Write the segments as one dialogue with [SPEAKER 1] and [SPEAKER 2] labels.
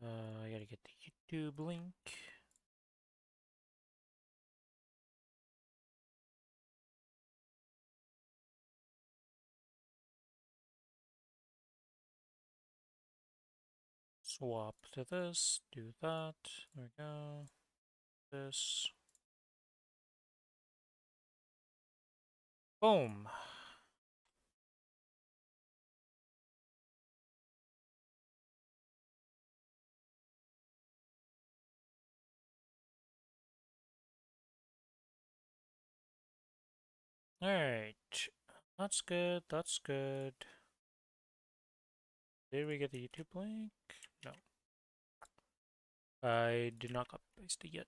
[SPEAKER 1] I gotta get the YouTube link. Swap to this, do that. There we go. This. Boom. Alright. That's good, that's good. Did we get the YouTube link? No. I did not copy paste it yet.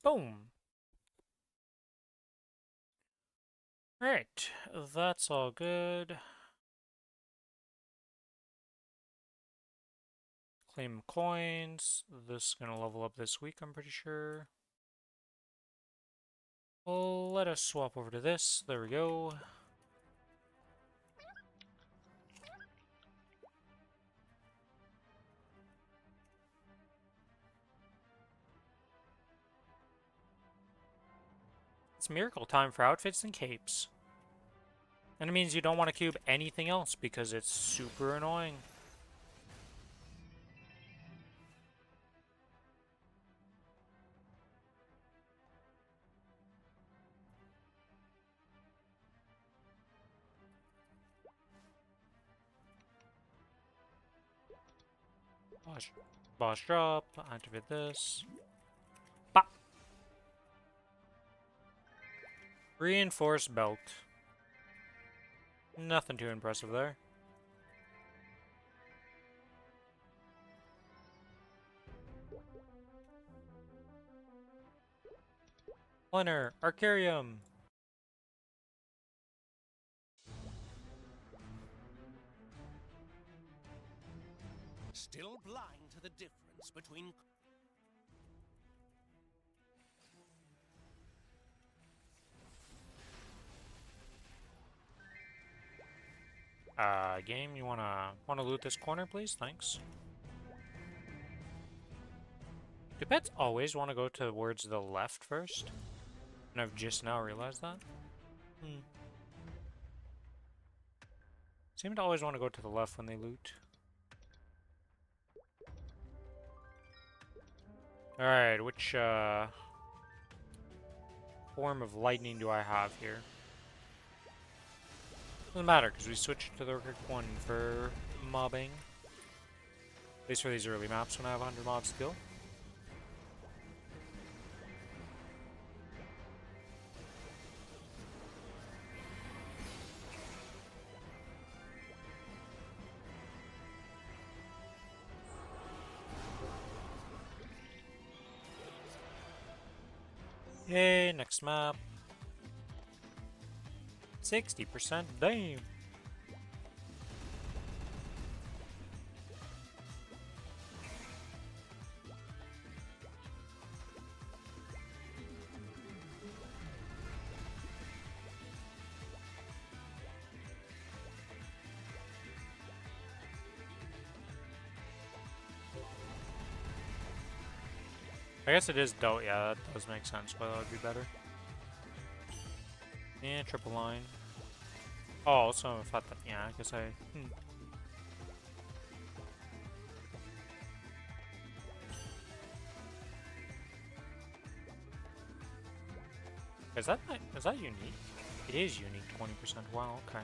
[SPEAKER 1] Boom! Alright, that's all good. Claim coins. This is gonna level up this week, I'm pretty sure. Well, let us swap over to this. There we go. It's miracle time for outfits and capes. And it means you don't want to cube anything else because it's super annoying. Boss drop, activate this. Bop! Reinforced belt. Nothing too impressive there. Planner, Arcarium.
[SPEAKER 2] Still blind to the difference between...
[SPEAKER 1] Game, you wanna loot this corner, please? Thanks. Do pets always want to go towards the left first? And I've just now realized that. Seem to always want to go to the left when they loot. Alright, which form of lightning do I have here? Doesn't matter, because we switched to the correct one for mobbing. At least for these early maps when I have 100 mobs to kill. Yay, next map. 60%, damn. I guess it is dope. Yeah, that does make sense. Why that would be better. Yeah, triple line. Oh, also, I thought that. Yeah, I guess I. Is that unique? It is unique. 20%. Wow. Okay.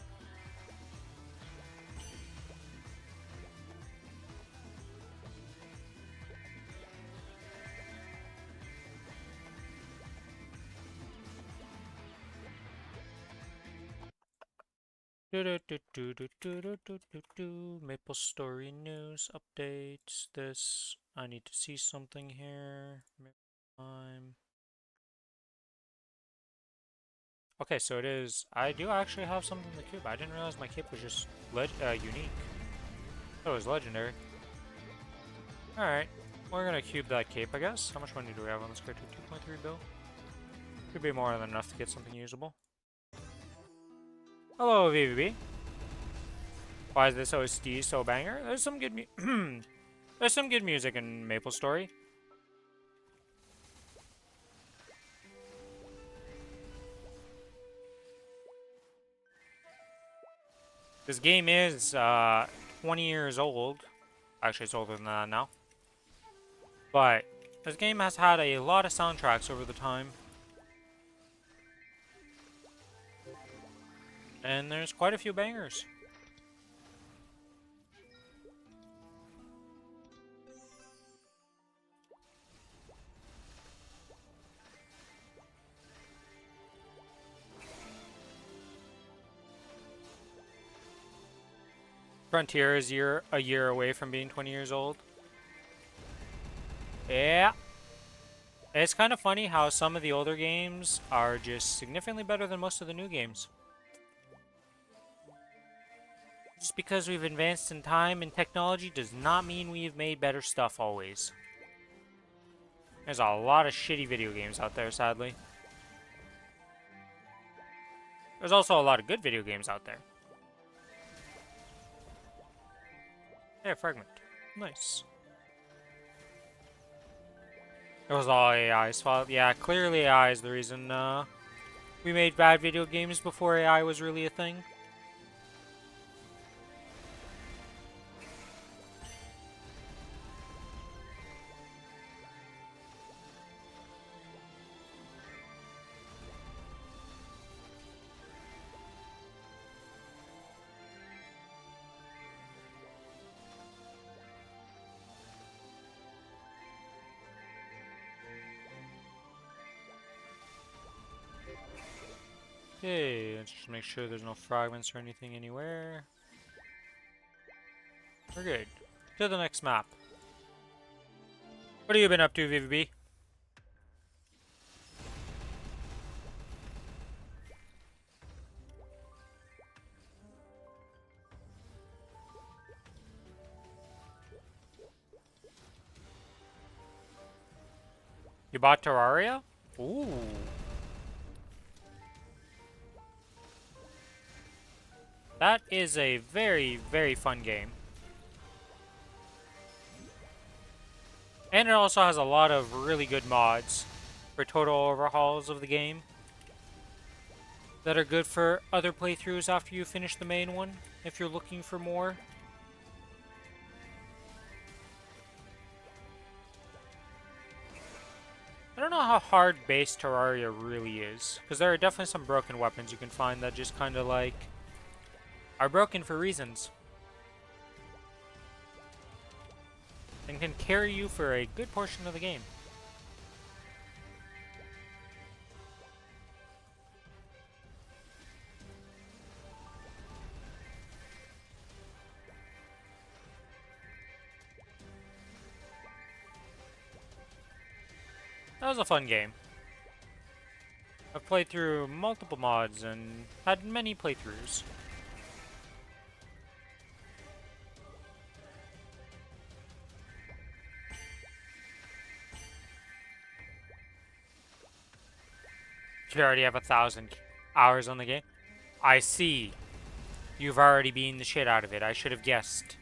[SPEAKER 1] Maplestory news updates. This I need to see something here. Time. Okay, so it is. I do actually have something in the cube. I didn't realize my cape was just unique. That was legendary. All right, we're gonna cube that cape, I guess. How much money do we have on this character? 2.3 bill. Could be more than enough to get something usable. Hello, VVB. Why is this OST so banger? There's some good there's some good music in Maplestory. This game is 20 years old. Actually, it's older than that now. But this game has had a lot of soundtracks over the time. And there's quite a few bangers. Frontier is a year away from being 20 years old. Yeah. It's kind of funny how some of the older games are just significantly better than most of the new games. Just because we've advanced in time and technology does not mean we've made better stuff always. There's a lot of shitty video games out there, sadly. There's also a lot of good video games out there. Hey, fragment. Nice. It was all AI's fault. Yeah, clearly AI is the reason we made bad video games before AI was really a thing. Okay, let's just make sure there's no fragments or anything anywhere. We're good. To the next map. What have you been up to, VVB? You bought Terraria? Ooh. That is a very, very fun game. And it also has a lot of really good mods for total overhauls of the game that are good for other playthroughs after you finish the main one, if you're looking for more. I don't know how hard base Terraria really is, because there are definitely some broken weapons you can find that just kind of like are broken for reasons and can carry you for a good portion of the game. That was a fun game. I've played through multiple mods and had many playthroughs. You already have 1,000 hours on the game. I see. You've already beaten the shit out of it. I should have guessed.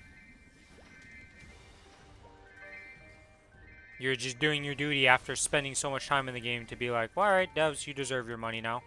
[SPEAKER 1] You're just doing your duty after spending so much time in the game to be like, well, alright, devs, you deserve your money now.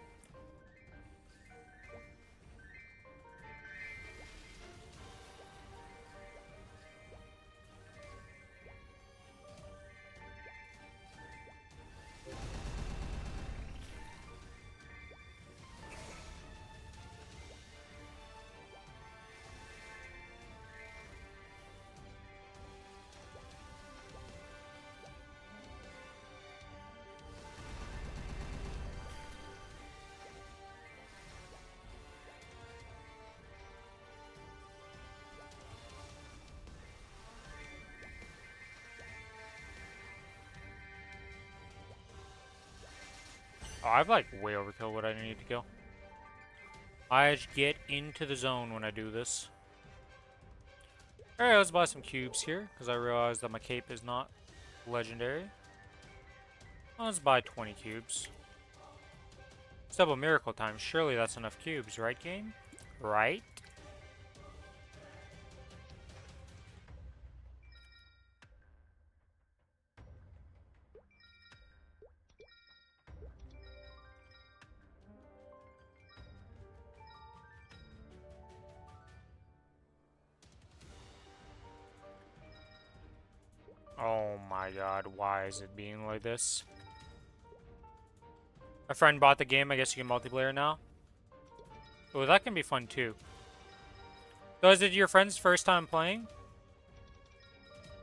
[SPEAKER 1] Oh, I've like way overkill what I need to kill. I just get into the zone when I do this. Alright, let's buy some cubes here, because I realized that my cape is not legendary. Let's buy 20 cubes. It's double miracle time. Surely that's enough cubes, right, game? Right? my god, why is it being like this? My friend bought the game, I guess you can multiplayer now. Oh, that can be fun too. So is it your friend's first time playing?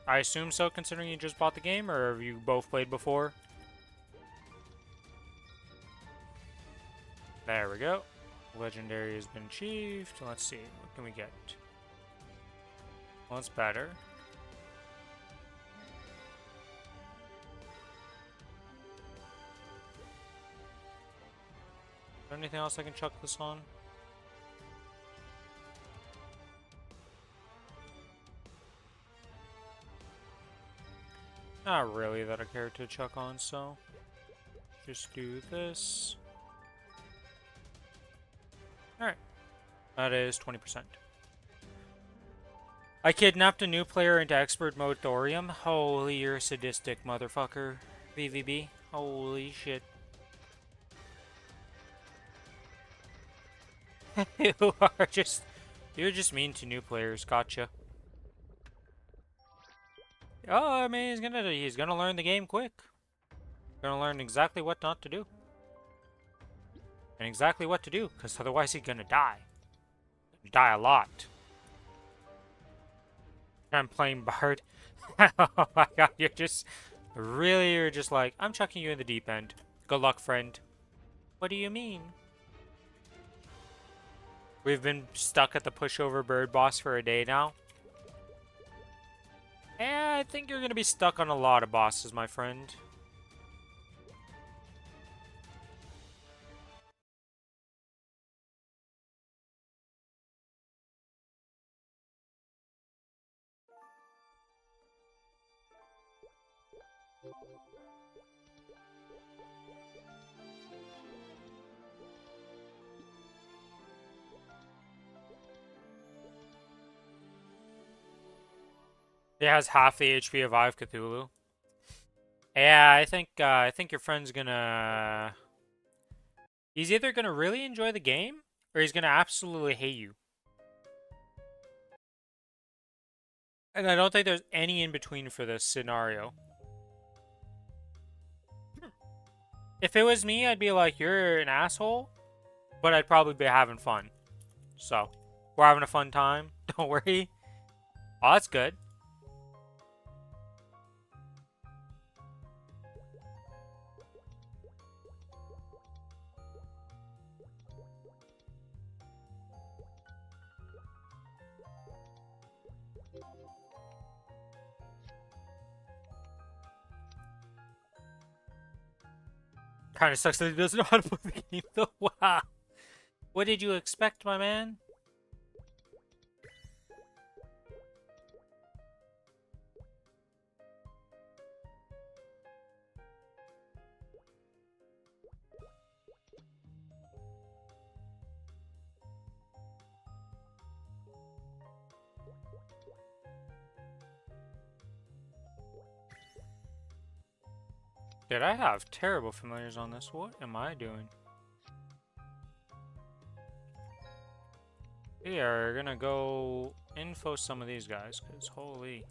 [SPEAKER 1] I assume so, considering you just bought the game, or have you both played before? There we go. Legendary has been achieved. Let's see, what can we get? Well, it's better. Is there anything else I can chuck this on? Not really that I care to chuck on, so just do this. Alright. That is 20%. I kidnapped a new player into expert mode thorium. Holy, you're a sadistic motherfucker. VVB. Holy shit. You're just mean to new players. Gotcha. Oh, I mean, he's gonna learn the game quick. Gonna learn exactly what not to do. And exactly what to do, because otherwise he's gonna die. Die a lot. I'm playing Bard. Oh my god, you're just like, I'm chucking you in the deep end. Good luck, friend. What do you mean? We've been stuck at the pushover bird boss for a day now. Yeah, I think you're gonna be stuck on a lot of bosses, my friend. It has half the HP of Eye of Cthulhu. Yeah, I think your friend's gonna... He's either gonna really enjoy the game, or he's gonna absolutely hate you. And I don't think there's any in between for this scenario. If it was me, I'd be like, you're an asshole, but I'd probably be having fun. So, we're having a fun time. Don't worry. Oh, that's good. Kind of sucks that he doesn't know how to play the game, though. Wow. What did you expect, my man? Did I have terrible familiars on this? What am I doing? We are gonna go info some of these guys, because holy.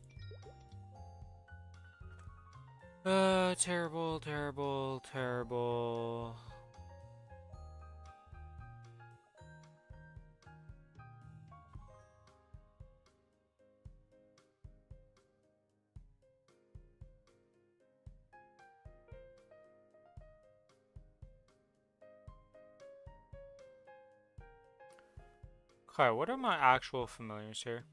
[SPEAKER 1] Terrible, terrible, terrible. Okay, what are my actual familiars here?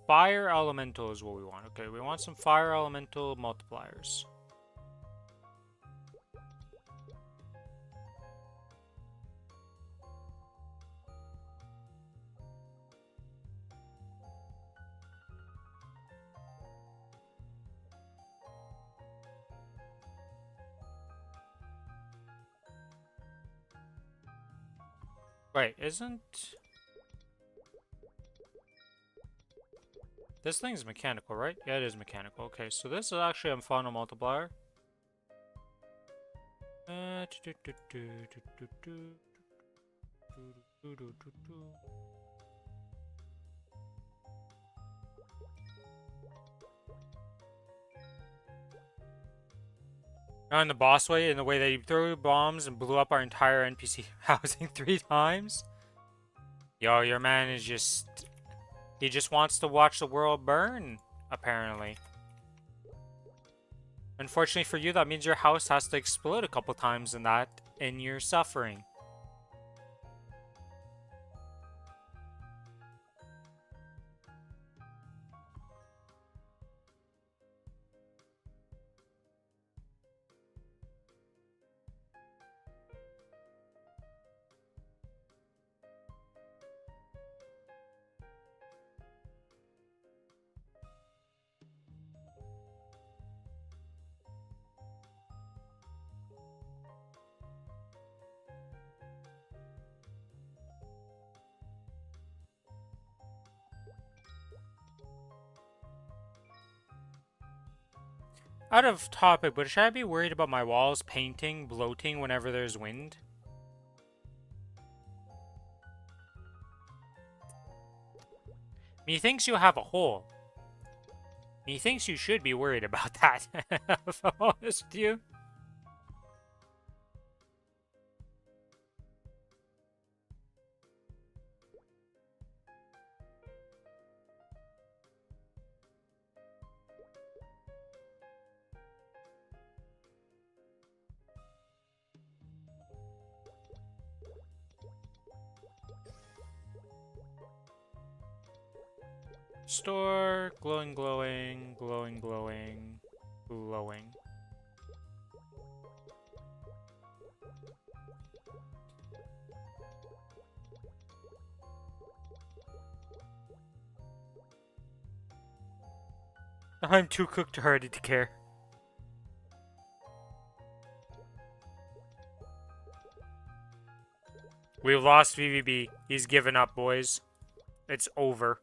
[SPEAKER 1] Fire elemental is what we want. Okay, we want some fire elemental multipliers. Wait, isn't... This thing's mechanical, right? Yeah, it is mechanical. Okay, so this is actually a final multiplier. In the boss way, in the way that he threw bombs and blew up our entire NPC housing 3 times. Yo, your man is just... He just wants to watch the world burn, apparently. Unfortunately for you, that means your house has to explode a couple times in your suffering. Out of topic, but should I be worried about my walls painting, bloating whenever there's wind? Methinks you have a hole. Methinks you should be worried about that, if I'm honest with you. Store, glowing, glowing, glowing, glowing, glowing. I'm too cooked already to care. We've lost VVB. He's given up, boys. It's over.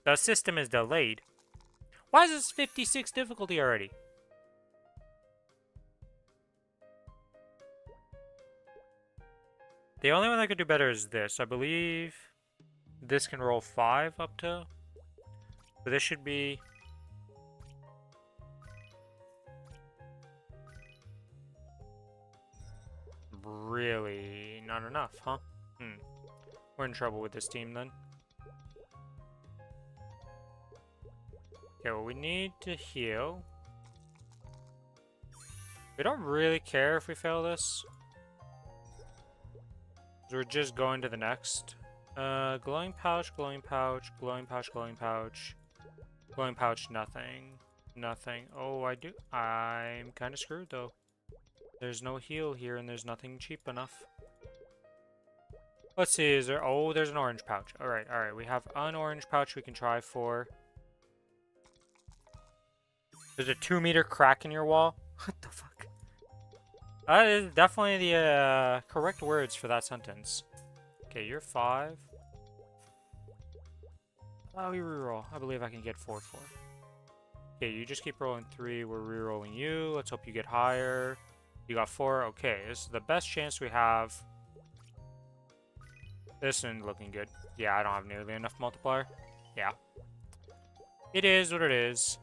[SPEAKER 1] The system is delayed. Why is this 56 difficulty already? The only one that could do better is this. I believe this can roll 5 up to. But this should be... really not enough, huh? We're in trouble with this team then. Okay, well, we need to heal. We don't really care if we fail this. We're just going to the next. Glowing pouch, glowing pouch, glowing pouch, glowing pouch. Glowing pouch, nothing. Nothing. Oh, I'm kind of screwed though. There's no heal here and there's nothing cheap enough. Let's see, is there... Oh, there's an orange pouch. Alright, alright. We have an orange pouch we can try for. There's a 2-meter crack in your wall? What the fuck? That is definitely the correct words for that sentence. Okay, you're 5. Oh, we reroll. I believe I can get 4-4. Okay, you just keep rolling 3. We're rerolling you. Let's hope you get higher. You got 4. Okay, this is the best chance we have. This isn't looking good. Yeah, I don't have nearly enough multiplier. Yeah. It is what it is.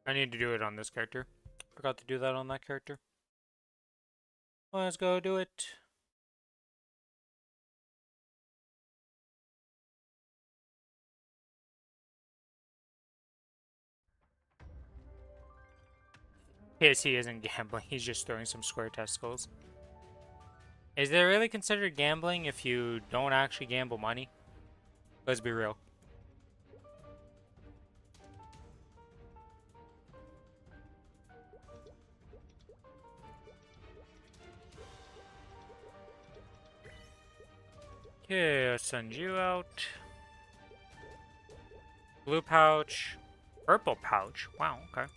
[SPEAKER 1] I need to do it on this character. Forgot to do that on that character. Let's go do it. Yes, he isn't gambling. He's just throwing some square testicles. Is it really considered gambling if you don't actually gamble money? Let's be real. Okay, I'll send you out. Blue pouch. Purple pouch. Wow, okay.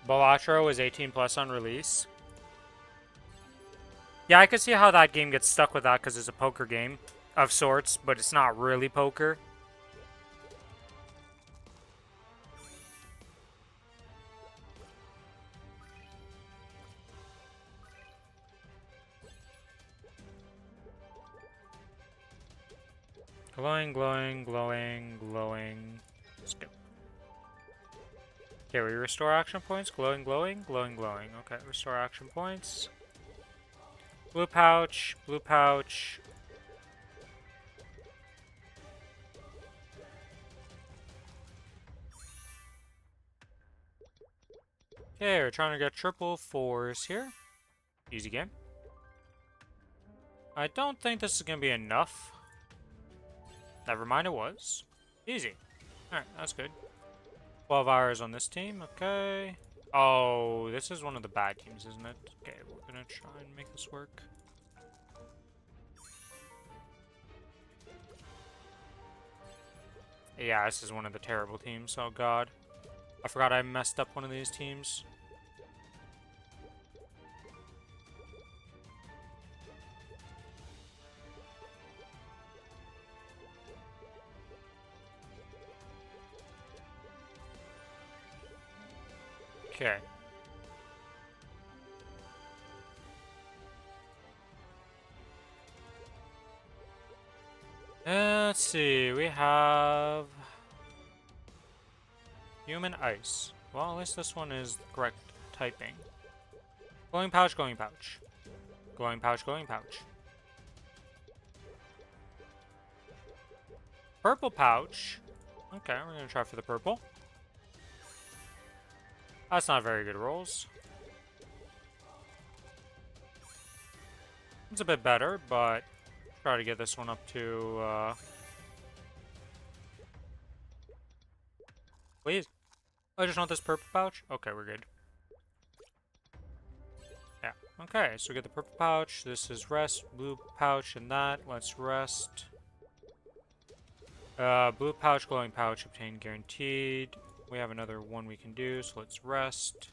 [SPEAKER 1] Balatro is 18 plus on release. Yeah, I could see how that game gets stuck with that because it's a poker game of sorts, but it's not really poker. Glowing, glowing, glowing, glowing. Skip. Okay, we restore action points. Glowing, glowing, glowing, glowing. Okay, restore action points. Blue pouch, blue pouch. Okay, we're trying to get triple fours here. Easy game. I don't think this is going to be enough. Never mind, it was. Easy. Alright, that's good. 12 hours on this team, okay. Oh, this is one of the bad teams, isn't it? Okay, we're gonna try and make this work. Yeah, this is one of the terrible teams. Oh god. I forgot I messed up one of these teams. Okay. Let's see, we have human ice. Well, at least this one is the correct typing. Glowing pouch, glowing pouch. Glowing pouch, glowing pouch. Purple pouch. Okay, we're gonna try for the purple. That's not very good rolls. It's a bit better, but try to get this one up to, please. I just want this purple pouch. Okay, we're good. Yeah. Okay, so we get the purple pouch. This is rest. Blue pouch and that. Let's rest. Blue pouch, glowing pouch, obtain guaranteed. We have another one we can do, so let's rest.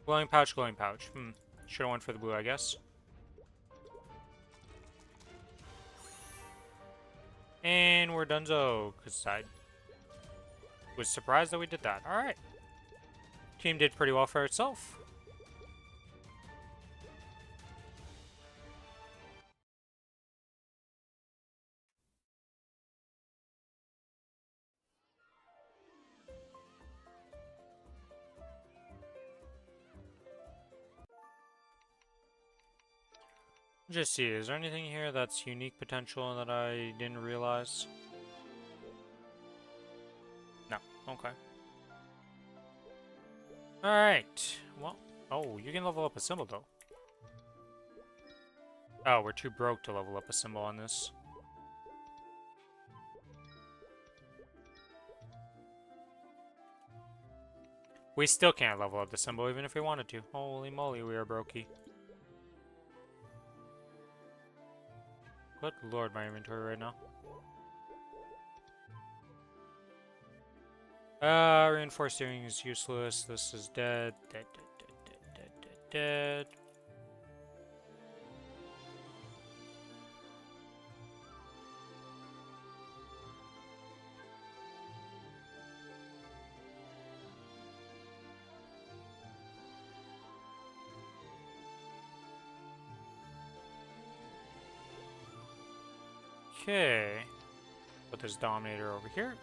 [SPEAKER 1] Glowing pouch, glowing pouch. Should have went for the blue, I guess. And we're donezo, because I was surprised that we did that. Alright. Team did pretty well for itself. Just see, is there anything here that's unique potential that I didn't realize? No. Okay. Alright. Well, oh, you can level up a symbol, though. Oh, we're too broke to level up a symbol on this. We still can't level up the symbol even if we wanted to. Holy moly, we are brokey. Good lord, my inventory right now. Reinforced steering is useless. This is dead. Dead, dead, dead, dead, dead, dead, dead. Okay. Put this Dominator over here.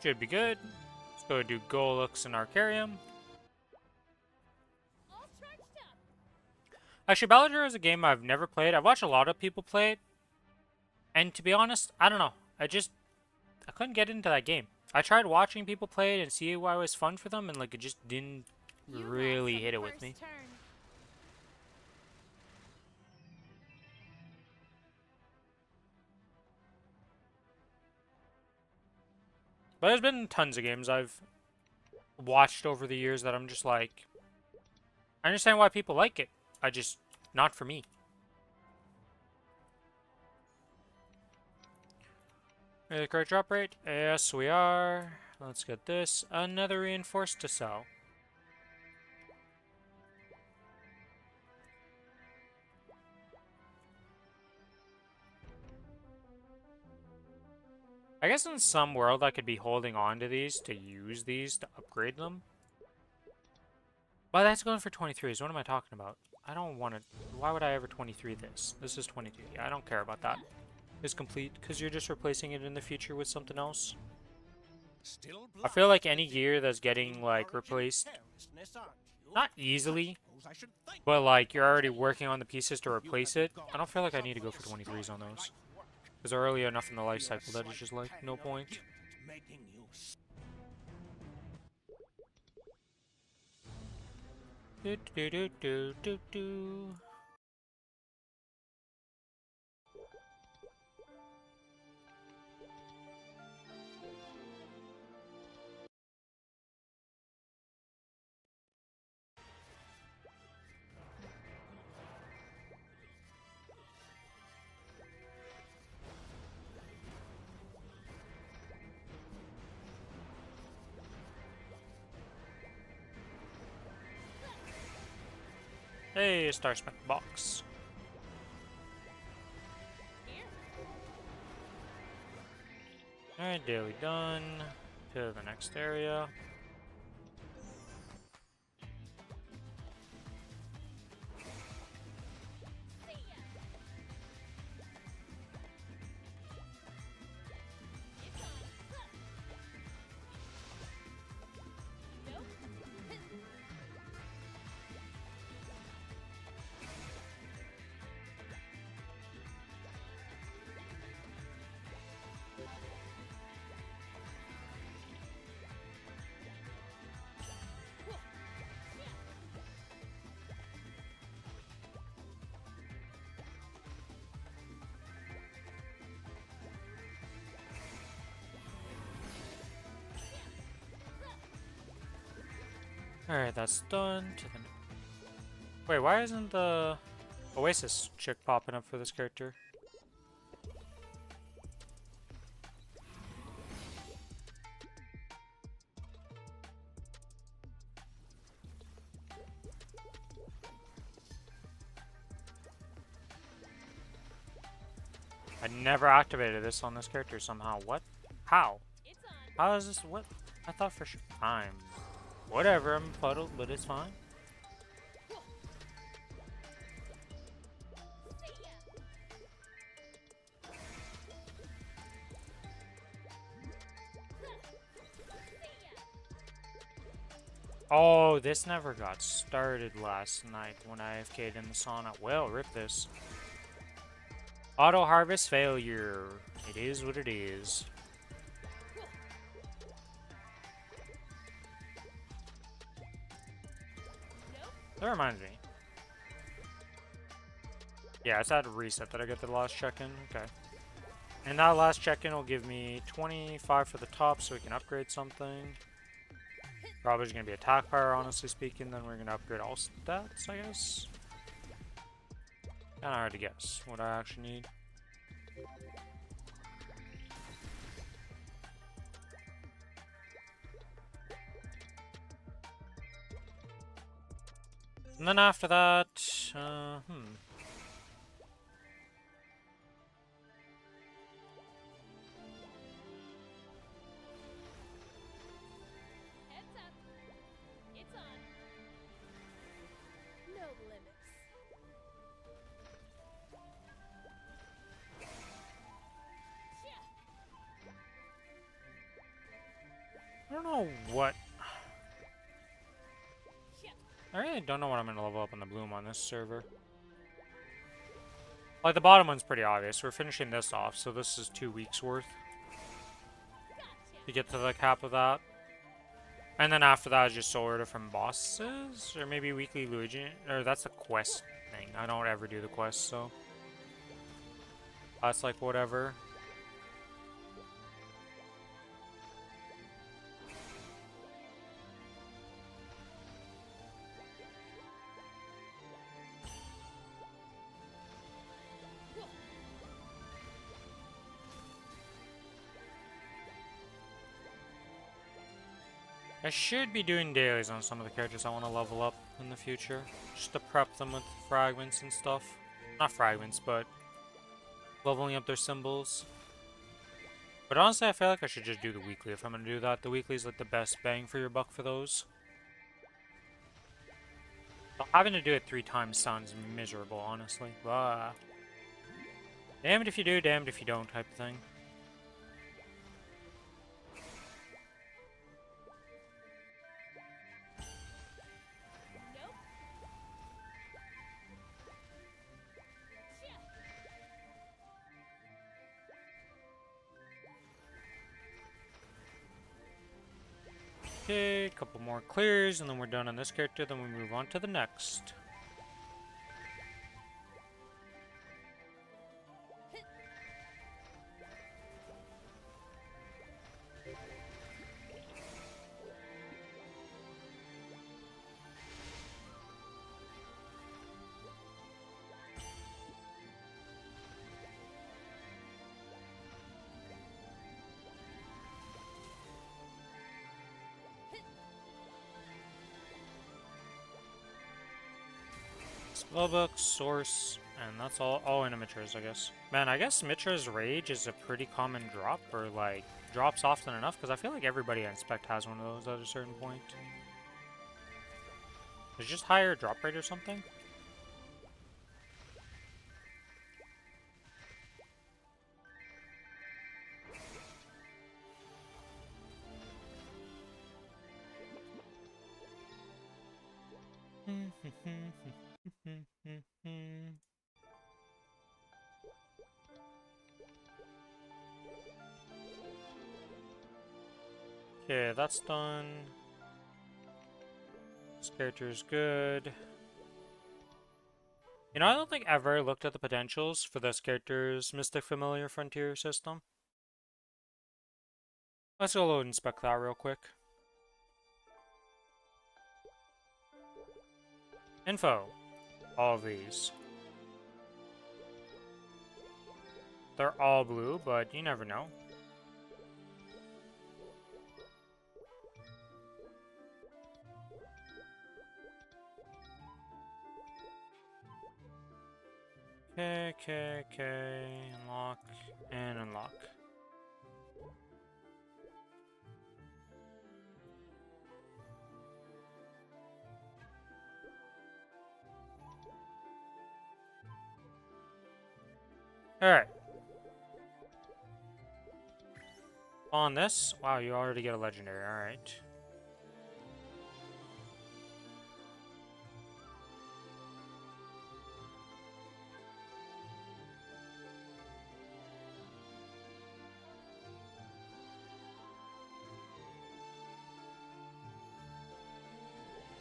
[SPEAKER 1] Should be good. Let's go do Golux and Arcarium. Actually, Ballador is a game I've never played. I've watched a lot of people play it. And to be honest, I don't know. I couldn't get into that game. I tried watching people play it and see why it was fun for them, and like it just didn't really hit it with me. But there's been tons of games I've watched over the years that I'm just like, I understand why people like it. Not for me. Are the correct drop rate? Yes, we are. Let's get this. Another reinforced to sell. I guess in some world I could be holding on to these to use these to upgrade them. But that's going for 23s. What am I talking about? I don't want to... Why would I ever 23 this? This is 22. Yeah, I don't care about that. It's complete because you're just replacing it in the future with something else. I feel like any gear that's getting like replaced, not easily, but like you're already working on the pieces to replace it. I don't feel like I need to go for 23s on those because they're early enough in the life cycle that it's just like no point. Do do do do do do. Hey, Star Spec box. Alright, daily done. To the next area. Alright, that's done. To the... Wait, why isn't the Oasis chick popping up for this character? I never activated this on this character somehow. What? How? How is this? What? I thought for sure. I'm... Whatever, I'm puddled, but it's fine. Oh, this never got started last night when I AFK'd in the sauna. Well, rip this. Auto harvest failure. It is what it is. That reminds me. Yeah, it's at reset that I get the last check-in. Okay. And that last check-in will give me 25 for the top so we can upgrade something. Probably going to be attack power, honestly speaking. Then we're going to upgrade all stats, I guess. Kind of hard to guess what I actually need. And then after that,
[SPEAKER 3] Heads up. It's on. No limits.
[SPEAKER 1] I don't know what... I really don't know what I'm going to level up on the bloom on this server. Like, the bottom one's pretty obvious. We're finishing this off, so this is 2 weeks worth. To get to the cap of that. And then after that is just sorta from bosses? Or maybe weekly Luigi? Or that's a quest thing. I don't ever do the quest, so... That's like whatever. I should be doing dailies on some of the characters I want to level up in the future. Just to prep them with fragments and stuff. Not fragments, but leveling up their symbols. But honestly, I feel like I should just do the weekly if I'm gonna do that. The weekly is like the best bang for your buck for those. But having to do it 3 times sounds miserable, honestly. Blah. Damned if you do, damned if you don't type of thing.
[SPEAKER 3] Nope. Shit.
[SPEAKER 1] Okay, a couple more clears, and then we're done on this character, then we move on to the next. Spellbook, Source, and that's all animators, I guess. Man, I guess Mitra's Rage is a pretty common drop, or like, drops often enough, because I feel like everybody I inspect has one of those at a certain point. Is it just higher drop rate or something? Okay, that's done. This character's good. You know, I don't think I've ever looked at the potentials for this character's Mystic Familiar Frontier system. Let's go load and inspect that real quick. Info. All of these. They're all blue, but you never know. Okay. Unlock and unlock. Alright. On this, wow, you already get a legendary, alright.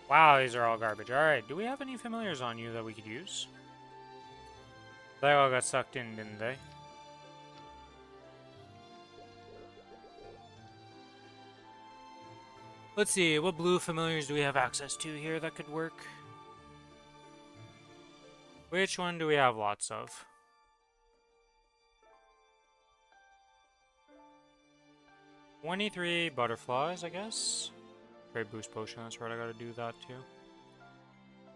[SPEAKER 1] Wow, these are all garbage. Alright, do we have any familiars on you that we could use? They all got sucked in, didn't they? Let's see, what blue familiars do we have access to here that could work? Which one do we have lots of? "23 butterflies, I guess. Great boost potion, that's right, I gotta do that too.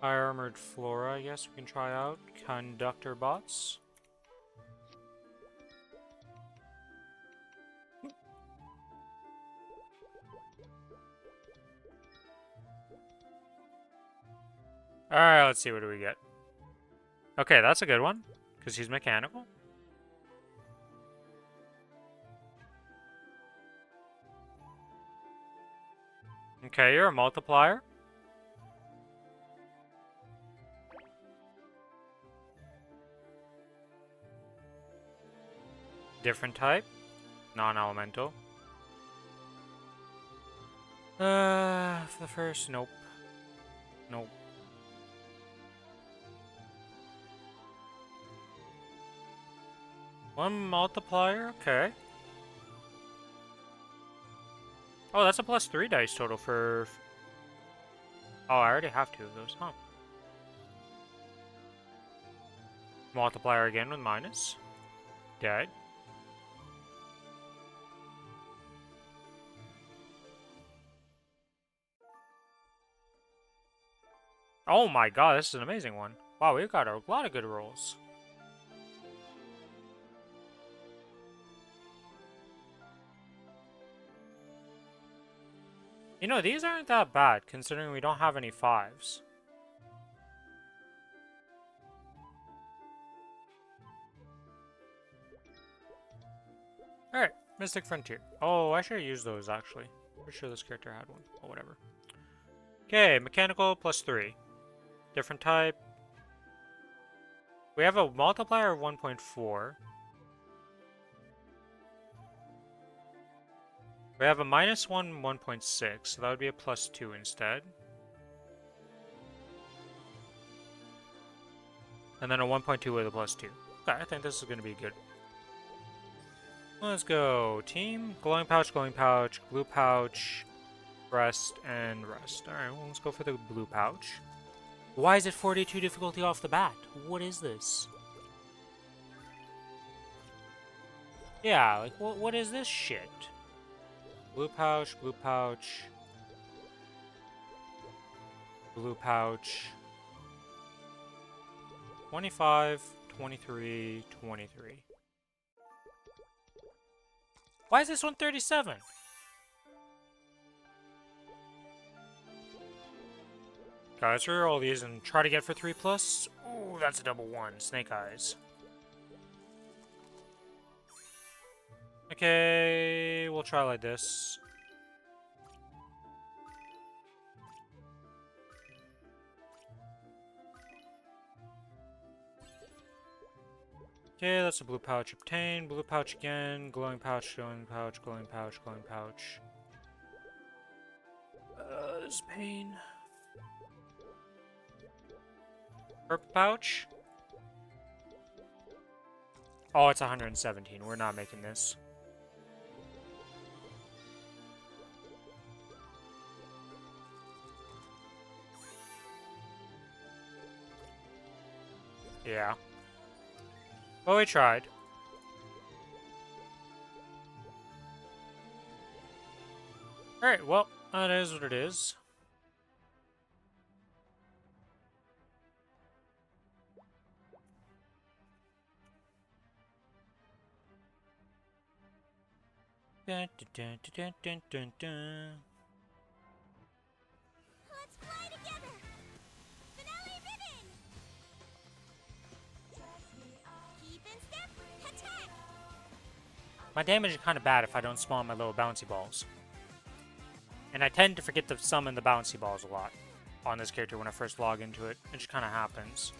[SPEAKER 1] High armored flora, I guess we can try out. Conductor bots. Alright, let's see, what do we get? Okay, that's a good one, because he's mechanical. Okay, you're a multiplier. Different type. Non-elemental. For the first, nope. Nope. One multiplier, okay. Oh, that's a +3 dice total for... Oh, I already have 2 of those, huh? Multiplier again with minus. Dead. Oh my god, this is an amazing one. Wow, we've got a lot of good rolls. You know, these aren't that bad, considering we don't have any 5s. Alright, Mystic Frontier. Oh, I should have used those, actually. Pretty sure this character had one. Oh, whatever. Okay, Mechanical +3. Different type. We have a multiplier of 1.4. We have a -1, 1.6, so that would be a +2 instead. And then a 1.2 with a +2. Okay, I think this is going to be good. Let's go. Team. Glowing pouch, blue pouch, rest, and rest. Alright, well, let's go for the blue pouch. Why is it 42 difficulty off the bat? What is this? Yeah, like, what is this shit? Blue pouch, blue pouch. Blue pouch. 25, 23, 23. Why is this one 37? Guys, let's all these and try to get for 3+. Ooh, that's a double 1. Snake eyes. Okay, we'll try like this. Okay, that's a blue pouch obtained. Blue pouch again. Glowing pouch, glowing pouch, glowing pouch, glowing pouch. This is pain. Purple pouch. Oh, it's 117. We're not making this. Yeah. Well, we tried. Alright, well, that is what it is. Dun, dun, dun, dun, dun, dun, dun.
[SPEAKER 3] Let's fly together! Finale ribbon! Keep in step, attack!
[SPEAKER 1] My damage is kind of bad if I don't spawn my little bouncy balls. And I tend to forget to summon the bouncy balls a lot on this character when I first log into it. It just kind of happens.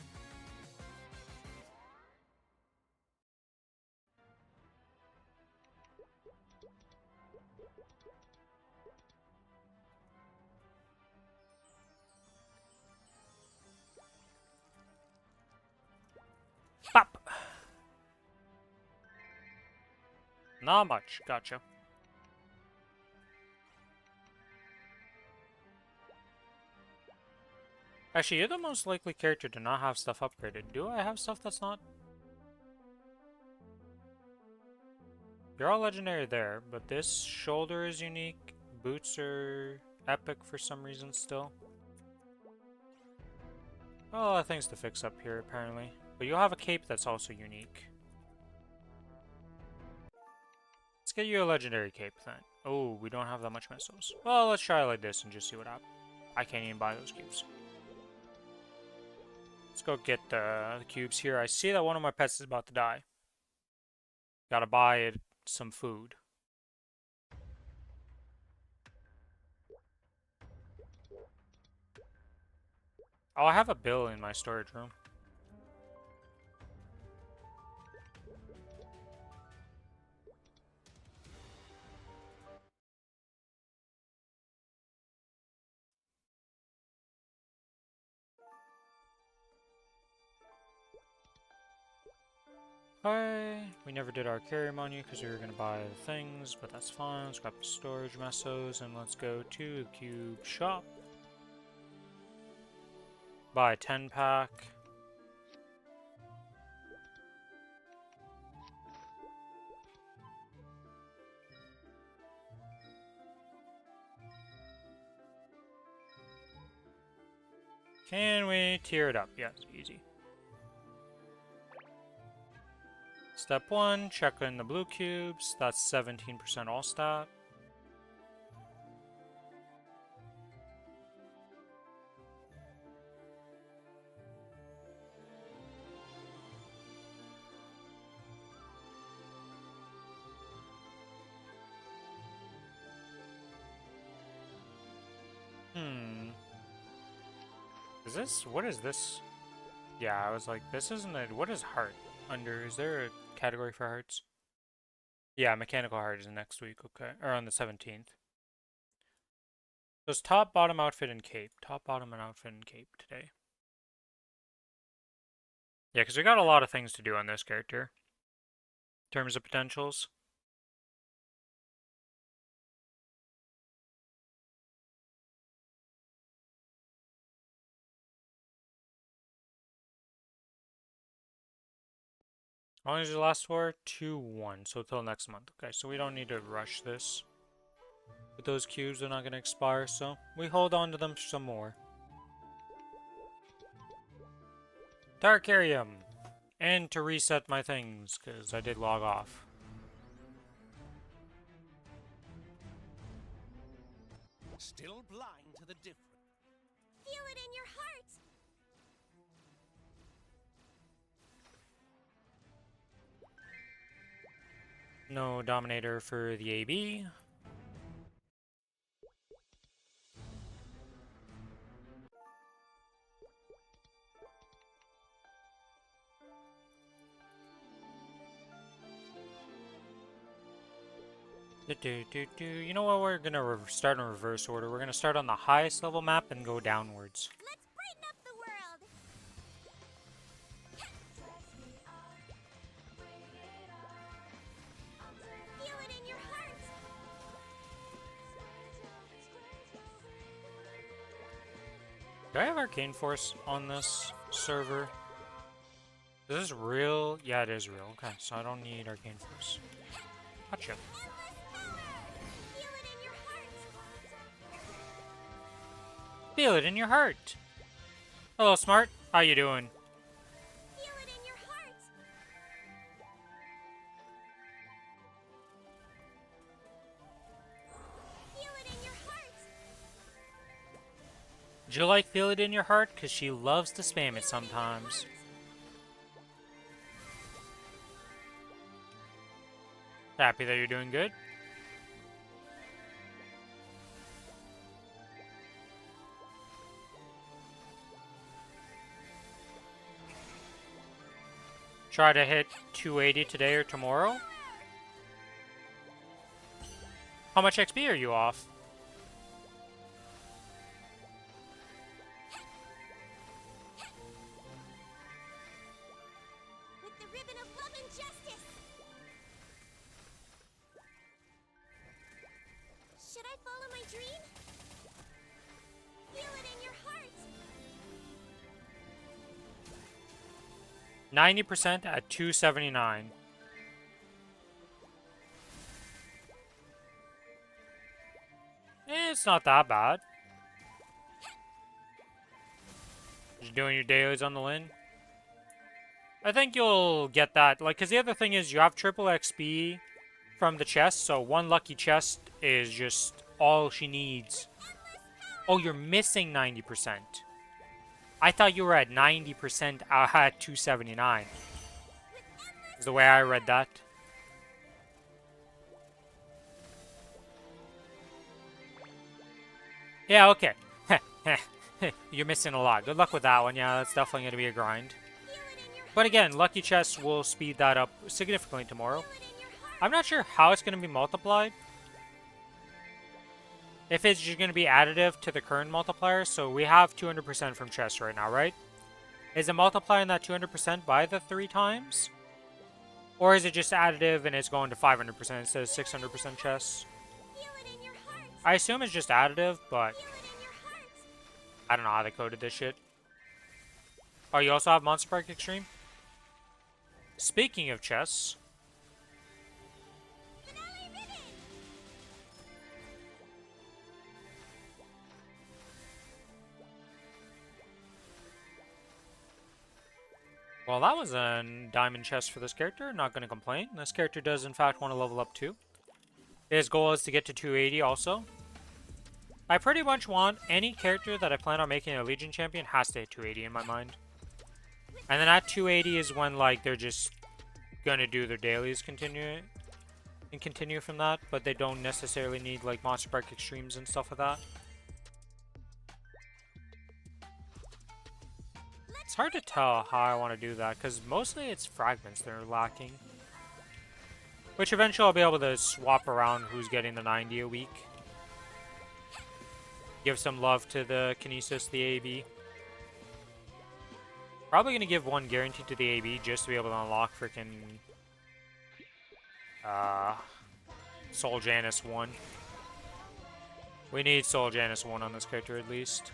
[SPEAKER 1] Pop! Not much. Gotcha. Actually, you're the most likely character to not have stuff upgraded. Do I have stuff that's not? You're all legendary there, but this shoulder is unique. Boots are epic for some reason still. A lot of things to fix up here, apparently. But you'll have a cape that's also unique. Let's get you a legendary cape then. Oh, we don't have that much missiles. Well, let's try like this and just see what happens. I can't even buy those cubes. Let's go get the cubes here. I see that one of my pets is about to die. Gotta buy it some food. Oh, I have a bill in my storage room. Hi. We never did our carry menu because we were going to buy the things, but that's fine. Let's grab the storage mesos and let's go to the cube shop. Buy a 10-pack. Can we tier it up? Yes, easy. Step 1, check in the blue cubes. That's 17% all stat. Is this, what is this? Yeah, I was like, this isn't a, what is heart under? Is there a category for hearts? Yeah, mechanical heart is next week, okay. Or on the 17th. So it's top, bottom, outfit, and cape. Top, bottom, and outfit, and cape today. Yeah, because we got a lot of things to do on this character. In terms of potentials. How long does it last for? 2-1, so till next month. Okay, so we don't need to rush this. But those cubes are not going to expire, so we hold on to them some more. Tarkarium! And to reset my things, because I did log off.
[SPEAKER 2] Still blind to the difference.
[SPEAKER 3] Feel it in your heart.
[SPEAKER 1] No Dominator for the AB. You know what? We're gonna start in reverse order. We're gonna start on the highest level map and go downwards.
[SPEAKER 3] Let's brighten up the world. Feel it in your heart.
[SPEAKER 1] Do I have Arcane Force on this server? Is this real? Yeah, it is real. Okay, so I don't need Arcane Force. Gotcha.
[SPEAKER 3] Endless power. Feel it in your heart.
[SPEAKER 1] Feel it in your heart. Hello, Smart. How you doing?
[SPEAKER 3] Feel it in your heart. Feel it in your heart.
[SPEAKER 1] Do you like Feel It in Your Heart? Because she loves to spam it sometimes. Happy that you're doing good. Try to hit 280 today or tomorrow. How much XP are you off?
[SPEAKER 3] With the ribbon of love and justice. Should I follow my dream? Feel it in your heart.
[SPEAKER 1] 90% at 279. It's not that bad. Just doing your dailies on the Lin. I think you'll get that. Like, because the other thing is you have triple XP from the chest, so one lucky chest is just all she needs. Oh, you're missing 90%. I thought you were at 90% at 279. Is the way I read that. Yeah, okay. You're missing a lot. Good luck with that one. Yeah, that's definitely going to be a grind. But again, Lucky Chests will speed that up significantly tomorrow. I'm not sure how it's going to be multiplied. If it's just going to be additive to the current multiplier. So we have 200% from chests right now, right? Is it multiplying that 200% by the 3 times? Or is it just additive and it's going to 500% instead of 600% chests? I assume it's just additive, but I don't know how they coded this shit. Oh, you also have Monster Park Extreme? Speaking of chests... Well, that was a diamond chest for this character. Not going to complain. This character does, in fact, want to level up too. His goal is to get to 280 also. I pretty much want any character that I plan on making a Legion champion has to hit 280 in my mind. And then at 280 is when, like, they're just going to do their dailies continue from that. But they don't necessarily need, like, Monster Park Extremes and stuff like that. It's hard to tell how I want to do that, because mostly it's fragments that are lacking. Which eventually I'll be able to swap around who's getting the 90 a week. Give some love to the Kinesis, the AB. Probably gonna give one guaranteed to the AB just to be able to unlock freaking Soul Janus 1. We need Soul Janus 1 on this character at least.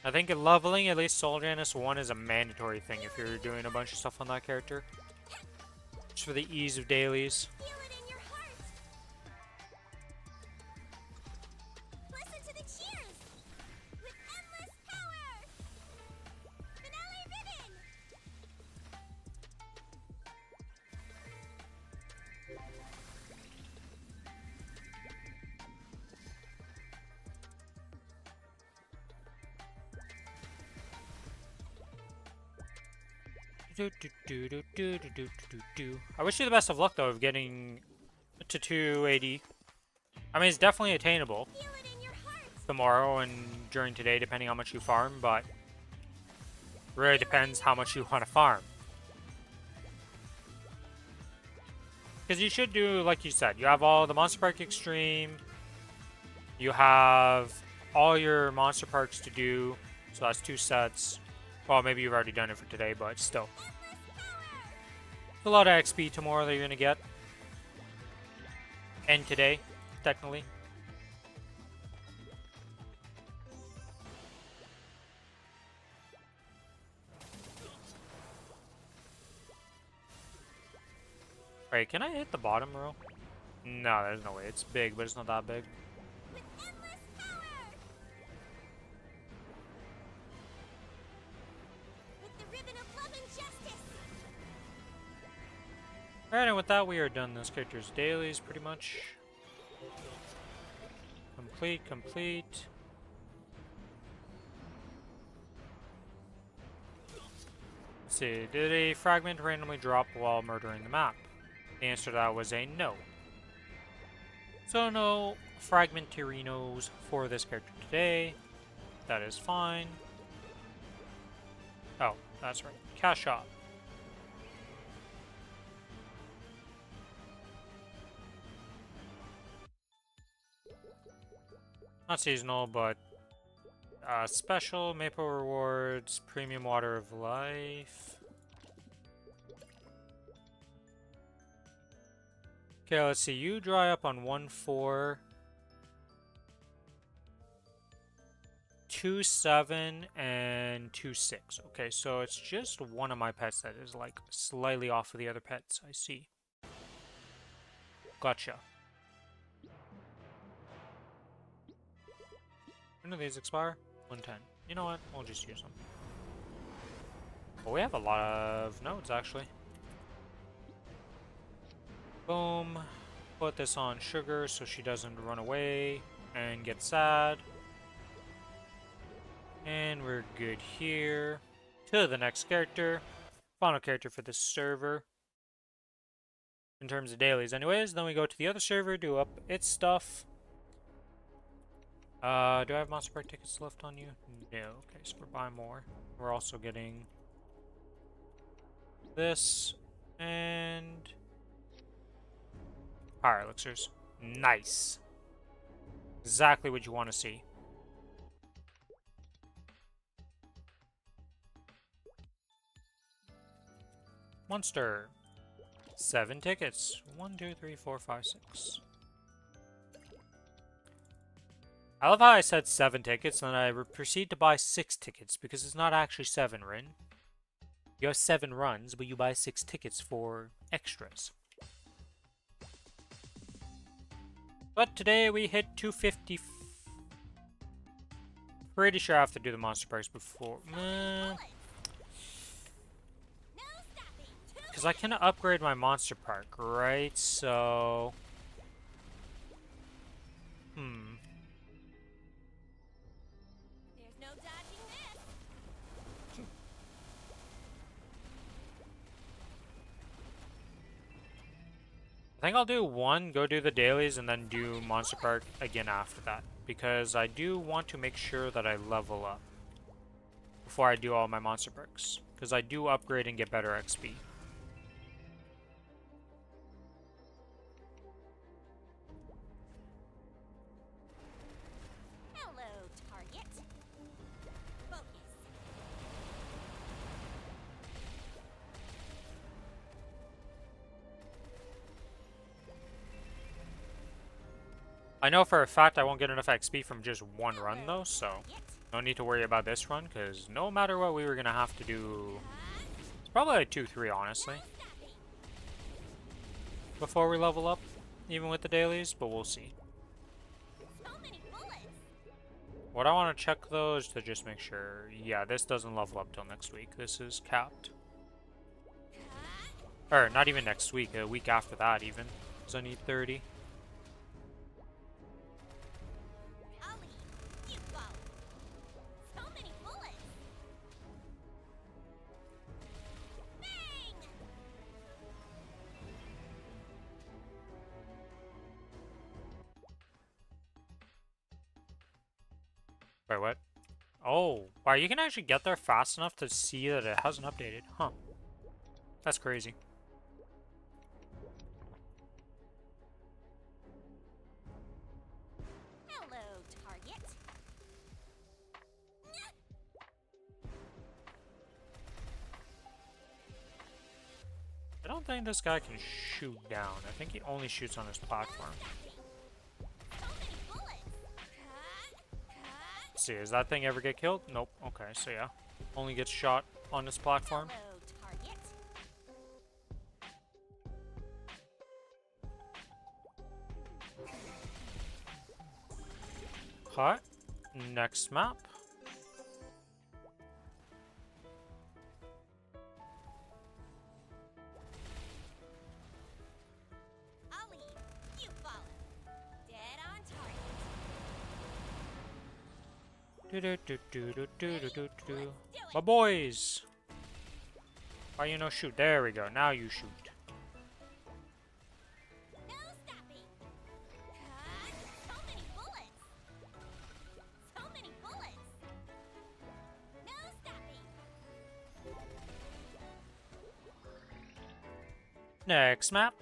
[SPEAKER 1] I think leveling at least Soul Janus 1 is a mandatory thing if you're doing a bunch of stuff on that character. Just for the ease of dailies.
[SPEAKER 3] Feel it in your heart. Listen to the cheers. With endless power. Finale ribbon.
[SPEAKER 1] I wish you the best of luck though of getting to 280. I mean, it's definitely attainable
[SPEAKER 3] Feel it in your heart.
[SPEAKER 1] tomorrow and during today, depending on how much you farm, but really depends how much you want to farm. Because you should do, like you said, you have all the Monster Park Extreme, you have all your Monster Parks to do, so that's 2 sets. Well, maybe you've already done it for today, but still. A lot of XP tomorrow that you're going to get. And today, technically. Wait, can I hit the bottom row? No, there's no way. It's big, but it's not that big.
[SPEAKER 3] With endless power. With the ribbon of love and justice.
[SPEAKER 1] Alright, and with that, we are done this character's dailies, pretty much. Complete. Let's see, did a fragment randomly drop while murdering the map? The answer to that was a no. So no fragmentarinos for this character today. That is fine. Oh, that's right. Cash shop. Not seasonal, but special Maple Rewards, Premium Water of Life. Okay, let's see. You dry up on 1/4, 2/7, and 2/6. Okay, so it's just one of my pets that is like slightly off of the other pets. I see. Gotcha. When do these expire? 110. You know what? We'll just use them. Well, we have a lot of nodes, actually. Boom. Put this on Sugar so she doesn't run away and get sad. And we're good here. To the next character. Final character for this server. In terms of dailies anyways. Then we go to the other server, do up its stuff. Do I have Monster Park tickets left on you? No. Okay, so we're buying more. We're also getting this and Power Elixirs. Nice. Exactly what you want to see. Monster. 7 tickets. 1, 2, 3, 4, 5, 6. I love how I said 7 tickets and then I proceed to buy 6 tickets because it's not actually 7, Rin. You have 7 runs, but you buy 6 tickets for extras. But today we hit 250. Pretty sure I have to do the Monster Parks before. Because I can upgrade my Monster Park, right? So...
[SPEAKER 3] There's no dodging this.
[SPEAKER 1] I think I'll do one, go do the dailies, and then do Monster Park again after that. Because I do want to make sure that I level up. before I do all my monster perks. Because I do upgrade and get better XP.
[SPEAKER 3] Hello, target. Focus.
[SPEAKER 1] I know for a fact I won't get enough XP from just one run though, so
[SPEAKER 3] Target.
[SPEAKER 1] no need to worry about this run, because no matter what we were going to have to do, it's probably like 2-3 honestly, before we level up, even with the dailies, but we'll see.
[SPEAKER 3] So many bullets.
[SPEAKER 1] What I want to check though is to just make sure, yeah, this doesn't level up till next week. This is capped. Or not even next week, a week after that even, because I need 30.
[SPEAKER 3] Ali, you follow. So many bullets. Bang!
[SPEAKER 1] Wait, what? Oh, wow, you can actually get there fast enough to see that it hasn't updated. Huh. That's crazy.
[SPEAKER 3] Hello, target.
[SPEAKER 1] I don't think this guy can shoot down. I think he only shoots on his platform.
[SPEAKER 3] So many bullets.
[SPEAKER 1] Let's see, does that thing ever get killed? Nope. Okay, so yeah. Only gets shot on his platform.
[SPEAKER 3] Hello, target.
[SPEAKER 1] Okay. Next map.
[SPEAKER 3] Ali, you follow. Dead on target.
[SPEAKER 1] Do-do-do-do-do-do-do-do. My boys! Why you no shoot? There we go. Now you shoot.
[SPEAKER 3] No stopping. So many bullets. So many bullets. No stopping.
[SPEAKER 1] Next map.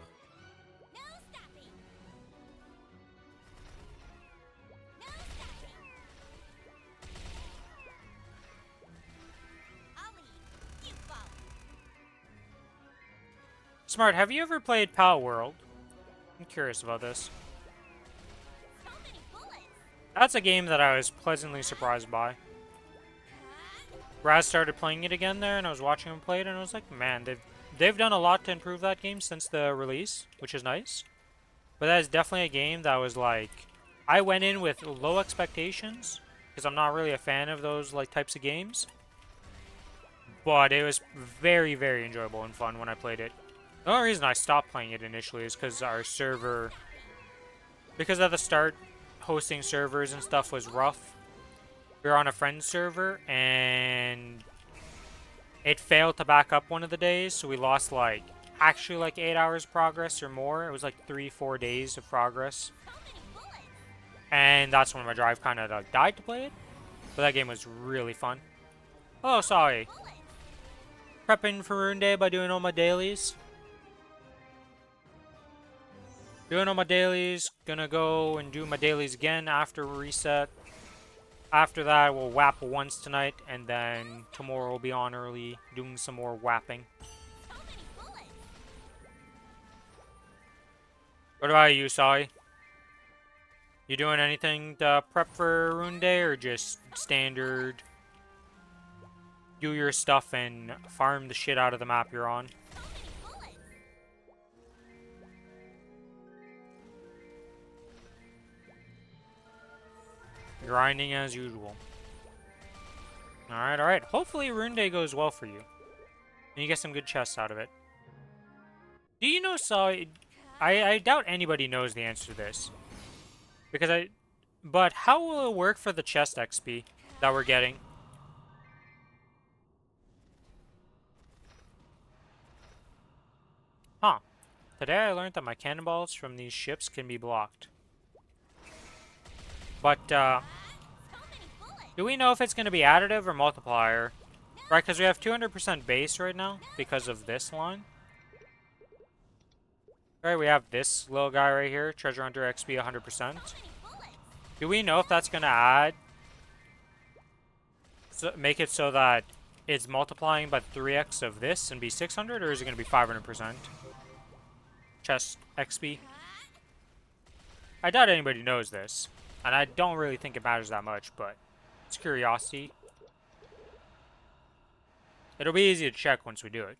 [SPEAKER 3] No stopping. No stopping. Ali, you follow.
[SPEAKER 1] Smart, have you ever played Pal World? I'm curious about this.
[SPEAKER 3] So many bullets.
[SPEAKER 1] That's a game that I was pleasantly surprised by. Raz started playing it again there, and I was watching him play it, and I was like, man, they've done a lot to improve that game since the release, which is nice. But that is definitely a game that was like, I went in with low expectations because I'm not really a fan of those like types of games. But it was very, very enjoyable and fun when I played it. The only reason I stopped playing it initially is because our server, because at the start, hosting servers and stuff was rough. We were on a friend's server, and it failed to back up one of the days, so we lost like, actually like 8 hours progress or more. It was like 3-4 days of progress. And that's when my drive kind of like died to play it. But that game was really fun. Oh, sorry. Prepping for Rune Day by doing all my dailies. Doing all my dailies. Gonna go and do my dailies again after reset. After that, we'll whap once tonight, and then tomorrow we'll be on early doing some more whapping. What about you, Sai? You doing anything to prep for Rune Day, or just standard do your stuff and farm the shit out of the map you're on? Grinding as usual. Alright, alright. Hopefully Rune Day goes well for you. And you get some good chests out of it. Do you know, Sai? I doubt anybody knows the answer to this. But how will it work for the chest XP that we're getting? Huh. Today I learned that my cannonballs from these ships can be blocked. But, Do we know if it's going to be additive or multiplier? Right, because we have 200% base right now because of this line. Right, we have this little guy right here, Treasure Hunter XP 100%. Do we know if that's going to add, so make it so that it's multiplying by 3x of this and be 600, or is it going to be 500%? Chest XP. I doubt anybody knows this, and I don't really think it matters that much, but it's curiosity. It'll be easy to check once we do it.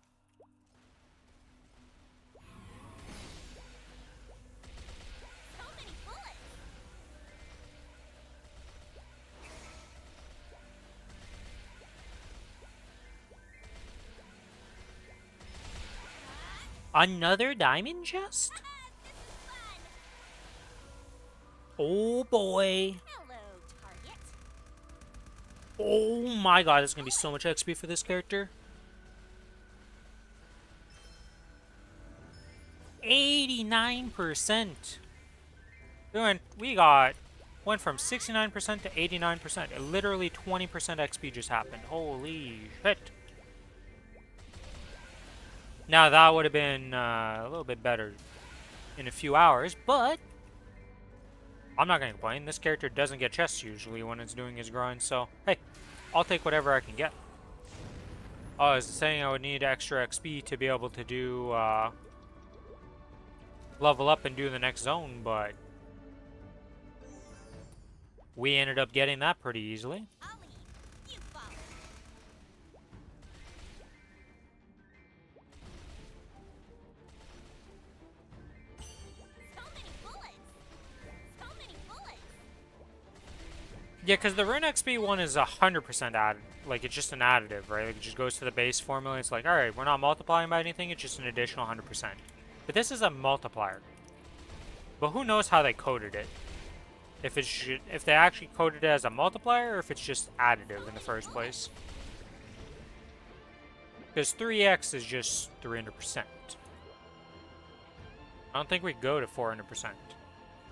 [SPEAKER 1] Another diamond chest? Oh boy.
[SPEAKER 3] Hello, target.
[SPEAKER 1] Oh my god, there's gonna be so much XP for this character. 89%. Went from 69% to 89%. Literally 20% XP just happened. Holy shit. Now that would have been a little bit better in a few hours, but I'm not going to complain. This character doesn't get chests usually when it's doing his grind, so hey, I'll take whatever I can get. Oh, I was saying I would need extra XP to be able to do level up and do the next zone, but we ended up getting that pretty easily.
[SPEAKER 3] I'll lead. You follow. So many bullets. So many bullets.
[SPEAKER 1] Yeah, because the rune XP one is 100% added. Like, it's just an additive, right? Like, it just goes to the base formula. It's like, alright, we're not multiplying by anything. It's just an additional 100%. But this is a multiplier. But who knows how they coded it? If they actually coded it as a multiplier, or if it's just additive in the first place. Because 3x is just 300%. I don't think we go to 400%.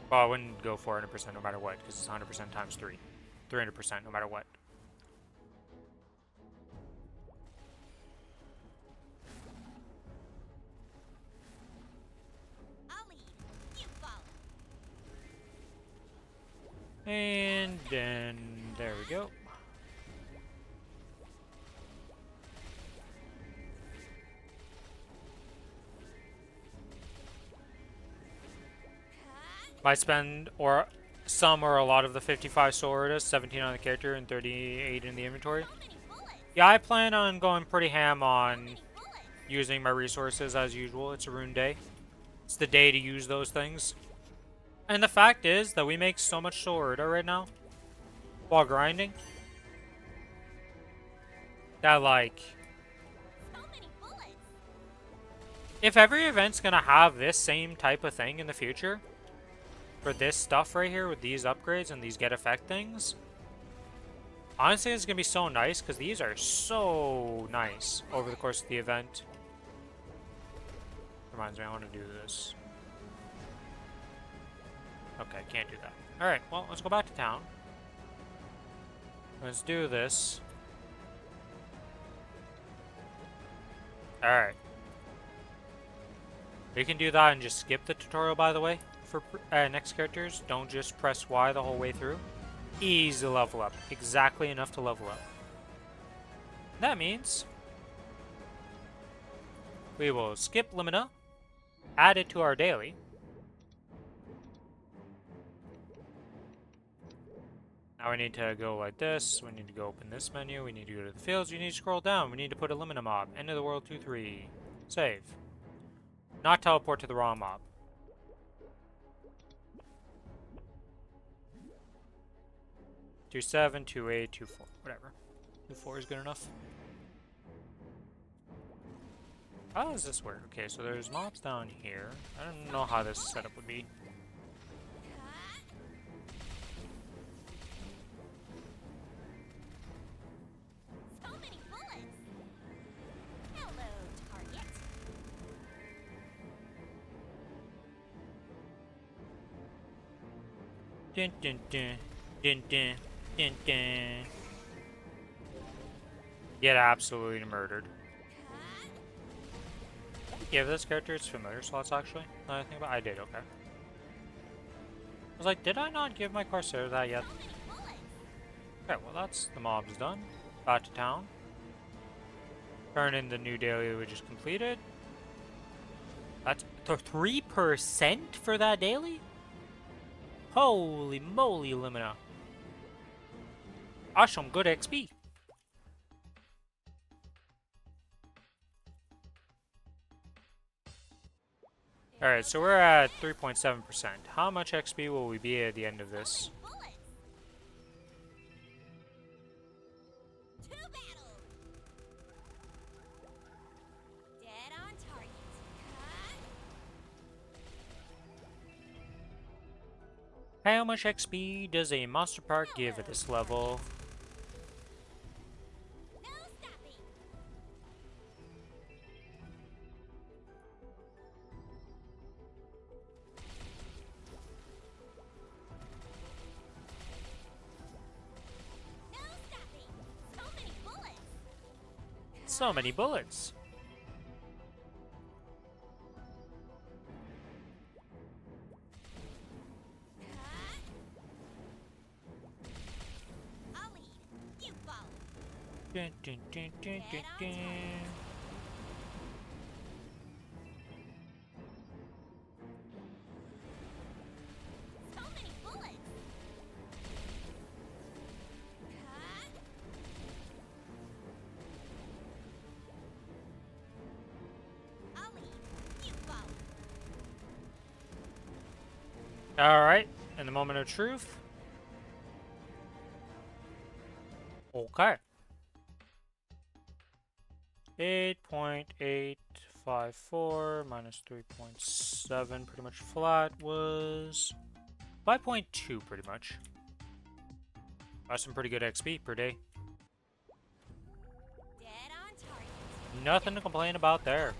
[SPEAKER 1] Well, I wouldn't go 400% no matter what, because it's 100% times 3. 300% no matter what.
[SPEAKER 3] I'll lead. You follow.
[SPEAKER 1] And then there we go. Might spend or some or a lot of the 55 sword, 17 on the character and 38 in the inventory. Yeah, I plan on going pretty ham on using my resources as usual. It's a rune day. It's the day to use those things. And the fact is that we make so much sword right now while grinding that, like, if every event's gonna have this same type of thing in the future for this stuff right here with these upgrades and these get effect things, honestly it's gonna be so nice because these are so nice over the course of the event. Reminds me, I want to do this. Okay, can't do that. Alright, well, let's go back to town. Let's do this. Alright. We can do that and just skip the tutorial, by the way, for next characters. Don't just press Y the whole way through. Easy level up. Exactly enough to level up. That means we will skip Limina, add it to our daily. Now we need to go like this. We need to go open this menu. We need to go to the fields. We need to scroll down. We need to put a Limina mob. End of the world 2-3. Save. Not teleport to the wrong mob. Two 7, 2 8, 2 4. Whatever. 2 4 is good enough. How does this work? Okay, so there's mobs down here. I don't know how this setup would be.
[SPEAKER 3] So many bullets. Hello, target.
[SPEAKER 1] Dun dun dun. Dun dun. Dun, dun. Get absolutely murdered. Give this character its familiar slots, actually. Now I think about I did, okay. I was like, did I not give my Corsair that yet? Okay, well that's the mob's done. Back to town. Turn in the new daily we just completed. That's 3% for that daily? Holy moly, Lumina. Awesome, good XP. Alright, so we're at 3.7%. How much XP will we be at the end of this? How much XP does a monster part give at this level? So many bullets. Dun, dun, dun, dun, dun, dun. Alright, in the moment of truth. Okay. 8.854 minus 3.7, pretty much flat, was 5.2, pretty much. That's some pretty good XP per day. Nothing to complain about there.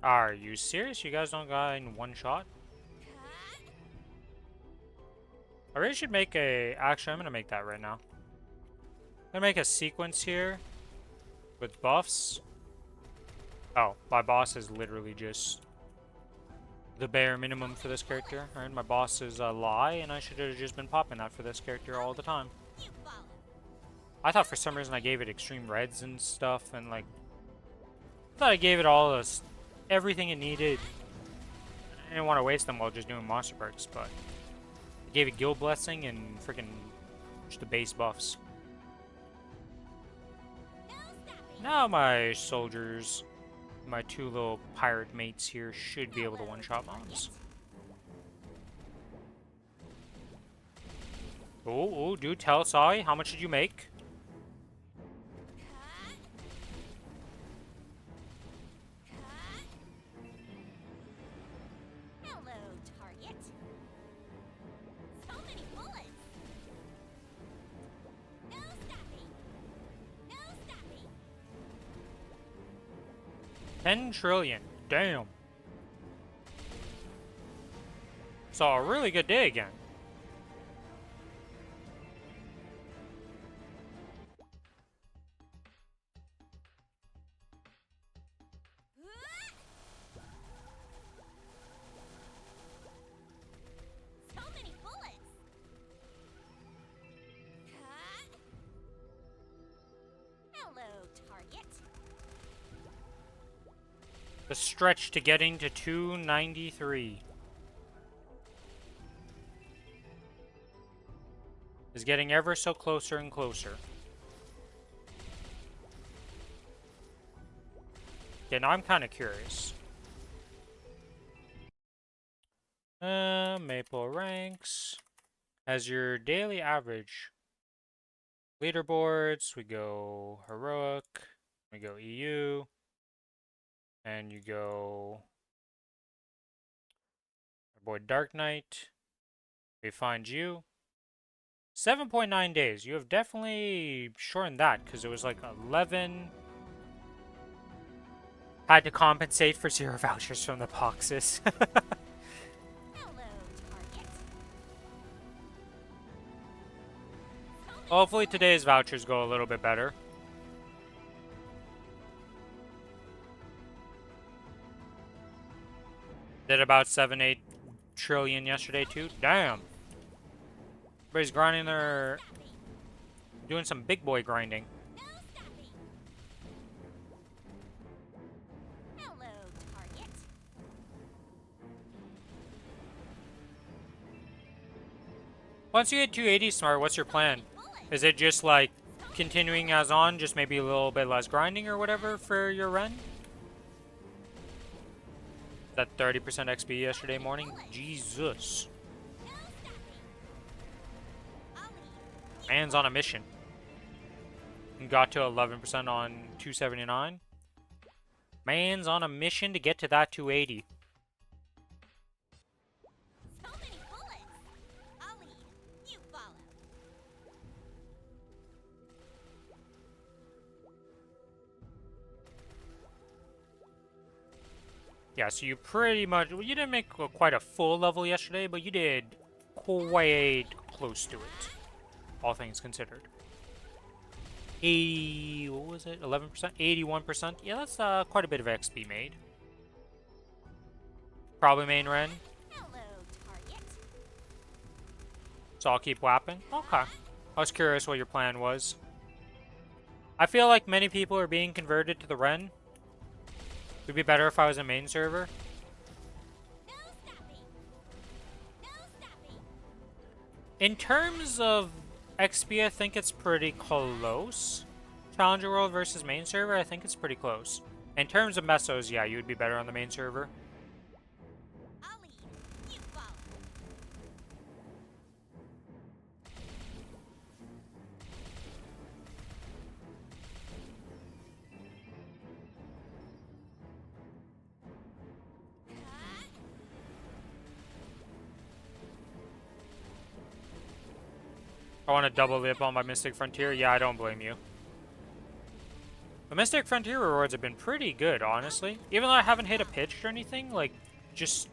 [SPEAKER 1] Are you serious? You guys don't got in one shot? I really should make a... Actually, I'm gonna make that right now. I'm gonna make a sequence here with buffs. Oh, my boss is literally just the bare minimum for this character. Alright, my boss is a lie, and I should have just been popping that for this character all the time. I thought for some reason I gave it extreme reds and stuff, and like... I thought I gave it all this... everything it needed. I didn't want to waste them while just doing monster perks, but... I gave it Guild Blessing and freaking just the base buffs. Now my soldiers, my two little pirate mates here, should be able to one-shot mobs. Oh, dude, tell Sai, how much did you make?
[SPEAKER 3] Hello, target. So many bullets. No stopping. No stopping.
[SPEAKER 1] 10 trillion. Damn. Saw a really good day again.
[SPEAKER 3] So many bullets. Hello, target.
[SPEAKER 1] The stretch to getting to 293 is getting ever so closer and closer. Yeah, now I'm kind of curious. Maple ranks. As your daily average. Leaderboards, we go heroic, we go EU, and you go our boy Dark Knight. We find you. 7.9 days. You have definitely shortened that because it was like 11. Had to compensate for 0 vouchers from the boxes.
[SPEAKER 3] Hello, target.
[SPEAKER 1] Hopefully today's vouchers go a little bit better. Did about 7-8 trillion yesterday too. Damn. Everybody's grinding their... doing some big boy grinding.
[SPEAKER 3] No stopping. Hello, target.
[SPEAKER 1] Once you hit 280 smart, what's your plan? Is it just like continuing as on, just maybe a little bit less grinding or whatever for your run? That 30% XP yesterday morning? Jesus.
[SPEAKER 3] No stopping. I'll lead.
[SPEAKER 1] Man's on a mission. And got to 11% on 279. Man's on a mission to get to that 280.
[SPEAKER 3] So many bullets. I'll lead. You follow.
[SPEAKER 1] Yeah, so you pretty much... well, you didn't make quite a full level yesterday, but you did quite close to it. All things considered. 80... what was it? 11%? 81%? Yeah, that's quite a bit of XP made. Probably main Ren.
[SPEAKER 3] Hello, target.
[SPEAKER 1] So I'll keep whapping? Okay. I was curious what your plan was. I feel like many people are being converted to the Ren. It would be better if I was a main server.
[SPEAKER 3] No stopping. No stopping.
[SPEAKER 1] In terms of XP, I think it's pretty close. Challenger World versus main server, I think it's pretty close. In terms of mesos, yeah, you would be better on the main server.
[SPEAKER 3] I'll lead. You follow.
[SPEAKER 1] I want to double lip on my Mystic Frontier. Yeah, I don't blame you. The Mystic Frontier rewards have been pretty good, honestly. Even though I haven't hit a pitch or anything, like, just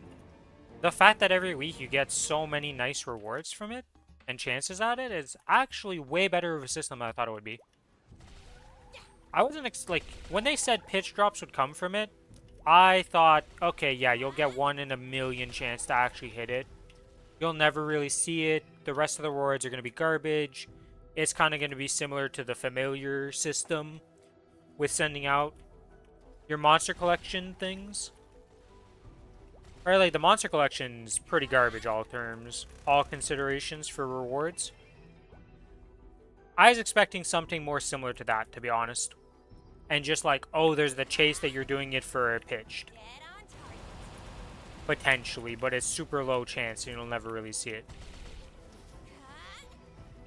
[SPEAKER 1] the fact that every week you get so many nice rewards from it and chances at it is actually way better of a system than I thought it would be. I wasn't like, when they said pitch drops would come from it, I thought, okay, yeah, you'll get 1 in a million chance to actually hit it. You'll never really see it. The rest of the rewards are going to be garbage. It's kind of going to be similar to the familiar system with sending out your monster collection things. Or like the monster collection's pretty garbage all terms, all considerations for rewards. I was expecting something more similar to that, to be honest. And just like, oh, there's the chase that you're doing it for a pitched.
[SPEAKER 3] Dead on target.
[SPEAKER 1] Potentially, but it's super low chance and you'll never really see it.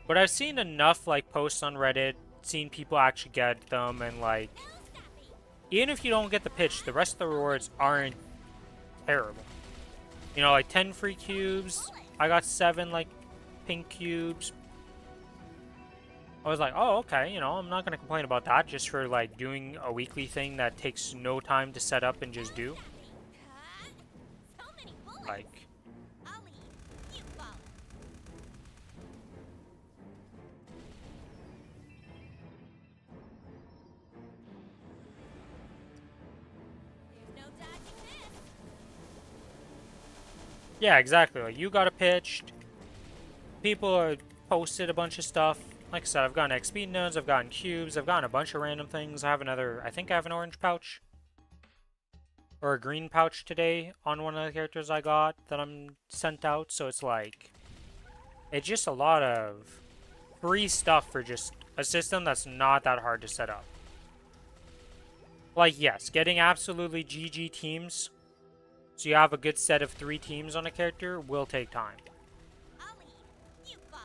[SPEAKER 1] But I've seen enough like posts on Reddit, seen people actually get them, and like,
[SPEAKER 3] No stopping.
[SPEAKER 1] even if you don't get the pitch, the rest of the rewards aren't terrible. You know, like 10 free cubes, I got 7 like pink cubes. I was like, oh, okay, you know, I'm not gonna complain about that just for like doing a weekly thing that takes no time to set up and just do.
[SPEAKER 3] So many bullets.
[SPEAKER 1] Like,
[SPEAKER 3] I'll lead. You follow. There's no dodging this.
[SPEAKER 1] yeah, exactly. Like, you got it pitched. People are posted a bunch of stuff. Like I said, I've gotten XP nodes, I've gotten cubes, I've gotten a bunch of random things. I have another, I think I have an orange pouch. Or a green pouch today on one of the characters I got that I'm sent out. So it's like, it's just a lot of free stuff for just a system that's not that hard to set up. Like, yes, getting absolutely GG teams, so you have a good set of 3 teams on a character, will take time.
[SPEAKER 3] I'll lead. You follow.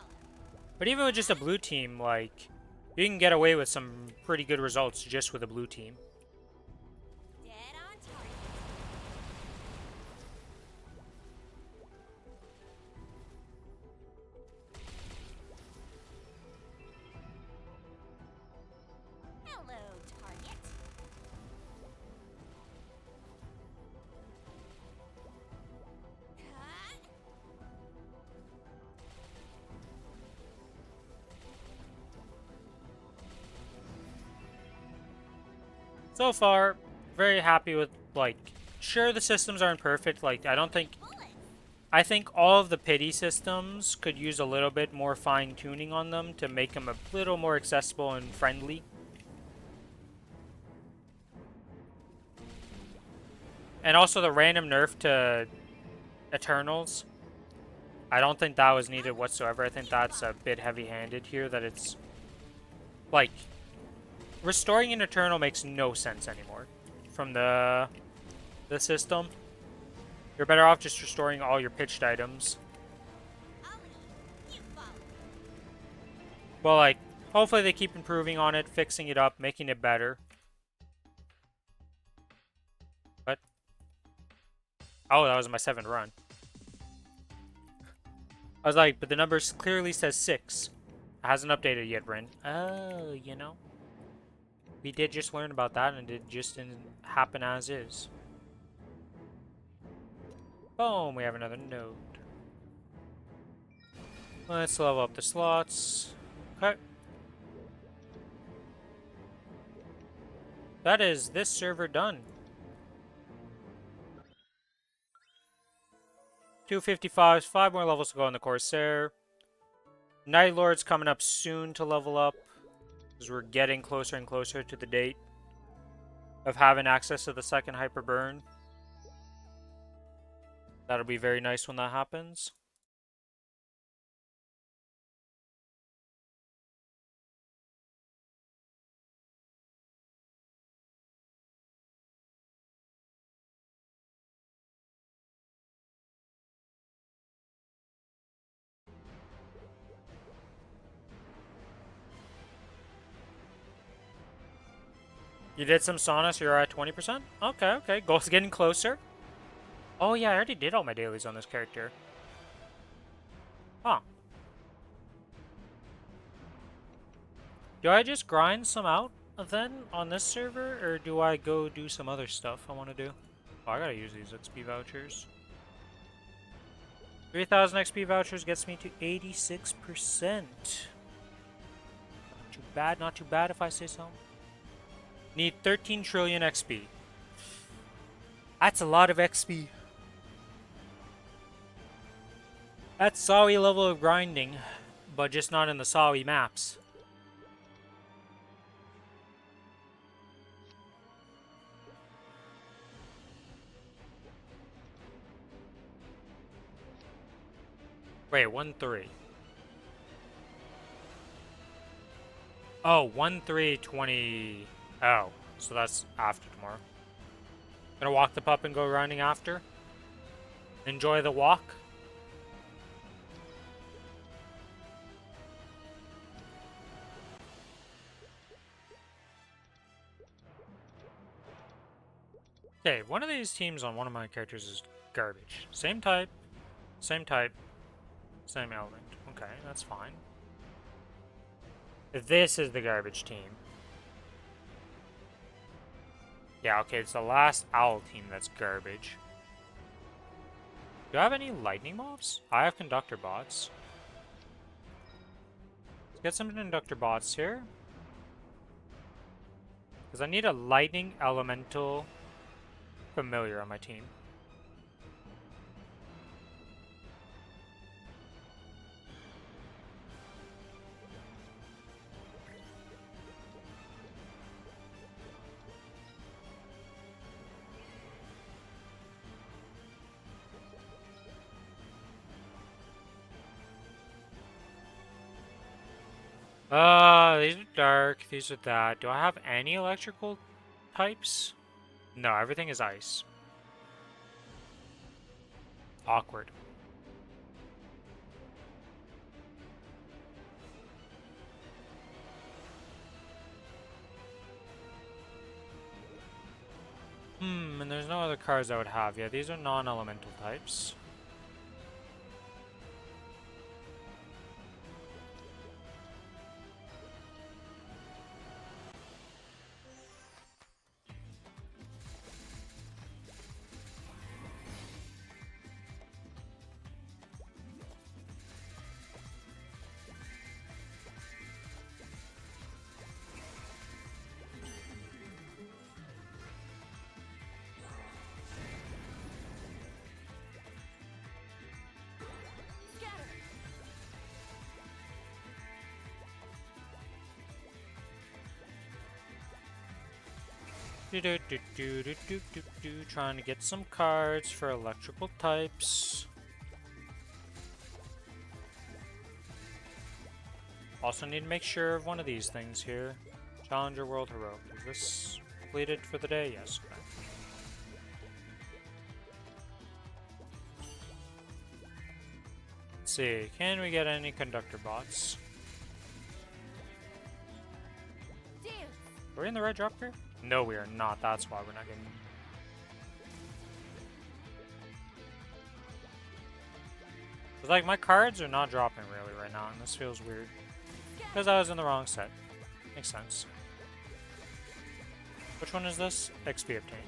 [SPEAKER 1] But even with just a blue team, like, you can get away with some pretty good results just with a blue team.
[SPEAKER 3] Dead on target.
[SPEAKER 1] So far, very happy with, like, sure the systems aren't perfect. Like, I think all of the pity systems could use a little bit more fine-tuning on them to make them a little more accessible and friendly. And also the random nerf to Eternals. I don't think that was needed whatsoever. I think that's a bit heavy-handed here, that it's... Like, restoring an Eternal makes no sense anymore from the system. You're better off just restoring all your pitched items. Well, like, hopefully they keep improving on it, fixing it up, making it better. What? Oh, that was my 7th run. I was like, but the number clearly says 6. It hasn't updated yet, Rin. Oh, you know. We did just learn about that, and it just didn't happen as is. Boom, we have another node. Let's level up the slots. Okay. That is this server done. 255, 5 more levels to go on the Corsair. Night Lord's coming up soon to level up, because we're getting closer and closer to the date of having access to the second Hyper Burn. That'll be very nice when that happens. You did some sauna, so you're at 20%? Okay, okay. Goal's getting closer. Oh yeah, I already did all my dailies on this character. Huh. Do I just grind some out then on this server, or do I go do some other stuff I want to do? Oh, I gotta use these XP vouchers. 3,000 XP vouchers gets me to 86%. Not too bad, not too bad if I say so. Need 13 trillion XP. That's a lot of XP. That's Sawi level of grinding, but just not in the Sawi maps. Wait, 1-3. Oh, 1-3-20. Oh, so that's after tomorrow. Gonna walk the pup and go grinding after. Enjoy the walk. Okay, one of these teams on one of my characters is garbage. Same type, same element. Okay, that's fine. This is the garbage team. Yeah, okay, it's the last owl team that's garbage. Do I have any lightning mobs? I have conductor bots. Let's get some conductor bots here. Because I need a lightning elemental familiar on my team. These are dark, these are that. Do I have any electrical types? No, everything is ice. Awkward. And there's no other cards I would have. Yeah, these are non-elemental types. Trying to get some cards for electrical types. Also need to make sure of one of these things here. Challenger World Heroic. Is this completed for the day? Yes. Okay. Let's see. Can we get any conductor bots? Are we in the red drop here? No, we are not. That's why we're not getting. It's like my cards are not dropping really right now, and this feels weird. Because I was in the wrong set. Makes sense. Which one is this? XP obtained.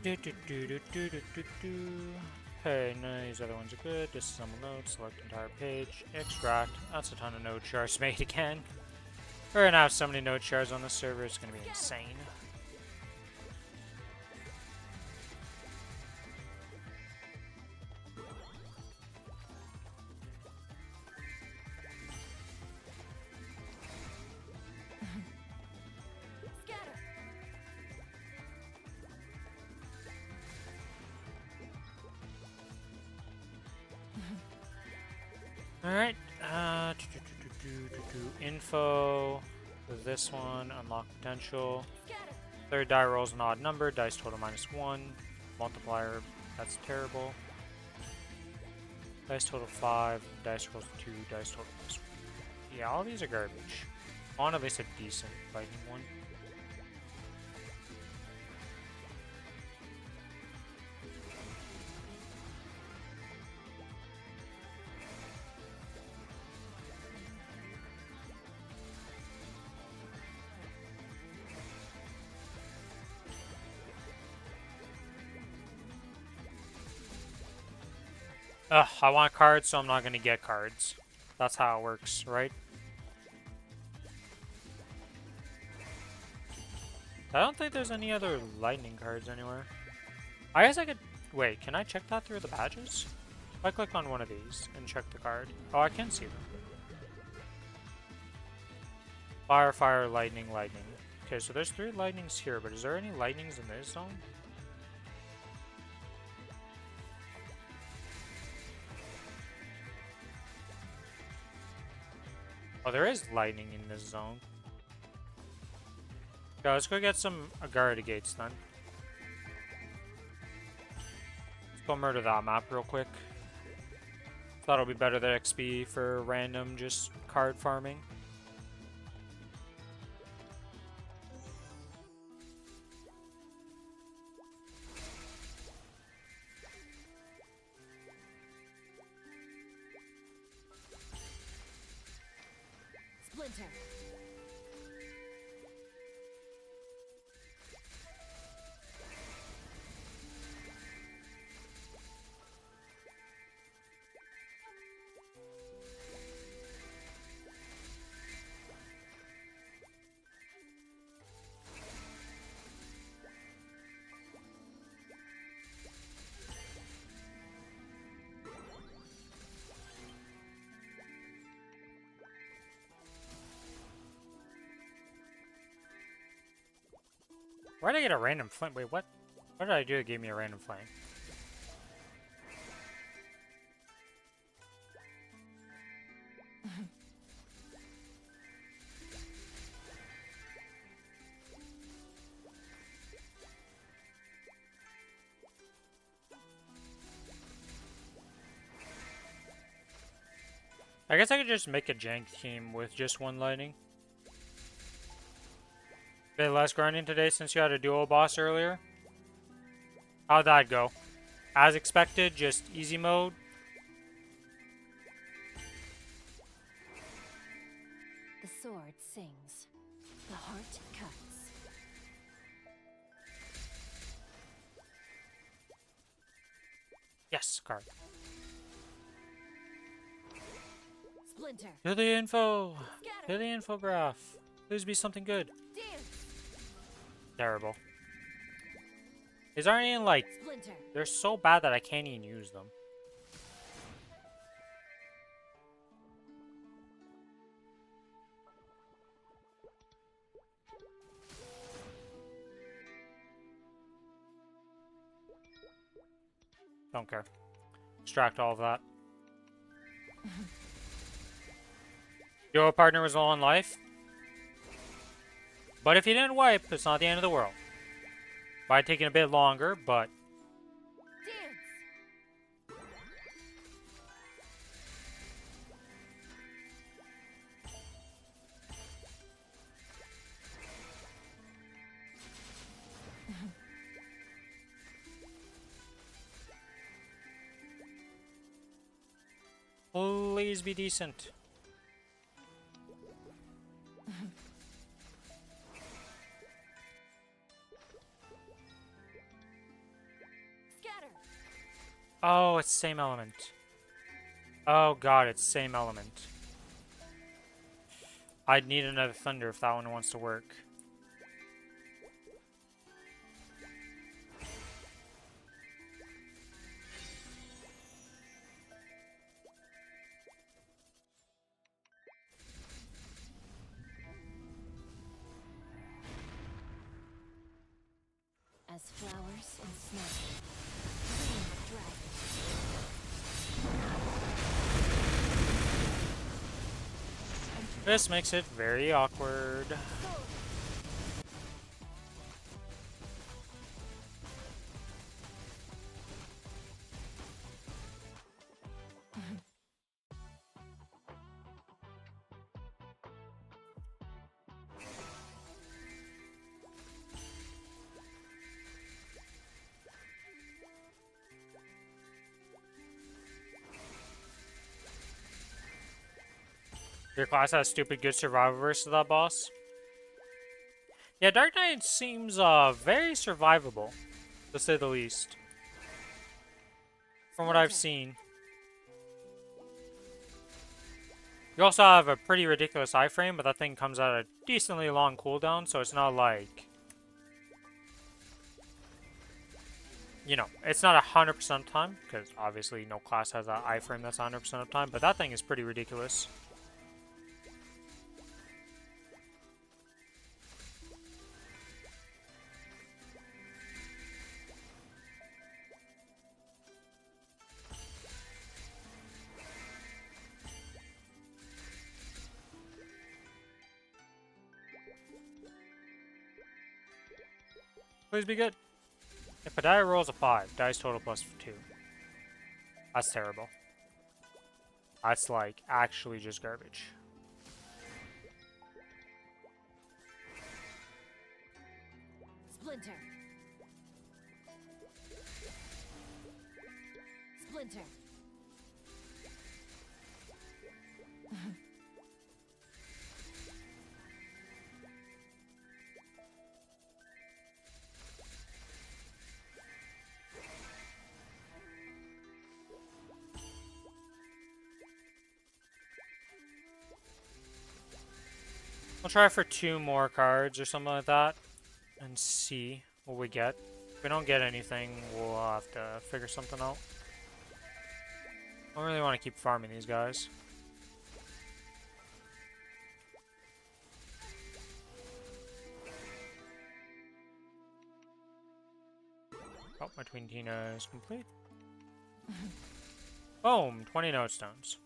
[SPEAKER 1] Okay. Hey, none of these other ones are good. Disassemble nodes, select entire page, extract. That's a ton of node shards made again. We're gonna have so many node shards on this server, it's gonna be insane. Alright, info, this one, unlock potential, third die rolls an odd number, dice total -1, multiplier, that's terrible, dice total 5, dice rolls 2, dice total +1. Yeah, all these are garbage. I want at least a decent lightning one. Ugh, I want cards, so I'm not gonna get cards. That's how it works, right? I don't think there's any other lightning cards anywhere. I guess I could... Wait, can I check that through the badges? If I click on one of these and check the card... Oh, I can see them. Fire, fire, lightning, lightning. Okay, so there's 3 lightnings here, but is there any lightnings in this zone? Oh, there is lightning in this zone. Okay, let's go get some Agartha gates then. Let's go murder that map real quick. Thought it'll be better than XP for random just card farming.
[SPEAKER 3] Splinter.
[SPEAKER 1] Why did I get a random flame? Wait, what? What did I do that gave me a random flame? I guess I could just make a jank team with just one lightning. Bit less grinding today since you had a duo boss earlier. How'd that go? As expected, just easy mode.
[SPEAKER 3] The sword sings. The heart cuts.
[SPEAKER 1] Yes, card.
[SPEAKER 3] Splinter.
[SPEAKER 1] To the info.
[SPEAKER 3] Scatter.
[SPEAKER 1] To the infograph. Please be something good.
[SPEAKER 3] Dance.
[SPEAKER 1] Terrible. These aren't even like.
[SPEAKER 3] Splinter.
[SPEAKER 1] They're so bad that I can't even use them. Don't care. Extract all of that. Your partner was low on life. But if he didn't wipe, it's not the end of the world. Might taking a bit longer, but
[SPEAKER 3] Dance.
[SPEAKER 1] please be decent.
[SPEAKER 3] Scatter.
[SPEAKER 1] Oh, it's same element. Oh god, it's same element. I'd need another thunder if that one wants to work.
[SPEAKER 3] As flowers and snow. Green dragon.
[SPEAKER 1] This makes it very awkward. Your class has stupid good survival versus that boss. Yeah, Dark Knight seems very survivable, to say the least. From what I've seen. You also have a pretty ridiculous iframe, but that thing comes at a decently long cooldown, so it's not like... You know, it's not 100% time, because obviously no class has that iframe that's 100% of time, but that thing is pretty ridiculous. Please be good. If a die rolls a 5, dice total plus 2. That's terrible. That's like actually just garbage.
[SPEAKER 3] Splinter. Splinter.
[SPEAKER 1] We'll try for 2 more cards or something like that and see what we get. If we don't get anything, we'll have to figure something out. I don't really want to keep farming these guys. Oh, my Twin Tina is complete. Boom! 20 node stones.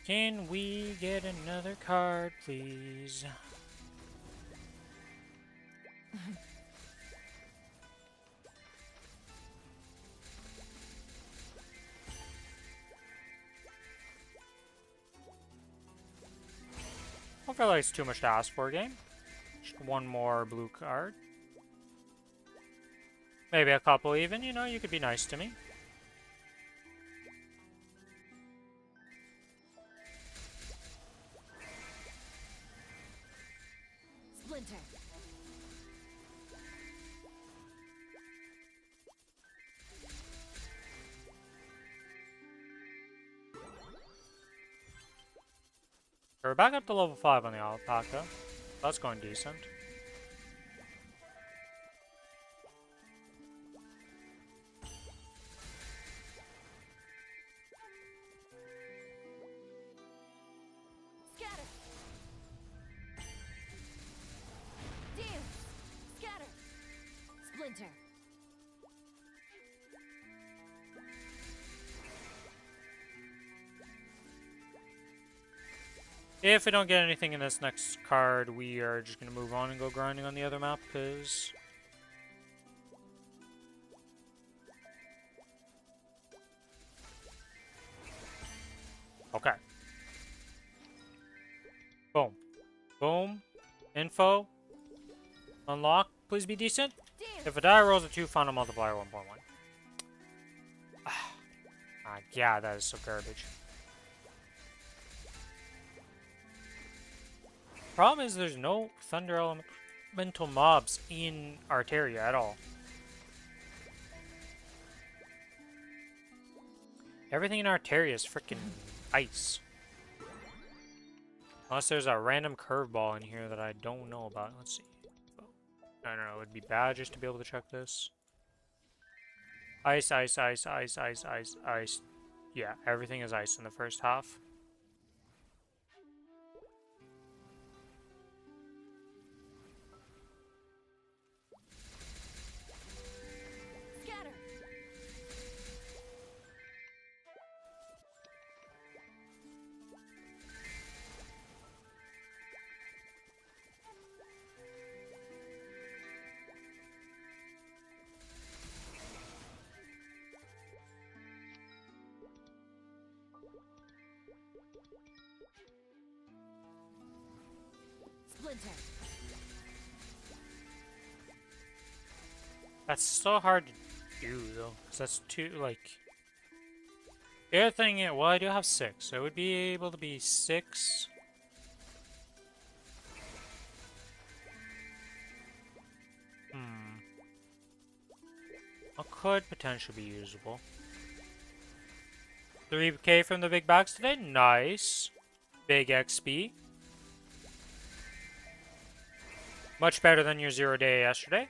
[SPEAKER 1] Can we get another card, please? feel like it's too much to ask for a game. Just one more blue card. Maybe a couple even, you know, you could be nice to me.
[SPEAKER 3] Splinter.
[SPEAKER 1] We're back up to level 5 on the alpaca. That's going decent.
[SPEAKER 3] Scatter. Dance. Scatter. Splinter.
[SPEAKER 1] If we don't get anything in this next card, we are just going to move on and go grinding on the other map, because... Okay. Boom. Boom. Info. Unlock. Please be decent.
[SPEAKER 3] Dance.
[SPEAKER 1] If a die rolls a 2, final multiplier 1.1. Yeah, that is so garbage. Problem is there's no thunder elemental mobs in Arteria at all. Everything in Arteria is freaking ice. Unless there's a random curveball in here that I don't know about. Let's see. I don't know, it would be bad just to be able to check this. Ice, ice, ice, ice, ice, ice, ice. Yeah, everything is ice in the first half.
[SPEAKER 3] Scatter. Splinter.
[SPEAKER 1] That's so hard to do, though, because that's too, like... The other thing, well, I do have 6, so it would be able to be 6... It could potentially be usable. 3k from the big bags today? Nice. Big XP. Much better than your 0 day yesterday.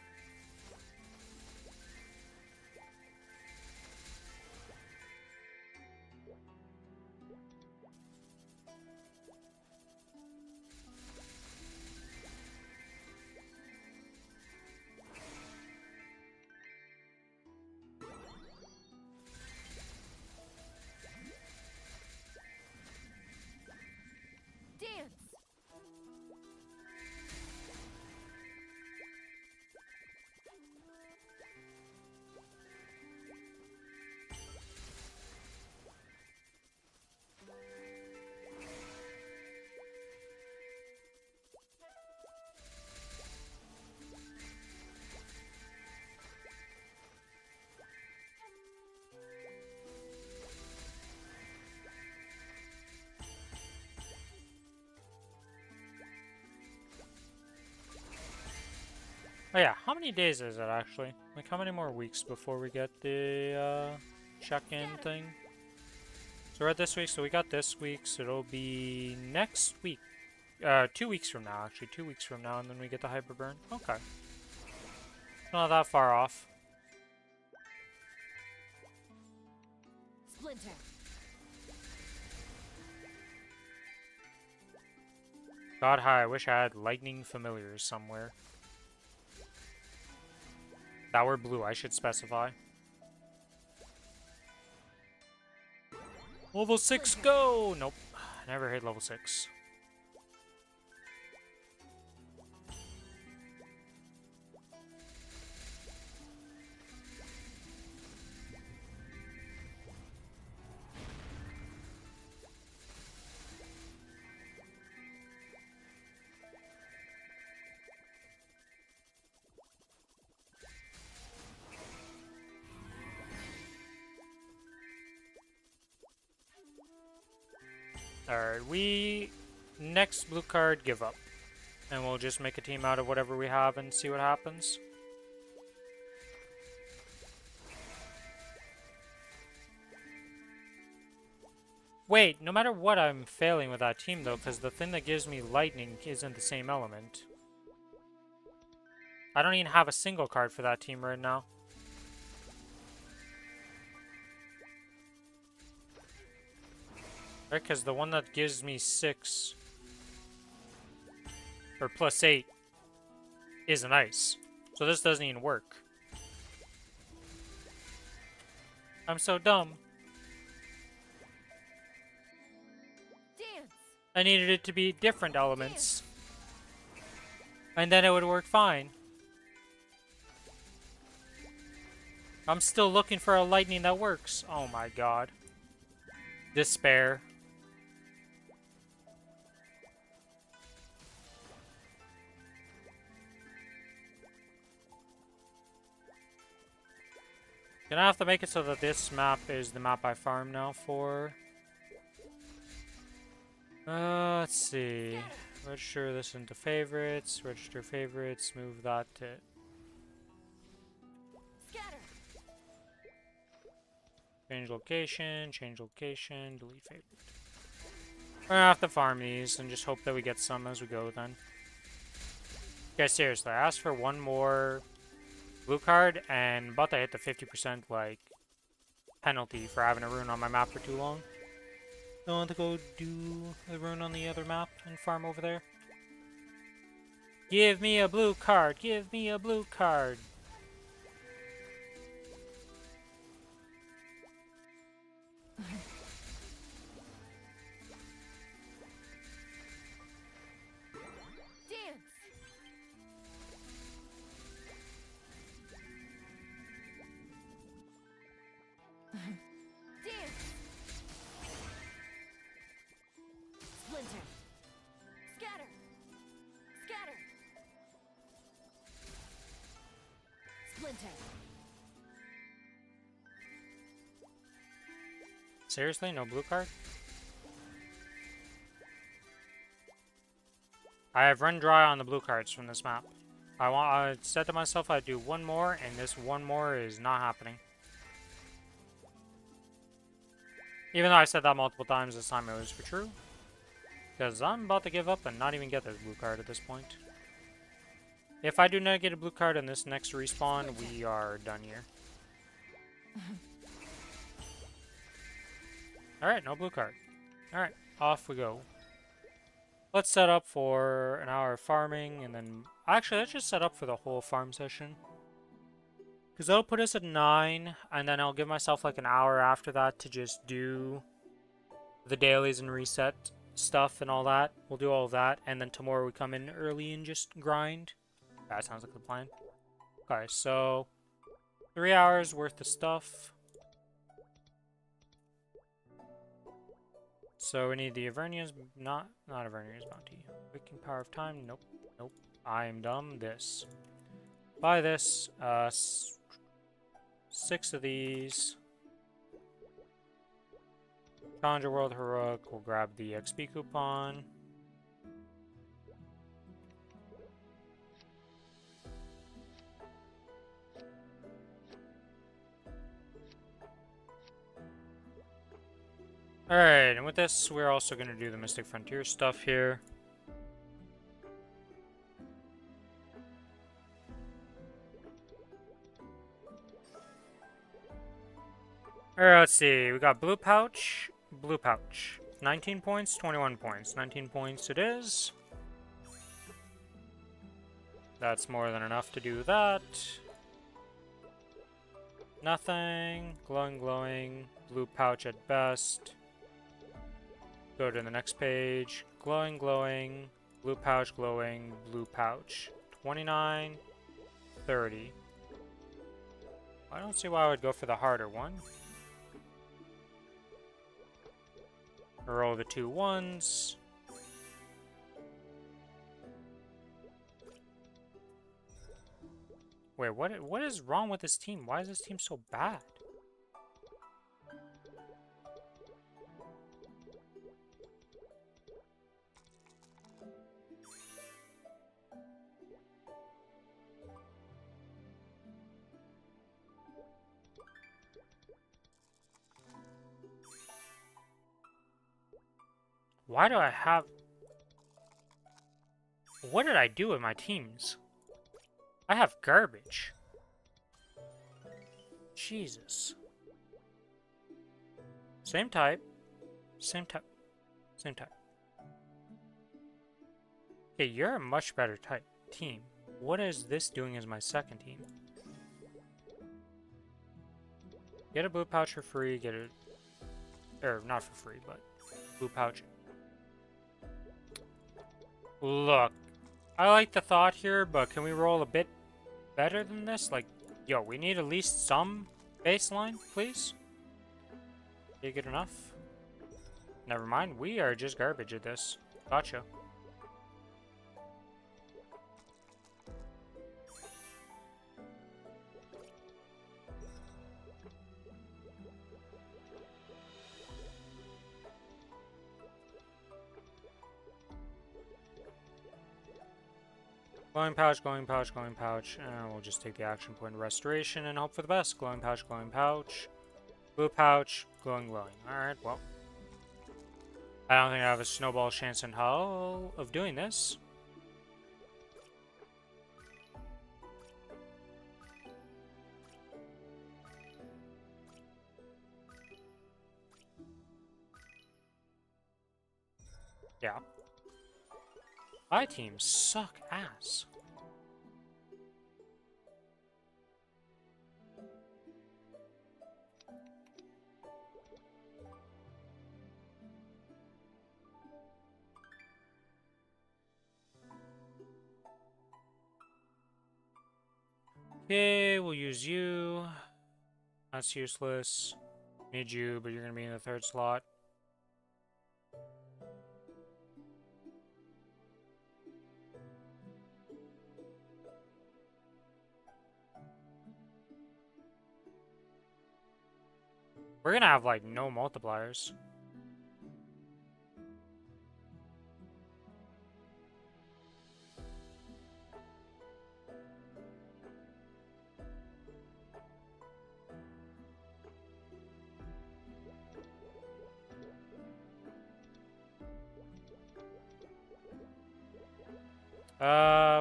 [SPEAKER 3] Dance.
[SPEAKER 1] Oh yeah, how many days is it actually? Like how many more weeks before we get the check-in thing? So we're at this week, so we got this week, so it'll be next week. 2 weeks from now, actually. 2 weeks from now, and then we get the hyper burn. Okay. Not that far off.
[SPEAKER 3] Splinter.
[SPEAKER 1] God, how I wish I had lightning familiars somewhere. That were blue, I should specify. Level 6, go! Nope. Never hit level 6. Alright, we... Next blue card, give up. And we'll just make a team out of whatever we have and see what happens. Wait, no matter what, I'm failing with that team, though, because the thing that gives me lightning isn't the same element. I don't even have a single card for that team right now. Right, because the one that gives me 6 or +8 is an ice. So this doesn't even work. I'm so dumb.
[SPEAKER 3] Dance.
[SPEAKER 1] I needed it to be different elements. And then it would work fine. I'm still looking for a lightning that works. Oh my god. Despair. Gonna have to make it so that this map is the map I farm now for. Let's see. Register this into favorites. Register favorites. Move that to...
[SPEAKER 3] Scatter.
[SPEAKER 1] Change location, delete favorite. We're gonna have to farm these and just hope that we get some as we go then. Guys, seriously, I asked for one more blue card and about to hit the 50% like penalty for having a rune on my map for too long. Don't want to go do the rune on the other map and farm over there. Give me a blue card! Give me a blue card!
[SPEAKER 3] Dance. Dance. Splinter. Scatter. Scatter. Splinter.
[SPEAKER 1] Seriously? No blue card? I have run dry on the blue cards from this map. I said to myself I'd do one more, and this one more is not happening. Even though I said that multiple times, this time it was for true. Because I'm about to give up and not even get this blue card at this point. If I do not get a blue card in this next respawn, we are done here. Alright, no blue card. Alright, off we go. Let's set up for an hour of farming, and then... Actually, let's just set up for the whole farm session. Because that'll put us at 9, and then I'll give myself like an hour after that to just do the dailies and reset stuff and all that. We'll do all of that, and then tomorrow we come in early and just grind. That sounds like the plan. Okay, so 3 hours worth of stuff. So we need the Avernia's, not Avernia's bounty. Waking power of time, nope, nope. I am dumb, this. Buy this, 6 of these. Challenger World Heroic, we'll grab the XP coupon. Alright, and with this, we're also going to do the Mystic Frontier stuff here. Alright, let's see. We got blue pouch, blue pouch. 19 points, 21 points. 19 points it is. That's more than enough to do that. Nothing. Glowing, glowing. Blue pouch at best. Go to the next page. Glowing, glowing. Blue pouch, glowing. Blue pouch. 29. 30. I don't see why I would go for the harder one. Roll the 2 ones. Wait, what is wrong with this team? Why is this team so bad? Why do I have... What did I do with my teams? I have garbage. Jesus. Same type. Same type. Same type. Okay, you're a much better type team. What is this doing as my second team? Get a blue pouch for free, get it... Or, not for free, but... Blue pouch. Look. I like the thought here, but can we roll a bit better than this? Like, yo, we need at least some baseline, please? You good enough? Never mind, we are just garbage at this. Gotcha. Glowing pouch, glowing pouch, glowing pouch, and we'll just take the action point restoration and hope for the best. Glowing pouch, blue pouch, glowing, glowing. Alright, well. I don't think I have a snowball chance in hell of doing this. Yeah. My teams suck ass. Okay, we'll use you. That's useless. Need you, but you're gonna be in the third slot. We're gonna have, like, no multipliers.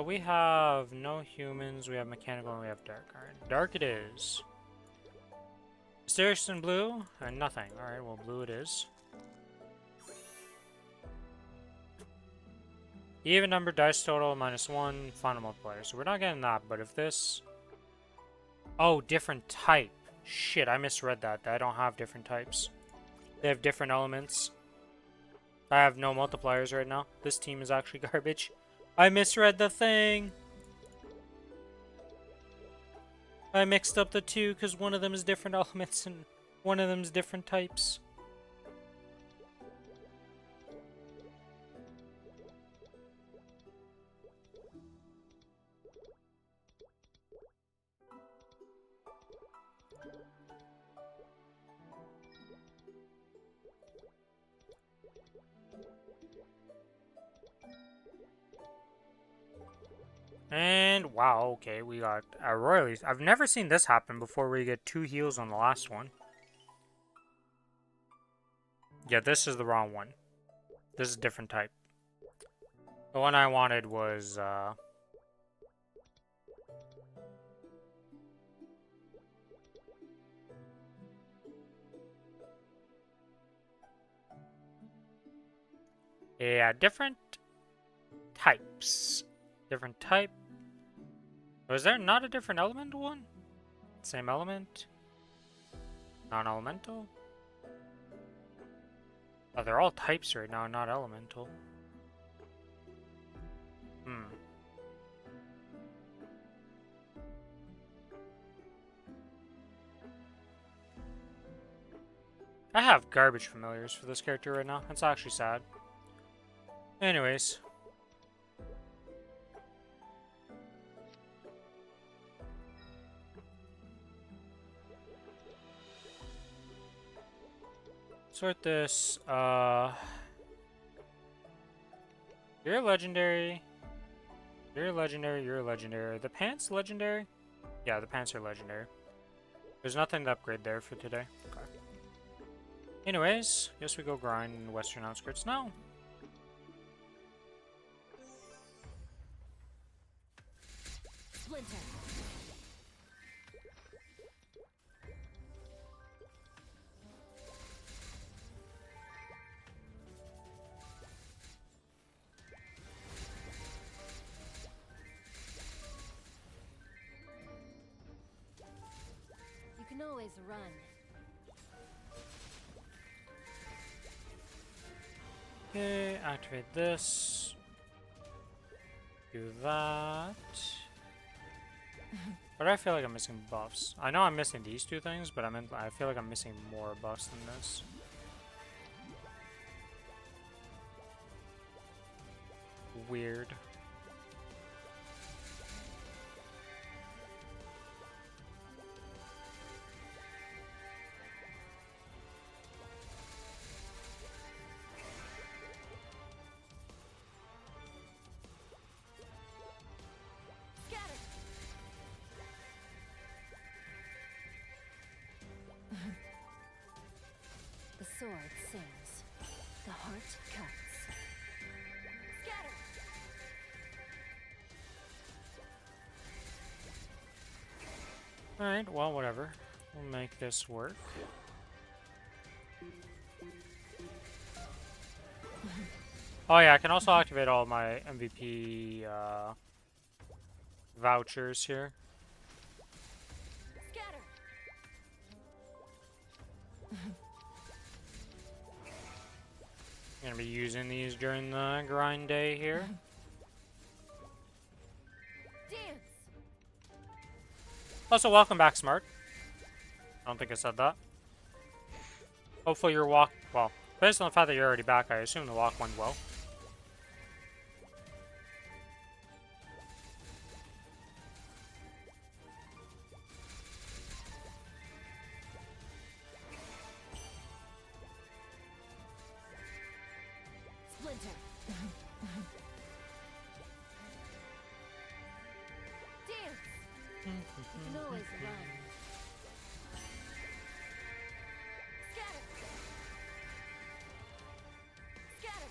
[SPEAKER 1] We have no humans, we have mechanical, and we have dark. Alright, dark it is. Mysterious and blue, and nothing. Alright, well, blue it is. Even number, dice total, -1, final multiplier. So we're not getting that, but if this... Oh, different type. Shit, I misread that. I don't have different types. They have different elements. I have no multipliers right now. This team is actually garbage. I misread the thing. I mixed up the two because one of them is different elements and one of them is different types. And wow, okay, we got a royally. I've never seen this happen before where you get 2 heals on the last one. Yeah, this is the wrong one. This is a different type. The one I wanted was, yeah, different types. Different type. Was there not a different elemental one? Same element? Non-elemental? Oh, they're all types right now, not elemental. I have garbage familiars for this character right now. That's actually sad. Anyways. Sort this, you're legendary. You're legendary, you're legendary. The pants legendary? Yeah, the pants are legendary. There's nothing to upgrade there for today. Okay. Anyways, guess we go grind in the western outskirts now.
[SPEAKER 3] Splinter. You can always run.
[SPEAKER 1] Okay, activate this. Do that. But I feel like I'm missing buffs. I know I'm missing these two things, but I feel like I'm missing more buffs than this. Weird.
[SPEAKER 3] Scatter. The sword sings. The heart cuts. Scatter.
[SPEAKER 1] Alright, well, whatever. We'll make this work. Oh yeah, I can also activate all my MVP vouchers here.
[SPEAKER 3] Scatter.
[SPEAKER 1] I'm gonna be using these during the grind day here.
[SPEAKER 3] Dance.
[SPEAKER 1] Also, welcome back, Smart. I don't think I said that. Hopefully your walk, well, based on the fact that you're already back, I assume the walk went well.
[SPEAKER 3] Splinter. Dance. You can always run. Scatter. Scatter.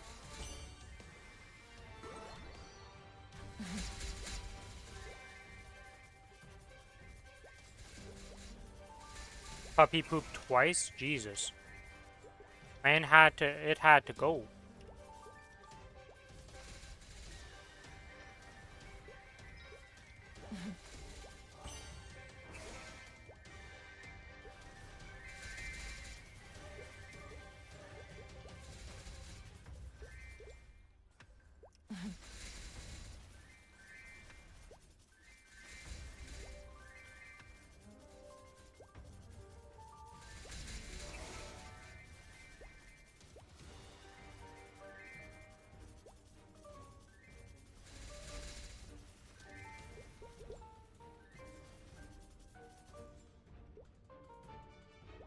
[SPEAKER 1] Puppy pooped twice? Jesus. Man it had to go.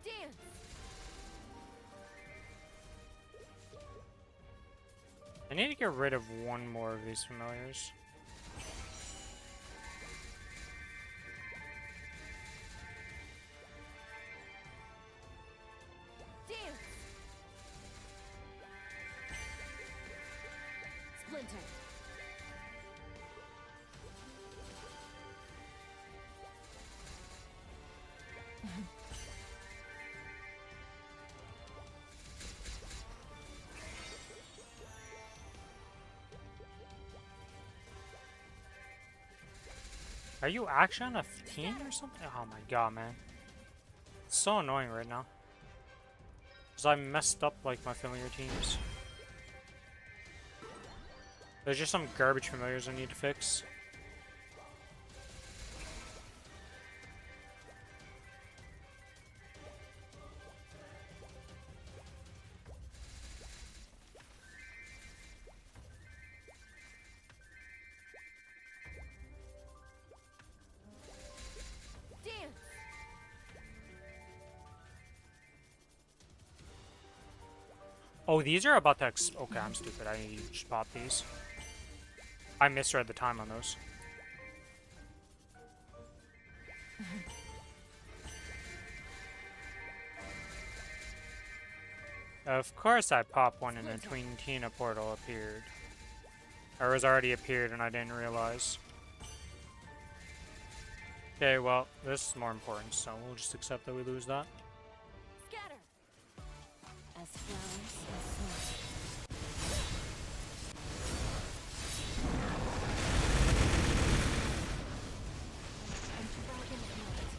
[SPEAKER 3] Dance.
[SPEAKER 1] I need to get rid of one more of these familiars.
[SPEAKER 3] Dance. Splinter.
[SPEAKER 1] Are you actually on a team or something? Oh my god, man. It's so annoying right now. Because I messed up, like, my familiar teams. There's just some garbage familiars I need to fix.
[SPEAKER 3] Dance.
[SPEAKER 1] Oh, these are about to okay, I'm stupid. I need to just pop these. I misread the time on those. Of course I popped one and a Twin Tina portal appeared. Or was already appeared and I didn't realize. Okay, well, this is more important, so we'll just accept that we lose that.
[SPEAKER 3] Scatter. As flowers and snow. And dragon's night.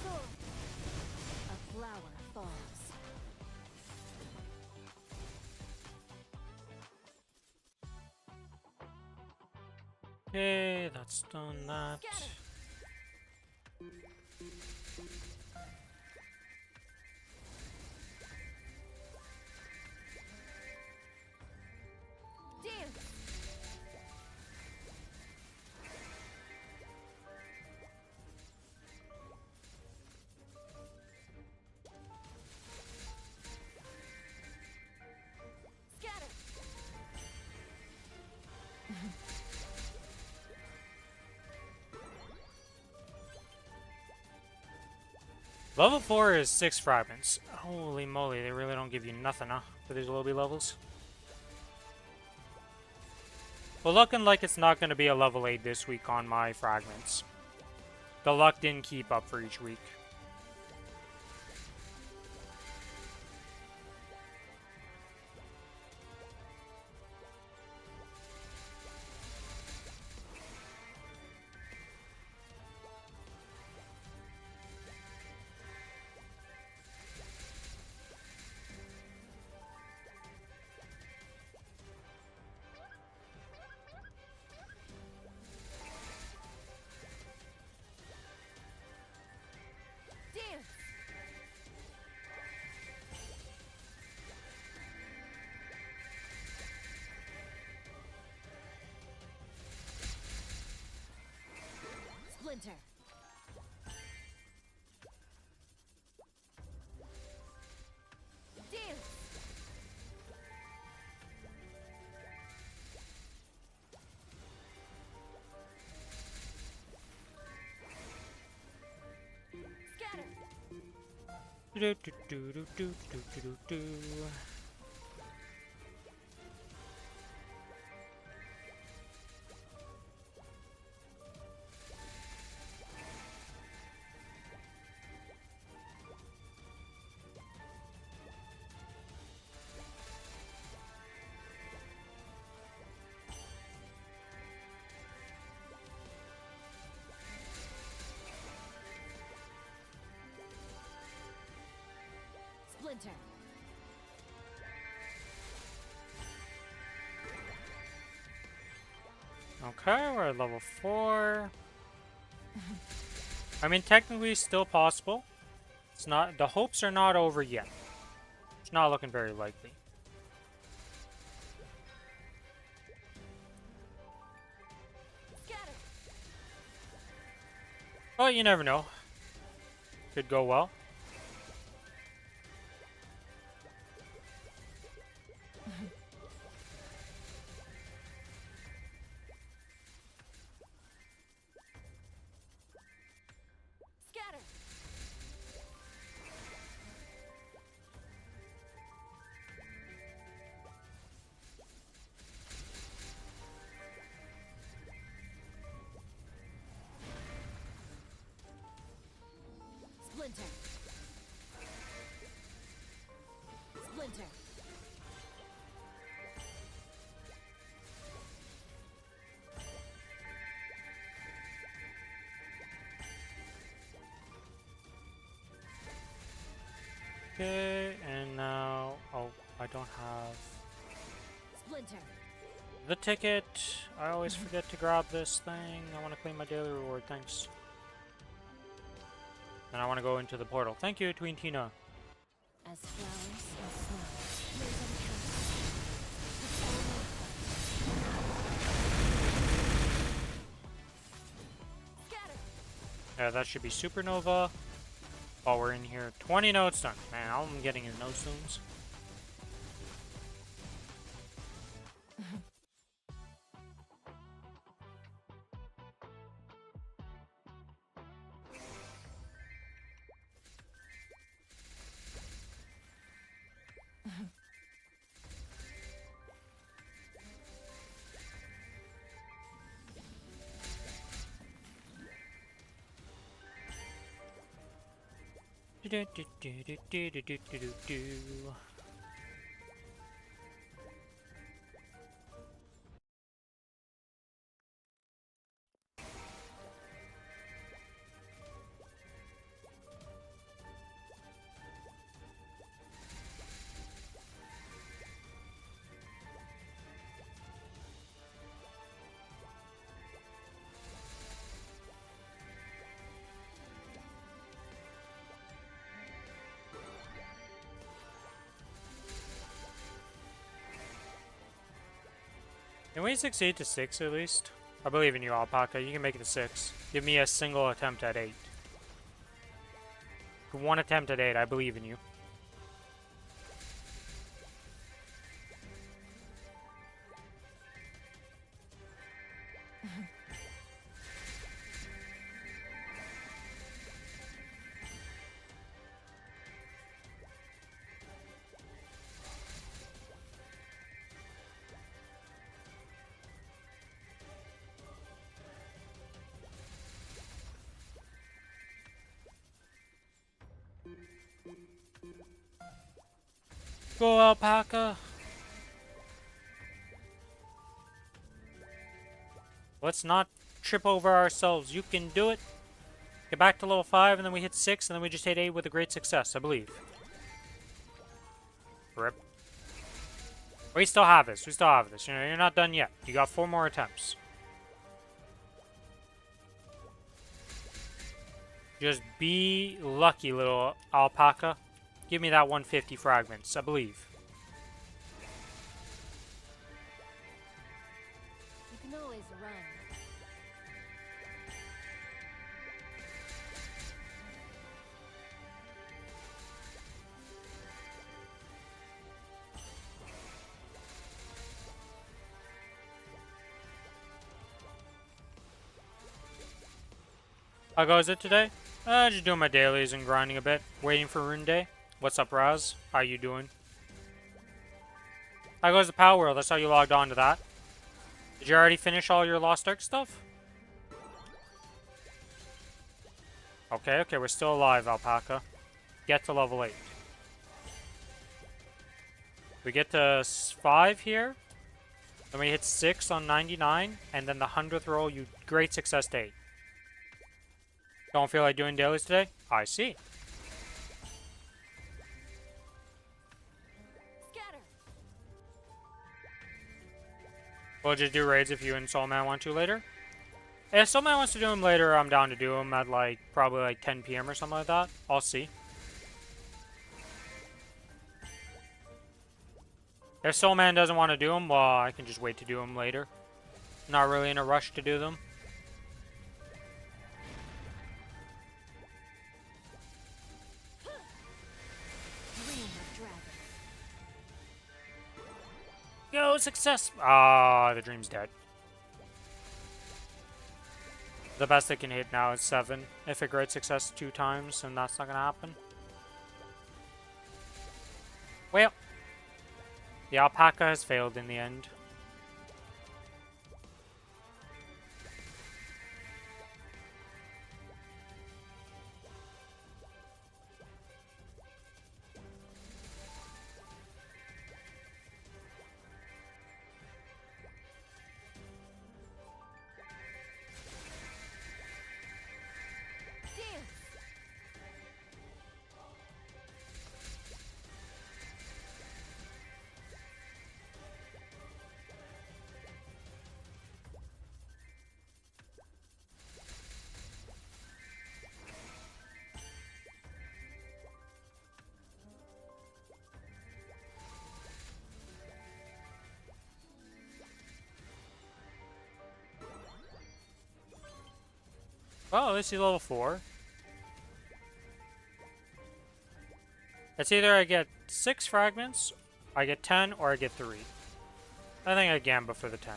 [SPEAKER 3] Sword. A flower falls.
[SPEAKER 1] Okay, that's done that.
[SPEAKER 3] Scatter. Dance. Scatter.
[SPEAKER 1] Level 4 is 6 fragments. Holy moly, they really don't give you nothing, huh? For these lobby levels. Well, looking like it's not going to be a level 8 this week on my fragments. The luck didn't keep up for each week.
[SPEAKER 3] Dance. Splinter. Dance. Scatter.
[SPEAKER 1] Do do do do do do do do do.
[SPEAKER 3] Splinter.
[SPEAKER 1] Okay, we're at level 4. I mean, technically, still possible. It's not. The hopes are not over yet. It's not looking very likely.
[SPEAKER 3] Scatter.
[SPEAKER 1] But you never know. Could go well.
[SPEAKER 3] Scatter. Splinter. Splinter.
[SPEAKER 1] Okay, and now... Oh, I don't have
[SPEAKER 3] Splinter.
[SPEAKER 1] the ticket. I always forget to grab this thing. I want to claim my daily reward, thanks. And I want to go into the portal. Thank you, Tween Tina.
[SPEAKER 3] As flowers and snow. Scatter.
[SPEAKER 1] Yeah, that should be Supernova. While we're in here, 20 notes done. Man, all I'm getting is no zooms. Can we succeed to 6 at least? I believe in you, Alpaca. You can make it to 6. Give me a single attempt at 8. One attempt at 8. I believe in you. Go, Alpaca! Let's not trip over ourselves. You can do it. Get back to level 5, and then we hit 6, and then we just hit 8 with a great success, I believe. Rip. We still have this. We still have this. You know, you're not done yet. You got 4 more attempts. Just be lucky, little Alpaca. Give me that 150 fragments, I believe.
[SPEAKER 3] You can always run.
[SPEAKER 1] How goes it today? Just doing my dailies and grinding a bit. Waiting for Rune Day. What's up, Raz? How you doing? How goes the Power World? I saw you logged on to that. Did you already finish all your Lost Ark stuff? Okay, we're still alive, Alpaca. Get to level 8. We get to 5 here. Then we hit 6 on 99. And then the 100th roll, you great success to 8. Don't feel like doing dailies today? I see.
[SPEAKER 3] Scatter.
[SPEAKER 1] We'll just do raids if you and Soulman want to later. If Soulman wants to do them later, I'm down to do them at like probably like 10 PM or something like that. I'll see. If Soulman doesn't want to do them, well, I can just wait to do them later. Not really in a rush to do them. Go, success! Ah, the dream's dead. The best it can hit now is 7. If it great success 2 times, then that's not gonna happen. Well, the Alpaca has failed in the end. Well, at least he's level 4. It's either I get 6 fragments, I get 10, or I get 3. I think I gamba for the 10.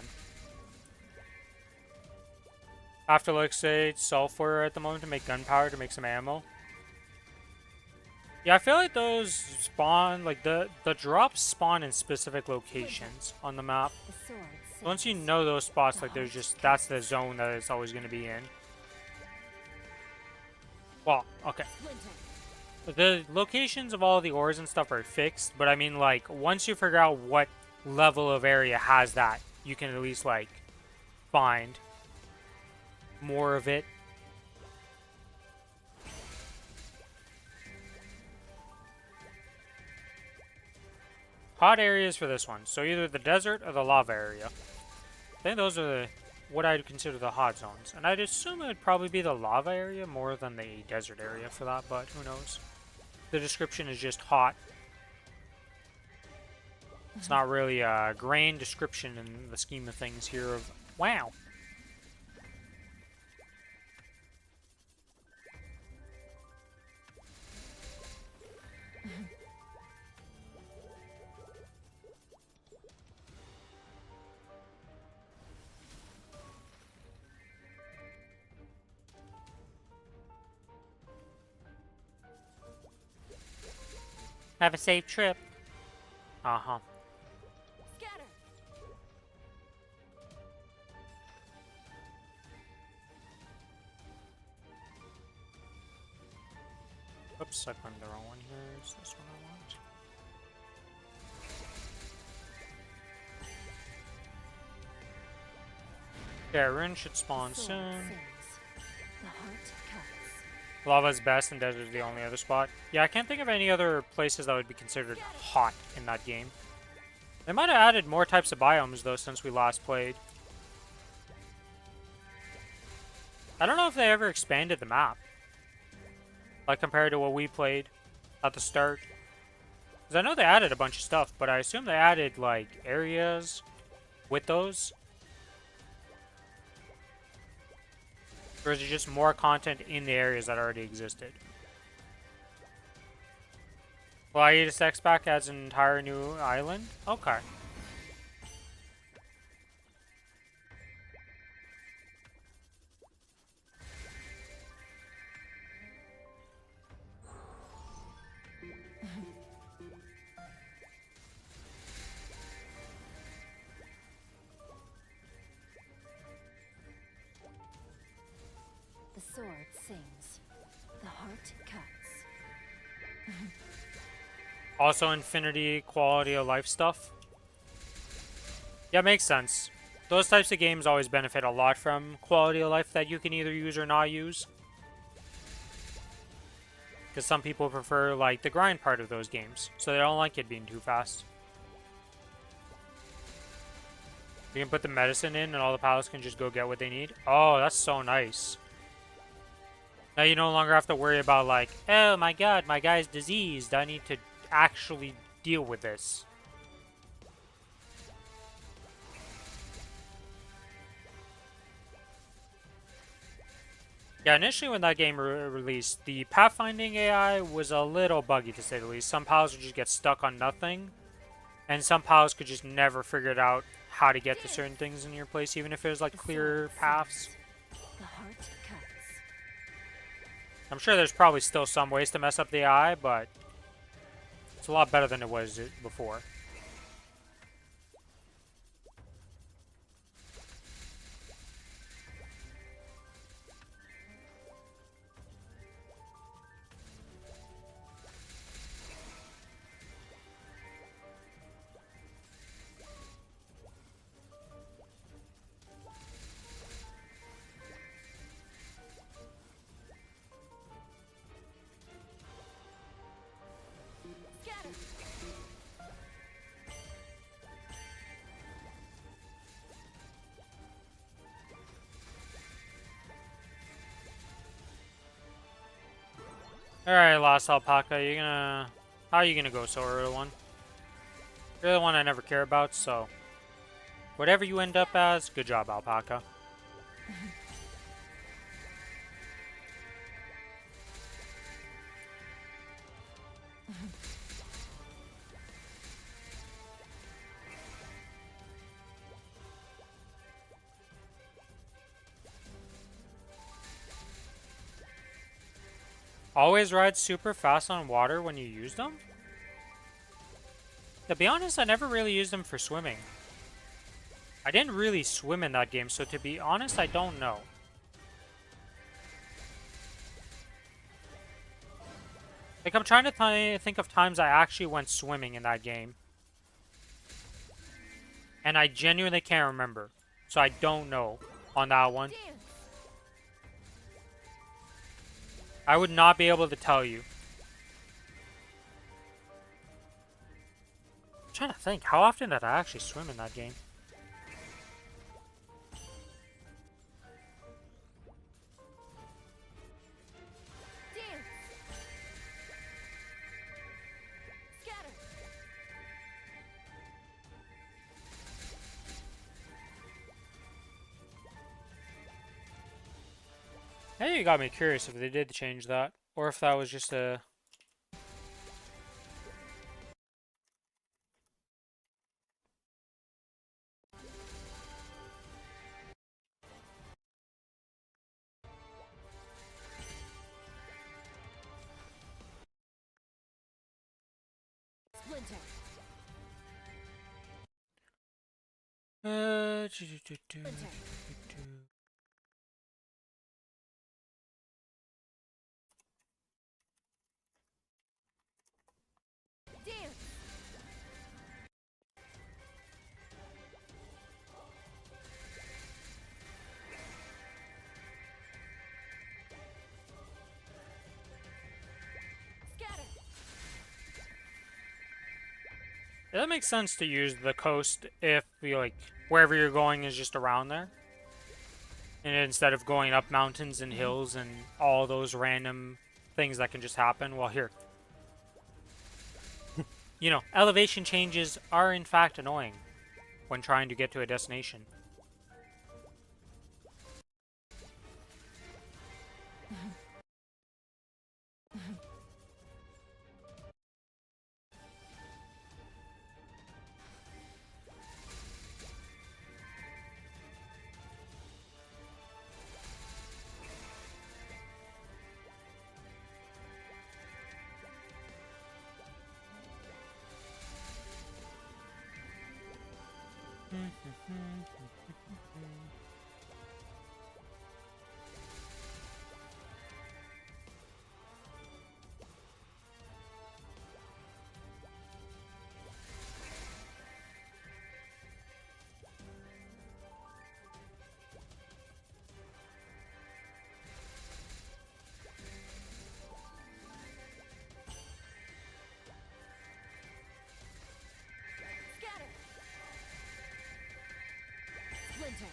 [SPEAKER 1] I have to like say sulfur at the moment to make gunpowder to make some ammo. Yeah, I feel like those spawn, like the drops spawn in specific locations on the map. Once you know those spots, like there's just, that's the zone that it's always going to be in. Well, okay. The locations of all the ores and stuff are fixed, but I mean, like, once you figure out what level of area has that, you can at least, like, find more of it. Hot areas for this one. So either the desert or the lava area. I think those are what I'd consider the hot zones. And I'd assume it would probably be the lava area more than the desert area for that, but who knows. The description is just hot. It's not really a grand description in the scheme of things here of, wow. Have a safe trip. Uh-huh.
[SPEAKER 3] Scatter.
[SPEAKER 1] Oops, I climbed the wrong one here. Is this one I want? Yeah, rune should spawn
[SPEAKER 3] Sword
[SPEAKER 1] soon.
[SPEAKER 3] sings. The heart cuts.
[SPEAKER 1] Lava's best and desert's the only other spot. Yeah, I can't think of any other places that would be considered hot in that game. They might have added more types of biomes, though, since we last played. I don't know if they ever expanded the map. Like, compared to what we played at the start. Because I know they added a bunch of stuff, but I assume they added, like, areas with those. Or is it just more content in the areas that already existed? Well, Hiatus X back adds an entire new island? Okay.
[SPEAKER 3] The sword sings. The heart cuts.
[SPEAKER 1] Also infinity quality of life stuff. Yeah, makes sense. Those types of games always benefit a lot from quality of life that you can either use or not use. Because some people prefer, like, the grind part of those games. So they don't like it being too fast. You can put the medicine in and all the pals can just go get what they need. Oh, that's so nice. Now you no longer have to worry about, like, oh my god, my guy's diseased. I need to actually deal with this. Yeah, initially when that game released, the pathfinding AI was a little buggy, to say the least. Some pals would just get stuck on nothing, and some pals could just never figure it out how to get to certain things in your place, even if it was, like, clear paths.
[SPEAKER 3] The heart cuts.
[SPEAKER 1] I'm sure there's probably still some ways to mess up the AI, but it's a lot better than it was before.
[SPEAKER 3] Scatter.
[SPEAKER 1] Alright, Lost Alpaca, you gonna... How are you gonna go so early one? You're the one I never care about, so... Whatever you end up as, good job, Alpaca. Always ride super fast on water when you use them? To be honest, I never really used them for swimming. I didn't really swim in that game, so to be honest, I don't know. Like, I'm trying to think of times I actually went swimming in that game. And I genuinely can't remember. So I don't know on that one.
[SPEAKER 3] Dance.
[SPEAKER 1] I would not be able to tell you. I'm trying to think, how often did I actually swim in that game?
[SPEAKER 3] Dance. Scatter.
[SPEAKER 1] Hey, you got me curious if they did change that. Or if that was just a...
[SPEAKER 3] Splinter. Splinter. Dance. Scatter.
[SPEAKER 1] Yeah, that makes sense to use the coast if you like wherever you're going is just around there. And instead of going up mountains and hills and all those random things that can just happen. Well, here. You know, elevation changes are in fact annoying when trying to get to a destination.
[SPEAKER 3] Scatter. Splinter.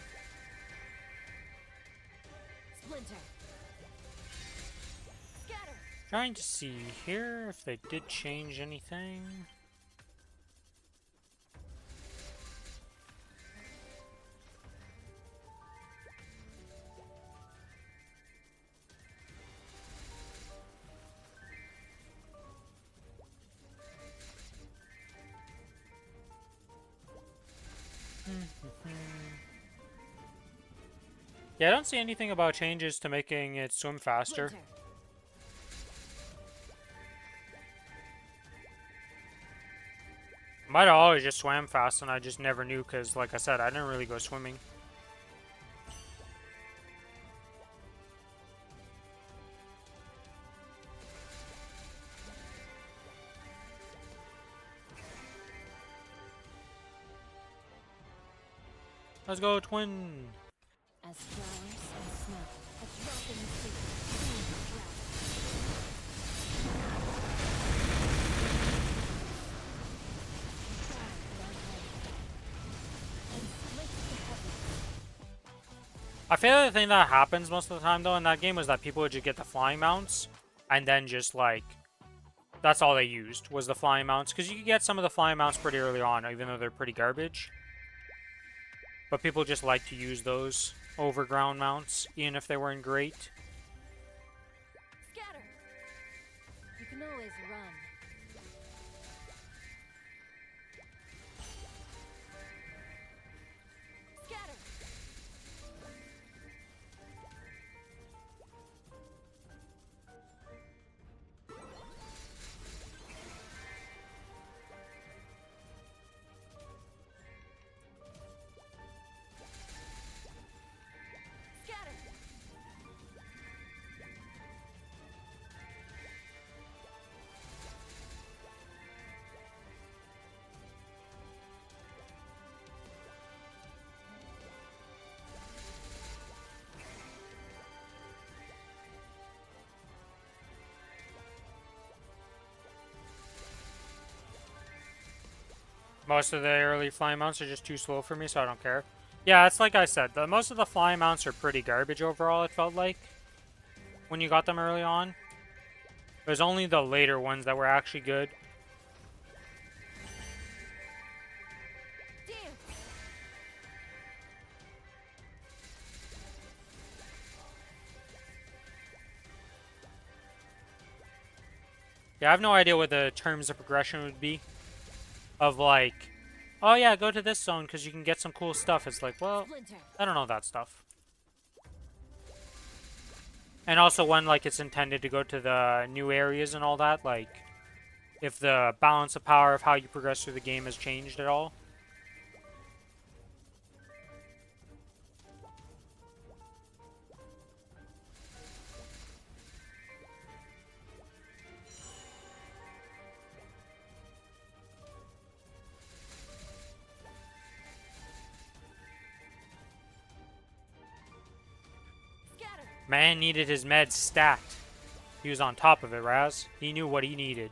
[SPEAKER 3] Splinter. Scatter.
[SPEAKER 1] Trying to see here if they did change anything. Yeah, I don't see anything about changes to making it swim faster.
[SPEAKER 3] Splinter.
[SPEAKER 1] Might have always just swam fast and I just never knew because, like I said, I didn't really go swimming. Let's go, twin!
[SPEAKER 3] As flowers and snow, a drop in the sea, soon the cloud. And split the heavens.
[SPEAKER 1] I feel like the thing that happens most of the time, though, in that game was that people would just get the flying mounts and then just, like, that's all they used, was the flying mounts. Because you could get some of the flying mounts pretty early on, even though they're pretty garbage. But people just like to use those over ground mounts, even if they weren't great.
[SPEAKER 3] Scatter. You can always run. Scatter. Scatter.
[SPEAKER 1] Most of the early flying mounts are just too slow for me, so I don't care. Yeah, it's like I said, most of the flying mounts are pretty garbage overall, it felt like, when you got them early on. There's only the later ones that were actually good. Yeah, I have no idea what the terms of progression would be. Of like, oh yeah, go to this zone because you can get some cool stuff. It's like, well, I don't know that stuff. And also when like it's intended to go to the new areas and all that, like if the balance of power of how you progress through the game has changed at all. Man needed his meds stacked. He was on top of it, Raz. He knew what he needed.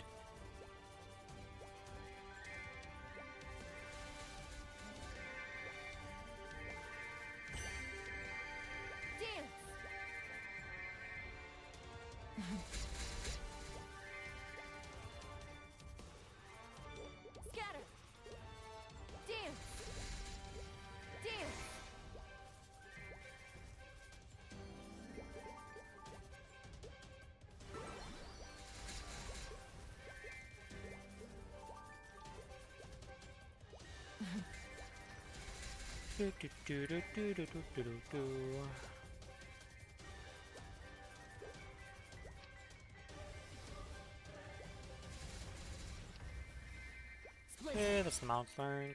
[SPEAKER 1] Okay, that's the mount learned.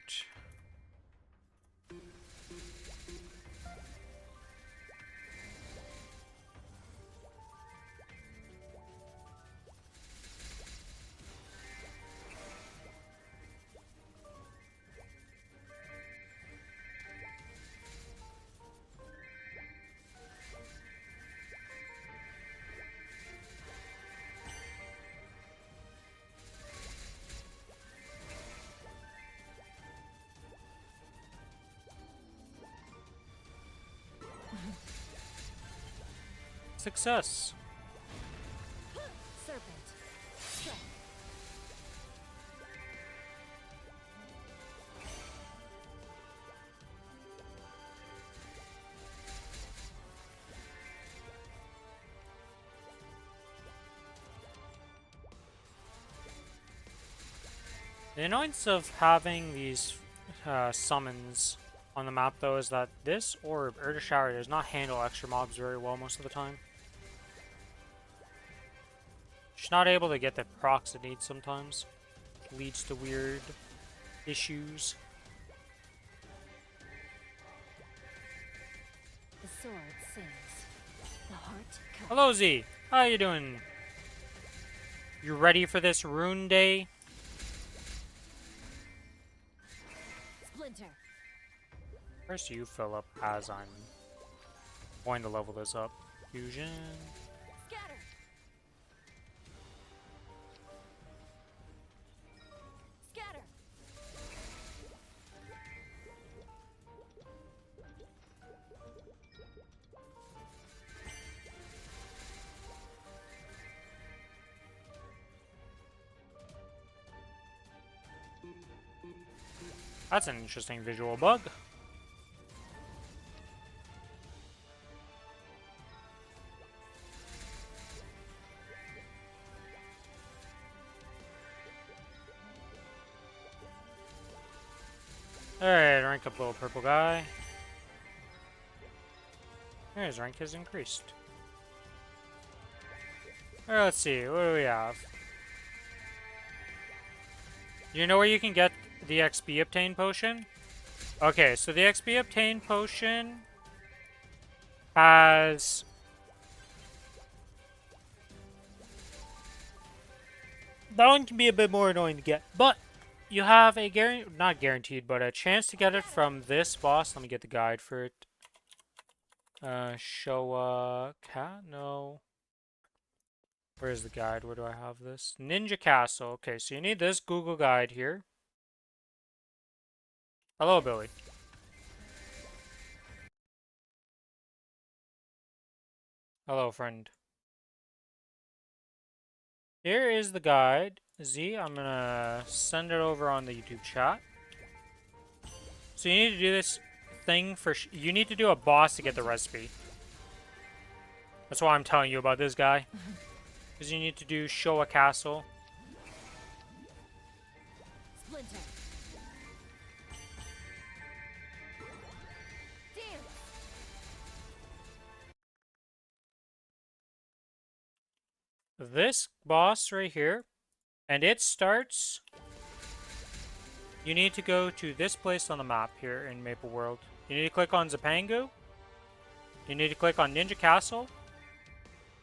[SPEAKER 1] Success.
[SPEAKER 3] Serpent. Strike.
[SPEAKER 1] The annoyance of having these summons on the map, though, is that this orb, Urda Shower, does not handle extra mobs very well most of the time. She's not able to get the procs it needs sometimes. It leads to weird issues.
[SPEAKER 3] The sword sings. The heart cuts.
[SPEAKER 1] Hello, Z. How you doing? You ready for this rune day?
[SPEAKER 3] Splinter.
[SPEAKER 1] First, you fill up as I'm going to level this up. Fusion.
[SPEAKER 3] Scatter. Scatter.
[SPEAKER 1] That's an interesting visual bug. Alright, rank up little purple guy. There, his rank has increased. Alright, let's see, what do we have? You know where you can get the XP obtained potion? Okay, so the XP obtained potion has... That one can be a bit more annoying to get, but you have a not guaranteed, but a chance to get it from this boss. Let me get the guide for it. Showa Cat? No. Where's the guide? Where do I have this? Ninja Castle. Okay, so you need this Google guide here. Hello, Billy. Hello, friend. Here is the guide. Z, I'm gonna send it over on the YouTube chat. So you need to do this thing for... you need to do a boss to get the recipe. That's why I'm telling you about this guy. Because you need to do show a castle.
[SPEAKER 3] Splinter. Damn.
[SPEAKER 1] This boss right here, and it starts... you need to go to this place on the map here in Maple World. You need to click on Zapangu. You need to click on Ninja Castle.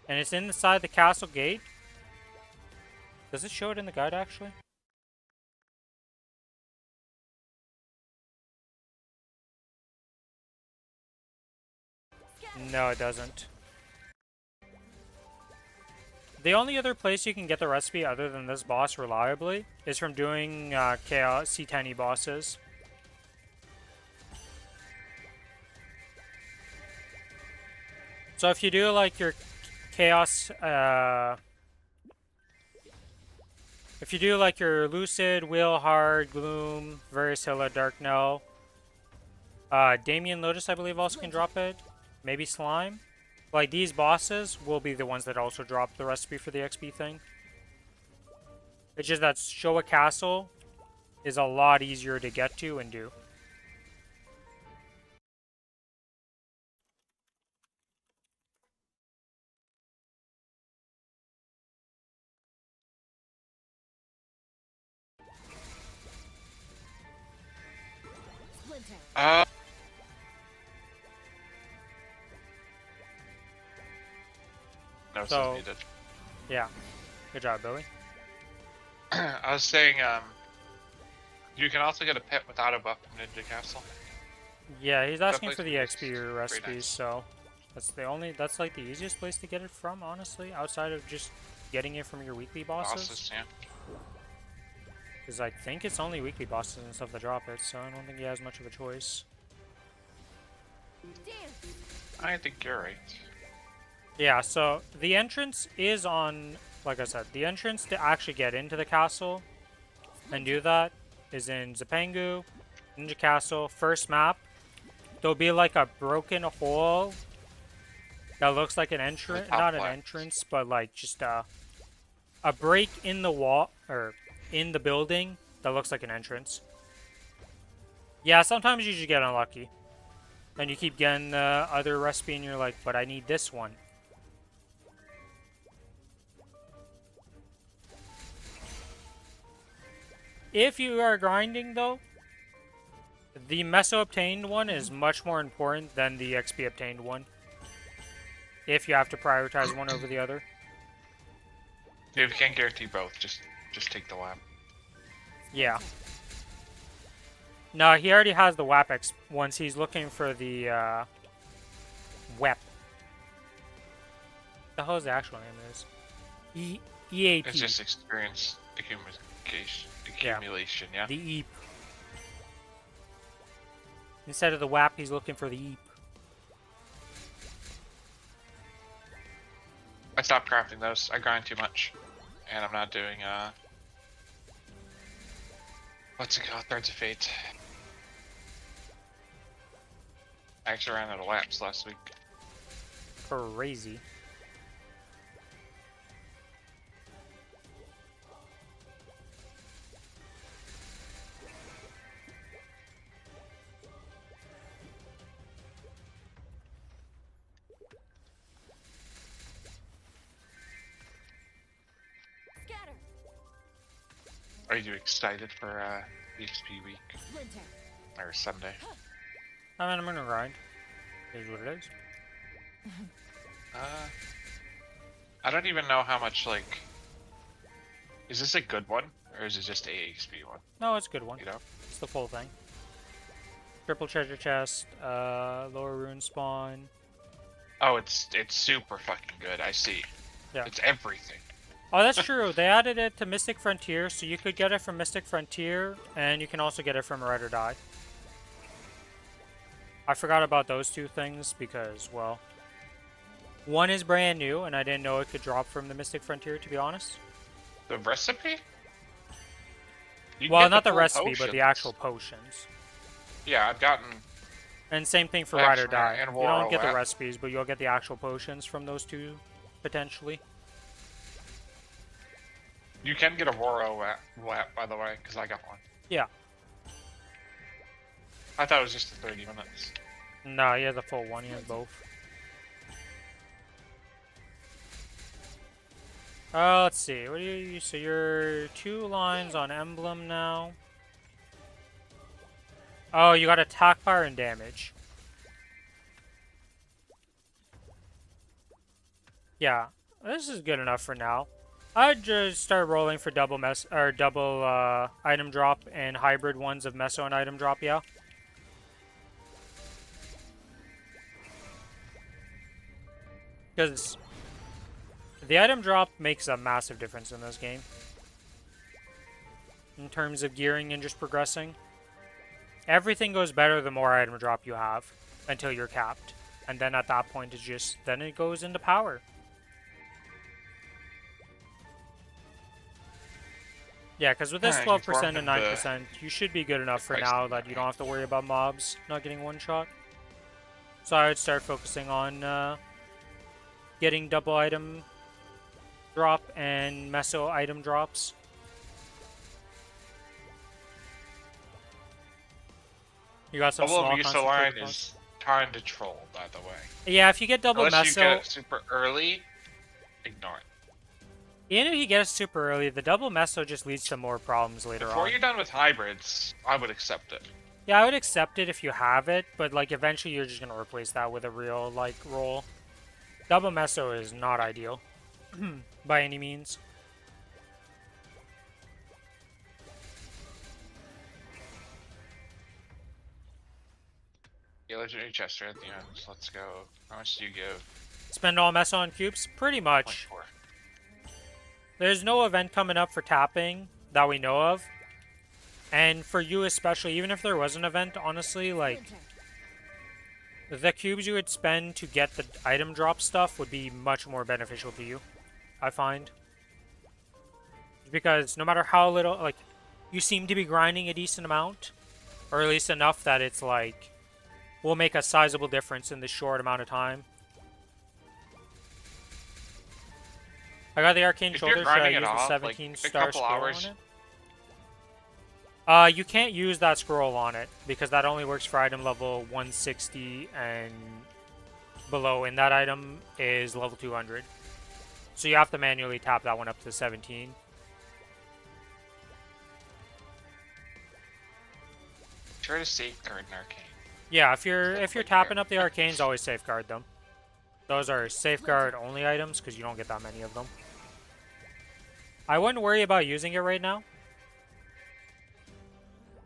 [SPEAKER 1] And it's inside the castle gate. Does it show it in the guide, actually? No, it doesn't. The only other place you can get the recipe other than this boss reliably is from doing Chaos C10E bosses. So if you do like your Chaos, if you do like your Lucid, Wheel Hard, Gloom, Varicilla, Dark Knell, Damien Lotus I believe also can drop it. Maybe Slime. Like, these bosses will be the ones that also drop the recipe for the XP thing. It's just that show a castle is a lot easier to get to and do.
[SPEAKER 3] Splinter.
[SPEAKER 4] No,
[SPEAKER 1] So-
[SPEAKER 4] so needed.
[SPEAKER 1] Yeah. Good job, Billy.
[SPEAKER 4] I was saying, you can also get a pit without a buff in Ninja Castle.
[SPEAKER 1] Yeah, he's asking
[SPEAKER 4] place
[SPEAKER 1] for the
[SPEAKER 4] is
[SPEAKER 1] XP
[SPEAKER 4] very
[SPEAKER 1] recipes,
[SPEAKER 4] nice.
[SPEAKER 1] so that's like the easiest place to get it from, honestly, outside of just getting it from your weekly bosses.
[SPEAKER 4] Bosses, yeah.
[SPEAKER 1] Because I think it's only weekly bosses and stuff that drop it, so I don't think he has much of a choice.
[SPEAKER 3] Damn.
[SPEAKER 4] I think you're right.
[SPEAKER 1] Yeah, so the entrance is on, like I said, the entrance to actually get into the castle and do that is in Zapangu, Ninja Castle, first map. There'll be like a broken hole that looks like an entrance,
[SPEAKER 4] top
[SPEAKER 1] not an
[SPEAKER 4] left.
[SPEAKER 1] entrance, but like just a break in the wall, or in the building that looks like an entrance. Yeah, sometimes you just get unlucky. And you keep getting the other recipe and you're like, but I need this one. If you are grinding, though, the Meso obtained one is much more important than the XP obtained one. If you have to prioritize one over the other.
[SPEAKER 4] If you can't guarantee both, just take the lap.
[SPEAKER 1] Yeah. No, he already has the WAP X once he's looking for the WEP. The hell is the actual name is? EAP.
[SPEAKER 4] It's just experience accumulation, yeah.
[SPEAKER 1] The EAP. Instead of the WAP, he's looking for the EAP.
[SPEAKER 4] I stopped crafting those. I grind too much. And I'm not doing, what's it called? Threads of Fate. I actually ran out of laps last week.
[SPEAKER 1] Crazy.
[SPEAKER 3] Scatter.
[SPEAKER 4] Are you excited for, XP week?
[SPEAKER 3] Splinter.
[SPEAKER 4] Or Sunday?
[SPEAKER 1] I mean, I'm gonna grind. Is what it is.
[SPEAKER 4] I don't even know how much, like... Is this a good one? Or is it just a XP one?
[SPEAKER 1] No, it's a good one.
[SPEAKER 4] You know?
[SPEAKER 1] It's the full thing. Triple treasure chest, lower rune spawn.
[SPEAKER 4] Oh, it's super fucking good, I see.
[SPEAKER 1] Yeah.
[SPEAKER 4] It's everything.
[SPEAKER 1] Oh, that's true. They added it to Mystic Frontier, so you could get it from Mystic Frontier, and you can also get it from Ride or Die. I forgot about those two things because, well, one is brand new, and I didn't know it could drop from the Mystic Frontier, to be honest.
[SPEAKER 4] The recipe? You can
[SPEAKER 1] Well,
[SPEAKER 4] get
[SPEAKER 1] not the
[SPEAKER 4] full
[SPEAKER 1] recipe, but the
[SPEAKER 4] potions.
[SPEAKER 1] actual potions.
[SPEAKER 4] Yeah, I've gotten.
[SPEAKER 1] And same thing for
[SPEAKER 4] I
[SPEAKER 1] Ride or
[SPEAKER 4] actually-
[SPEAKER 1] Die.
[SPEAKER 4] and
[SPEAKER 1] You don't get the
[SPEAKER 4] Warlap.
[SPEAKER 1] recipes, but you'll get the actual potions from those two, potentially.
[SPEAKER 4] You can get a Waro Wap, by the way, because I got one.
[SPEAKER 1] Yeah.
[SPEAKER 4] I thought it was just the 30 minutes.
[SPEAKER 1] No, he has a full one. He has both. Let's see. What do you? So you're 2 lines on emblem now. Oh, you got attack, fire, and damage. Yeah, this is good enough for now. I'd just start rolling for double item drop and hybrid ones of meso and item drop. Yeah. Because the item drop makes a massive difference in this game. In terms of gearing and just progressing. Everything goes better the more item drop you have. Until you're capped. And then at that point, then it goes into power. Yeah, because with this 12% and 9%, you should be good enough for now that you don't have to worry about mobs not getting one shot. So I would start focusing on getting double item drop and meso item drops. You got some small
[SPEAKER 4] Double line
[SPEAKER 1] concentrated
[SPEAKER 4] is time to troll, by the way.
[SPEAKER 1] Yeah, if you get double
[SPEAKER 4] Unless
[SPEAKER 1] meso,
[SPEAKER 4] you get it super early, ignore it.
[SPEAKER 1] even if you get it super early, the double meso just leads to more problems later
[SPEAKER 4] Before
[SPEAKER 1] on.
[SPEAKER 4] you're done with hybrids, I would accept it.
[SPEAKER 1] Yeah, I would accept it if you have it, but like eventually you're just gonna replace that with a real like roll. Double meso is not ideal by any means.
[SPEAKER 4] Yeah, legendary chester at the end. Let's go. How much do you give?
[SPEAKER 1] Spend all meso on cubes? Pretty much.
[SPEAKER 4] 0.4.
[SPEAKER 1] There's no event coming up for tapping that we know of. And for you especially, even if there was an event, honestly, like, the cubes you would spend to get the item drop stuff would be much more beneficial to you, I find. Because no matter how little, like, you seem to be grinding a decent amount, or at least enough that it's like, will make a sizable difference in this short amount of time. I got the arcane
[SPEAKER 4] If
[SPEAKER 1] shoulder,
[SPEAKER 4] you're
[SPEAKER 1] should I
[SPEAKER 4] grinding
[SPEAKER 1] use
[SPEAKER 4] it
[SPEAKER 1] the
[SPEAKER 4] off,
[SPEAKER 1] 17
[SPEAKER 4] like, a
[SPEAKER 1] star
[SPEAKER 4] couple
[SPEAKER 1] scroll
[SPEAKER 4] hours.
[SPEAKER 1] on it? You can't use that scroll on it, because that only works for item level 160 and below, and that item is level 200. So you have to manually tap that one up to 17.
[SPEAKER 4] Try to safeguard an arcane.
[SPEAKER 1] Yeah, if you're tapping up the arcanes, always safeguard them. Those are safeguard only items, because you don't get that many of them. I wouldn't worry about using it right now,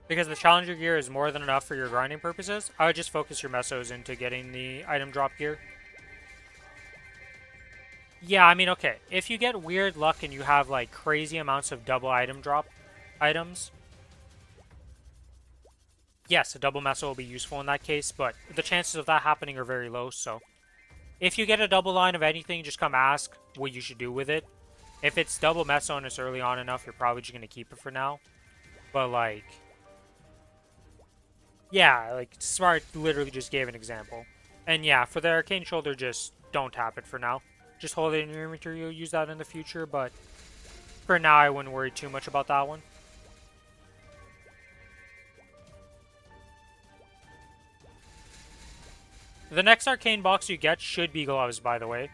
[SPEAKER 1] because the challenger gear is more than enough for your grinding purposes. I would just focus your mesos into getting the item drop gear. Yeah, I mean, okay, if you get weird luck and you have like crazy amounts of double item drop items, yes, a double meso will be useful in that case, but the chances of that happening are very low, so if you get a double line of anything, just come ask what you should do with it. If it's double meso and it's early on enough, you're probably just going to keep it for now. But like, yeah, like Smart literally just gave an example. And yeah, for the arcane shoulder, just don't tap it for now. Just hold it in your inventory, you'll use that in the future, but for now I wouldn't worry too much about that one. The next arcane box you get should be gloves, by the way.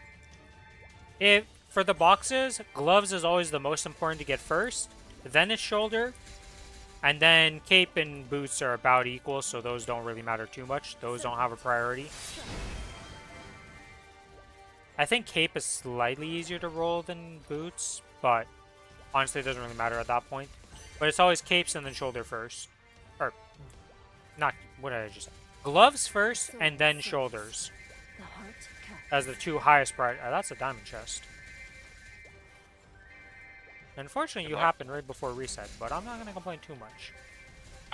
[SPEAKER 1] For the boxes, gloves is always the most important to get first, then it's shoulder, and then cape and boots are about equal, so those don't really matter too much. Those don't have a priority. I think cape is slightly easier to roll than boots, but honestly it doesn't really matter at that point. But it's always capes and then shoulder first. Or, not, what did I just say? Gloves first, and then shoulders. As the two highest priority. That's a diamond chest. Unfortunately, you happened right before reset, but I'm not going to complain too much.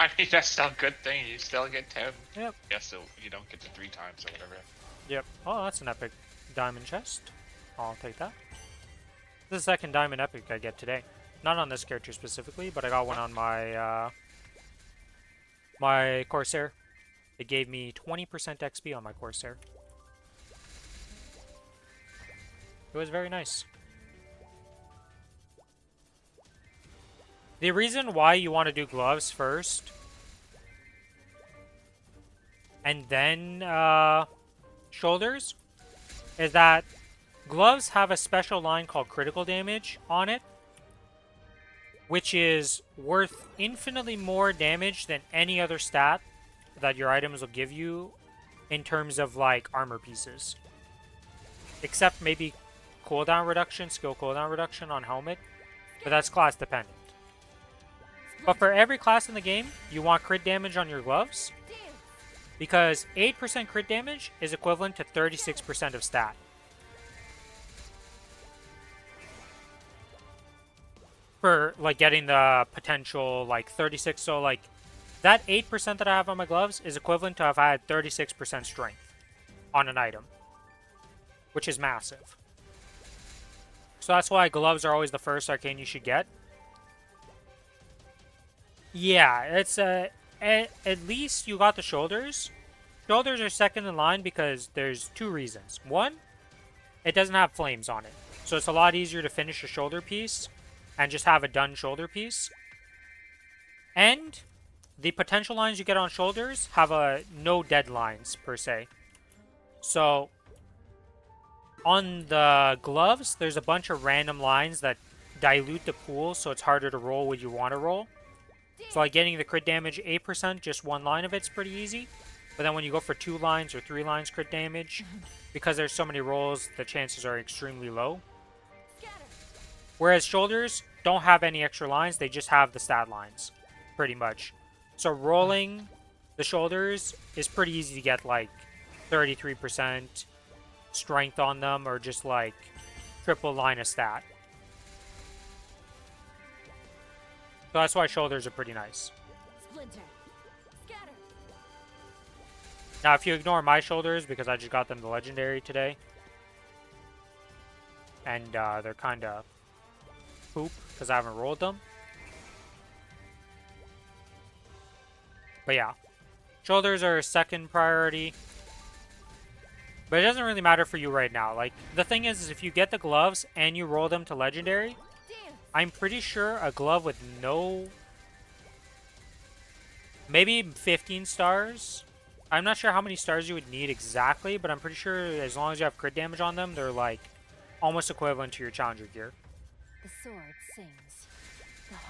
[SPEAKER 4] I mean, that's still a good thing. You still get 10.
[SPEAKER 1] Yep.
[SPEAKER 4] Yeah, so you don't get to 3 times or whatever.
[SPEAKER 1] Yep. Oh, that's an epic diamond chest. I'll take that. This is the second diamond epic I get today. Not on this character specifically, but I got one on my my Corsair. It gave me 20% XP on my Corsair. It was very nice. The reason why you want to do gloves first and then shoulders is that gloves have a special line called critical damage on it, which is worth infinitely more damage than any other stat that your items will give you in terms of like armor pieces. Except maybe cooldown reduction, skill cooldown reduction on helmet, but that's class dependent. But for every class in the game, you want crit damage on your gloves, because 8% crit damage is equivalent to 36% of stat. For like getting the potential like 36, so like that 8% that I have on my gloves is equivalent to if I had 36% strength on an item, which is massive. So that's why gloves are always the first arcane you should get. Yeah, it's at least you got the shoulders. Shoulders are second in line because there's 2 reasons. One, it doesn't have flames on it, so it's a lot easier to finish a shoulder piece and just have a done shoulder piece. And the potential lines you get on shoulders have no deadlines per se. So on the gloves, there's a bunch of random lines that dilute the pool, so it's harder to roll what you want to roll. So like getting the crit damage 8%, just one line of it's pretty easy. But then when you go for 2 lines or 3 lines crit damage, because there's so many rolls, the chances are extremely low. Whereas shoulders don't have any extra lines, they just have the stat lines, pretty much. So rolling the shoulders is pretty easy to get like 33% strength on them, or just like triple line of stat. So that's why shoulders are pretty nice.
[SPEAKER 3] Splinter. Scatter.
[SPEAKER 1] Now, if you ignore my shoulders, because I just got them the legendary today, and they're kind of poop because I haven't rolled them. But yeah, shoulders are second priority. But it doesn't really matter for you right now. Like, the thing is if you get the gloves and you roll them to legendary, I'm pretty sure a glove with no... maybe 15 stars? I'm not sure how many stars you would need exactly, but I'm pretty sure as long as you have crit damage on them, they're like almost equivalent to your challenger gear.
[SPEAKER 3] The sword sings.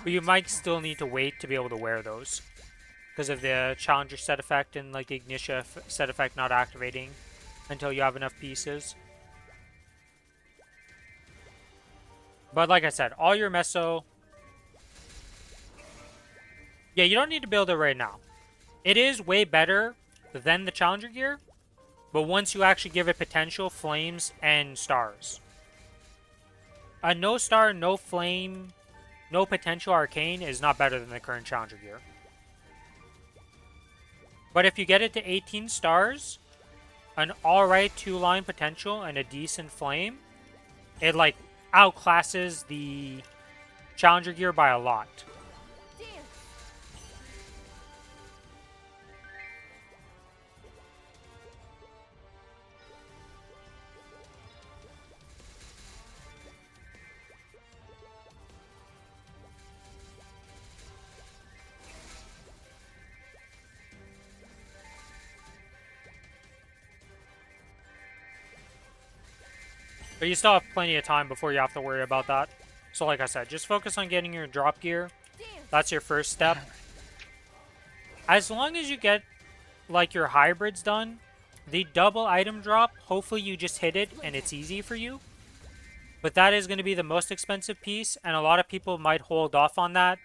[SPEAKER 1] But you might still need to wait to be able to wear those, because of the challenger set effect and like Ignitia set effect not activating until you have enough pieces. But like I said, all your meso... yeah, you don't need to build it right now. It is way better than the challenger gear, but once you actually give it potential, flames, and stars. A no star, no flame, no potential arcane is not better than the current challenger gear. But if you get it to 18 stars, an alright 2-line potential, and a decent flame, it like outclasses the challenger gear by a lot. But you still have plenty of time before you have to worry about that. So like I said, just focus on getting your drop gear. That's your first step. As long as you get like your hybrids done, the double item drop, hopefully you just hit it and it's easy for you. But that is going to be the most expensive piece, and a lot of people might hold off on that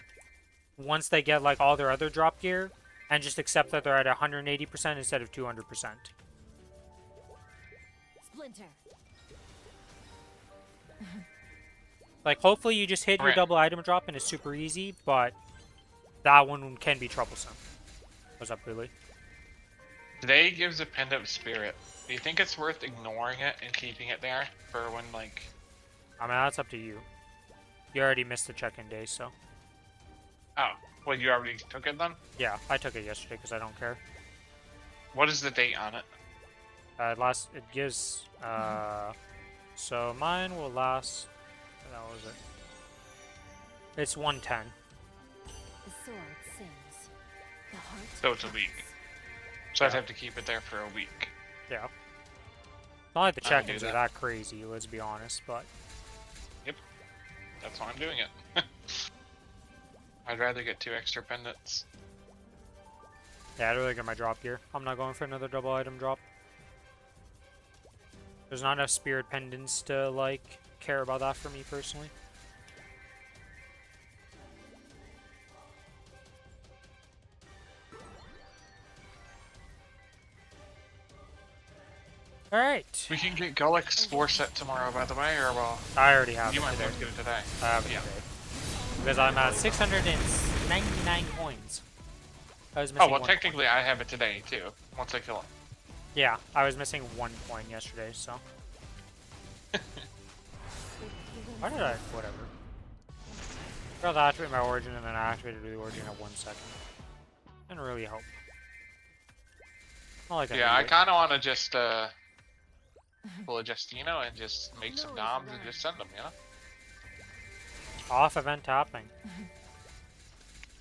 [SPEAKER 1] once they get like all their other drop gear and just accept that they're at 180% instead of 200%.
[SPEAKER 3] Splinter.
[SPEAKER 1] Like, hopefully you just hit your
[SPEAKER 4] Right.
[SPEAKER 1] double item drop and it's super easy, but that one can be troublesome. What's up, Billy?
[SPEAKER 4] Today gives a pendant spirit. Do you think it's worth ignoring it and keeping it there for when, like...
[SPEAKER 1] I mean, that's up to you. You already missed the check-in day, so...
[SPEAKER 4] Oh, well, you already took it then?
[SPEAKER 1] Yeah, I took it yesterday because I don't care.
[SPEAKER 4] What is the date on it?
[SPEAKER 1] It gives, so mine will last, that was it. It's 110.
[SPEAKER 3] The sword sings. The heart
[SPEAKER 4] So it's a week. So I'd
[SPEAKER 1] Yeah.
[SPEAKER 4] have to keep it there for a week.
[SPEAKER 1] Yeah. Not like the
[SPEAKER 4] I can do
[SPEAKER 1] check-ins are that crazy, let's be honest, but...
[SPEAKER 4] That's why I'm doing it. I'd rather get 2 extra pendants.
[SPEAKER 1] Yeah, I'd rather get my drop gear. I'm not going for another double item drop. There's not enough spirit pendants to, like, care about that for me personally. Alright.
[SPEAKER 4] We can get Gullix 4 set tomorrow, by the way, or well...
[SPEAKER 1] I already have
[SPEAKER 4] You
[SPEAKER 1] it
[SPEAKER 4] might
[SPEAKER 1] today.
[SPEAKER 4] want to get it today.
[SPEAKER 1] I have it
[SPEAKER 4] Yeah.
[SPEAKER 1] today. Because I'm at 699 coins. I was missing
[SPEAKER 4] Oh, well,
[SPEAKER 1] one
[SPEAKER 4] technically
[SPEAKER 1] point.
[SPEAKER 4] I have it today, too. Once I kill him.
[SPEAKER 1] Yeah, I was missing 1 point yesterday, so... Why did I... whatever. I forgot to activate my origin and then I activated the origin at 1 second. Didn't really help. Not like
[SPEAKER 4] Yeah, I
[SPEAKER 1] need it.
[SPEAKER 4] kind of want to just, pull a Justino and just make some noms and just send them, you know?
[SPEAKER 1] Off event tapping.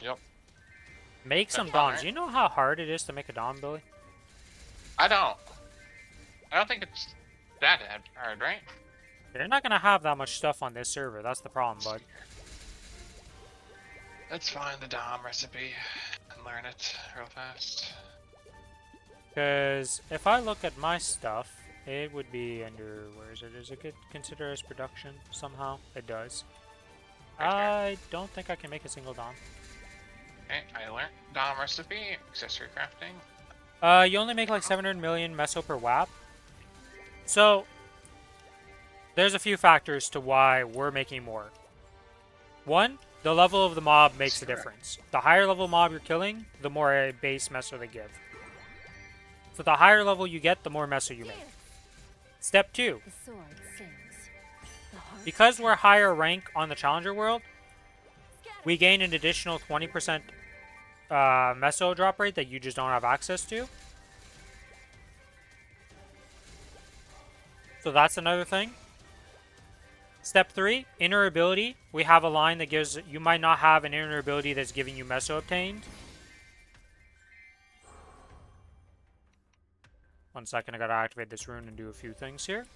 [SPEAKER 4] Yep.
[SPEAKER 1] Make some
[SPEAKER 4] That's fine,
[SPEAKER 1] doms.
[SPEAKER 4] right?
[SPEAKER 1] You know how hard it is to make a dom, Billy?
[SPEAKER 4] I don't think it's that hard, right?
[SPEAKER 1] You're not gonna have that much stuff on this server. That's the problem, bud.
[SPEAKER 4] Let's find the Dom recipe and learn it real fast.
[SPEAKER 1] Because if I look at my stuff, it would be under... where is it? Is it considered as production somehow? It does.
[SPEAKER 4] Right here.
[SPEAKER 1] I don't think I can make a single dom.
[SPEAKER 4] Okay, I learned Dom recipe, accessory crafting.
[SPEAKER 1] You only make like 700 million meso per WAP. So, there's a few factors to why we're making more. One, the level of the mob makes a
[SPEAKER 4] Sure.
[SPEAKER 1] difference. The higher level mob you're killing, the more base meso they give. So the higher level you get, the more meso you make. Step 2,
[SPEAKER 3] The sword sings. The heart
[SPEAKER 1] because we're higher rank on the Challenger world, we gain an additional 20% meso drop rate that you just don't have access to. So that's another thing. Step 3, inner ability. We have a line that gives... you might not have an inner ability that's giving you meso obtained. 1 second, I gotta activate this rune and do a few things here.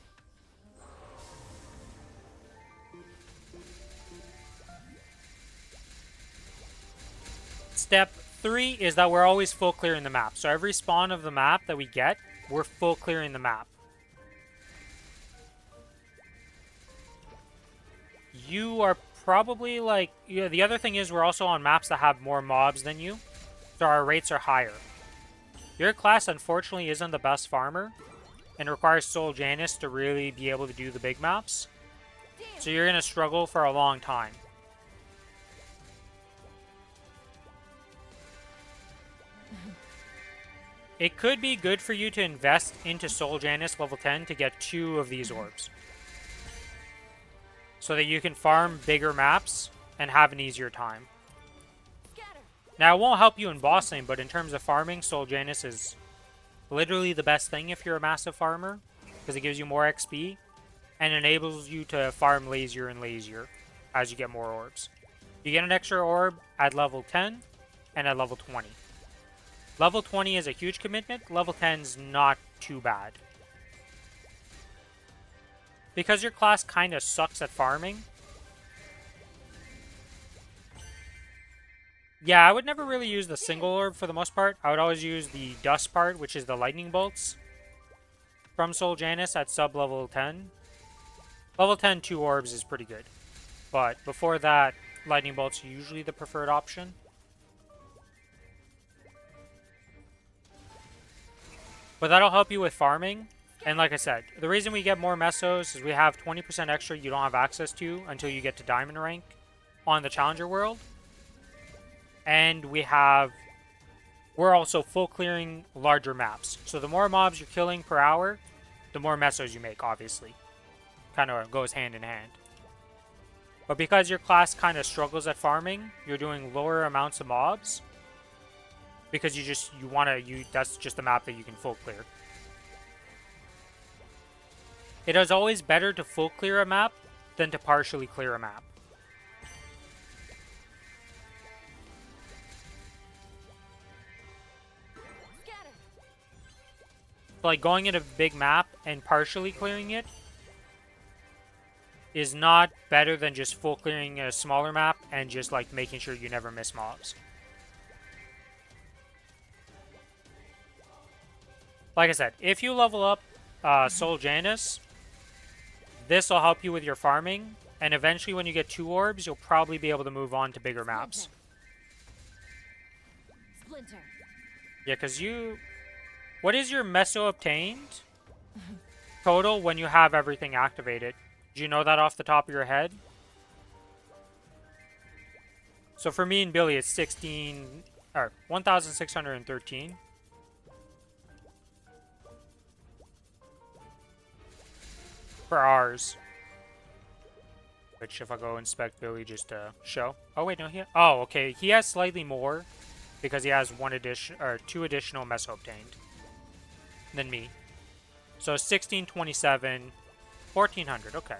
[SPEAKER 1] Step 3 is that we're always full clearing the map. So every spawn of the map that we get, we're full clearing the map. You are probably like... yeah, the other thing is we're also on maps that have more mobs than you. So our rates are higher. Your class, unfortunately, isn't the best farmer. And requires Soul Janus to really be able to do the big maps. So you're going to struggle for a long time. It could be good for you to invest into Soul Janus level 10 to get 2 of these orbs. So that you can farm bigger maps and have an easier time. Now, it won't help you in boss lane, but in terms of farming, Soul Janus is literally the best thing if you're a massive farmer. Because it gives you more XP and enables you to farm lazier and lazier as you get more orbs. You get an extra orb at level 10 and at level 20. Level 20 is a huge commitment. Level 10 is not too bad. Because your class kind of sucks at farming. Yeah, I would never really use the single orb for the most part. I would always use the dust part, which is the lightning bolts from Soul Janus at sub level 10. Level 10, 2 orbs is pretty good. But before that, lightning bolts are usually the preferred option. But that'll help you with farming. And like I said, the reason we get more mesos is we have 20% extra you don't have access to until you get to diamond rank on the Challenger world. and we're also full clearing larger maps. So the more mobs you're killing per hour, the more mesos you make, obviously. Kind of goes hand in hand. But because your class kind of struggles at farming, you're doing lower amounts of mobs. Because that's just the map that you can full clear. It is always better to full clear a map than to partially clear a map.
[SPEAKER 3] Scatter.
[SPEAKER 1] Like going in a big map and partially clearing it is not better than just full clearing a smaller map and just like making sure you never miss mobs. Like I said, if you level up Soul Janus, this will help you with your farming, and eventually when you get 2 orbs, you'll probably be able to move on to bigger maps.
[SPEAKER 3] Splinter.
[SPEAKER 1] Yeah, because what is your meso obtained total when you have everything activated? Do you know that off the top of your head? So for me and Billy, it's 1,613. For ours. Which, if I go inspect Billy, just to show. Oh wait, no, oh, okay, he has slightly more because he has 2 additional meso obtained than me. So 1627, 1400. Okay.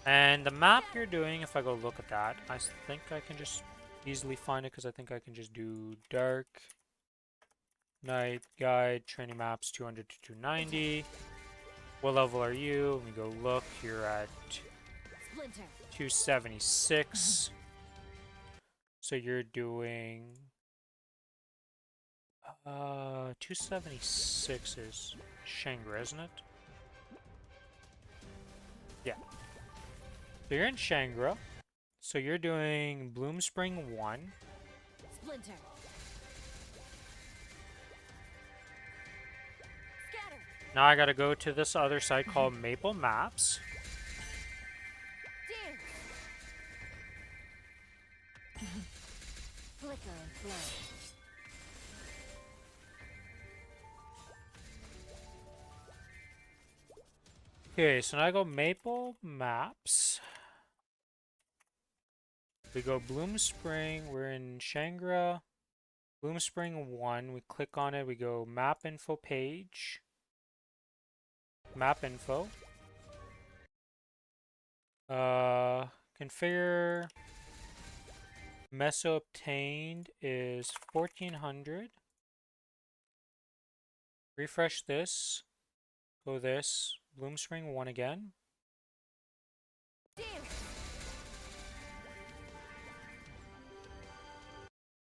[SPEAKER 1] And the map you're doing, if I go look at that, I think I can just easily find it because I think I can just do dark, night, guide, training maps, 200 to 290. What level are you? Let me go look. You're at
[SPEAKER 3] Splinter.
[SPEAKER 1] 276. So you're doing 276 is Shangra, isn't it? Yeah. So you're in Shangra. So you're doing Bloom Spring 1.
[SPEAKER 3] Splinter. Scatter.
[SPEAKER 1] Now I gotta go to this other site called Maple Maps.
[SPEAKER 3] Dance. Flicker and flow.
[SPEAKER 1] Okay, so now I go Maple Maps. We go Bloom Spring. We're in Shangra. Bloom Spring 1. We click on it. We go Map Info page. Map Info. Configure. Meso obtained is 1400. Refresh this. Go this. Bloom Spring 1 again.
[SPEAKER 3] Dance.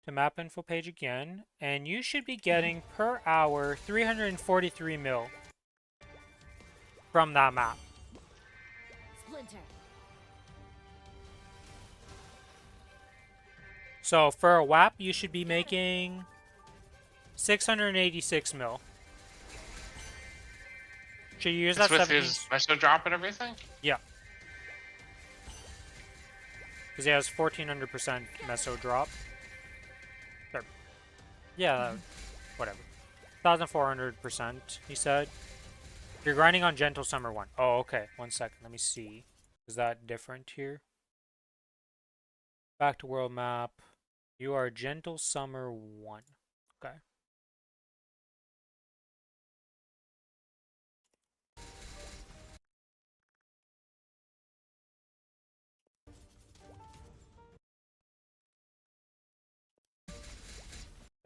[SPEAKER 1] To map info page again, and you should be getting per hour 343 mil from that map.
[SPEAKER 3] Splinter.
[SPEAKER 1] So for a WAP, you should be making 686 mil. Should you use
[SPEAKER 4] It's
[SPEAKER 1] that
[SPEAKER 4] with
[SPEAKER 1] 17?
[SPEAKER 4] his meso drop and everything?
[SPEAKER 1] Yeah. Because he has 1400% meso drop. Or, yeah, whatever. 1400%, he said. You're grinding on Gentle Summer 1. Oh, okay. 1 second. Let me see. Is that different here? Back to world map. You are Gentle Summer 1. Okay.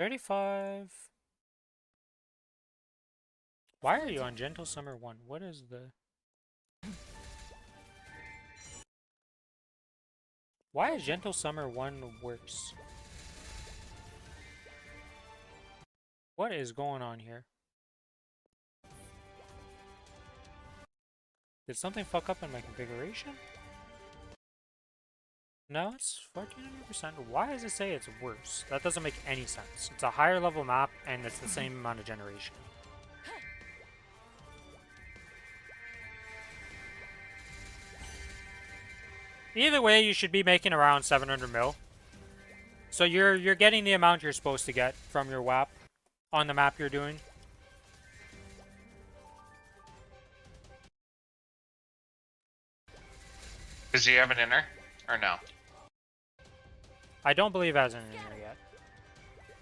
[SPEAKER 1] $35. Why are you on Gentle Summer 1? What is the... Why is Gentle Summer 1 worse? What is going on here? Did something fuck up in my configuration? No, it's 1400%. Why does it say it's worse? That doesn't make any sense. It's a higher level map and it's the same amount of generation. Either way, you should be making around 700 mil So you're getting the amount you're supposed to get from your WAP on the map you're doing.
[SPEAKER 4] Does he have an inner or no?
[SPEAKER 1] I don't believe it has an inner yet.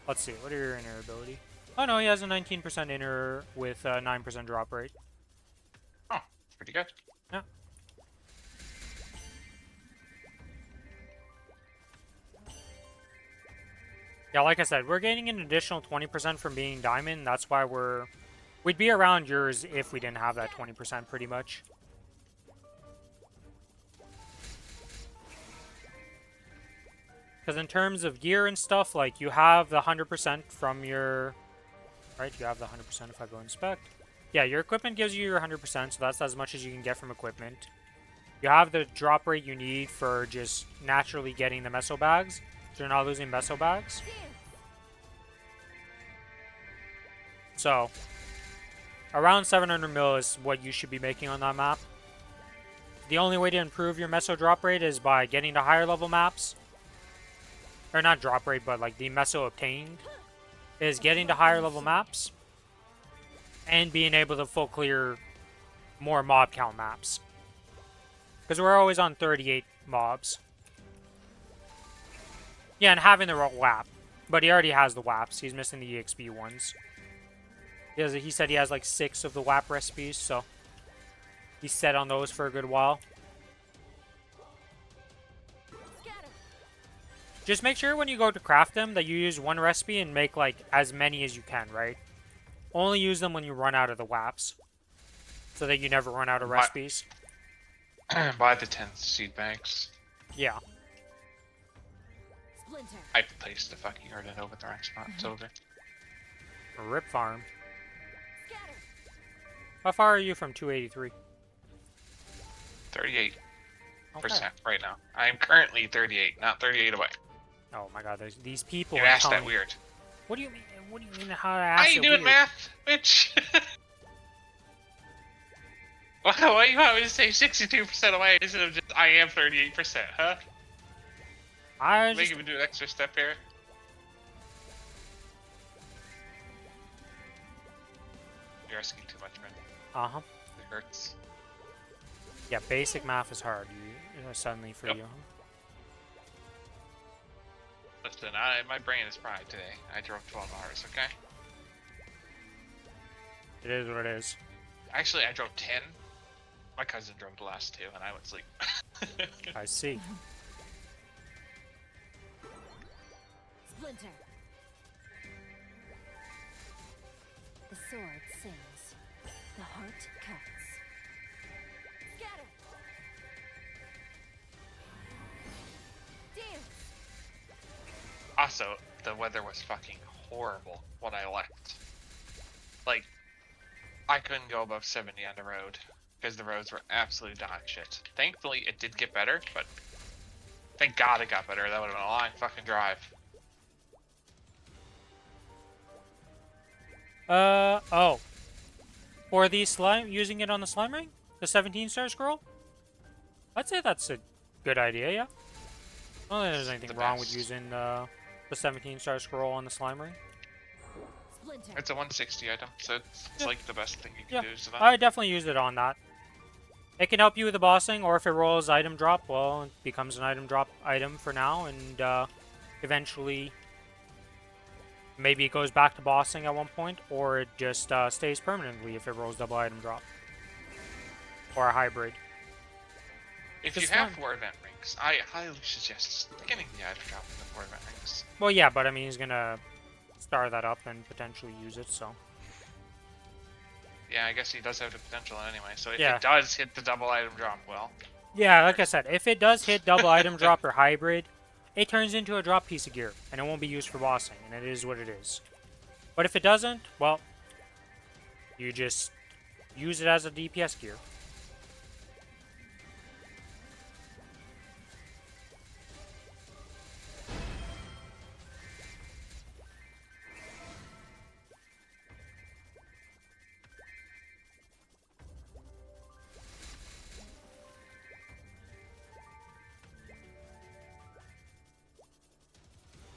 [SPEAKER 1] Let's see, what are your inner ability? Oh no, he has a 19% inner with a 9% drop rate.
[SPEAKER 4] Oh, pretty good.
[SPEAKER 1] Yeah. Yeah, like I said, we're gaining an additional 20% from being diamond. That's why we'd be around yours if we didn't have that 20% pretty much. Because in terms of gear and stuff, like, you have the 100% from your... Right, you have the 100% if I go inspect. Yeah, your equipment gives you your 100%, so that's as much as you can get from equipment. You have the drop rate you need for just naturally getting the meso bags, so you're not losing meso bags. So, around 700 mil is what you should be making on that map. The only way to improve your meso drop rate is by getting to higher level maps. Or not drop rate, but like the meso obtained. Is getting to higher level maps. And being able to full clear more mob count maps. Because we're always on 38 mobs. Yeah, and having the WAP. But he already has the WAPs. He's missing the EXP ones. He said he has like 6 of the WAP recipes, so he's set on those for a good while. Just make sure when you go to craft them that you use one recipe and make like as many as you can, right? Only use them when you run out of the WAPs. So that you never run out of recipes.
[SPEAKER 4] Buy the 10 seed bags.
[SPEAKER 1] Yeah.
[SPEAKER 3] Splinter.
[SPEAKER 4] I placed the fucking Ardeno with the right spot. It's over.
[SPEAKER 1] A rip farm.
[SPEAKER 3] Scatter.
[SPEAKER 1] How far are you from 283?
[SPEAKER 4] 38%
[SPEAKER 1] Okay.
[SPEAKER 4] right now. I am currently 38, not 38 away.
[SPEAKER 1] Oh my god, these people
[SPEAKER 4] You
[SPEAKER 1] are
[SPEAKER 4] asked that
[SPEAKER 1] telling-
[SPEAKER 4] weird.
[SPEAKER 1] What do you mean? What do you mean how I asked
[SPEAKER 4] I ain't doing math, bitch. Why you want me to say 62% away instead of just I am 38%, huh?
[SPEAKER 1] I
[SPEAKER 4] Make
[SPEAKER 1] just...
[SPEAKER 4] him do an extra step here. You're asking too much, man.
[SPEAKER 1] Uh-huh.
[SPEAKER 4] It hurts.
[SPEAKER 1] Yeah, basic math is hard. Suddenly for
[SPEAKER 4] Yep.
[SPEAKER 1] you.
[SPEAKER 4] Listen, my brain is fried today. I drove 12 hours, okay?
[SPEAKER 1] It is what it is.
[SPEAKER 4] Actually, I drove 10. My cousin drove the last 2, and I went to sleep.
[SPEAKER 1] I see.
[SPEAKER 3] Splinter. The sword sings. The heart cuts. Scatter. Dance.
[SPEAKER 4] Also, the weather was fucking horrible when I left. Like, I couldn't go above 70 on the road because the roads were absolute dog shit. Thankfully, it did get better, but thank God it got better. That would have been a long fucking drive.
[SPEAKER 1] Oh. For the slime, using it on the slime ring? The 17-star scroll? I'd say that's a good idea, yeah. I don't think there's anything wrong with using the 17-star scroll on the slime ring.
[SPEAKER 3] Splinter.
[SPEAKER 4] It's a 160 item, so it's
[SPEAKER 1] Yeah.
[SPEAKER 4] like the best thing you can do to that.
[SPEAKER 1] I definitely use it on that. It can help you with the bossing, or if it rolls item drop, well, it becomes an item drop item for now, and eventually maybe it goes back to bossing at one point, or it just stays permanently if it rolls double item drop. Or a hybrid.
[SPEAKER 4] If you
[SPEAKER 1] Just
[SPEAKER 4] have
[SPEAKER 1] one.
[SPEAKER 4] 4 event rings, I highly suggest getting the item drop in the 4 event rings.
[SPEAKER 1] Well, yeah, but I mean, he's gonna star that up and potentially use it, so.
[SPEAKER 4] Yeah, I guess he does have the potential anyway, so if
[SPEAKER 1] Yeah.
[SPEAKER 4] it does hit the double item drop, well,
[SPEAKER 1] Yeah, like I said, if it does hit double item drop or hybrid, it turns into a drop piece of gear, and it won't be used for bossing, and it is what it is. But if it doesn't, well, you just use it as a DPS gear.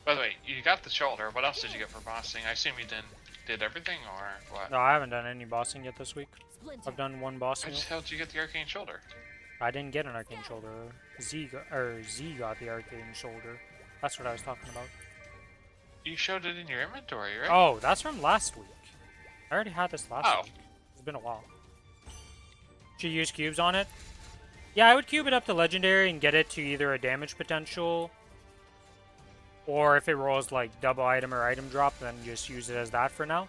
[SPEAKER 4] by got the shoulder. What else did you get for bossing? I assume you did everything, or what?
[SPEAKER 1] No, I haven't done any bossing yet this week.
[SPEAKER 3] Splinter.
[SPEAKER 1] I've done one
[SPEAKER 4] How
[SPEAKER 1] bossing.
[SPEAKER 4] did you get the arcane shoulder?
[SPEAKER 1] I didn't get an arcane shoulder. Z got the arcane shoulder. That's what I was talking about.
[SPEAKER 4] You showed it in your inventory, right?
[SPEAKER 1] Oh, that's from last week. I already had this last week. It's been a while. Should you use cubes on it? Yeah, I would cube it up to legendary and get it to either a damage potential, or if it rolls like double item or item drop, then just use it as that for now.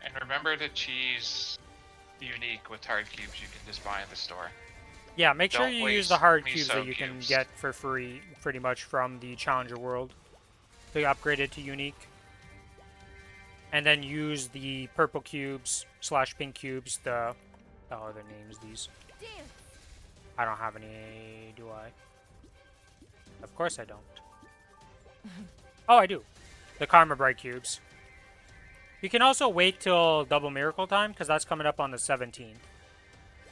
[SPEAKER 4] And remember to cheese unique with hard cubes you can just buy in the store.
[SPEAKER 1] Yeah, make sure
[SPEAKER 4] Don't
[SPEAKER 1] you use
[SPEAKER 4] waste
[SPEAKER 1] the hard
[SPEAKER 4] miso
[SPEAKER 1] cubes that you can
[SPEAKER 4] cubes.
[SPEAKER 1] get for free, pretty much from the Challenger World, to upgrade it to unique. And then use the purple cubes / pink cubes. The oh, their names these.
[SPEAKER 3] Dance.
[SPEAKER 1] I don't have any, do I? Of course I don't. Oh, I do. The Karma Bright cubes. You can also wait till Double Miracle time, because that's coming up on the 17th.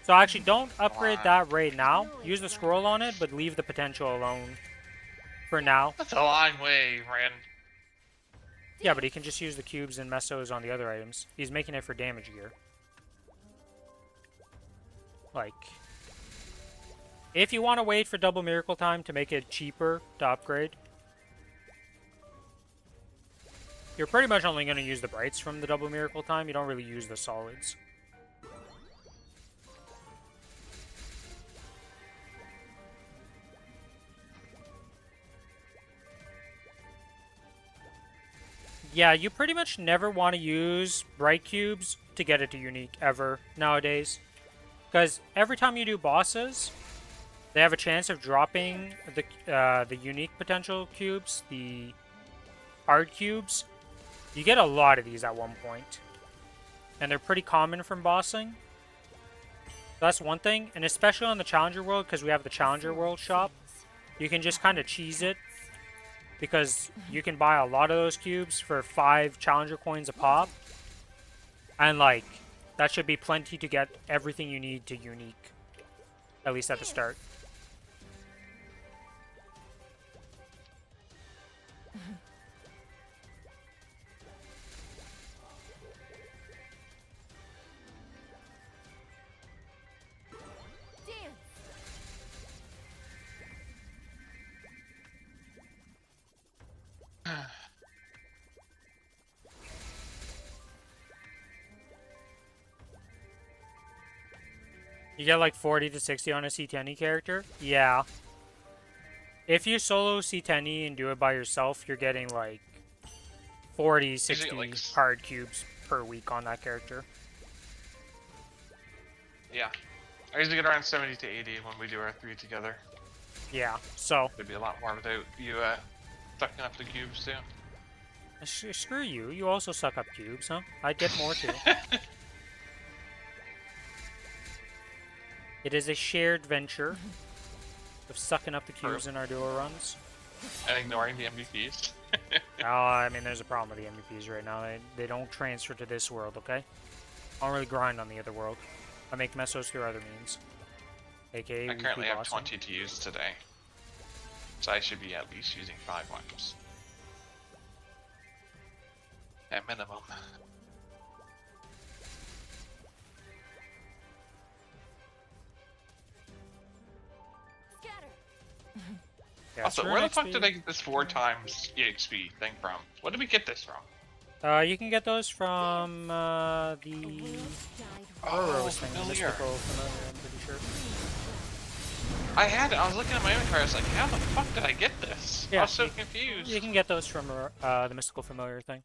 [SPEAKER 1] So actually, don't upgrade that right now. Use the scroll on it, but leave the potential alone for now.
[SPEAKER 4] That's a long way, Ren.
[SPEAKER 1] Yeah, but he can just use the cubes and mesos on the other items. He's making it for damage gear. Like, if you want to wait for Double Miracle time to make it cheaper to upgrade, you're pretty much only going to use the brights from the Double Miracle time. You don't really use the solids. Yeah, you pretty much never want to use bright cubes to get it to unique ever nowadays. Because every time you do bosses, they have a chance of dropping the unique potential cubes, the hard cubes. You get a lot of these at one point. And they're pretty common from bossing. That's one thing. And especially on the Challenger World, because we have the Challenger World shop, you can just kind of cheese it. Because you can buy a lot of those cubes for 5 Challenger coins a pop. And, like, that should be plenty to get everything you need to unique. At least at the start.
[SPEAKER 3] Dance.
[SPEAKER 1] You get like 40 to 60 on a C10 character? Yeah. If you solo C10 and do it by yourself, you're getting like 40, 60
[SPEAKER 4] like
[SPEAKER 1] hard cubes per week on that character.
[SPEAKER 4] Yeah. I usually get around 70 to 80 when we do our 3 together.
[SPEAKER 1] Yeah, so
[SPEAKER 4] It'd be a lot more without you sucking up the cubes too.
[SPEAKER 1] screw you. You also suck up cubes, huh? I'd get more too. It is a shared venture of sucking up the cubes in our duo runs.
[SPEAKER 4] And ignoring the MVPs.
[SPEAKER 1] I mean, there's a problem with the MVPs right now. They don't transfer to this world, okay? I don't really grind on the other world. I make mesos through other means. AKA
[SPEAKER 4] I currently have
[SPEAKER 1] bossing.
[SPEAKER 4] 20 to use today. So I should be at least using 5 ones. At minimum.
[SPEAKER 3] Scatter.
[SPEAKER 1] Yeah,
[SPEAKER 4] Also,
[SPEAKER 1] screw
[SPEAKER 4] where the
[SPEAKER 1] XP.
[SPEAKER 4] fuck did I get this 4 times EXP thing from? What did we get this from?
[SPEAKER 1] You can get those from the
[SPEAKER 3] World died
[SPEAKER 1] Burrows thing, the
[SPEAKER 4] familiar.
[SPEAKER 1] mystical familiar, I'm pretty sure.
[SPEAKER 4] I had it. I was looking at my inventory. I was like, how the fuck did I get this? I
[SPEAKER 1] Yeah,
[SPEAKER 4] was so confused.
[SPEAKER 1] You can get those from the mystical familiar thing.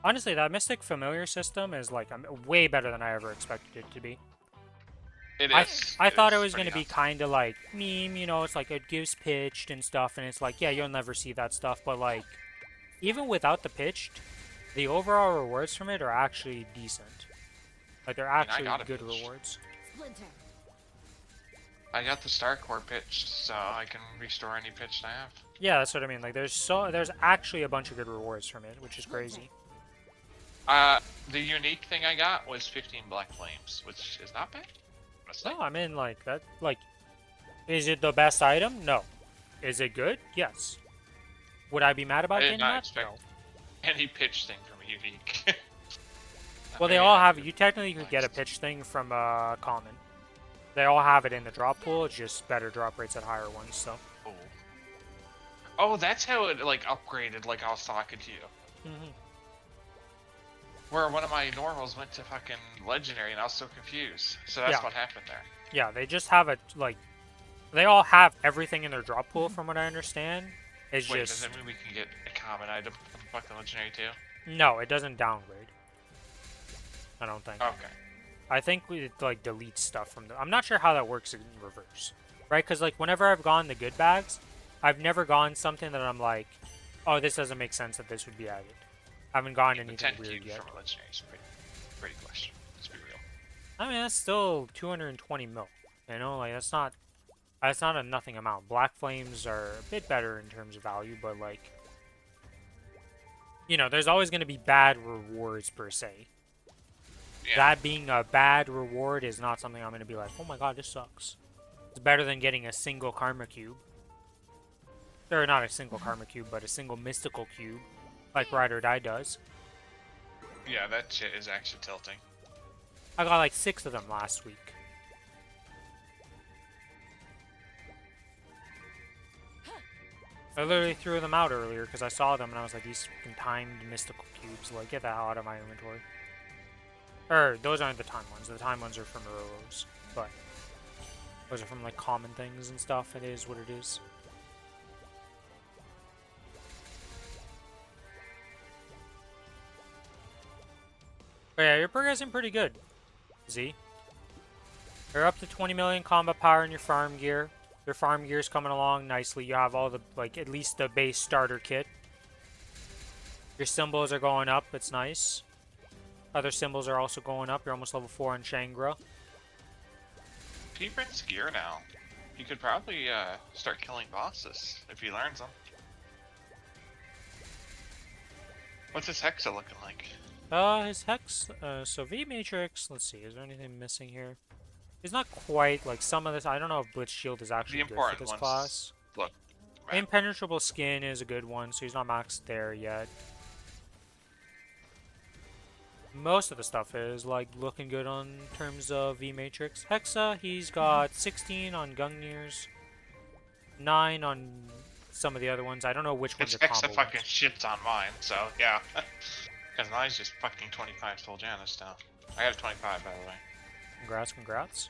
[SPEAKER 1] Honestly, that mystic familiar system is like way better than I ever expected it to be.
[SPEAKER 4] It
[SPEAKER 1] I
[SPEAKER 4] is.
[SPEAKER 1] thought it was
[SPEAKER 4] pretty
[SPEAKER 1] going to be
[SPEAKER 4] awesome.
[SPEAKER 1] kind of like meme, you know, it's like it gives pitched and stuff, and it's like, yeah, you'll never see that stuff, but like, even without the pitched, the overall rewards from it are actually decent. Like, they're actually
[SPEAKER 4] got a
[SPEAKER 1] good
[SPEAKER 4] pitched.
[SPEAKER 1] rewards.
[SPEAKER 3] Splinter.
[SPEAKER 4] I got the Star Core pitched, so I can restore any pitched I have.
[SPEAKER 1] Yeah, that's what I mean. Like, there's actually a bunch of good rewards from it, which is crazy.
[SPEAKER 4] The unique thing I got was 15 Black Flames, which is not bad. Honestly.
[SPEAKER 1] No, I mean, like, is it the best item? No. Is it good? Yes. Would I be mad about
[SPEAKER 4] I did
[SPEAKER 1] getting
[SPEAKER 4] not
[SPEAKER 1] that?
[SPEAKER 4] expect
[SPEAKER 1] No.
[SPEAKER 4] any pitch thing from a unique.
[SPEAKER 1] Well, they all have. You technically could get a pitch thing from common. They all have it in the drop pool. It's just better drop rates at higher ones. So.
[SPEAKER 4] Oh. Oh, that's how it like upgraded. Like I was talking to you.
[SPEAKER 1] Mhm.
[SPEAKER 4] Where one of my normals went to fucking legendary, and I was so confused. So that's
[SPEAKER 1] Yeah.
[SPEAKER 4] what happened there.
[SPEAKER 1] Yeah, they just have it like. They all have everything in their drop pool, from what I understand. It's
[SPEAKER 4] Wait,
[SPEAKER 1] just
[SPEAKER 4] does that mean we can get a common item from fucking legendary too?
[SPEAKER 1] no, it doesn't downgrade. I don't think.
[SPEAKER 4] Okay.
[SPEAKER 1] I think it like deletes stuff from the. I'm not sure how that works in reverse, right? Because like whenever I've gone the good bags, I've never gone something that I'm like, oh, this doesn't make sense that this would be added. I haven't gone
[SPEAKER 4] The
[SPEAKER 1] anything
[SPEAKER 4] 10
[SPEAKER 1] weird
[SPEAKER 4] cubes
[SPEAKER 1] yet.
[SPEAKER 4] from a legendary is pretty question. Let's be real.
[SPEAKER 1] I mean, that's still 220 mil. You know, like that's not a nothing amount. Black flames are a bit better in terms of value, but like, you know, there's always going to be bad rewards per se.
[SPEAKER 4] Yeah.
[SPEAKER 1] That being a bad reward is not something I'm going to be like, oh my god, this sucks. It's better than getting a single karma cube. Or not a single karma cube, but a single mystical cube, like Ride or Die does.
[SPEAKER 4] Yeah, that shit is actually tilting.
[SPEAKER 1] I got like 6 of them last week. I literally threw them out earlier because I saw them and I was like, these fucking timed mystical cubes, like, get that out of my inventory. Those aren't the time ones. The time ones are from Kronos, but those are from like common things and stuff. It is what it is. But yeah, you're progressing pretty good, Z. You're up to 20 million combat power in your farm gear. Your farm gear is coming along nicely. You have all the, like, at least the base starter kit. Your symbols are going up. It's nice. Other symbols are also going up. You're almost level 4 on Shangra.
[SPEAKER 4] He brings gear now. He could probably start killing bosses if he learns them. What's his Hexa looking like?
[SPEAKER 1] His Hex, so V Matrix, let's see, is there anything missing here? He's not quite, like, some of this, I don't know if Blitz Shield is actually good for this class.
[SPEAKER 4] Look.
[SPEAKER 1] Impenetrable Skin is a good one, so he's not maxed there yet. Most of the stuff is, like, looking good on terms of V Matrix. Hexa, he's got 16 on Gungnir's, 9 on some of the other ones. I don't know which ones
[SPEAKER 4] His
[SPEAKER 1] are
[SPEAKER 4] Hexa
[SPEAKER 1] combo
[SPEAKER 4] fucking
[SPEAKER 1] ones.
[SPEAKER 4] shits on mine, so yeah. Because mine's just fucking 25 Soul Janus now. I got a 25, by the way.
[SPEAKER 1] Congrats, congrats.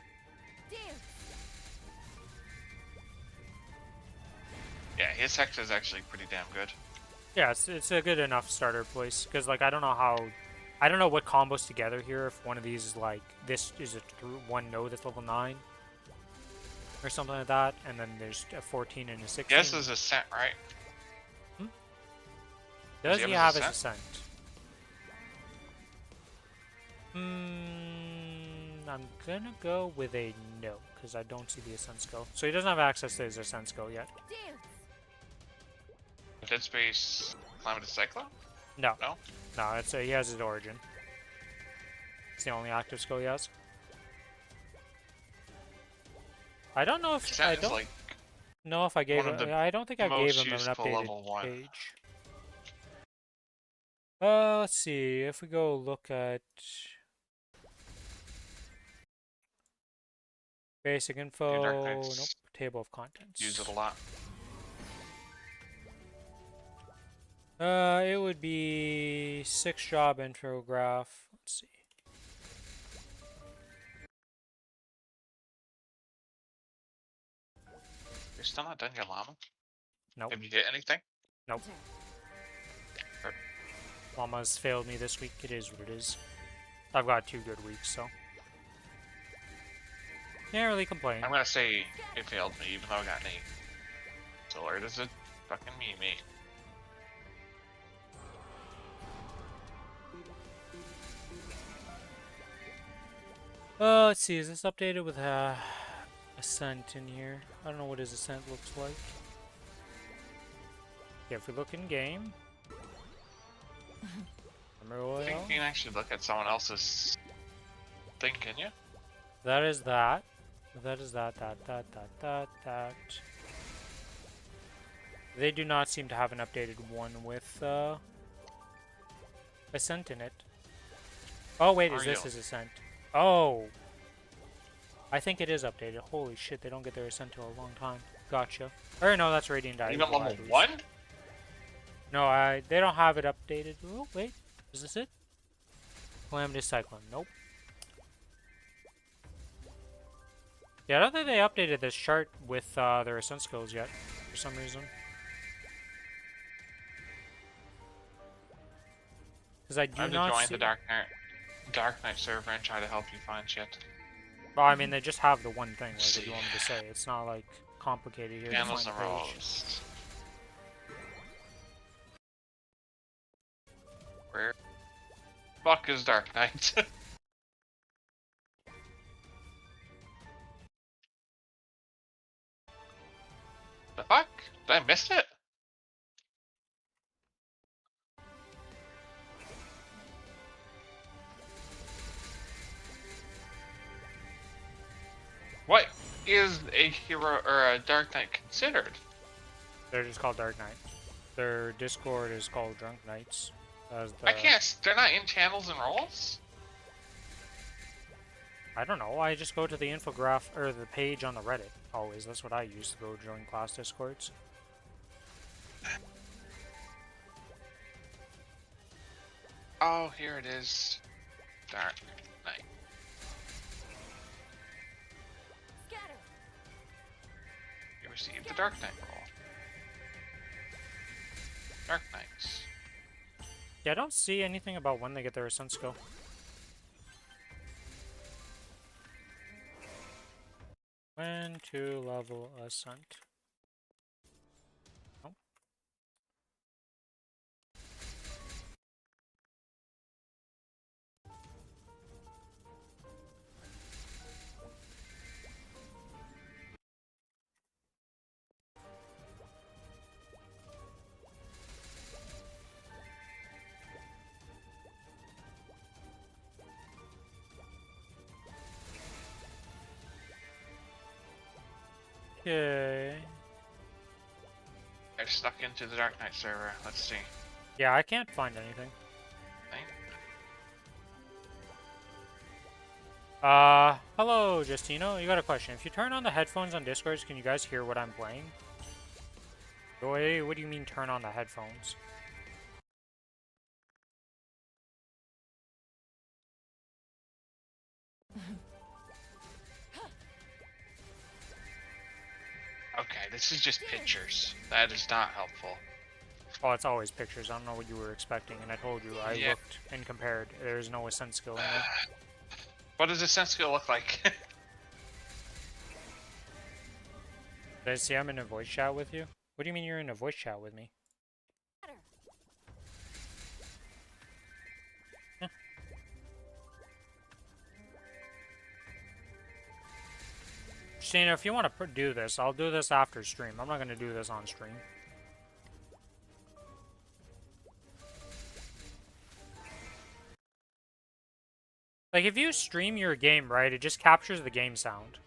[SPEAKER 4] Yeah, his Hexa is actually pretty damn good.
[SPEAKER 1] Yeah, it's a good enough starter place, because, like, I don't know what combos together here, if one of these is, like, this is a one node that's level 9, or something like that, and then there's a 14 and a 16.
[SPEAKER 4] Yes, is Ascent, right?
[SPEAKER 1] Does he have his Ascent? I'm gonna go with a no, because I don't see the Ascent skill. So he doesn't have access to his Ascent skill yet.
[SPEAKER 4] Dead Space Climate Cyclone?
[SPEAKER 1] No.
[SPEAKER 4] No?
[SPEAKER 1] No, it's he has his Origin. It's the only active skill he has. I don't know if I don't know if I gave him. I don't think I gave him an updated page. Let's see if we go look at basic info. Nope. Table of contents.
[SPEAKER 4] Use it a lot.
[SPEAKER 1] It would be 6 job intro graph. Let's see.
[SPEAKER 4] You're still not done your llama?
[SPEAKER 1] Nope.
[SPEAKER 4] Have you hit anything?
[SPEAKER 1] Nope. Llama's failed me this week. It is what it is. I've got 2 good weeks, so can't really complain.
[SPEAKER 4] I'm gonna say it failed me, even though I got an 8. So where does it fucking me?
[SPEAKER 1] Let's see. Is this updated with Ascent in here? I don't know what his Ascent looks like. Yeah, if we look in game.
[SPEAKER 4] I think you can actually look at someone else's thing, can you?
[SPEAKER 1] That is that. That is that. They do not seem to have an updated one with Ascent in it. Oh wait, is this his Ascent? Oh! I think it is updated. Holy shit, they don't get their Ascent till a long time. Gotcha. Or no, that's Radiant Dye.
[SPEAKER 4] Even level 1?
[SPEAKER 1] No, they don't have it updated. Oh, wait. Is this it? Calamitous Cyclone. Nope. Yeah, I don't think they updated this chart with their Ascent skills yet, for some reason. Because I do not
[SPEAKER 4] join
[SPEAKER 1] see...
[SPEAKER 4] the Dark Knight server and try to help you find shit.
[SPEAKER 1] Well, I mean, they just have the one thing, like, if you want me to say. It's not, like, complicated here to
[SPEAKER 4] Candles
[SPEAKER 1] find
[SPEAKER 4] and
[SPEAKER 1] a page.
[SPEAKER 4] Rose. Where fuck is Dark Knight? The fuck? Did I miss it? What is a hero or a Dark Knight considered?
[SPEAKER 1] They're just called Dark Knight. Their Discord is called Drunk Knights. As the...
[SPEAKER 4] I can't. They're not in channels and roles?
[SPEAKER 1] I don't know. I just go to the infograph or the page on the Reddit. Always. That's what I use to go join class Discords.
[SPEAKER 4] Oh, here it is. Dark Knight.
[SPEAKER 3] Scatter.
[SPEAKER 4] You received the Dark Knight role. Dark Knights.
[SPEAKER 1] Yeah, I don't see anything about when they get their Ascent skill. When to level Ascent. Oh. Okay.
[SPEAKER 4] They're stuck into the Dark Knight server. Let's see.
[SPEAKER 1] Yeah, I can't find anything. Hello, Justino. You got a question. If you turn on the headphones on Discord, can you guys hear what I'm playing? Wait, what do you mean turn on the headphones?
[SPEAKER 4] Okay, this is just pictures. That is not helpful.
[SPEAKER 1] Oh, it's always pictures. I don't know what you were expecting, and I told you. I looked and compared. There's no Ascent skill in there.
[SPEAKER 4] What does Ascent skill look like?
[SPEAKER 1] Did I see I'm in a voice chat with you? What do you mean you're in a voice chat with me? Yeah. Christina, if you want to do this, I'll do this after stream. I'm not going to do this on stream. Like, if you stream your game, right, it just captures the game sound.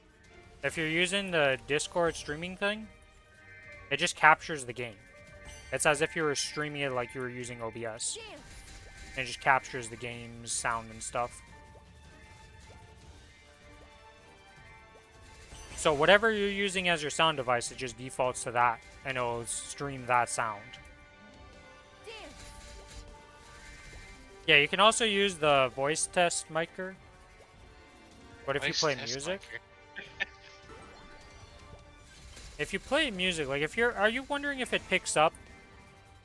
[SPEAKER 1] If you're using the Discord streaming thing, it just captures the game. It's as if you were streaming it like you were using OBS. And it just captures the game's sound and stuff. So whatever you're using as your sound device, it just defaults to that, and it'll stream that sound. Yeah, you can also use the voice test micer. But if you play music... If you play music, like if you're... Are you wondering if it picks up...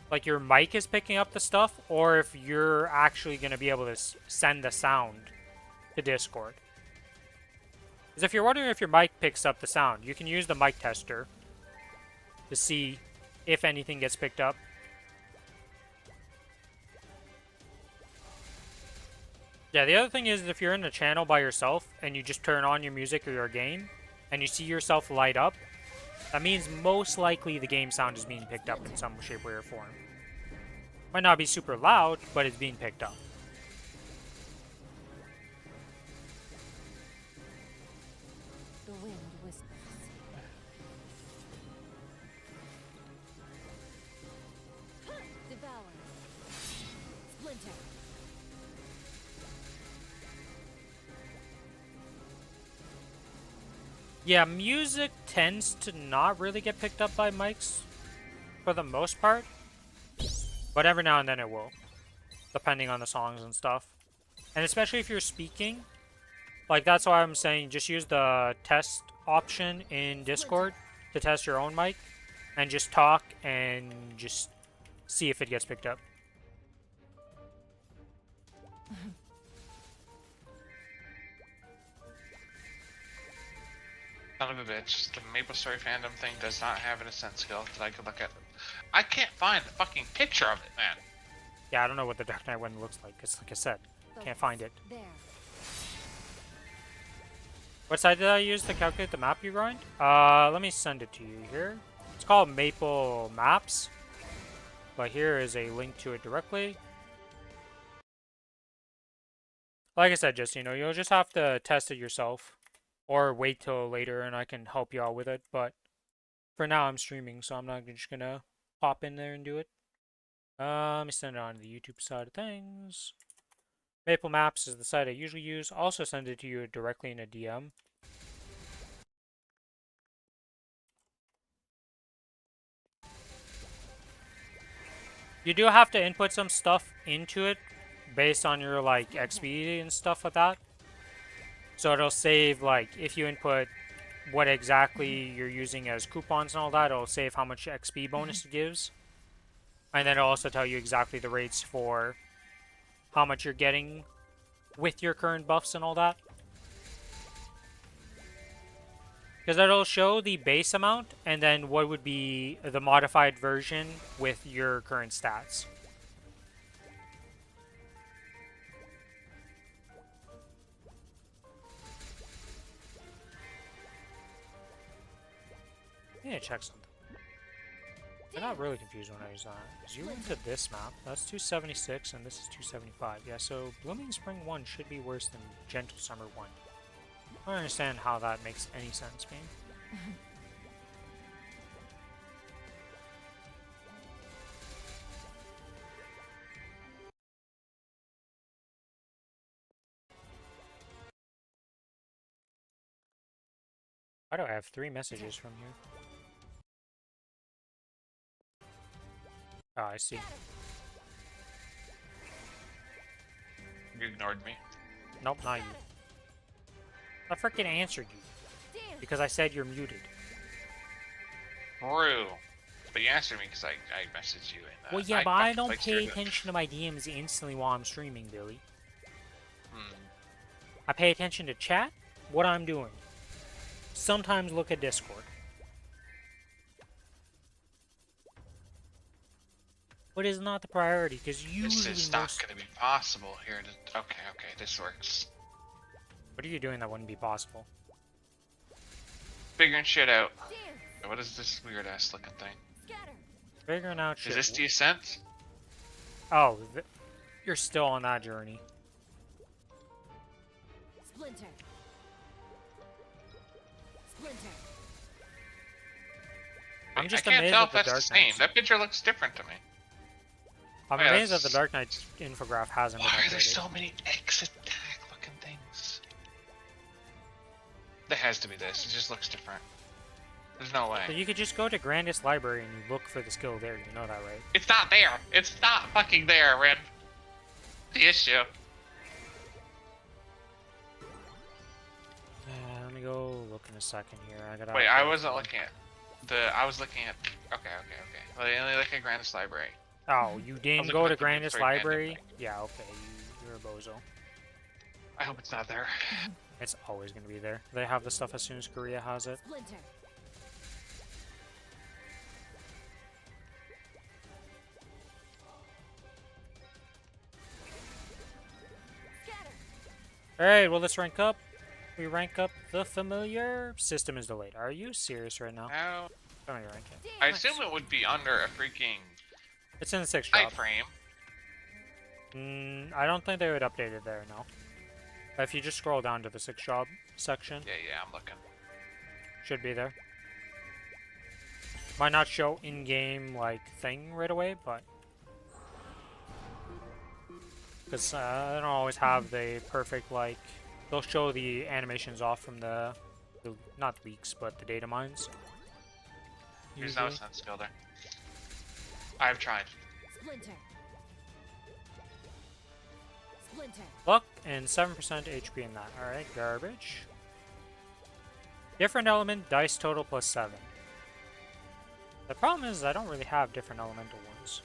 [SPEAKER 1] Like your mic is picking up the stuff, or if you're actually going to be able to send the sound to Discord? Because if you're wondering if your mic picks up the sound, you can use the mic tester to see if anything gets picked up. Yeah, the other thing is if you're in a channel by yourself and you just turn on your music or your game and you see yourself light up, that means most likely the game sound is being picked up in some shape, way, or form. Might not be super loud, but it's being picked up.
[SPEAKER 3] The wind whispers.
[SPEAKER 1] Yeah, music tends to not really get picked up by mics for the most part, but every now and then it will, depending on the songs and stuff. And especially if you're speaking, like that's why I'm saying just use the test option in Discord to test your own mic and just talk and just see if it gets picked up.
[SPEAKER 4] Son of a bitch. The Maplestory fandom thing does not have an ascent skill that I could look at. I can't find the fucking picture of it, man.
[SPEAKER 1] Yeah, I don't know what the Dark Knight one looks like, because like I said, can't find it.
[SPEAKER 3] There.
[SPEAKER 1] What side did I use to calculate the map you grind? Let me send it to you here. It's called Maple Maps, but here is a link to it directly. Like I said, just, you know, you'll just have to test it yourself, or wait till later and I can help you out with it, but for now I'm streaming, so I'm not just gonna pop in there and do it. Let me send it on the YouTube side of things. Maple Maps is the site I usually use. Also send it to you directly in a DM. You do have to input some stuff into it based on your like XP and stuff like that. So it'll save like if you input what exactly you're using as coupons and all that, it'll save how much XP bonus it gives. And then it'll also tell you exactly the rates for how much you're getting with your current buffs and all that. Because it'll show the base amount and then what would be the modified version with your current stats. I need to check something. I got really confused when I was on it. Because you went to this map, that's 276 and this is 275. Yeah, so Blooming Spring 1 should be worse than Gentle Summer 1. I don't understand how that makes any sense, game. Why do I have 3 messages from you? Oh, I see.
[SPEAKER 4] You ignored me.
[SPEAKER 1] Nope, not you. I freaking answered you. Because I said you're muted.
[SPEAKER 4] True. But you answered me because I messaged you. And,
[SPEAKER 1] Well, yeah, but I don't
[SPEAKER 4] like
[SPEAKER 1] pay
[SPEAKER 4] your-
[SPEAKER 1] attention to my DMs instantly while I'm streaming, Billy.
[SPEAKER 4] Hmm.
[SPEAKER 1] I pay attention to chat, what I'm doing. Sometimes look at Discord. But it's not the priority, because usually
[SPEAKER 4] This is not going to be possible here. Okay, this works.
[SPEAKER 1] What are you doing that wouldn't be possible?
[SPEAKER 4] Figuring shit out. What is this weird ass looking thing?
[SPEAKER 1] Figuring out shit.
[SPEAKER 4] Is this the ascent?
[SPEAKER 1] Oh, you're still on that journey.
[SPEAKER 3] Splinter. Splinter.
[SPEAKER 1] I'm just
[SPEAKER 4] I can't
[SPEAKER 1] amazed
[SPEAKER 4] tell
[SPEAKER 1] at
[SPEAKER 4] if
[SPEAKER 1] the
[SPEAKER 4] that's the
[SPEAKER 1] Dark
[SPEAKER 4] same.
[SPEAKER 1] Knight.
[SPEAKER 4] That picture looks different to me.
[SPEAKER 1] I'm
[SPEAKER 4] Oh, yeah,
[SPEAKER 1] amazed that the
[SPEAKER 4] that's-
[SPEAKER 1] Dark Knight's infograph hasn't been
[SPEAKER 4] Why are there
[SPEAKER 1] updated.
[SPEAKER 4] so many X attack looking things? There has to be this. It just looks different. There's no
[SPEAKER 1] So
[SPEAKER 4] way.
[SPEAKER 1] you could just go to Grandest Library and you look for the skill there, you know that, right?
[SPEAKER 4] It's not there. It's not fucking there, Red. The issue.
[SPEAKER 1] Let me go look in a second here. I gotta.
[SPEAKER 4] Wait, I wasn't looking at the. I was looking at. Okay. Well, they only look at Grandest Library.
[SPEAKER 1] Oh, you didn't
[SPEAKER 4] looking
[SPEAKER 1] go
[SPEAKER 4] at
[SPEAKER 1] to
[SPEAKER 4] the
[SPEAKER 1] Grandest
[SPEAKER 4] Maplestory fandom
[SPEAKER 1] Library?
[SPEAKER 4] thing.
[SPEAKER 1] Yeah, okay, you're a bozo.
[SPEAKER 4] I hope it's not there.
[SPEAKER 1] It's always gonna be there. They have the stuff as soon as Korea has it.
[SPEAKER 3] Splinter. Scatter.
[SPEAKER 1] Alright, well, let's rank up. We rank up the familiar. System is delayed. Are you serious right now?
[SPEAKER 4] How?
[SPEAKER 1] Tell me rank it.
[SPEAKER 4] I assume it would be under a freaking
[SPEAKER 1] It's in the 6th
[SPEAKER 4] time
[SPEAKER 1] job.
[SPEAKER 4] frame.
[SPEAKER 1] I don't think they would update it there, no. If you just scroll down to the 6th job section,
[SPEAKER 4] Yeah, I'm looking.
[SPEAKER 1] should be there. Might not show in-game, like, thing right away, but... Because they don't always have the perfect, like... They'll show the animations off from the not leaks, but the data mines.
[SPEAKER 4] There's no
[SPEAKER 1] Usually.
[SPEAKER 4] sense skill there. I've tried.
[SPEAKER 3] Splinter. Splinter.
[SPEAKER 1] Luck and 7% HP in that. Alright, garbage. Different element, dice total plus 7. The problem is I don't really have different elemental ones.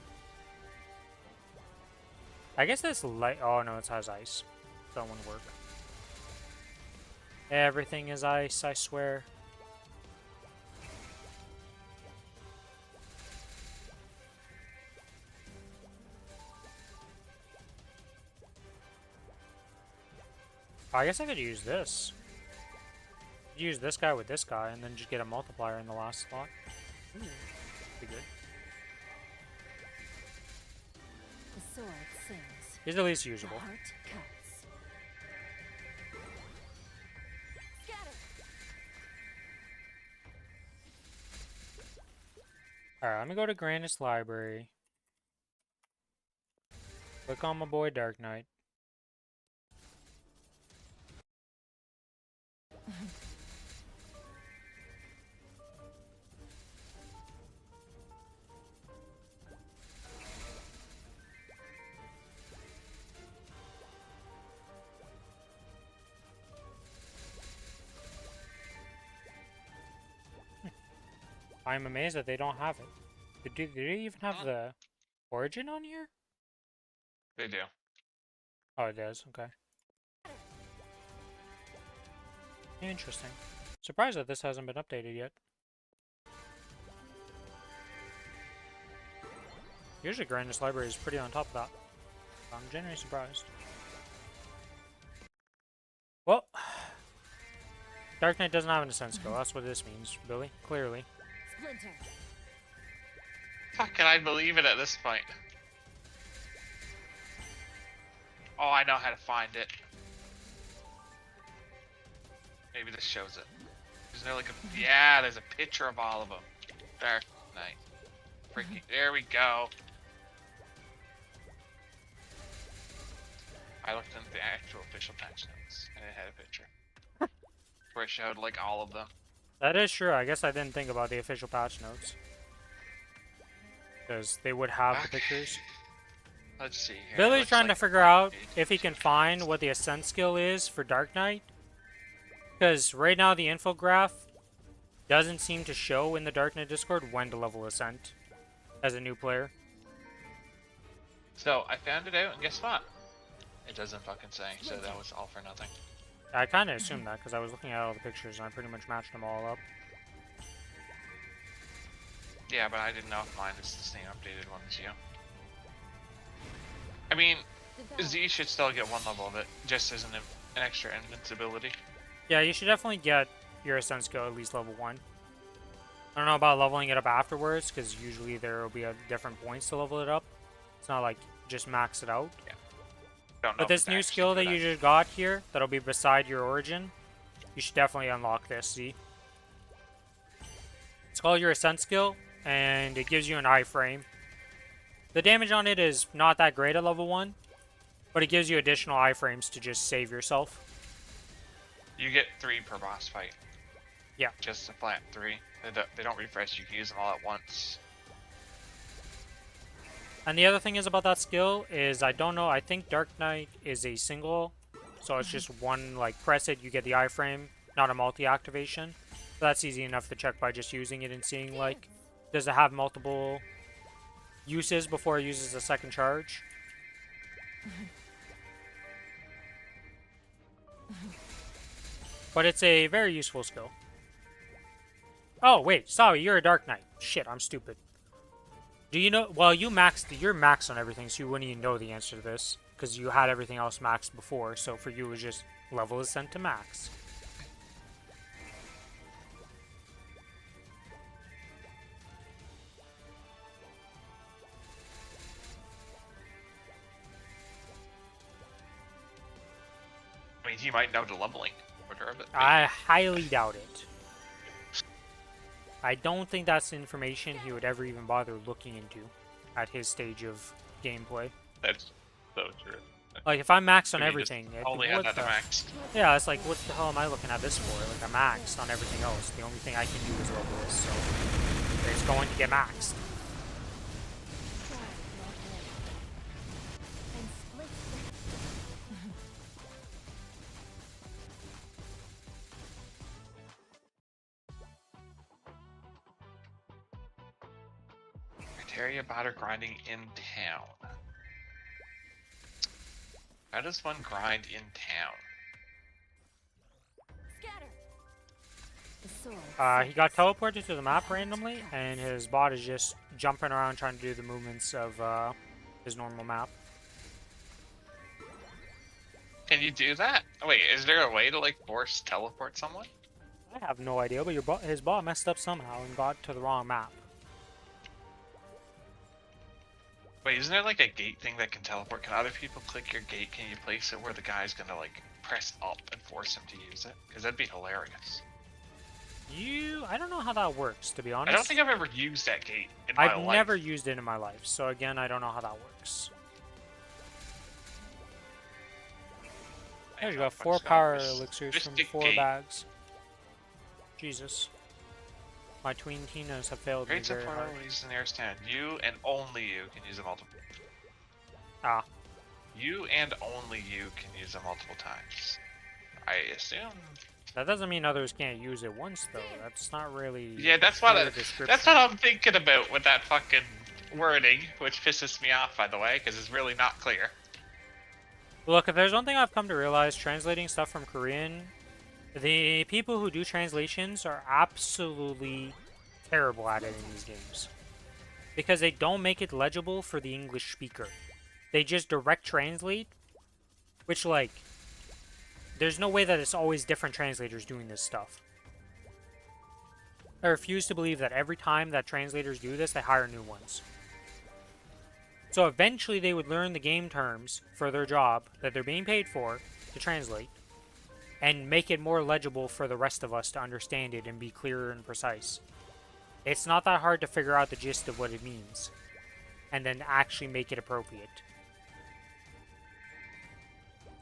[SPEAKER 1] I guess this light. Oh no, it has ice. That wouldn't work. Everything is ice, I swear. I guess I could use this. Use this guy with this guy, and then just get a multiplier in the last slot. Ooh, be good.
[SPEAKER 3] The sword sings.
[SPEAKER 1] He's at least
[SPEAKER 3] The
[SPEAKER 1] usable.
[SPEAKER 3] heart cuts. Scatter.
[SPEAKER 1] Alright, let me go to Grandest Library. Click on my boy Dark Knight. I'm amazed that they don't have it. Did they even have the origin on here?
[SPEAKER 4] They do.
[SPEAKER 1] Oh, it does. Okay. Interesting. Surprised that this hasn't been updated yet. Usually Grandest Library is pretty on top of that. I'm genuinely surprised. Well, Dark Knight doesn't have an Ascent skill. That's what this means, Billy. Clearly.
[SPEAKER 3] Splinter.
[SPEAKER 4] How can I believe it at this point? Oh, I know how to find it. Maybe this shows it. Isn't there like a... Yeah, there's a picture of all of them. Dark Knight. Freaking... There we go. I looked into the actual official patch notes, and it had a picture. Where it showed like all of them.
[SPEAKER 1] That is true. I guess I didn't think about the official patch notes. Because they would have the pictures.
[SPEAKER 4] Let's see here.
[SPEAKER 1] Billy's
[SPEAKER 4] Looks
[SPEAKER 1] trying to
[SPEAKER 4] like
[SPEAKER 1] figure out if he can find what the Ascent skill is for Dark Knight. Because right now the infograph doesn't seem to show in the Dark Knight Discord when to level Ascent as a new player.
[SPEAKER 4] So, I found it out, and guess what? It doesn't fucking say, so that was all for nothing.
[SPEAKER 1] I kind of assumed that because I was looking at all the pictures and I pretty much matched them all up.
[SPEAKER 4] Yeah, but I didn't know if mine is the same updated one as you. I mean, Z should still get one level of it, just as an extra invincibility.
[SPEAKER 1] Yeah, you should definitely get your Ascent skill at least level 1. I don't know about leveling it up afterwards, because usually there will be different points to level it up. It's not like just max it out.
[SPEAKER 4] Yeah. Don't know
[SPEAKER 1] But
[SPEAKER 4] if
[SPEAKER 1] this
[SPEAKER 4] it's
[SPEAKER 1] new
[SPEAKER 4] actually
[SPEAKER 1] skill that
[SPEAKER 4] good
[SPEAKER 1] you just got here, that'll be beside your origin, you should definitely unlock this, see? It's called your Ascent skill, and it gives you an iframe. The damage on it is not that great at level 1, but it gives you additional iframes to just save yourself.
[SPEAKER 4] You get 3 per boss fight.
[SPEAKER 1] Yeah.
[SPEAKER 4] Just a flat 3. They don't refresh, you can use them all at once.
[SPEAKER 1] And the other thing is about that skill is, I don't know, I think Dark Knight is a single, so it's just one, like, press it, you get the iframe, not a multi-activation. So that's easy enough to check by just using it and seeing, like, does it have multiple uses before it uses a second charge? But it's a very useful skill. Oh, wait, sorry, you're a Dark Knight. Shit, I'm stupid. Do you know? Well, you're maxed on everything, so you wouldn't even know the answer to this. Because you had everything else maxed before, so for you it was just level Ascent to max.
[SPEAKER 4] I mean, he might know the leveling order of it.
[SPEAKER 1] I highly doubt it. I don't think that's information he would ever even bother looking into at his stage of gameplay.
[SPEAKER 4] That's so true.
[SPEAKER 1] Like, if I'm maxed on
[SPEAKER 4] Maybe you just
[SPEAKER 1] everything,
[SPEAKER 4] only had that to max.
[SPEAKER 1] yeah, it's like, what the hell am I looking at this for? Like, I'm maxed on everything else. The only thing I can do is level this, so it's going to get maxed.
[SPEAKER 3] And split
[SPEAKER 4] Criteria batter grinding in town. How does one grind in town?
[SPEAKER 3] scatter. The sword.
[SPEAKER 1] He got teleported to the map randomly, and his bot is just jumping around trying to do the movements of his normal map.
[SPEAKER 4] Can you do that? Wait, is there a way to like force teleport someone?
[SPEAKER 1] I have no idea, but his bot messed up somehow and got to the wrong map.
[SPEAKER 4] Wait, isn't there like a gate thing that can teleport? Can other people click your gate? Can you place it where the guy's gonna like press up and force him to use it? Because that'd be hilarious.
[SPEAKER 1] I don't know how that works, to be honest.
[SPEAKER 4] I don't think I've ever used that gate in my life.
[SPEAKER 1] I've never used it in my life, so again, I don't know how that works. There you go, 4 power elixirs from 4 bags. Jesus. My tween Tinas have failed me
[SPEAKER 4] Great
[SPEAKER 1] very
[SPEAKER 4] support
[SPEAKER 1] hard.
[SPEAKER 4] always in the air stand. You and only you can use it multiple.
[SPEAKER 1] Ah.
[SPEAKER 4] You and only you can use it multiple times. I assume.
[SPEAKER 1] That doesn't mean others can't use it once, though. That's not really.
[SPEAKER 4] Yeah, that's
[SPEAKER 1] clear
[SPEAKER 4] what
[SPEAKER 1] description.
[SPEAKER 4] that's what I'm thinking about with that fucking wording, which pisses me off, by the way, because it's really not clear.
[SPEAKER 1] Look, if there's one thing I've come to realize, translating stuff from Korean, the people who do translations are absolutely terrible at it in these games. Because they don't make it legible for the English speaker. They just direct translate, which, like, there's no way that it's always different translators doing this stuff. I refuse to believe that every time that translators do this, they hire new ones. So eventually they would learn the game terms for their job that they're being paid for to translate, and make it more legible for the rest of us to understand it and be clearer and precise. It's not that hard to figure out the gist of what it means, and then actually make it appropriate.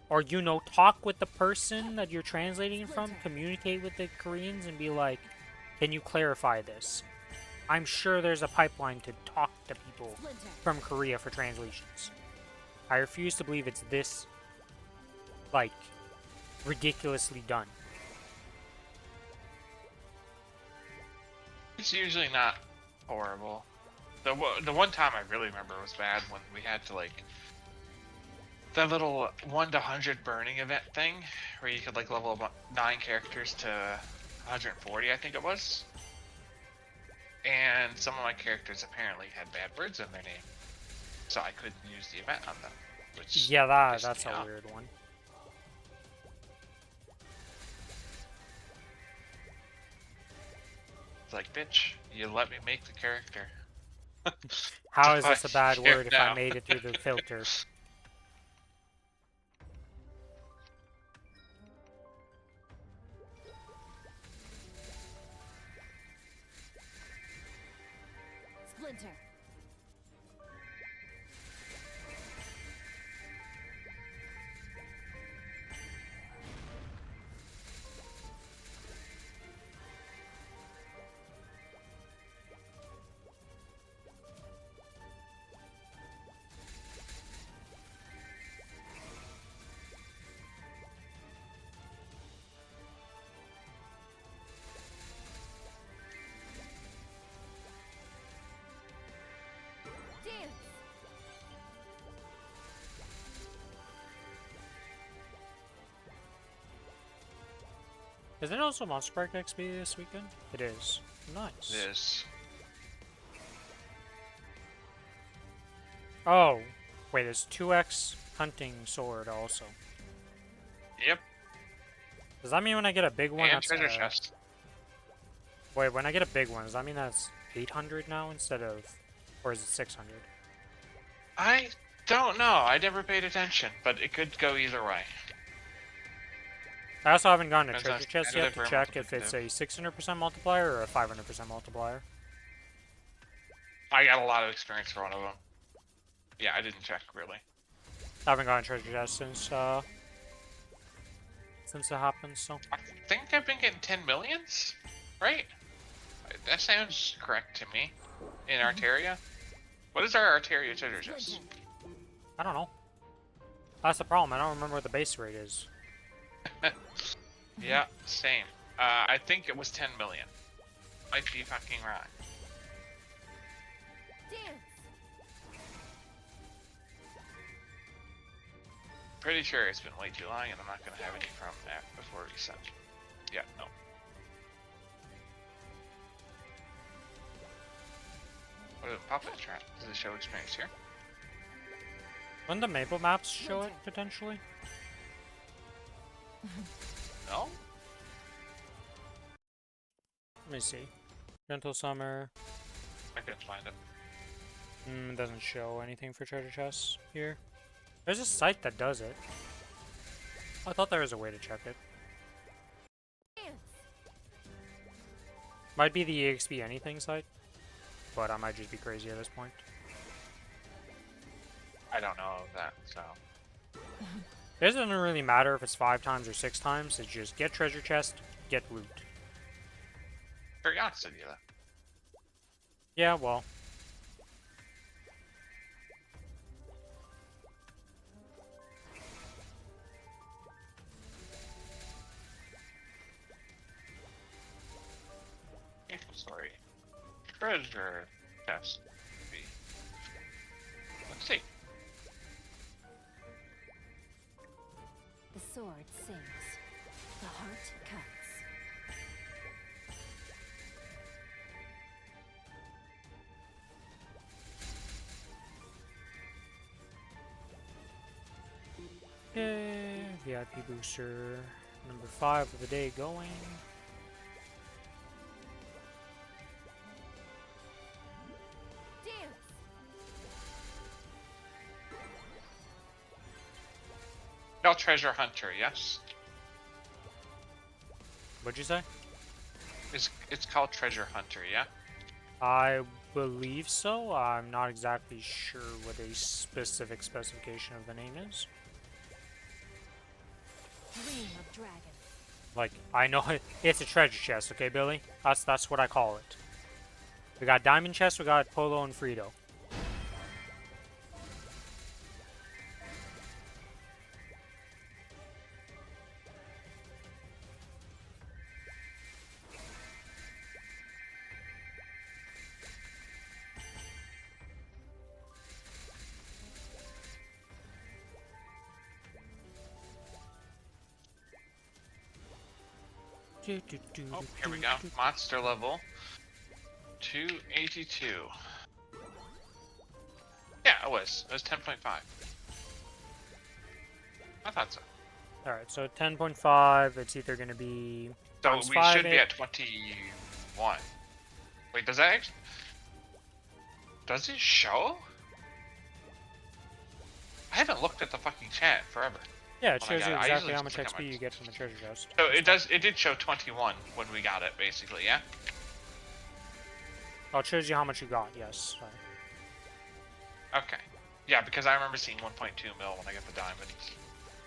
[SPEAKER 1] Or, you know, talk with the person that you're translating from, communicate with the Koreans and be like, can you clarify this? I'm sure there's a pipeline to talk to people from Korea for translations. I refuse to believe it's this, like, ridiculously done.
[SPEAKER 4] It's usually not horrible. The one time I really remember was bad when we had to like the little 1 to 100 burning event thing where you could like level up 9 characters to 140, I think it was. And some of my characters apparently had bad words in their name, so I couldn't use the event on them. Which
[SPEAKER 1] Yeah, that's a weird one.
[SPEAKER 4] It's like, bitch, you let me make the character.
[SPEAKER 1] How is this a bad
[SPEAKER 4] Here
[SPEAKER 1] word if
[SPEAKER 4] now.
[SPEAKER 1] I made it through the filter?
[SPEAKER 3] Splinter. Dance.
[SPEAKER 1] Is it also Monster Park XP this weekend? It is. Nice.
[SPEAKER 4] This.
[SPEAKER 1] Oh, wait, there's 2x hunting sword also.
[SPEAKER 4] Yep.
[SPEAKER 1] Does that mean when I get a big one,
[SPEAKER 4] And
[SPEAKER 1] that's
[SPEAKER 4] treasure chest.
[SPEAKER 1] Wait, when I get a big one, does that mean that's 800 now instead of, or is it 600?
[SPEAKER 4] I don't know. I never paid attention, but it could go either way.
[SPEAKER 1] I also haven't gotten a
[SPEAKER 4] Depends on
[SPEAKER 1] treasure chest
[SPEAKER 4] standard
[SPEAKER 1] yet to
[SPEAKER 4] or
[SPEAKER 1] check if it's
[SPEAKER 4] multiplicative.
[SPEAKER 1] a 600% multiplier or a 500% multiplier.
[SPEAKER 4] I got a lot of experience for one of them. Yeah, I didn't check really.
[SPEAKER 1] I haven't gotten treasure chest since it happened, so.
[SPEAKER 4] I think I've been getting 10 millions, right? That sounds correct to me. In Arteria. What is our Arteria treasure chest?
[SPEAKER 1] I don't know. That's the problem. I don't remember what the base rate is.
[SPEAKER 4] Yeah, same. I think it was 10 million. Might be fucking wrong.
[SPEAKER 3] Dance.
[SPEAKER 4] Pretty sure it's been way too long and I'm not gonna have any from that before reset. Yeah, no. What did Papa try? Does it show experience here?
[SPEAKER 1] Wouldn't the Maple maps show it, potentially?
[SPEAKER 4] No?
[SPEAKER 1] Let me see. Gentle Summer.
[SPEAKER 4] I couldn't find it.
[SPEAKER 1] It doesn't show anything for treasure chests here. There's a site that does it. I thought there was a way to check it.
[SPEAKER 3] Dance.
[SPEAKER 1] Might be the EXP anything site, but I might just be crazy at this point.
[SPEAKER 4] I don't know that, so.
[SPEAKER 1] It doesn't really matter if it's 5 times or 6 times. It's just get treasure chest, get loot.
[SPEAKER 4] Very honest with you, though.
[SPEAKER 1] Yeah, well.
[SPEAKER 4] Sorry. Treasure chest. Let's see.
[SPEAKER 3] The sword sings. The heart cuts.
[SPEAKER 1] Yay, VIP booster number 5 of the day going.
[SPEAKER 3] Dance.
[SPEAKER 4] No treasure hunter, yes?
[SPEAKER 1] What'd you say?
[SPEAKER 4] It's called treasure hunter, yeah?
[SPEAKER 1] I believe so. I'm not exactly sure what a specific specification of the name is.
[SPEAKER 3] Dream of dragon.
[SPEAKER 1] Like, I know it's a treasure chest, okay, Billy? That's what I call it. We got diamond chest, we got Polo and Frito.
[SPEAKER 4] Oh, here we go. Monster level 282. Yeah, it was. It was 10.5. I thought so.
[SPEAKER 1] Alright, so 10.5, it's either going to be...
[SPEAKER 4] So
[SPEAKER 1] times
[SPEAKER 4] we
[SPEAKER 1] 5
[SPEAKER 4] should be
[SPEAKER 1] it.
[SPEAKER 4] at 21. Wait, does that actually... Does it show? I haven't looked at the fucking chat forever.
[SPEAKER 1] Yeah, it
[SPEAKER 4] when I
[SPEAKER 1] shows you
[SPEAKER 4] got it. I
[SPEAKER 1] exactly
[SPEAKER 4] usually
[SPEAKER 1] how
[SPEAKER 4] just
[SPEAKER 1] much
[SPEAKER 4] click on
[SPEAKER 1] XP
[SPEAKER 4] my-
[SPEAKER 1] you get from the treasure chest.
[SPEAKER 4] So it did show 21 when we got it, basically, yeah?
[SPEAKER 1] Oh, it shows you how much you got, yes. Sorry.
[SPEAKER 4] Okay. Yeah, because I remember seeing 1.2 mil when I got the diamonds.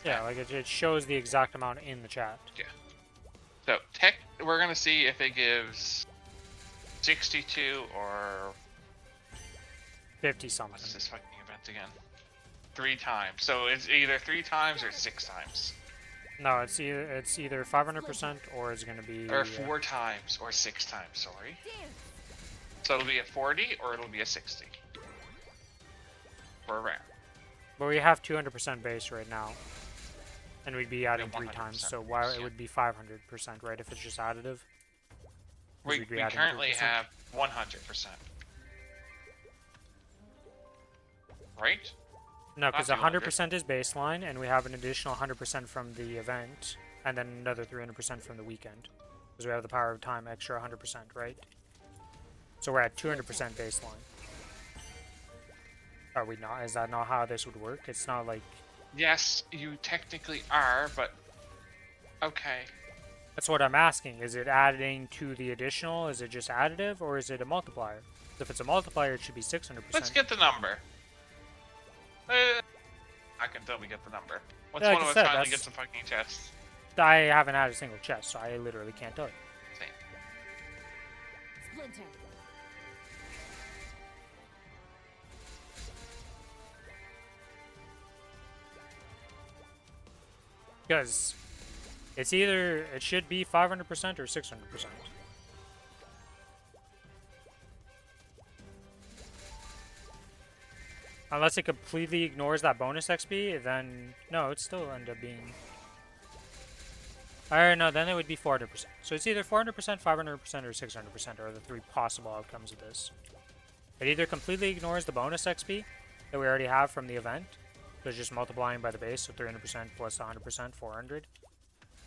[SPEAKER 1] Yeah, like it shows the exact amount in the chat.
[SPEAKER 4] Yeah. So tech, we're gonna see if it gives 62 or
[SPEAKER 1] 50 something.
[SPEAKER 4] what's this fucking event again? 3 times. So it's either 3 times or 6 times,
[SPEAKER 1] No, it's either 500% or it's gonna be
[SPEAKER 4] or 4 times or 6 times. Sorry.
[SPEAKER 3] Dance.
[SPEAKER 4] So it'll be a 40 or it'll be a 60 for a rare.
[SPEAKER 1] But we have 200% base right now, and we'd be adding 3
[SPEAKER 4] 100%
[SPEAKER 1] times. So why
[SPEAKER 4] base,
[SPEAKER 1] it
[SPEAKER 4] yeah.
[SPEAKER 1] would be 500%, right? If it's just additive. 'Cause
[SPEAKER 4] We
[SPEAKER 1] we'd be
[SPEAKER 4] we
[SPEAKER 1] adding
[SPEAKER 4] currently
[SPEAKER 1] 3%.
[SPEAKER 4] have 100%. Right?
[SPEAKER 1] No, because
[SPEAKER 4] not
[SPEAKER 1] 100% is baseline, and we have an additional 100% from the event, and then another 300% from the weekend, because we have the power of time extra 100%, right? So we're at 200% baseline. Are we not? Is that not how this would work? It's not like...
[SPEAKER 4] Yes, you technically are, but okay.
[SPEAKER 1] That's what I'm asking. Is it adding to the additional? Is it just additive, or is it a multiplier? If it's a multiplier, it should be 600%.
[SPEAKER 4] Let's get the number. back until we get the number. Once
[SPEAKER 1] Yeah, like
[SPEAKER 4] one
[SPEAKER 1] I
[SPEAKER 4] of us
[SPEAKER 1] said,
[SPEAKER 4] finally
[SPEAKER 1] that's-
[SPEAKER 4] gets a fucking chest.
[SPEAKER 1] I haven't had a single chest, so I literally can't tell you.
[SPEAKER 4] Same.
[SPEAKER 3] Splinter.
[SPEAKER 1] Because it should be 500% or 600%. Unless it completely ignores that bonus XP, then no, it still end up being. Alright, no, then it would be 400%. So it's either 400%, 500%, or 600% are the three possible outcomes of this. It either completely ignores the bonus XP that we already have from the event, so it's just multiplying by the base, so 300% plus 100%, 400.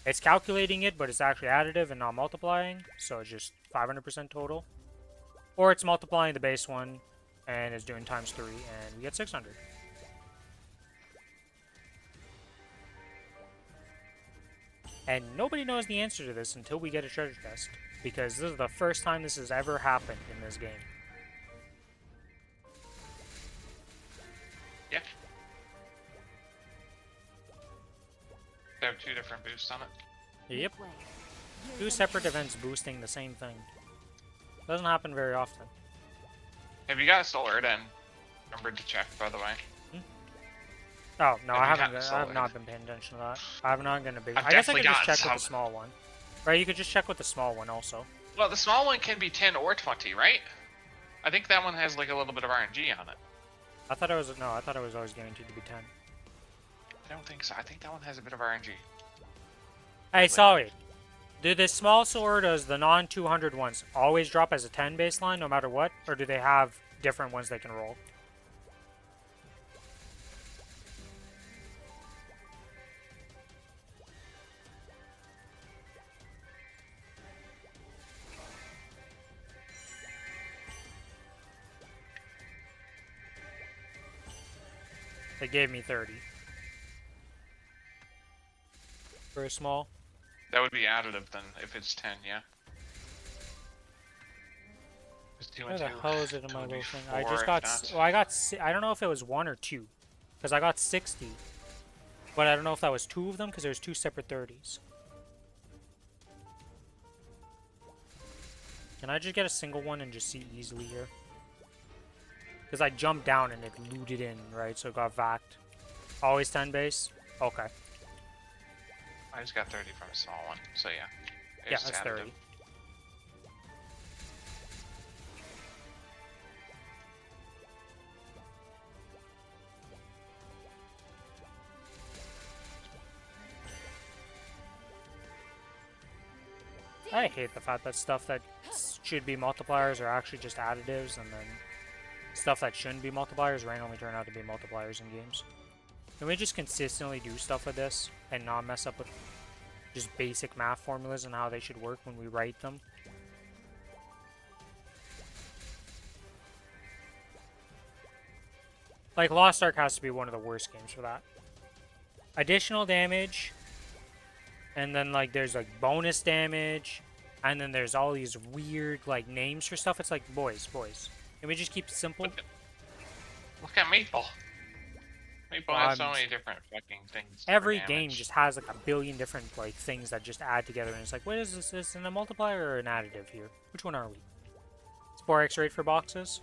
[SPEAKER 1] It's calculating it, but it's actually additive and not multiplying, so it's just 500% total. Or it's multiplying the base one, and it's doing times 3, and we get 600. And nobody knows the answer to this until we get a treasure chest, because this is the first time this has ever happened in this game.
[SPEAKER 4] Yeah. They have 2 different boosts on it.
[SPEAKER 1] Yep.
[SPEAKER 3] Way.
[SPEAKER 1] 2 separate events boosting the same thing. Doesn't happen very often.
[SPEAKER 4] Have you got solar then? Remembered to check, by the way.
[SPEAKER 1] Oh, no,
[SPEAKER 4] Have you
[SPEAKER 1] I
[SPEAKER 4] gotten
[SPEAKER 1] have
[SPEAKER 4] solar?
[SPEAKER 1] not been paying attention to that. I'm not gonna be.
[SPEAKER 4] I've
[SPEAKER 1] I guess I
[SPEAKER 4] definitely
[SPEAKER 1] could just
[SPEAKER 4] gotten
[SPEAKER 1] check with the
[SPEAKER 4] some.
[SPEAKER 1] small one. Right, you could just check with the small one also.
[SPEAKER 4] Well, the small one can be 10 or 20, right? I think that one has like a little bit of RNG on it.
[SPEAKER 1] I thought it was always guaranteed to be 10.
[SPEAKER 4] I don't think so. I think that one has a bit of RNG.
[SPEAKER 1] Hey, sorry. Do the small sword as the non-200 ones always drop as a 10 baseline no matter what? Or do they have different ones they can roll? They gave me 30. For a small.
[SPEAKER 4] That would be additive then, if it's 10, yeah. It's 2
[SPEAKER 1] Where
[SPEAKER 4] and
[SPEAKER 1] the
[SPEAKER 4] 2.
[SPEAKER 1] hell is it in my little thing? I
[SPEAKER 4] 24
[SPEAKER 1] just
[SPEAKER 4] if
[SPEAKER 1] got.
[SPEAKER 4] not.
[SPEAKER 1] Well, I got. I don't know if it was 1 or 2, because I got 60. But I don't know if that was 2 of them, because there's 2 separate 30s. Can I just get a single one and just see easily here? Because I jumped down and it looted in, right? So it got vacked. Always 10 base? Okay.
[SPEAKER 4] I just got 30 from a small one, so yeah.
[SPEAKER 1] Yeah,
[SPEAKER 4] It's
[SPEAKER 1] that's
[SPEAKER 4] additive.
[SPEAKER 1] 30. I hate the fact that stuff that should be multipliers are actually just additives, and then stuff that shouldn't be multipliers randomly turn out to be multipliers in games. Can we just consistently do stuff with this and not mess up with just basic math formulas and how they should work when we write them? Like, Lost Ark has to be one of the worst games for that. Additional damage, and then, like, there's, like, bonus damage, and then there's all these weird, like, names for stuff. It's like, boys. Can we just keep it simple?
[SPEAKER 4] Look at Maple. Maple has so many different fucking things. for
[SPEAKER 1] Every game
[SPEAKER 4] damage.
[SPEAKER 1] just has, like, a billion different, like, things that just add together, and it's like, what is this? Is this a multiplier or an additive here? Which one are we? Spore X rate for boxes?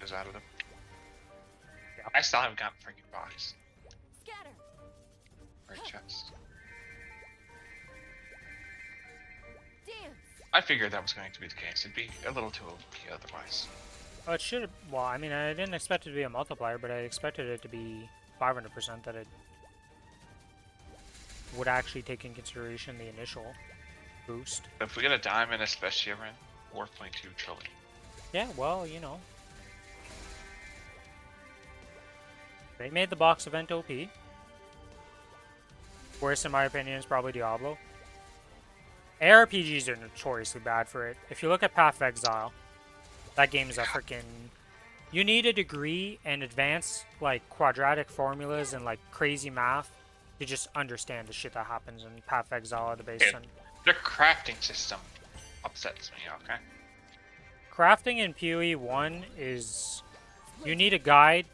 [SPEAKER 4] Is additive.
[SPEAKER 1] Yeah.
[SPEAKER 4] I still haven't gotten a freaking box.
[SPEAKER 3] Scatter.
[SPEAKER 4] Or a chest.
[SPEAKER 3] Dance.
[SPEAKER 4] I figured that was going to be the case. It'd be a little too OP otherwise.
[SPEAKER 1] Oh, it should. Well, I mean, I didn't expect it to be a multiplier, but I expected it to be 500% that it would actually take in consideration the initial boost.
[SPEAKER 4] If we get a diamond, especially around 4.2 trillion.
[SPEAKER 1] Yeah, well, you know. They made the box event OP. Worst, in my opinion, is probably Diablo. ARPGs are notoriously bad for it. If you look at Path of Exile, that game is a freaking... You need a degree and advanced, like, quadratic formulas and, like, crazy math to just understand the shit that happens in Path of Exile at the base.
[SPEAKER 4] Yeah.
[SPEAKER 1] And
[SPEAKER 4] The crafting system upsets me, okay?
[SPEAKER 1] crafting in PoE 1 is... You need a guide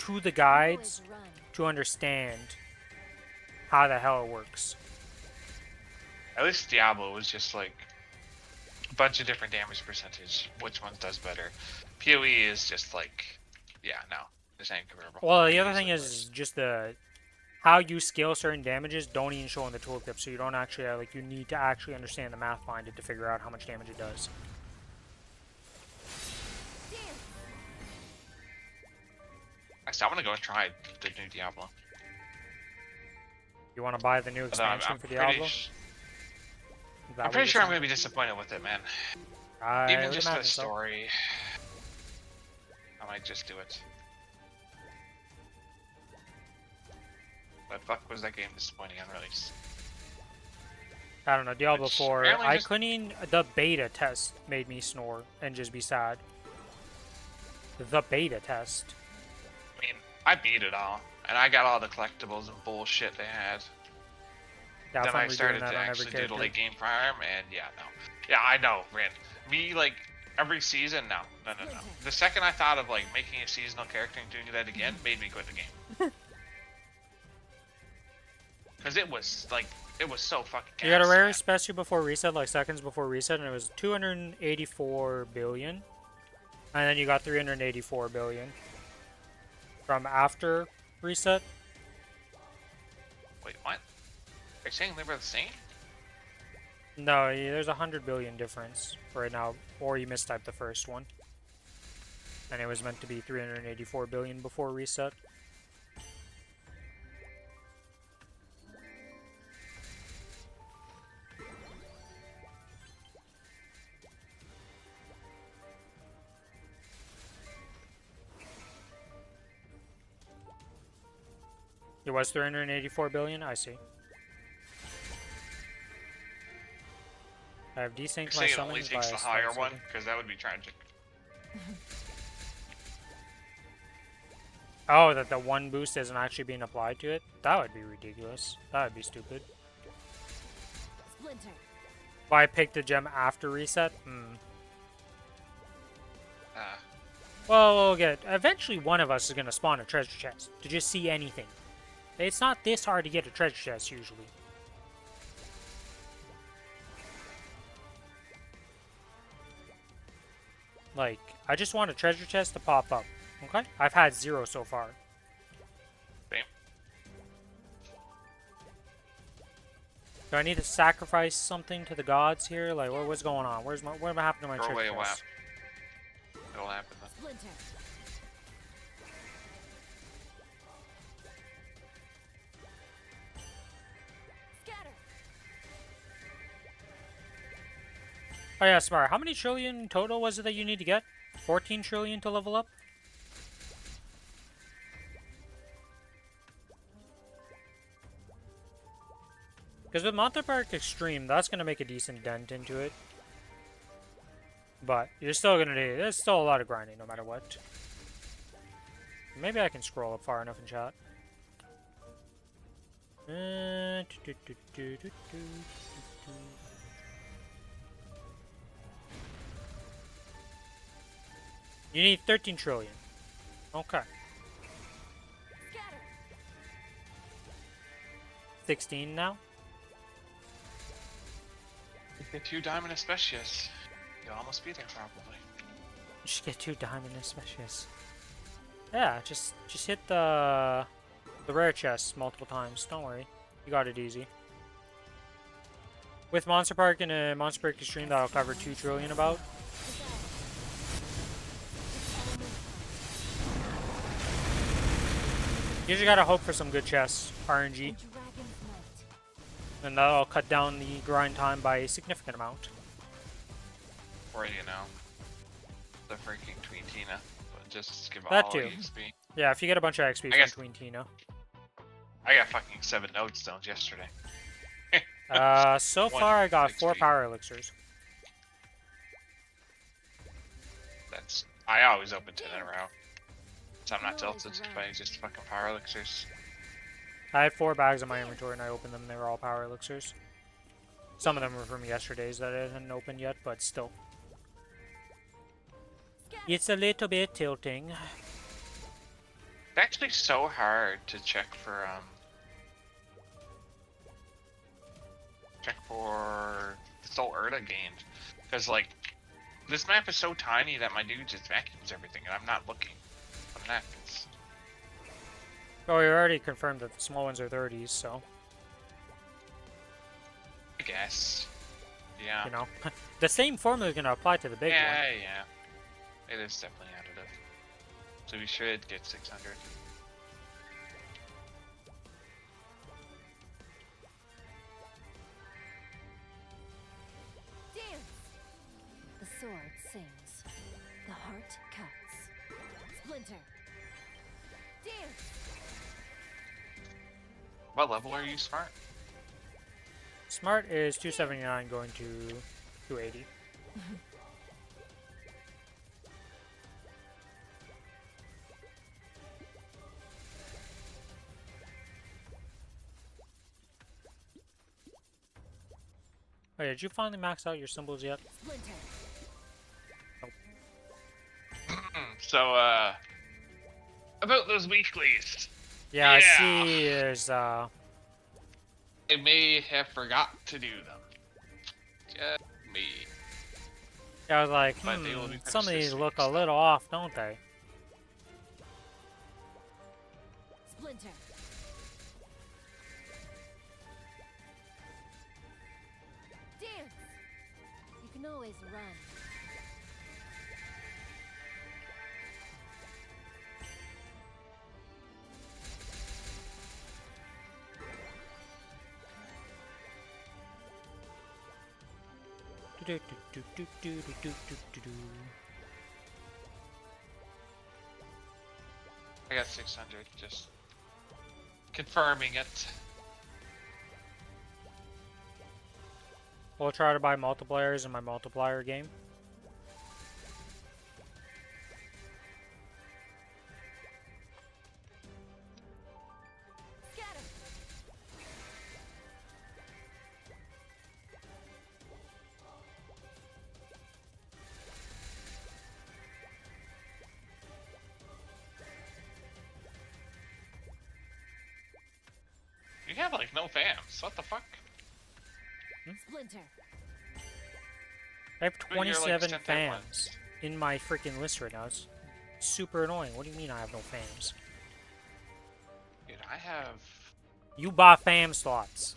[SPEAKER 1] to the
[SPEAKER 3] You
[SPEAKER 1] guides
[SPEAKER 3] always run.
[SPEAKER 1] to understand how the hell it works.
[SPEAKER 4] At least Diablo was just like a bunch of different damage percentage. Which one does better? PoE is just like, yeah, no, this ain't comparable.
[SPEAKER 1] Well, the other
[SPEAKER 4] PoE
[SPEAKER 1] thing
[SPEAKER 4] like
[SPEAKER 1] is just the how you scale certain damages don't even show in the tooltip, so you don't actually like you need to actually understand the math behind it to figure out how much damage it does.
[SPEAKER 4] I still want to go and try the new Diablo.
[SPEAKER 1] You want to buy the new
[SPEAKER 4] Although
[SPEAKER 1] expansion for Diablo?
[SPEAKER 4] I'm pretty sure I'm going to be disappointed with it, man. Even just the story. I might just do it. But fuck was that game disappointing on release?
[SPEAKER 1] I don't know, Diablo
[SPEAKER 4] Which
[SPEAKER 1] 4,
[SPEAKER 4] apparently
[SPEAKER 1] I
[SPEAKER 4] just-
[SPEAKER 1] couldn't even, the beta test made me snore and just be sad. The beta test.
[SPEAKER 4] I mean, I beat it all, and I got all the collectibles and bullshit they had. Then I
[SPEAKER 1] Definitely doing
[SPEAKER 4] started
[SPEAKER 1] that
[SPEAKER 4] to
[SPEAKER 1] on every
[SPEAKER 4] actually do the
[SPEAKER 1] character.
[SPEAKER 4] late game farm, and yeah, no. Yeah, I know, Rin. Me, like, every season, no. No. The second I thought of, like, making a seasonal character and doing that again, made me quit the game. Because it was, like, it was so fucking
[SPEAKER 1] You got a
[SPEAKER 4] gas,
[SPEAKER 1] rare
[SPEAKER 4] man.
[SPEAKER 1] especially before reset, like seconds before reset, and it was 284 billion. And then you got 384 billion from after reset.
[SPEAKER 4] Wait, what? Are you saying they were the same?
[SPEAKER 1] No, there's 100 billion difference right now, or you mistyped the first one. And it was meant to be 384 billion before reset. It was 384 billion? I see. I have
[SPEAKER 4] You're
[SPEAKER 1] desynced my
[SPEAKER 4] saying it only
[SPEAKER 1] summons
[SPEAKER 4] takes
[SPEAKER 1] by
[SPEAKER 4] the
[SPEAKER 1] a
[SPEAKER 4] higher
[SPEAKER 1] slight
[SPEAKER 4] one?
[SPEAKER 1] second.
[SPEAKER 4] Because that would be tragic.
[SPEAKER 1] Oh, that the one boost isn't actually being applied to it? That would be ridiculous. That would be stupid.
[SPEAKER 3] Splinter.
[SPEAKER 1] If I picked the gem after reset? Well, we'll get... Eventually one of us is going to spawn a treasure chest to just see anything. It's not this hard to get a treasure chest, usually. Like, I just want a treasure chest to pop up. Okay? I've had 0 so far.
[SPEAKER 4] Same.
[SPEAKER 1] Do I need to sacrifice something to the gods here? Like, what's going on? What happened to my
[SPEAKER 4] Throw away
[SPEAKER 1] treasure
[SPEAKER 4] a WAP.
[SPEAKER 1] chest?
[SPEAKER 4] It'll happen then.
[SPEAKER 3] Splinter. Scatter.
[SPEAKER 1] Oh yeah, smart. How many trillion total was it that you need to get? 14 trillion to level up? Because with Monster Park Extreme, that's going to make a decent dent into it. But you're still going to need... There's still a lot of grinding no matter what. Maybe I can scroll up far enough in chat. You need 13 trillion. Okay.
[SPEAKER 3] Scatter.
[SPEAKER 1] 16 now?
[SPEAKER 4] Get 2 diamond especials. You'll almost be there probably.
[SPEAKER 1] Just get 2 diamond especials. Yeah, just hit the rare chest multiple times. Don't worry. You got it easy. With Monster Park and a Monster Park Extreme, that'll cover 2 trillion about. You just gotta hope for some good chests, RNG,
[SPEAKER 3] Dragon's Might.
[SPEAKER 1] and that'll cut down the grind time by a significant amount.
[SPEAKER 4] Or, you know, the freaking Tween Tina. But just give
[SPEAKER 1] That
[SPEAKER 4] all
[SPEAKER 1] too.
[SPEAKER 4] EXP.
[SPEAKER 1] Yeah, if you get a bunch of XP
[SPEAKER 4] I guess-
[SPEAKER 1] from Tween Tina.
[SPEAKER 4] I got fucking 7 node stones yesterday.
[SPEAKER 1] So
[SPEAKER 4] One
[SPEAKER 1] far I got 4
[SPEAKER 4] XP.
[SPEAKER 1] power elixirs.
[SPEAKER 4] That's... I always open 10 in a row. So I'm not
[SPEAKER 3] You're always
[SPEAKER 4] tilted
[SPEAKER 3] around.
[SPEAKER 4] by just fucking power elixirs.
[SPEAKER 1] I had 4 bags in my inventory and I opened them. They were all power elixirs. Some of them were from yesterday's that I hadn't opened yet, but still.
[SPEAKER 3] Scatter.
[SPEAKER 1] It's a little bit tilting.
[SPEAKER 4] It's actually so hard to check for the Soul Urda gained, because like this map is so tiny that my dude just vacuums everything, and I'm not looking what happens.
[SPEAKER 1] Oh, we already confirmed that the small ones are 30s, so
[SPEAKER 4] I guess. Yeah.
[SPEAKER 1] you know, the same formula is gonna apply to the big one.
[SPEAKER 4] Yeah. It is definitely additive. So we should get 600.
[SPEAKER 3] Dance! The sword sings. The heart cuts. Splinter! Dance!
[SPEAKER 4] What level are you, Smart?
[SPEAKER 1] Smart is 279 going to 280. Oh, yeah, did you finally max out your symbols yet?
[SPEAKER 3] Splinter!
[SPEAKER 4] So, about those weeklies.
[SPEAKER 1] Yeah, I
[SPEAKER 4] Yeah.
[SPEAKER 1] see there's,
[SPEAKER 4] I may have forgot to do them. Just me.
[SPEAKER 1] I was like,
[SPEAKER 4] But they will be
[SPEAKER 1] some of
[SPEAKER 4] finished
[SPEAKER 1] these
[SPEAKER 4] this
[SPEAKER 1] look
[SPEAKER 4] week,
[SPEAKER 1] a
[SPEAKER 4] so.
[SPEAKER 1] little off, don't they?
[SPEAKER 3] Splinter! Dance! You can always run.
[SPEAKER 4] I got 600, just confirming it.
[SPEAKER 1] We'll try to buy multipliers in my multiplier game.
[SPEAKER 3] Scatter!
[SPEAKER 4] You have like no fams. What the fuck?
[SPEAKER 3] Splinter!
[SPEAKER 1] I have
[SPEAKER 4] But you're, like,
[SPEAKER 1] 27
[SPEAKER 4] sent out
[SPEAKER 1] fans
[SPEAKER 4] once.
[SPEAKER 1] in my freaking list right now. It's super annoying. What do you mean I have no fams?
[SPEAKER 4] Dude, I have.
[SPEAKER 1] You bought fam slots.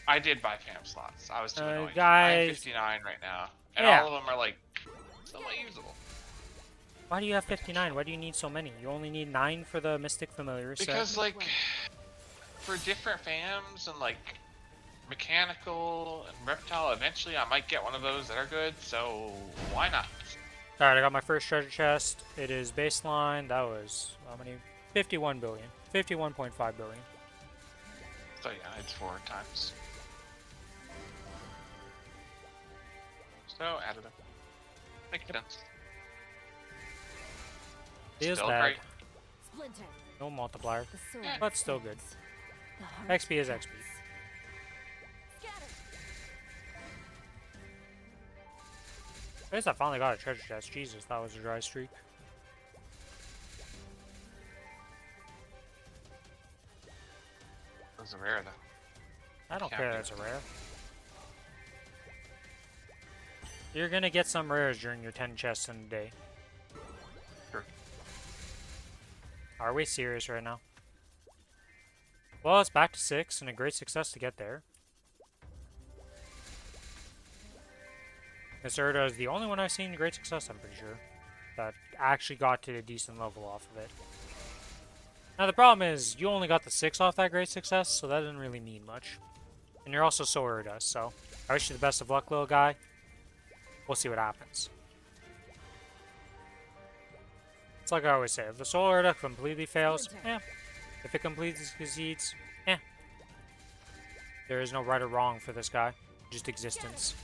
[SPEAKER 4] I did buy fam slots. I was too annoying. I have
[SPEAKER 1] Guys.
[SPEAKER 4] 59 right now, and
[SPEAKER 1] Yeah.
[SPEAKER 4] all of them are like somewhat usable.
[SPEAKER 1] Why do you have 59? Why do you need so many? You only need 9 for the Mystic Familiar set.
[SPEAKER 4] Because like, for different fams and like mechanical and reptile, eventually I might get one of those that are good. So why not?
[SPEAKER 1] Alright, I got my first treasure chest. It is baseline. That was, how many? 51 billion. 51.5 billion.
[SPEAKER 4] So yeah, it's 4 times. So added up. Makes sense.
[SPEAKER 1] Feels
[SPEAKER 4] Still
[SPEAKER 1] bad.
[SPEAKER 4] great.
[SPEAKER 3] Splinter!
[SPEAKER 1] No multiplier.
[SPEAKER 3] The sword
[SPEAKER 1] But still good.
[SPEAKER 3] sings. The heart
[SPEAKER 1] XP is XP.
[SPEAKER 3] cuts. Scatter!
[SPEAKER 1] At least I finally got a treasure chest. Jesus, that was a dry streak.
[SPEAKER 4] Those are rare though.
[SPEAKER 1] I don't
[SPEAKER 4] Can't
[SPEAKER 1] care
[SPEAKER 4] be.
[SPEAKER 1] that's a rare. You're gonna get some rares during your 10 chests in a day.
[SPEAKER 4] Sure.
[SPEAKER 1] Are we serious right now? Well, it's back to 6 and a great success to get there. Misurda is the only one I've seen great success, I'm pretty sure, that actually got to a decent level off of it. Now the problem is, you only got the 6 off that great success, so that didn't really mean much. And you're also so Urda, so I wish you the best of luck, little guy. We'll see what happens. It's like I always say, if the Soul Urda completely fails, If it completely succeeds, There is no right or wrong for this guy, just existence.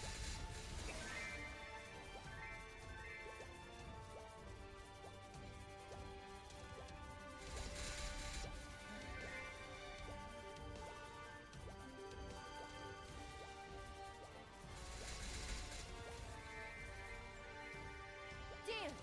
[SPEAKER 3] Dance!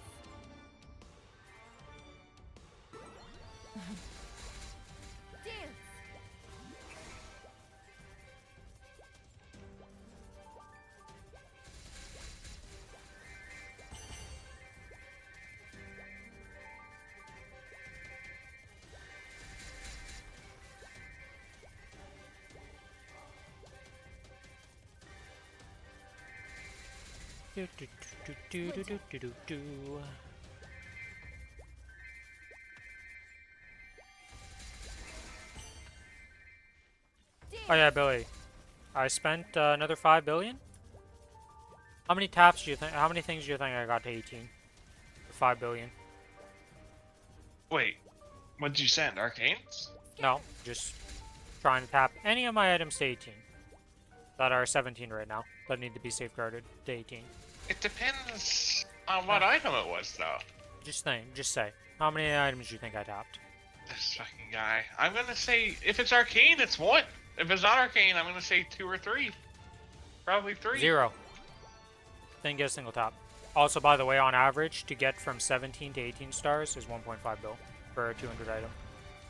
[SPEAKER 1] Do, do, do, do, do, do, do, do, do. Oh yeah, Billy. I spent another 5 billion. How many taps do you think? How many things do you think I got to 18? For 5 billion.
[SPEAKER 4] Wait, what did you send? Arcanes?
[SPEAKER 1] No, just trying to tap any of my items to 18. That are 17 right now. That need to be safeguarded to 18.
[SPEAKER 4] It depends on what item it was, though.
[SPEAKER 1] Just think. Just say. How many items do you think I tapped?
[SPEAKER 4] This fucking guy. I'm gonna say, if it's arcane, it's 1. If it's not arcane, I'm gonna say 2 or 3. Probably 3.
[SPEAKER 1] 0. Didn't get a single tap. Also, by the way, on average, to get from 17 to 18 stars is 1.5 bill for a 200 item.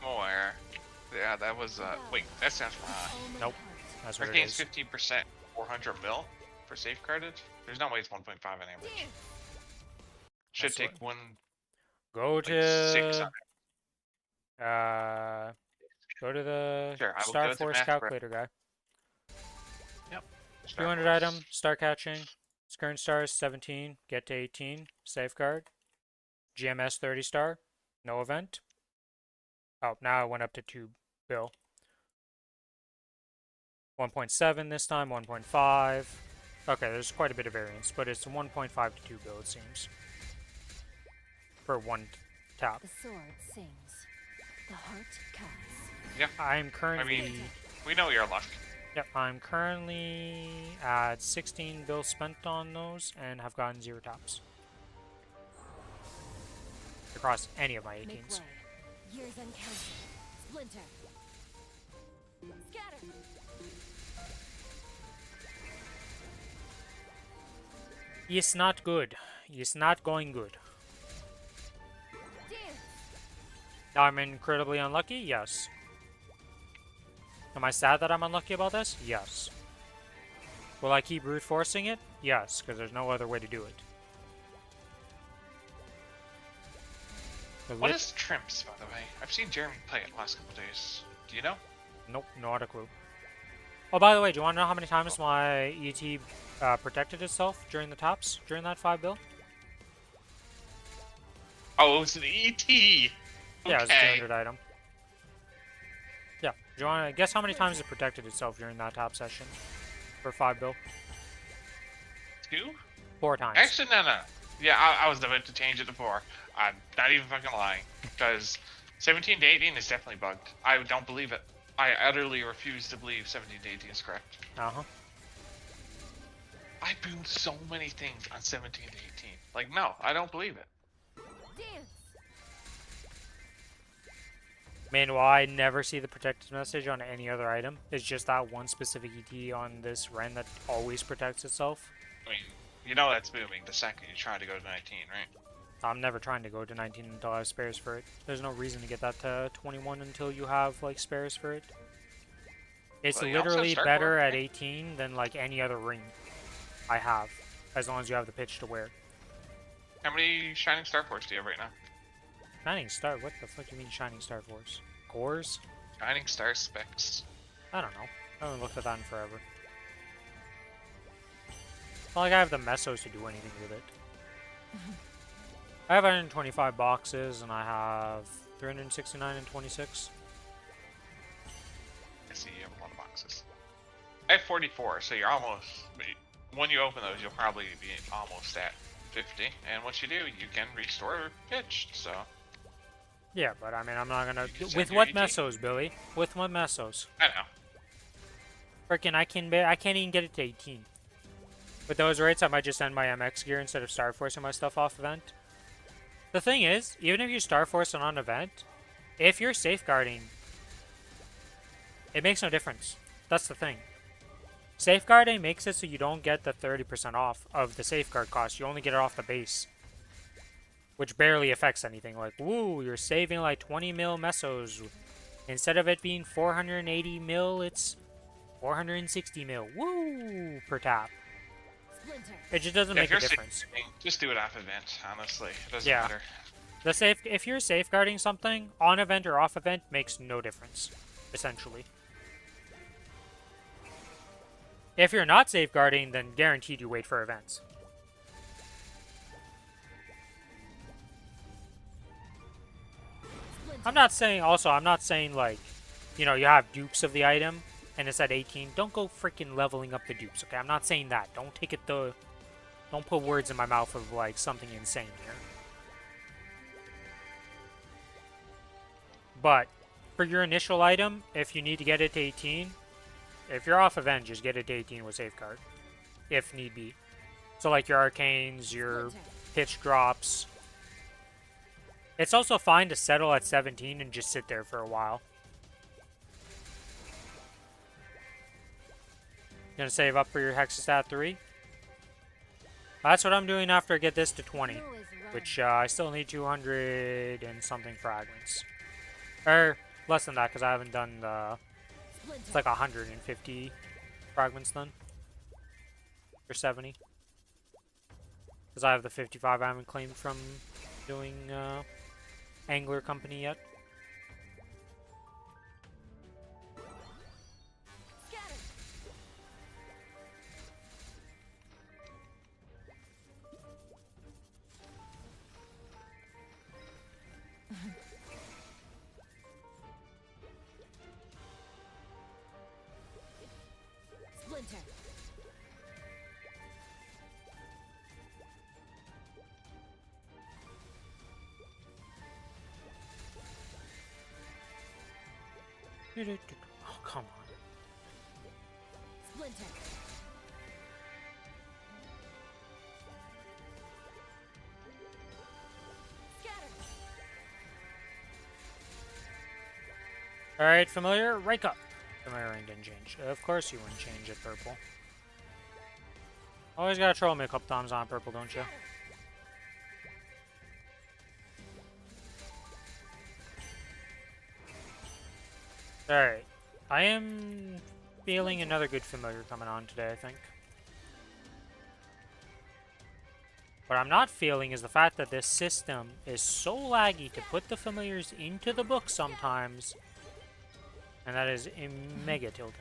[SPEAKER 4] More. Yeah, that was, wait, that sounds wrong.
[SPEAKER 1] Nope. That's what it
[SPEAKER 4] Arcane's
[SPEAKER 1] is.
[SPEAKER 4] 15%, 400 mil for safeguarded? There's no way it's 1.5 on average. Should
[SPEAKER 1] That's
[SPEAKER 4] take
[SPEAKER 1] what-
[SPEAKER 4] one,
[SPEAKER 1] Go
[SPEAKER 4] like,
[SPEAKER 1] to
[SPEAKER 4] 6 on
[SPEAKER 1] go to the
[SPEAKER 4] Sure, I will
[SPEAKER 1] Star
[SPEAKER 4] go to
[SPEAKER 1] Force
[SPEAKER 4] math
[SPEAKER 1] calculator guy.
[SPEAKER 4] it.
[SPEAKER 1] 200 item, star catching, current stars 17, get to 18, safeguard, GMS 30 star, no event. Oh, now it went up to 2 bill. 1.7 this time, 1.5. Okay, there's quite a bit of variance, but it's 1.5 to 2 bill, it seems. For one tap.
[SPEAKER 3] The sword sings. The heart counts.
[SPEAKER 4] Yeah,
[SPEAKER 1] I'm currently...
[SPEAKER 4] I mean, we know your luck.
[SPEAKER 1] Yep, I'm currently at 16 bill spent on those and have gotten 0 taps. Across any of my
[SPEAKER 3] Make
[SPEAKER 1] 18s.
[SPEAKER 3] way. Years uncounted. Splinter. Scatter.
[SPEAKER 1] It's not good. It's not going good.
[SPEAKER 3] Dance.
[SPEAKER 1] I'm incredibly unlucky? Yes. Am I sad that I'm unlucky about this? Yes. Will I keep brute forcing it? Yes, because there's no other way to do it. The
[SPEAKER 4] What
[SPEAKER 1] lit-
[SPEAKER 4] is Trimps, by the way? I've seen Jeremy play it the last couple days. Do you know?
[SPEAKER 1] Nope, not a clue. Oh, by the way, do you want to know how many times my ET protected itself during the taps, during that 5 bill?
[SPEAKER 4] Oh, it was an ET!
[SPEAKER 1] Yeah, it was a
[SPEAKER 4] Okay.
[SPEAKER 1] 200 item. Yeah, do you want to guess how many times it protected itself during that tap session? For 5 bill?
[SPEAKER 4] 2?
[SPEAKER 1] 4 times.
[SPEAKER 4] Actually, no. Yeah, I was about to change it to 4. I'm not even fucking lying. Because 17 to 18 is definitely bugged. I don't believe it. I utterly refuse to believe 17 to 18 is correct.
[SPEAKER 1] Uh-huh.
[SPEAKER 4] I boomed so many things on 17 to 18. Like, no, I don't believe it.
[SPEAKER 3] Dance.
[SPEAKER 1] Meanwhile, I never see the protected message on any other item. It's just that one specific ET on this Ren that always protects itself.
[SPEAKER 4] I mean, you know that's booming the second you try to go to 19, right?
[SPEAKER 1] I'm never trying to go to 19 until I have spares for it. There's no reason to get that to 21 until you have, like, spares for it. It's
[SPEAKER 4] Well, you also have
[SPEAKER 1] literally
[SPEAKER 4] Star
[SPEAKER 1] better
[SPEAKER 4] Force,
[SPEAKER 1] at
[SPEAKER 4] right?
[SPEAKER 1] 18 than, like, any other ring I have. As long as you have the pitch to wear.
[SPEAKER 4] How many Shining Star Force do you have right now?
[SPEAKER 1] Shining Star? What the fuck do you mean Shining Star Force? Cores?
[SPEAKER 4] Shining Star Specs.
[SPEAKER 1] I don't know. I haven't looked at that in forever. Not like I have the mesos to do anything with it. I have 125 boxes and I have 369 and 26.
[SPEAKER 4] I see you have a lot of boxes. I have 44, so you're almost... When you open those, you'll probably be almost at 50. And once you do, you can restore pitched, so...
[SPEAKER 1] Yeah, but I mean, I'm not gonna.
[SPEAKER 4] You can
[SPEAKER 1] With
[SPEAKER 4] send your
[SPEAKER 1] what
[SPEAKER 4] ET.
[SPEAKER 1] mesos, Billy? With what mesos?
[SPEAKER 4] I know.
[SPEAKER 1] Frickin', I can't even get it to 18. With those rates, I might just send my MX gear instead of Star Forcing my stuff off event. The thing is, even if you Star Force it on event, if you're safeguarding, it makes no difference. That's the thing. Safeguarding makes it so you don't get the 30% off of the safeguard cost. You only get it off the base. Which barely affects anything. Like, woo, you're saving like 20 mil mesos. Instead of it being 480 mil, it's 460 mil. Woo! Per tap.
[SPEAKER 3] Splinter.
[SPEAKER 4] Oh,
[SPEAKER 1] It just doesn't
[SPEAKER 4] Yeah,
[SPEAKER 1] make
[SPEAKER 4] if
[SPEAKER 1] a
[SPEAKER 4] you're
[SPEAKER 1] difference.
[SPEAKER 4] saving, just do it off event, honestly. It doesn't
[SPEAKER 1] Yeah.
[SPEAKER 4] matter.
[SPEAKER 1] If you're safeguarding something, on event or off event makes no difference, essentially. If you're not safeguarding, then guaranteed you wait for events. I'm not saying, also, I'm not saying, like, you know, you have dupes of the item, and it's at 18. Don't go freaking leveling up the dupes, okay? I'm not saying that. Don't take it the... Don't put words in my mouth of, like, something insane here. But, for your initial item, if you need to get it to 18, if you're off Avenge, just get it to 18 with Safeguard. If need be. So, like, your Arcanes, your Pitch Drops... It's also fine to settle at 17 and just sit there for a while. Gonna save up for your Hexastat 3? That's what I'm doing after I get this to 20. Which, I still need 200 and something fragments. Or, less than that, because I haven't done the... It's like 150 fragments done. Or 70. Because I have the 55 I haven't claimed from doing, Angler Company yet.
[SPEAKER 3] Splinter.
[SPEAKER 1] Oh, come on.
[SPEAKER 3] Splinter.
[SPEAKER 1] Alright, familiar, rank up. Familiar rank didn't change. Of course you wouldn't change it purple. Always gotta troll me a couple times on purple, don't you? Alright. I am feeling another good familiar coming on today, I think. What I'm not feeling is the fact that this system is so laggy to put the familiars into the book sometimes. And that is mega tilting.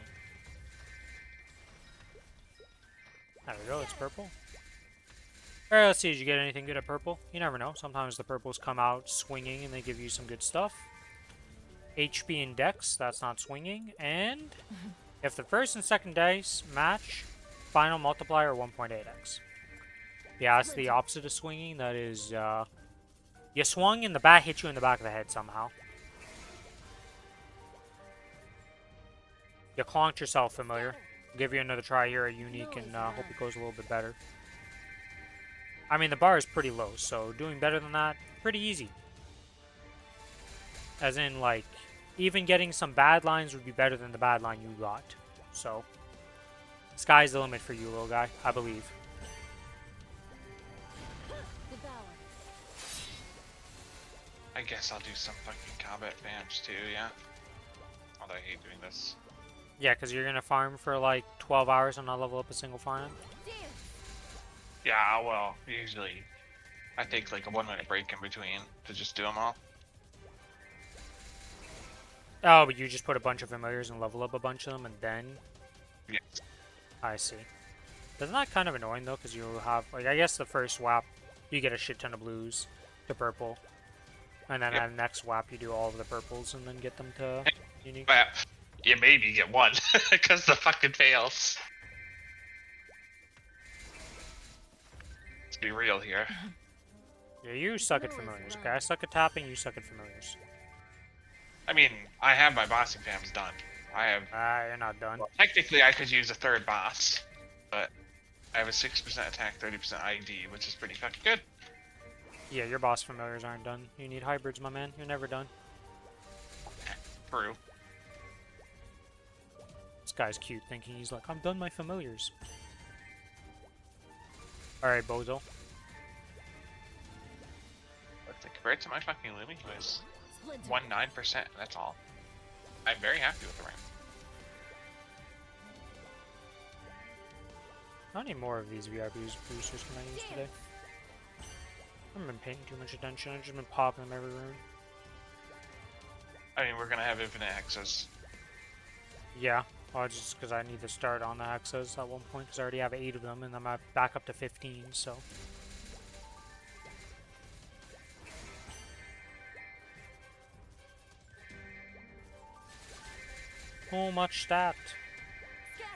[SPEAKER 1] There we go, it's purple. Alright, let's see, did you get anything good at purple? You never know, sometimes the purples come out swinging and they give you some good stuff. HP and Dex, that's not swinging. And if the first and second dice match, final multiplier 1.8x. Yeah, that's the opposite of swinging. That is, you swung and the bat hit you in the back of the head somehow. You clonked yourself, familiar. I'll give you another try here at unique and hope it goes a little bit better. I mean, the bar is pretty low, so doing better than that, pretty easy. As in, like, even getting some bad lines would be better than the bad line you got. So, sky's the limit for you, little guy, I believe.
[SPEAKER 4] I guess I'll do some fucking combat advantage too, yeah? Although I hate doing this.
[SPEAKER 1] Yeah, because you're going to farm for like 12 hours and not level up a single farm.
[SPEAKER 4] Yeah, well, usually I take like a 1 minute break in between to just do them all.
[SPEAKER 1] Oh, but you just put a bunch of familiars and level up a bunch of them and then...
[SPEAKER 4] Yes.
[SPEAKER 1] I see. Isn't that kind of annoying though, because you have, like, I guess the first swap, you get a shit ton of blues to purple. And then
[SPEAKER 4] Yep.
[SPEAKER 1] on the next swap, you do all of the purples and then get them to unique.
[SPEAKER 4] But you maybe get one, because the fucking fails. Let's be real here.
[SPEAKER 1] Yeah, you suck at familiars, okay? I suck at tapping, you suck at familiars.
[SPEAKER 4] I mean, I have my bossing fams done. I have...
[SPEAKER 1] Ah, you're not done.
[SPEAKER 4] Well, technically, I could use a third boss, but I have a 6% attack, 30% ID, which is pretty fucking good.
[SPEAKER 1] Yeah, your boss familiars aren't done. You need hybrids, my man. You're never done.
[SPEAKER 4] True.
[SPEAKER 1] This guy's cute, thinking he's like, I'm done my familiars. Alright, Bozo.
[SPEAKER 4] But compared to my fucking Lumi, who is 19%, that's all. I'm very happy with the rank.
[SPEAKER 1] How many more of these VIP boosters can I use today? I haven't been paying too much attention. I've just been popping them every room.
[SPEAKER 4] I mean, we're gonna have infinite hexes.
[SPEAKER 1] Yeah, well, just because I need to start on the hexes at one point, because I already have 8 of them, and I'm back up to 15, so... Too much stat.
[SPEAKER 3] Scatter.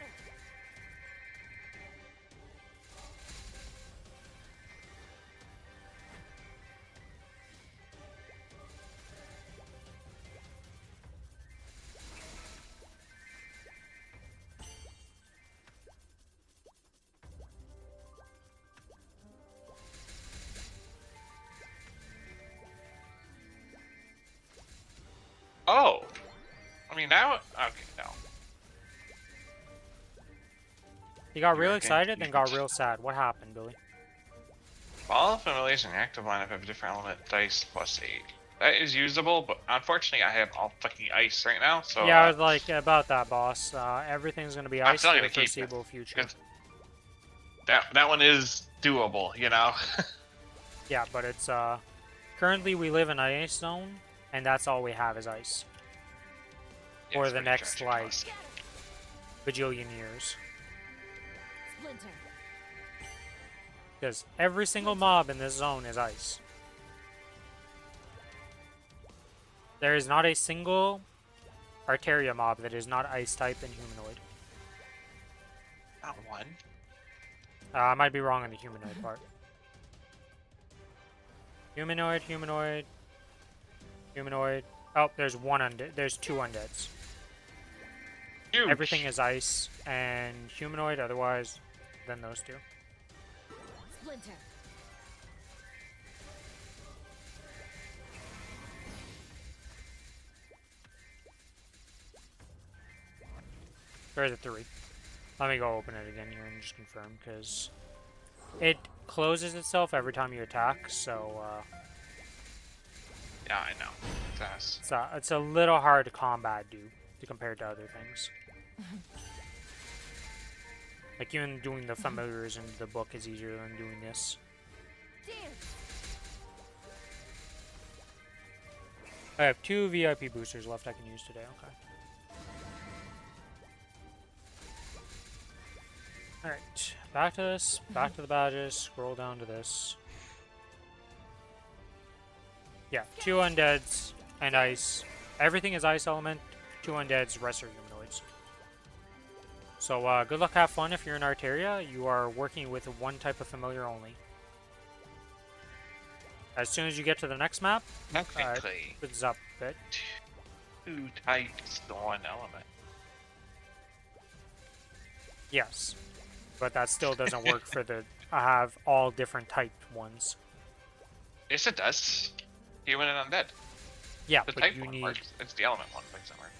[SPEAKER 4] Oh! I mean, now... Okay, no.
[SPEAKER 1] He got real
[SPEAKER 4] Okay.
[SPEAKER 1] excited, then got real sad. What happened, Billy?
[SPEAKER 4] All familiars in the active lineup have a different element dice plus 8. That is usable, but unfortunately I have all fucking ice right now, so...
[SPEAKER 1] Yeah, I was like, about that, boss. Everything's gonna be
[SPEAKER 4] I'm
[SPEAKER 1] ice
[SPEAKER 4] still
[SPEAKER 1] for
[SPEAKER 4] gonna
[SPEAKER 1] the
[SPEAKER 4] keep it,
[SPEAKER 1] foreseeable future.
[SPEAKER 4] 'cause that one is doable, you know?
[SPEAKER 1] Yeah, but it's, currently we live in an ice zone, and that's all we have is ice.
[SPEAKER 4] Yeah,
[SPEAKER 1] For
[SPEAKER 4] it's
[SPEAKER 1] the
[SPEAKER 4] pretty
[SPEAKER 1] next,
[SPEAKER 4] tragic,
[SPEAKER 1] like,
[SPEAKER 4] honestly.
[SPEAKER 1] bajillion years.
[SPEAKER 3] Splinter.
[SPEAKER 1] Because every single mob in this zone is ice. There is not a single Arteria mob that is not ice type and humanoid.
[SPEAKER 4] Not one.
[SPEAKER 1] I might be wrong on the humanoid part. Humanoid, humanoid, humanoid. Oh, there's one undead. There's two undeads.
[SPEAKER 4] Huge.
[SPEAKER 1] Everything is ice and humanoid. Otherwise, than those two.
[SPEAKER 3] Splinter.
[SPEAKER 1] There's a 3. Let me go open it again here and just confirm, because it closes itself every time you attack, so
[SPEAKER 4] Yeah, I know. That's...
[SPEAKER 1] it's a little hard to combat, compared to other things. Like, even doing the familiars in the book is easier than doing this.
[SPEAKER 3] Dance.
[SPEAKER 1] I have 2 VIP boosters left I can use today, okay. Alright, back to this, back to the badges, scroll down to this. Yeah, 2 undeads and ice. Everything is ice element, 2 undeads, rest are humanoids. So, good luck, have fun if you're in Arteria. You are working with one type of familiar only. As soon as you get to the next map,
[SPEAKER 4] Technically,
[SPEAKER 1] it's up a bit.
[SPEAKER 4] 2 types, the 1 element.
[SPEAKER 1] Yes, but that still doesn't work for the... I have all different typed ones.
[SPEAKER 4] Yes, it does. Human and undead.
[SPEAKER 1] Yeah,
[SPEAKER 4] The
[SPEAKER 1] but
[SPEAKER 4] type
[SPEAKER 1] you
[SPEAKER 4] one
[SPEAKER 1] need...
[SPEAKER 4] works. It's the element one that doesn't work.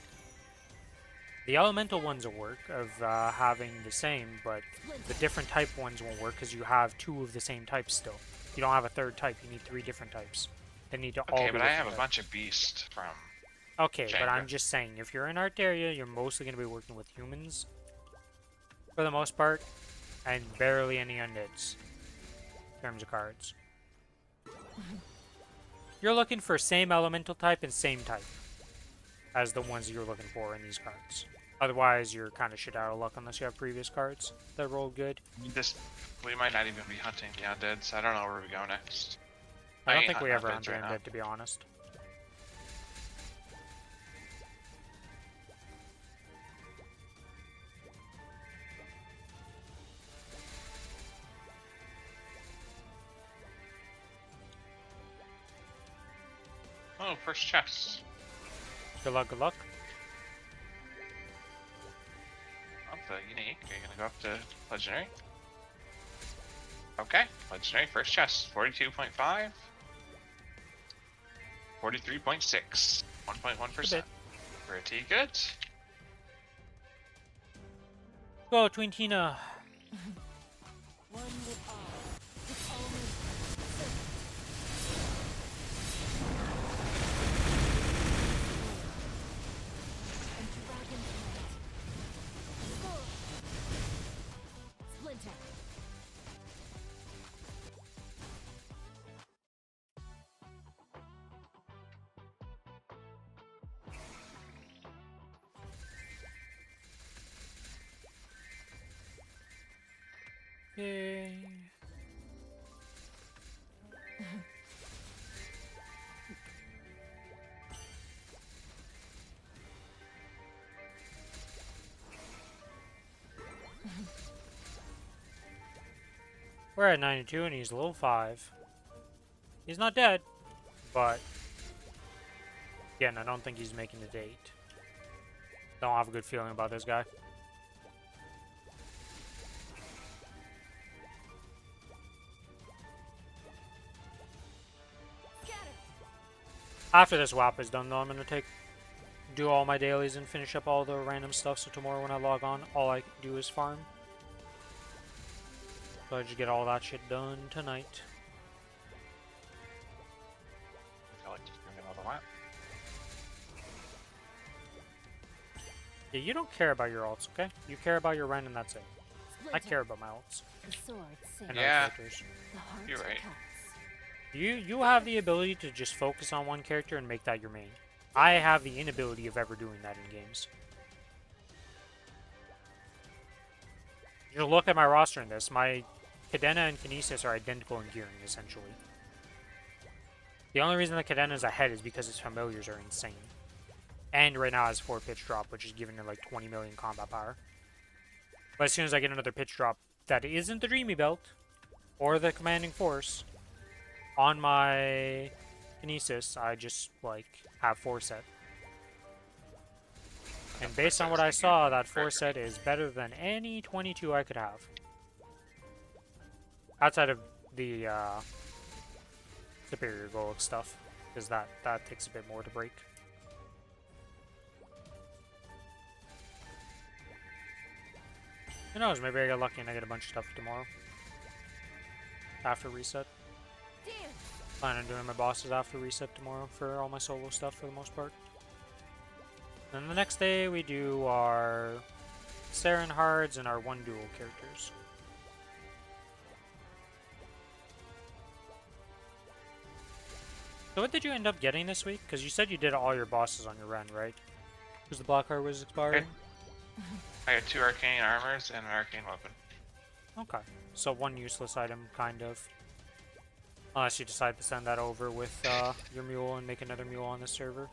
[SPEAKER 1] The elemental ones will work, of having the same, but the different type ones won't work because you have 2 of the same type still. You don't have a 3rd type, you need 3 different types. They need to all
[SPEAKER 4] Okay,
[SPEAKER 1] be
[SPEAKER 4] but I have
[SPEAKER 1] different
[SPEAKER 4] a
[SPEAKER 1] types.
[SPEAKER 4] bunch of beasts from...
[SPEAKER 1] Okay, but I'm
[SPEAKER 4] Jenga.
[SPEAKER 1] just saying, if you're in Arteria, you're mostly going to be working with humans, for the most part, and barely any undeads, in terms of cards. You're looking for same elemental type and same type as the ones you're looking for in these cards. Otherwise, you're kind of shit out of luck unless you have previous cards that roll good.
[SPEAKER 4] We might not even be hunting the undeads. I don't know where we go next.
[SPEAKER 1] I don't
[SPEAKER 4] ain't
[SPEAKER 1] think we
[SPEAKER 4] hunting
[SPEAKER 1] ever
[SPEAKER 4] undeads
[SPEAKER 1] hunted
[SPEAKER 4] right now.
[SPEAKER 1] undead, to be honest.
[SPEAKER 4] Oh, first chest.
[SPEAKER 1] Good luck, good luck.
[SPEAKER 4] Up to unique. Are you gonna go up to legendary? Okay, legendary first chest. 42.5. 43.6. 1.1%. Pretty good.
[SPEAKER 1] Go, Twintina.
[SPEAKER 3] One with all. With all and dragon Splinter.
[SPEAKER 1] Yay. We're at 92 and he's level 5. He's not dead, but again, I don't think he's making it to 8. Don't have a good feeling about this guy. After this WAP is done, though, I'm gonna do all my dailies and finish up all the random stuff. So tomorrow when I log on, all I do is farm. So I just get all that shit done tonight.
[SPEAKER 4] I feel like just doing another lap.
[SPEAKER 1] Yeah, you don't care about your ults, okay? You care about your run and that's it. I care about my ults.
[SPEAKER 3] The sword sings.
[SPEAKER 1] And
[SPEAKER 4] Yeah.
[SPEAKER 1] other characters.
[SPEAKER 3] The heart
[SPEAKER 4] You're right.
[SPEAKER 3] cuts.
[SPEAKER 1] You have the ability to just focus on one character and make that your main. I have the inability of ever doing that in games. You look at my roster in this. My Cadena and Kinesis are identical in gearing, essentially. The only reason the Cadena is ahead is because its familiars are insane. And right now it has 4 pitch drop, which is giving it like 20 million combat power. But as soon as I get another pitch drop that isn't the Dreamy Belt or the Commanding Force on my Kinesis, I just like have 4 set. And based on what I saw, that 4 set is better than any 22 I could have. Outside of the Superior Golem stuff, because that takes a bit more to break. Who knows, maybe I get lucky and I get a bunch of stuff tomorrow. After reset. Plan on doing my bosses after reset tomorrow for all my solo stuff for the most part. Then the next day we do our Saren Hards and our 1 duel characters. So what did you end up getting this week? Because you said you did all your bosses on your run, right? Because the black card was expiring?
[SPEAKER 4] I got 2 arcane armors and an arcane weapon.
[SPEAKER 1] Okay. So 1 useless item, kind of. Unless you decide to send that over with your mule and make another mule on the server.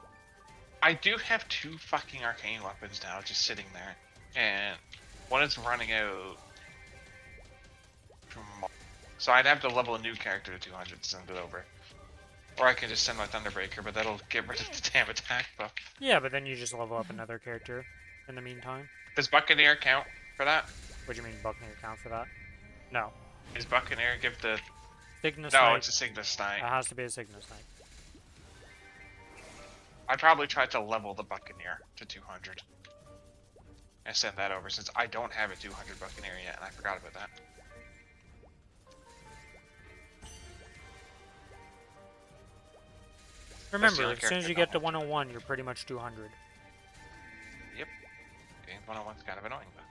[SPEAKER 4] I do have 2 fucking arcane weapons now, just sitting there. And one is running out. So I'd have to level a new character to 200 to send it over. Or I can just send my Thunderbreaker, but that'll get rid of the damn attack buff.
[SPEAKER 1] Yeah, but then you just level up another character in the meantime.
[SPEAKER 4] Does Buccaneer count for that?
[SPEAKER 1] What do you mean Buccaneer count for that? No.
[SPEAKER 4] Does Buccaneer give the...
[SPEAKER 1] Cygnus
[SPEAKER 4] No,
[SPEAKER 1] Knight.
[SPEAKER 4] it's a Cygnus Knight.
[SPEAKER 1] It has to be a Cygnus Knight.
[SPEAKER 4] I'd probably try to level the Buccaneer to 200. And send that over, since I don't have a 200 Buccaneer yet, and I forgot about that.
[SPEAKER 1] Remember, as soon as you get to 101, you're pretty much 200.
[SPEAKER 4] Yep. Game 101's kind of annoying, but...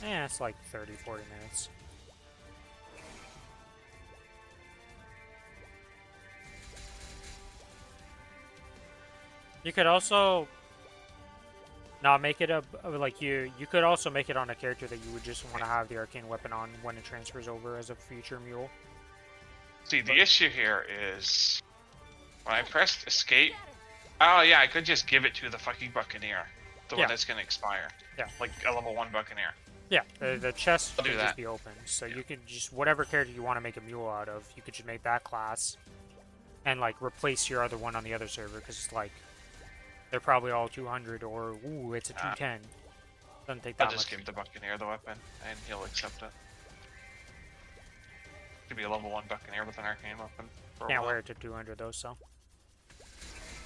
[SPEAKER 1] Yeah, it's like 30, 40 minutes. You could also not make it like you could also make it on a character that you would just want to have the arcane weapon on when it transfers over as a future mule.
[SPEAKER 4] See, the issue here is when I pressed escape. Oh yeah, I could just give it to the fucking Buccaneer, the one that's gonna expire.
[SPEAKER 1] Yeah,
[SPEAKER 4] like a level 1 Buccaneer.
[SPEAKER 1] Yeah, the chest
[SPEAKER 4] I'll
[SPEAKER 1] could
[SPEAKER 4] do
[SPEAKER 1] just
[SPEAKER 4] that.
[SPEAKER 1] be open, so you could just whatever character you want to make a mule out of, you could just make that class, and like replace your other one on the other server because it's like they're probably all 200 or ooh, it's a 210. Doesn't take that
[SPEAKER 4] I'll just
[SPEAKER 1] much.
[SPEAKER 4] give the Buccaneer the weapon, and he'll accept it. Could be a level 1 Buccaneer with an arcane weapon. for a
[SPEAKER 1] Can't
[SPEAKER 4] while.
[SPEAKER 1] wear it to 200 though, so.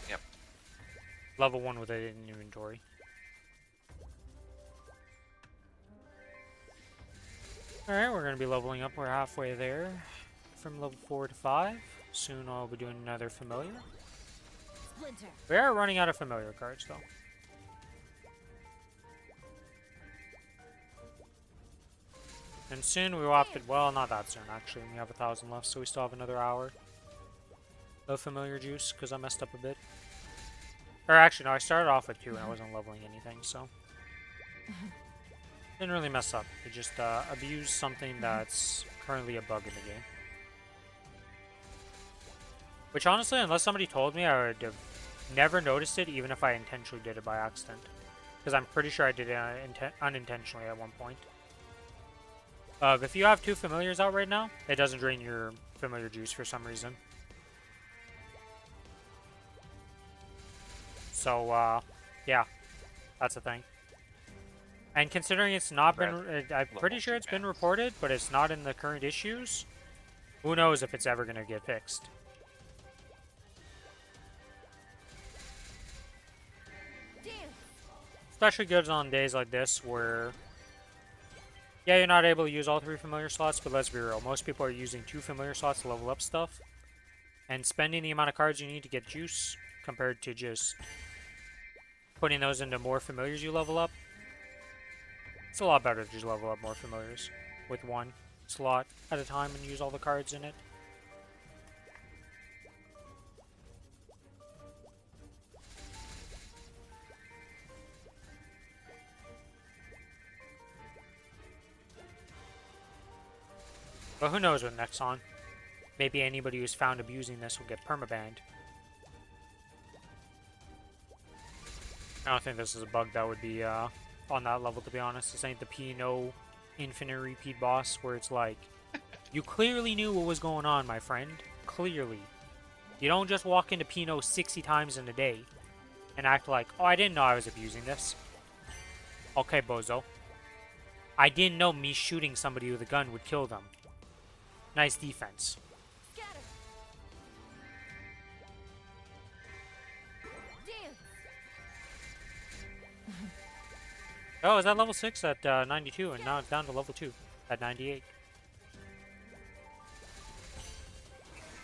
[SPEAKER 4] Yep.
[SPEAKER 1] Level 1 with it in inventory. Alright, we're going to be leveling up. We're halfway there. From level 4 to 5. Soon I'll be doing another familiar.
[SPEAKER 3] Splinter.
[SPEAKER 1] We are running out of familiar cards though. And soon we opted, well, not that soon actually. We have 1,000 left, so we still have another hour of familiar juice because I messed up a bit. Or actually, no, I started off with 2 and I wasn't leveling anything, so. Didn't really mess up. It just abused something that's currently a bug in the game. Which honestly, unless somebody told me, I would have never noticed it, even if I intentionally did it by accident. Because I'm pretty sure I did it unintentionally at one point. If you have 2 familiars out right now, it doesn't drain your familiar juice for some reason. So, yeah, that's the thing. And considering it's not been, I'm pretty sure it's been reported, but it's not in the current issues, who knows if it's ever going to get fixed. Especially good on days like this where, yeah, you're not able to use all 3 familiar slots, but let's be real, most people are using 2 familiar slots to level up stuff. And spending the amount of cards you need to get juice compared to just putting those into more familiars you level up. It's a lot better to just level up more familiars with 1 slot at a time and use all the cards in it. But who knows with Nexon? Maybe anybody who's found abusing this will get permabanned. I don't think this is a bug that would be on that level, to be honest. This ain't the P&O infinite repeat boss where it's like, you clearly knew what was going on, my friend. Clearly. You don't just walk into P&O 60 times in a day and act like, oh, I didn't know I was abusing this. Okay, bozo. I didn't know me shooting somebody with a gun would kill them. Nice defense. Oh, is that level 6 at 92, and now it's down to level 2 at 98.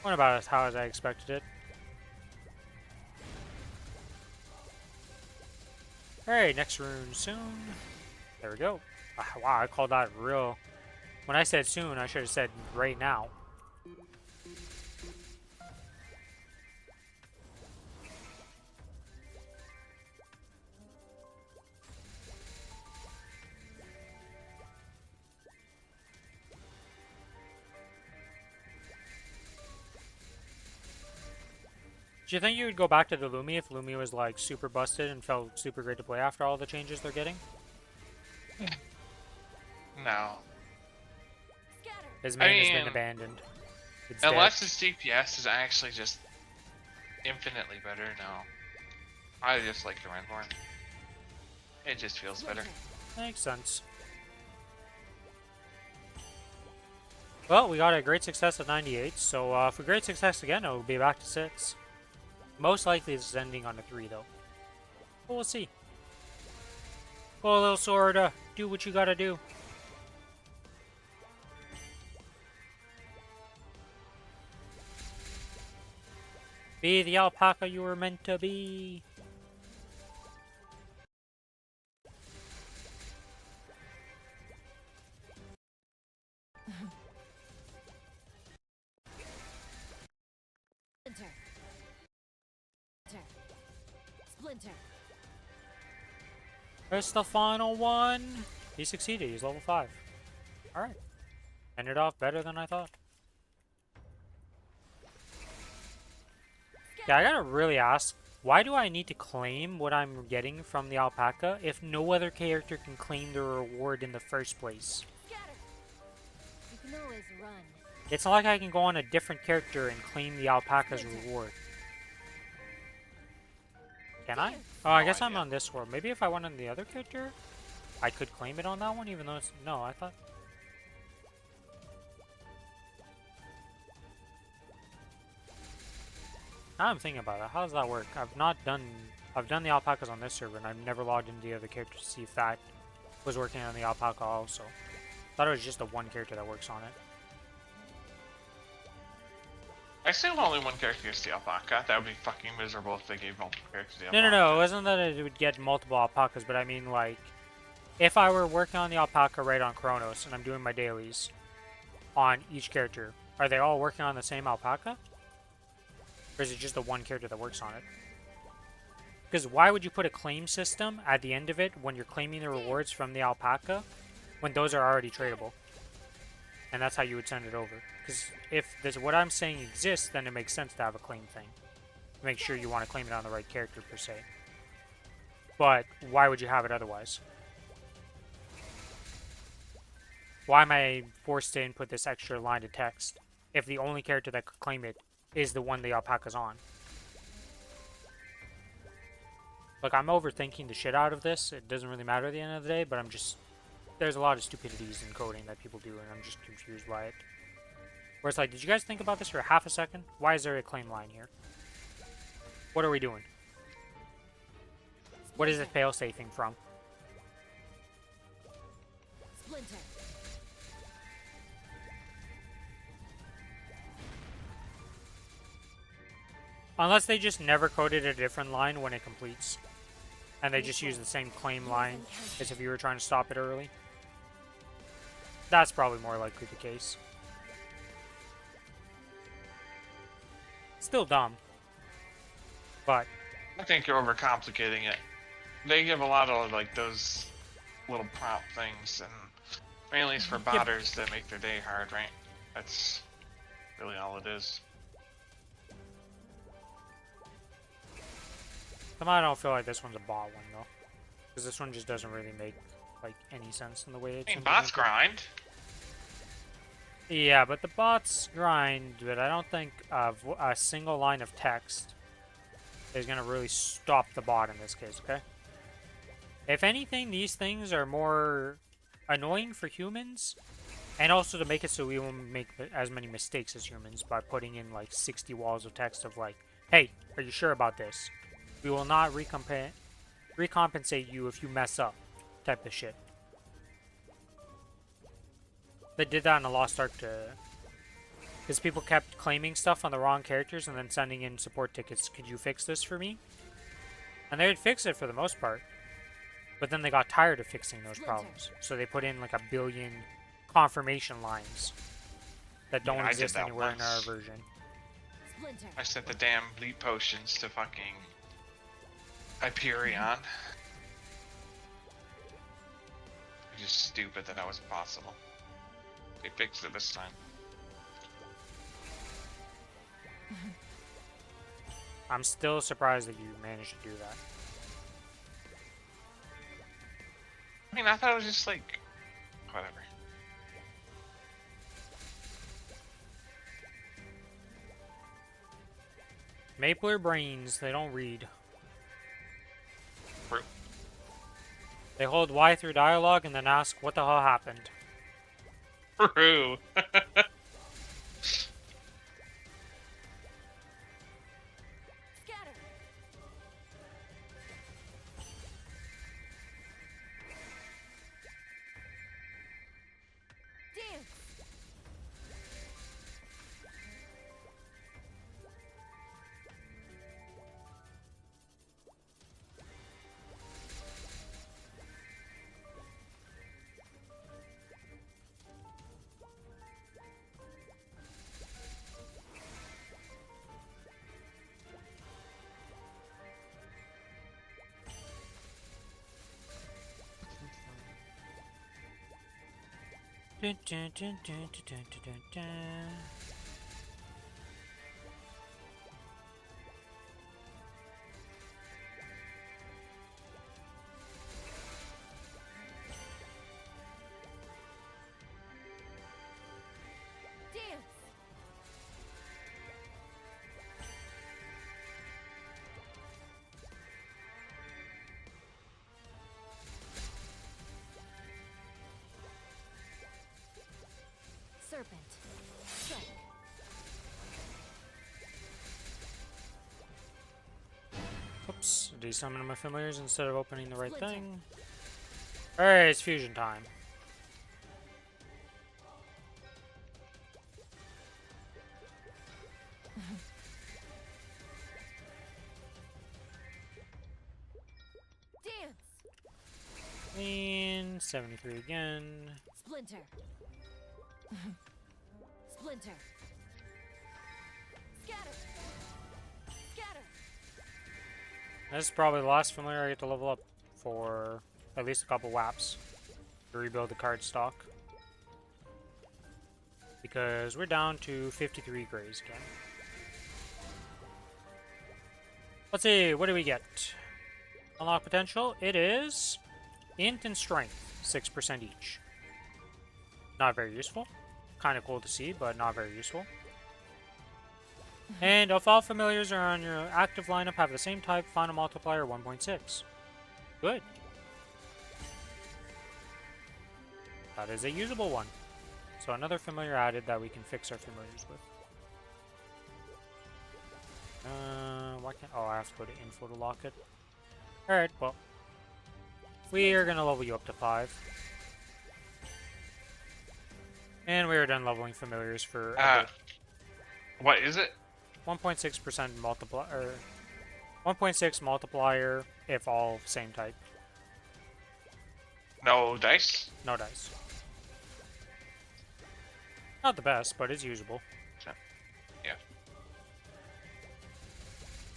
[SPEAKER 1] Went about as how as I expected it. Alright, next rune soon. There we go. Wow, I called that real. When I said soon, I should have said right now. Do you think you would go back to the Lumi if Lumi was like super busted and felt super great to play after all the changes they're getting?
[SPEAKER 4] No.
[SPEAKER 1] His main has been abandoned. It's
[SPEAKER 4] unless
[SPEAKER 1] dead.
[SPEAKER 4] his DPS is actually just infinitely better, no. I just like the more. It just feels better.
[SPEAKER 1] Makes sense. Well, we got a great success at 98, so if we great success again, it will be back to 6. Most likely this is ending on a 3, though. But we'll see. Go, little sword, do what you gotta do. Be the alpaca you were meant to be.
[SPEAKER 3] Splinter.
[SPEAKER 1] There's the final one. He succeeded. He's level 5. Alright. Ended off better than I thought. Yeah, I gotta really ask, why do I need to claim what I'm getting from the alpaca if no other character can claim the reward in the first place?
[SPEAKER 3] You can always run.
[SPEAKER 1] It's not like I can go on a different character and claim the alpaca's reward. Can I? Oh, I guess I'm on this world. Maybe if I went on the other character, I could claim it on that one, even though it's... No, I thought... Now I'm thinking about it. How does that work? I've done the alpacas on this server, and I've never logged into the other character to see if that was working on the alpaca also. Thought it was just the one character that works on it.
[SPEAKER 4] I assume only one character gets the alpaca. That would be fucking miserable if they gave multiple characters the
[SPEAKER 1] No,
[SPEAKER 4] alpaca.
[SPEAKER 1] no, no. It wasn't that it would get multiple alpacas, but I mean, like, if I were working on the alpaca right on Kronos, and I'm doing my dailies on each character, are they all working on the same alpaca? Or is it just the one character that works on it? Because why would you put a claim system at the end of it when you're claiming the rewards from the alpaca when those are already tradable? And that's how you would send it over. Because if this, what I'm saying exists, then it makes sense to have a claim thing. Make sure you want to claim it on the right character, per se. But why would you have it otherwise? Why am I forced to input this extra line of text if the only character that could claim it is the one the alpaca's on? Look, I'm overthinking the shit out of this. It doesn't really matter at the end of the day, but I'm just... There's a lot of stupidities in coding that people do, and I'm just confused by it. Where it's like, did you guys think about this for half a second? Why is there a claim line here? What are we doing? What is it fail-safing from?
[SPEAKER 3] Splinter.
[SPEAKER 1] Unless they just never coded a different line when it completes. And they just use the same claim line as if you were trying to stop it early. That's probably more likely the case. Still dumb. But
[SPEAKER 4] I think you're overcomplicating it. They give a lot of like those little prompt things, and mainly it's for botters that make their day hard, right? That's really all it is.
[SPEAKER 1] I don't feel like this one's a bot one though, because this one just doesn't really make like any sense in the way it's.
[SPEAKER 4] I mean, bots grind.
[SPEAKER 1] Yeah, but the bots grind, but I don't think a single line of text is gonna really stop the bot in this case. Okay. If anything, these things are more annoying for humans, and also to make it so we won't make as many mistakes as humans by putting in like 60 walls of text of like, "Hey, are you sure about this? We will not recompensate you if you mess up," type of shit. They did that in the Lost Ark because people kept claiming stuff on the wrong characters and then sending in support tickets. Could you fix this for me? And they would fix it for the most part. But then they got tired of fixing those problems. So they put in like a billion confirmation lines that don't exist anywhere in our version.
[SPEAKER 3] Splinter.
[SPEAKER 4] I sent the damn leap potions to fucking Hyperion. It's just stupid that was possible. They fixed it this time.
[SPEAKER 1] I'm still surprised that you managed to do that.
[SPEAKER 4] I mean, I thought it was just like, whatever.
[SPEAKER 1] Mapler brains, they don't read.
[SPEAKER 4] True.
[SPEAKER 1] They hold Y through dialogue and then ask what the hell happened.
[SPEAKER 4] True.
[SPEAKER 3] Scatter. Dance.
[SPEAKER 1] Dun, dun, dun, dun, dun, dun, dun, dun.
[SPEAKER 3] Dance. Serpent. Strike.
[SPEAKER 1] Oops, desummon my familiars instead of opening the right thing. Alright, it's fusion time.
[SPEAKER 3] Dance.
[SPEAKER 1] Clean, 73 again.
[SPEAKER 3] Splinter. Splinter. Scatter. Scatter.
[SPEAKER 1] This is probably the last familiar I get to level up for at least a couple laps to rebuild the card stock. Because we're down to 53 grays again. Let's see, what do we get? Unlock potential, it is int and strength, 6% each. Not very useful. Kind of cool to see, but not very useful. And if all familiars are on your active lineup have the same type, final multiplier 1.6. Good. That is a usable one. So another familiar added that we can fix our familiars with. Why can't... Oh, I have to go to info to lock it. Alright, well. We are going to level you up to 5. And we are done leveling familiars for a bit.
[SPEAKER 4] What is it?
[SPEAKER 1] 1.6% multiplier... 1.6 multiplier if all same type.
[SPEAKER 4] No dice?
[SPEAKER 1] No dice. Not the best, but it's usable.
[SPEAKER 4] Yeah.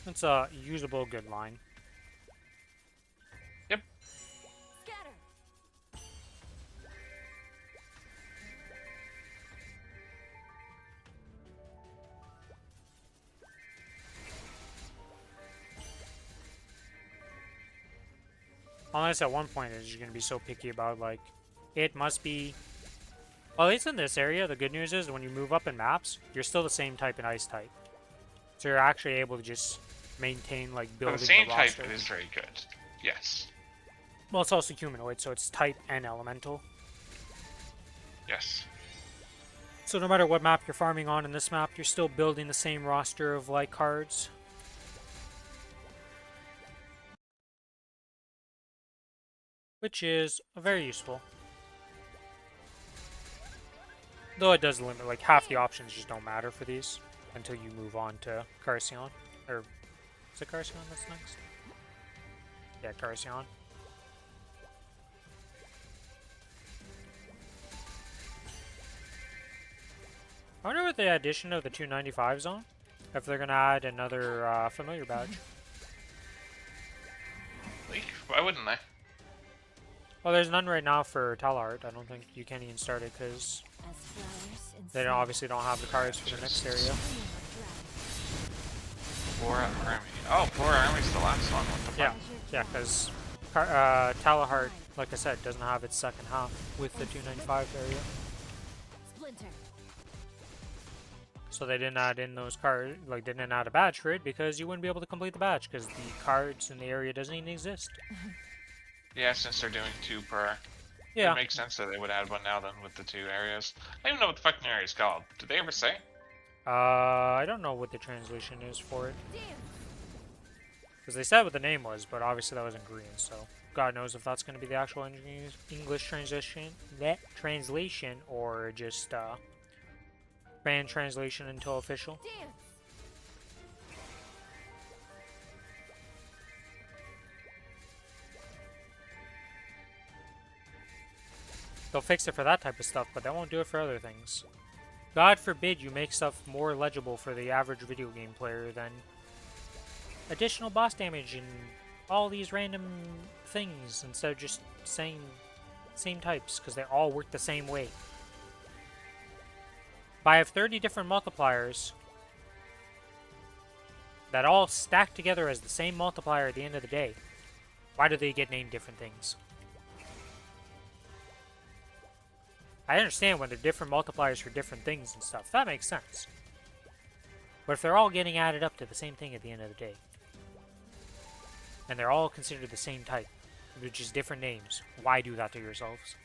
[SPEAKER 1] It's a usable good line.
[SPEAKER 4] Yep.
[SPEAKER 3] Scatter.
[SPEAKER 1] Unless at one point you're going to be so picky about, like, it must be... Well, at least in this area, the good news is when you move up in maps, you're still the same type in ice type. So you're actually able to just maintain, like, building
[SPEAKER 4] The same
[SPEAKER 1] the
[SPEAKER 4] type
[SPEAKER 1] roster.
[SPEAKER 4] is very good. Yes.
[SPEAKER 1] Well, it's also humanoid, so it's type and elemental.
[SPEAKER 4] Yes.
[SPEAKER 1] So no matter what map you're farming on in this map, you're still building the same roster of, like, cards. Which is very useful. Though it does limit, like, half the options just don't matter for these until you move on to Carcion. Or, is it Carcion that's next? Yeah, Carcion. I wonder what the addition of the 295s on? If they're gonna add another familiar badge.
[SPEAKER 4] Like, why wouldn't they?
[SPEAKER 1] Well, there's none right now for Talard. I don't think you can even start it because
[SPEAKER 3] As flowers in
[SPEAKER 1] they obviously don't have the cards for the next area.
[SPEAKER 4] Poor army. Oh, poor army's the last one. What the fuck?
[SPEAKER 1] Yeah, yeah, because Talahart, like I said, doesn't have its second half with the 295 area.
[SPEAKER 3] Splinter.
[SPEAKER 1] So they didn't add in those cards, like they didn't add a badge for it because you wouldn't be able to complete the badge because the cards in the area doesn't even exist.
[SPEAKER 4] Yeah, since they're doing 2 per.
[SPEAKER 1] Yeah.
[SPEAKER 4] It makes sense that they would add one now then with the 2 areas. I don't even know what the fucking area is called. Did they ever say?
[SPEAKER 1] I don't know what the translation is for it. Because they said what the name was, but obviously that was in Korean, so God knows if that's going to be the actual English translation or just fan translation until official.
[SPEAKER 3] Dance.
[SPEAKER 1] They'll fix it for that type of stuff, but they won't do it for other things. God forbid you make stuff more legible for the average video game player than additional boss damage and all these random things instead of just saying same types, because they all work the same way. If I have 30 different multipliers that all stack together as the same multiplier at the end of the day, why do they get named different things? I understand when they're different multipliers for different things and stuff. That makes sense. But if they're all getting added up to the same thing at the end of the day, and they're all considered the same type, which is different names, why do that to yourselves?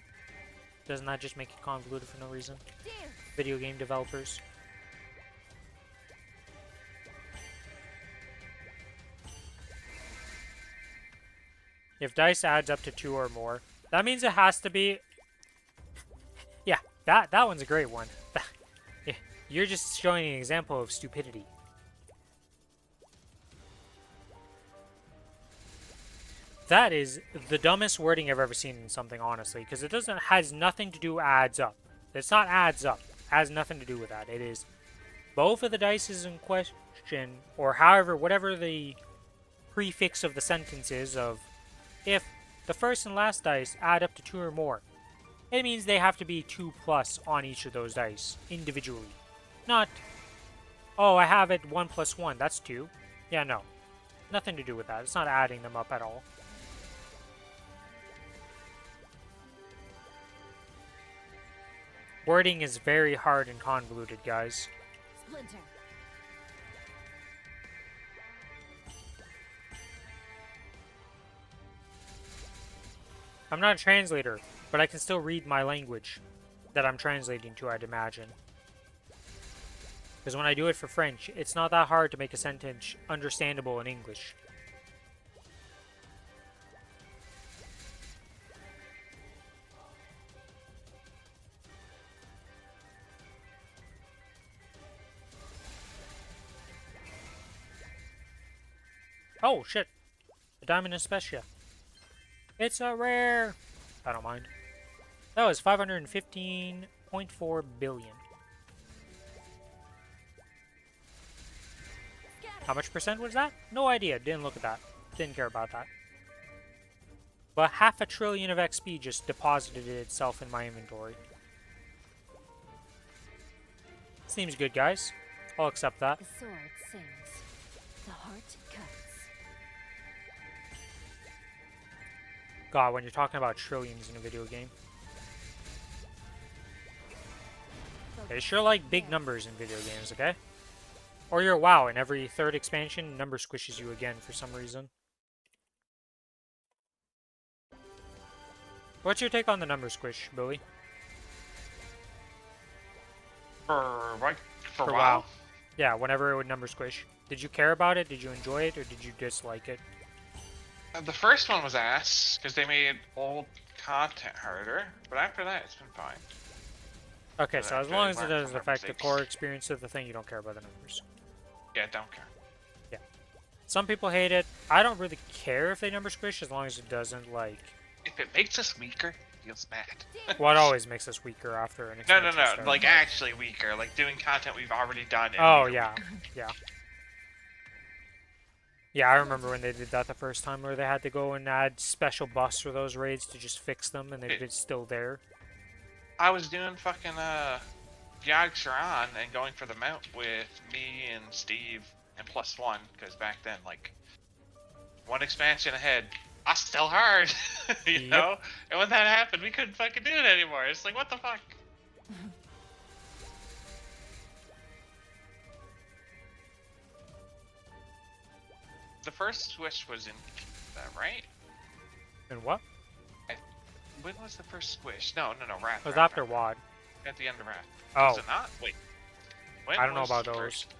[SPEAKER 1] Doesn't that just make it convoluted for no reason?
[SPEAKER 3] Dance.
[SPEAKER 1] Video game developers. If dice adds up to 2 or more, that means it has to be... Yeah, that one's a great one. You're just showing an example of stupidity. That is the dumbest wording I've ever seen in something, honestly, because it has nothing to do adds up. It's not adds up. It has nothing to do with that. It is both of the dice in question, or however, whatever the prefix of the sentence is of if the first and last dice add up to 2 or more, it means they have to be 2 plus on each of those dice individually. Not, oh, I have it 1 plus 1, that's 2. Yeah, no. Nothing to do with that. It's not adding them up at all. Wording is very hard and convoluted, guys.
[SPEAKER 3] Splinter.
[SPEAKER 1] I'm not a translator, but I can still read my language that I'm translating to, I'd imagine. Because when I do it for French, it's not that hard to make a sentence understandable in English. Oh, shit. A diamond especia. It's a rare. I don't mind. That was 515.4 billion. How much percent was that? No idea. Didn't look at that. Didn't care about that. But half a trillion of XP just deposited itself in my inventory. Seems good, guys. I'll accept that.
[SPEAKER 3] The sword sings. The heart cuts.
[SPEAKER 1] God, when you're talking about trillions in a video game. They sure like big numbers in video games, okay? Or you're WoW, and every third expansion, number squishes you again for some reason. What's your take on the number squish, Billy?
[SPEAKER 4] For what? For
[SPEAKER 1] For
[SPEAKER 4] WoW?
[SPEAKER 1] WoW. Yeah, whenever it would number squish. Did you care about it? Did you enjoy it? Or did you dislike it?
[SPEAKER 4] The first one was ass, because they made old content harder, but after that, it's been fine.
[SPEAKER 1] Okay,
[SPEAKER 4] But
[SPEAKER 1] so as
[SPEAKER 4] after
[SPEAKER 1] long
[SPEAKER 4] I
[SPEAKER 1] as it
[SPEAKER 4] learned
[SPEAKER 1] doesn't
[SPEAKER 4] from my
[SPEAKER 1] affect the
[SPEAKER 4] mistakes.
[SPEAKER 1] core experience of the thing, you don't care about the numbers.
[SPEAKER 4] Yeah, don't care.
[SPEAKER 1] Some people hate it. I don't really care if they number squish as long as it doesn't, like...
[SPEAKER 4] If it makes us weaker, it feels bad.
[SPEAKER 1] What always makes us weaker after an
[SPEAKER 4] No,
[SPEAKER 1] expansion
[SPEAKER 4] no, no.
[SPEAKER 1] starts.
[SPEAKER 4] Like, actually weaker. Like, doing content we've already done. And
[SPEAKER 1] Oh,
[SPEAKER 4] we're
[SPEAKER 1] yeah.
[SPEAKER 4] weaker.
[SPEAKER 1] Yeah. Yeah, I remember when they did that the first time, where they had to go and add special buffs for those raids to just fix them, and they've been still there.
[SPEAKER 4] I was doing fucking, Yag Sharan and going for the mount with me and Steve and +1, because back then, like, one expansion ahead, I still hard, you
[SPEAKER 1] Yep.
[SPEAKER 4] know? And when that happened, we couldn't fucking do it anymore. It's like, what the fuck? The first squish was in that, right?
[SPEAKER 1] And what?
[SPEAKER 4] When was the first squish? No, Wrath.
[SPEAKER 1] It was
[SPEAKER 4] Wrath,
[SPEAKER 1] after
[SPEAKER 4] Wrath.
[SPEAKER 1] WAD.
[SPEAKER 4] At the end of Wrath.
[SPEAKER 1] Oh,
[SPEAKER 4] Was it not? Wait. When
[SPEAKER 1] I don't know
[SPEAKER 4] was
[SPEAKER 1] about
[SPEAKER 4] the
[SPEAKER 1] those.
[SPEAKER 4] first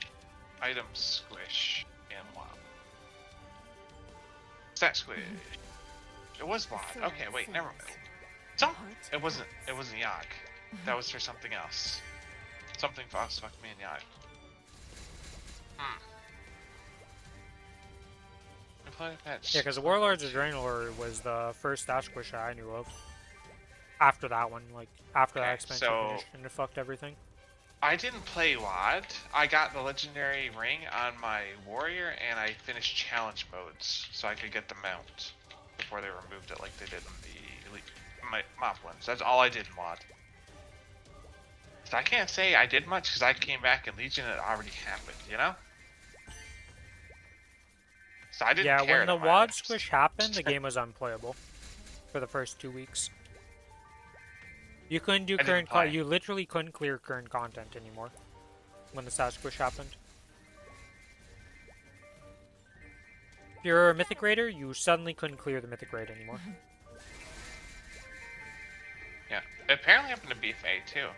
[SPEAKER 4] item squish in WoW? Stat squish. It was WoD.
[SPEAKER 3] sword
[SPEAKER 4] Okay, wait, never mind.
[SPEAKER 3] sings.
[SPEAKER 4] Some,
[SPEAKER 3] heart
[SPEAKER 4] it wasn't
[SPEAKER 3] cuts.
[SPEAKER 4] Yag. That was for something else. Something Fox fucked me and Yag.
[SPEAKER 1] Yeah, because the Warlords of Draenor was the first stat squish I knew of. After that one, like, after that
[SPEAKER 4] Okay,
[SPEAKER 1] expansion
[SPEAKER 4] so-
[SPEAKER 1] finished, and it fucked everything.
[SPEAKER 4] I didn't play WoD. I got the legendary ring on my warrior, and I finished challenge modes so I could get the mount before they removed it, like they did in the elite mop ones. That's all I did in WoD. So I can't say I did much because I came back and Legion had already happened, you know. So I didn't
[SPEAKER 1] Yeah,
[SPEAKER 4] care
[SPEAKER 1] when the
[SPEAKER 4] that my
[SPEAKER 1] WAD
[SPEAKER 4] items-
[SPEAKER 1] squish happened, the game was unplayable for the first 2 weeks. You couldn't do
[SPEAKER 4] I didn't
[SPEAKER 1] current
[SPEAKER 4] play.
[SPEAKER 1] you literally couldn't clear current content anymore when the stat squish happened. If you're a Mythic Raider, you suddenly couldn't clear the Mythic Raid anymore.
[SPEAKER 4] Yeah, it apparently happened to BFA too.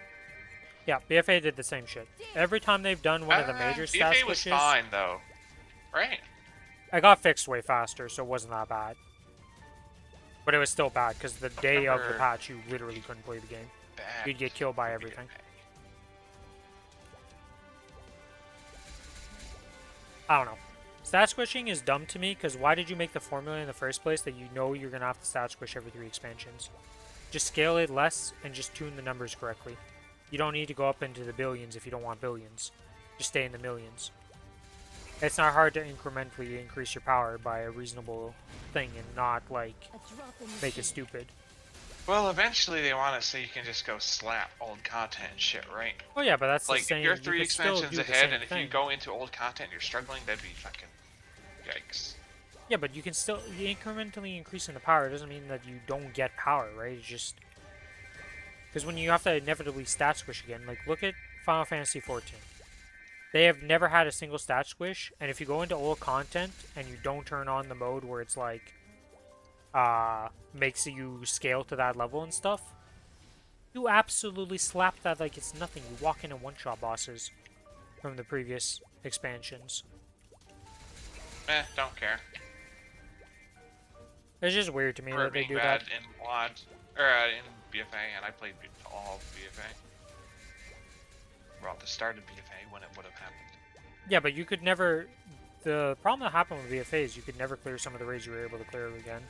[SPEAKER 1] Yeah, BFA did the same shit. Every time they've done one of the major stat
[SPEAKER 4] BFA was
[SPEAKER 1] squishes,
[SPEAKER 4] fine though, right?
[SPEAKER 1] I got fixed way faster, so it wasn't that bad. But it was still bad, because the day of the
[SPEAKER 4] remember-
[SPEAKER 1] patch, you literally couldn't play the game.
[SPEAKER 4] Bad.
[SPEAKER 1] You'd get killed by everything. I don't know. Stat squishing is dumb to me, because why did you make the formula in the first place that you know you're going to have to stat squish every 3 expansions? Just scale it less, and just tune the numbers correctly. You don't need to go up into the billions if you don't want billions. Just stay in the millions. It's not hard to incrementally increase your power by a reasonable thing, and not, like,
[SPEAKER 3] A drop in the
[SPEAKER 1] make it
[SPEAKER 3] sea.
[SPEAKER 1] stupid.
[SPEAKER 4] Well, eventually they want it so you can just go slap old content and shit, right?
[SPEAKER 1] Oh yeah, but that's
[SPEAKER 4] Like,
[SPEAKER 1] the same.
[SPEAKER 4] if you're
[SPEAKER 1] you
[SPEAKER 4] 3
[SPEAKER 1] could still
[SPEAKER 4] expansions
[SPEAKER 1] do the
[SPEAKER 4] ahead,
[SPEAKER 1] same
[SPEAKER 4] and if you
[SPEAKER 1] thing.
[SPEAKER 4] go into old content and you're struggling, that'd be fucking yikes.
[SPEAKER 1] Yeah, but you can still incrementally increasing the power doesn't mean that you don't get power, right? It's just Because when you have to inevitably stat squish again, like look at Final Fantasy 14. They have never had a single stat squish, and if you go into old content and you don't turn on the mode where it's like makes you scale to that level and stuff, you absolutely slap that like it's nothing. You walk in and one-shot bosses from the previous expansions.
[SPEAKER 4] Don't care.
[SPEAKER 1] It's just weird to me that they
[SPEAKER 4] being
[SPEAKER 1] do
[SPEAKER 4] bad
[SPEAKER 1] that.
[SPEAKER 4] in WoD, or in BFA, and I played all of BFA. Well, the start of BFA when it would have happened.
[SPEAKER 1] Yeah, but you could never... The problem that happened with BFA is you could never clear some of the raids you were able to clear again.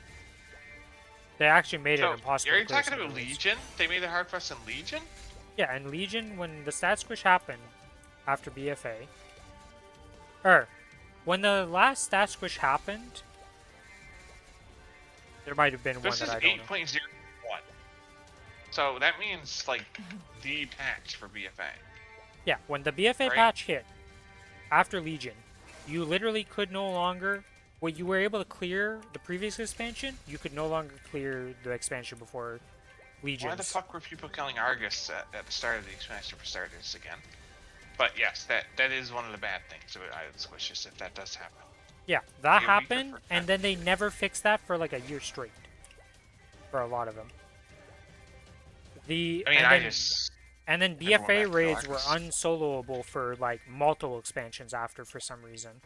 [SPEAKER 1] They actually made it impossible
[SPEAKER 4] Are
[SPEAKER 1] to
[SPEAKER 4] you
[SPEAKER 1] clear
[SPEAKER 4] talking
[SPEAKER 1] some of
[SPEAKER 4] about
[SPEAKER 1] the raids.
[SPEAKER 4] Legion? They made it hard for us in Legion?
[SPEAKER 1] Yeah, and Legion, when the stat squish happened after BFA... Or, when the last stat squish happened... There might have been one
[SPEAKER 4] This
[SPEAKER 1] that
[SPEAKER 4] is
[SPEAKER 1] I don't know.
[SPEAKER 4] 8.01. So that means, like, the patch for BFA.
[SPEAKER 1] Yeah, when the BFA
[SPEAKER 4] Right.
[SPEAKER 1] patch hit, after Legion, you literally could no longer... What you were able to clear the previous expansion, you could no longer clear the expansion before Legions.
[SPEAKER 4] Why the fuck were people killing Argus at the start of the expansion for starters again? But yes, that is one of the bad things about Island Squishes, if that does happen.
[SPEAKER 1] Yeah, that
[SPEAKER 4] Be a weaker
[SPEAKER 1] happened,
[SPEAKER 4] for
[SPEAKER 1] and then they never fixed that for like a year straight. For a lot of them. And then
[SPEAKER 4] never went back
[SPEAKER 1] BFA
[SPEAKER 4] to
[SPEAKER 1] raids were
[SPEAKER 4] Argus.
[SPEAKER 1] unsoloable for like multiple expansions after for some reason.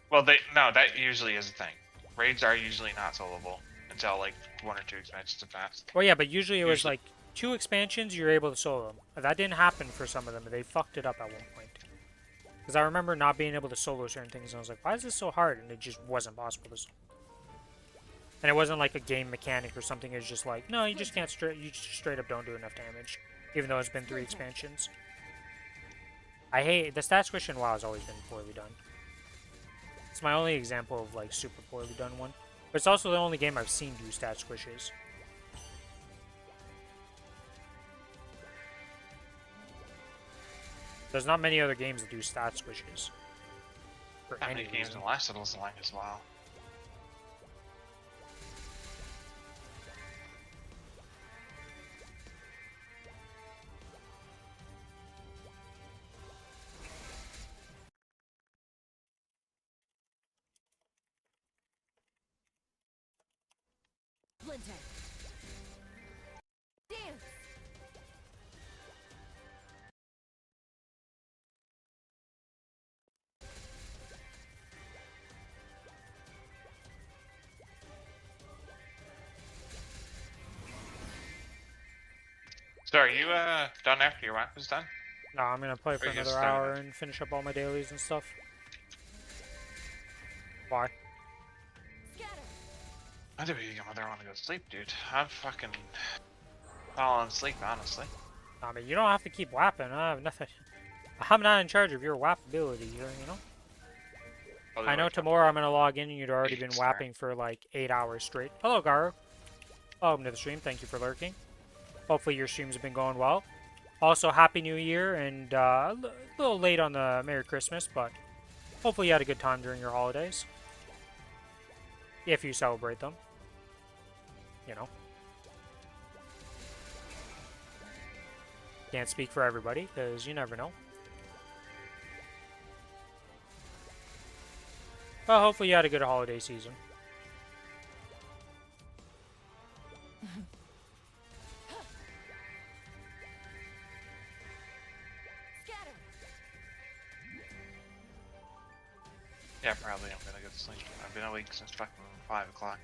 [SPEAKER 4] Well, that usually is a thing. Raids are usually not soloable until like 1 or 2 expansions have passed.
[SPEAKER 1] Well, yeah, but usually it was like 2 expansions you're able to solo them. That didn't happen for some of them. They fucked it up at one point. Because I remember not being able to solo certain things, and I was like, why is this so hard? And it just wasn't possible to solo. And it wasn't like a game mechanic or something. It was just like, no, you just can't you just straight up don't do enough damage. Even though it's been 3 expansions. I hate... The stat squish in WoW has always been poorly done. It's my only example of like super poorly done one. But it's also the only game I've seen do stat squishes. There's not many other games that do stat squishes. For
[SPEAKER 4] Not
[SPEAKER 1] any
[SPEAKER 4] many games
[SPEAKER 1] reason.
[SPEAKER 4] in lasted as long as well.
[SPEAKER 3] Splinter. Dance.
[SPEAKER 4] So are you done after your WAP is done?
[SPEAKER 1] No, I'm gonna play for
[SPEAKER 4] you
[SPEAKER 1] another
[SPEAKER 4] started
[SPEAKER 1] hour
[SPEAKER 4] it?
[SPEAKER 1] and finish up all my dailies and stuff. Why?
[SPEAKER 3] Scatter.
[SPEAKER 4] I do your mother want to go to sleep, dude. I'm fucking falling asleep, honestly.
[SPEAKER 1] I mean, you don't have to keep whapping. I have nothing. I'm not in charge of your WAP ability here, you know?
[SPEAKER 4] Oh,
[SPEAKER 1] I know tomorrow I'm gonna log in and you'd already been
[SPEAKER 4] Sorry.
[SPEAKER 1] whapping for like 8 hours straight. Hello, Garu. Welcome to the stream. Thank you for lurking. Hopefully your streams have been going well. Also, Happy New Year and a little late on the Merry Christmas, but hopefully you had a good time during your holidays. If you celebrate them. You know. Can't speak for everybody, because you never know. Well, hopefully you had a good holiday season.
[SPEAKER 3] Scatter.
[SPEAKER 4] Yeah, probably I'm gonna go to sleep. I've been awake since fucking 5 o'clock.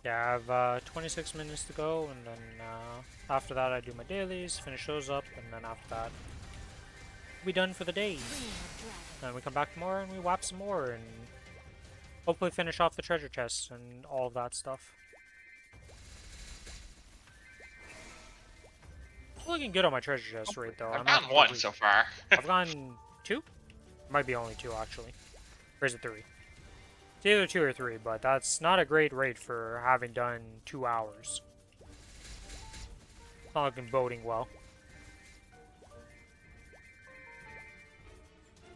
[SPEAKER 1] Yeah, I have 26 minutes to go, and then after that I do my dailies, finish those up, and then after that we'll be done for the day. Then we come back tomorrow and we whap some more, and hopefully finish off the treasure chests and all of that stuff. Looking good on my treasure chest rate though.
[SPEAKER 4] I've
[SPEAKER 1] I'm not
[SPEAKER 4] gotten 1
[SPEAKER 1] completely-
[SPEAKER 4] so far.
[SPEAKER 1] I've gotten 2? Might be only 2 actually. Or is it 3? It's either 2 or 3, but that's not a great rate for having done 2 hours. Not looking boding well.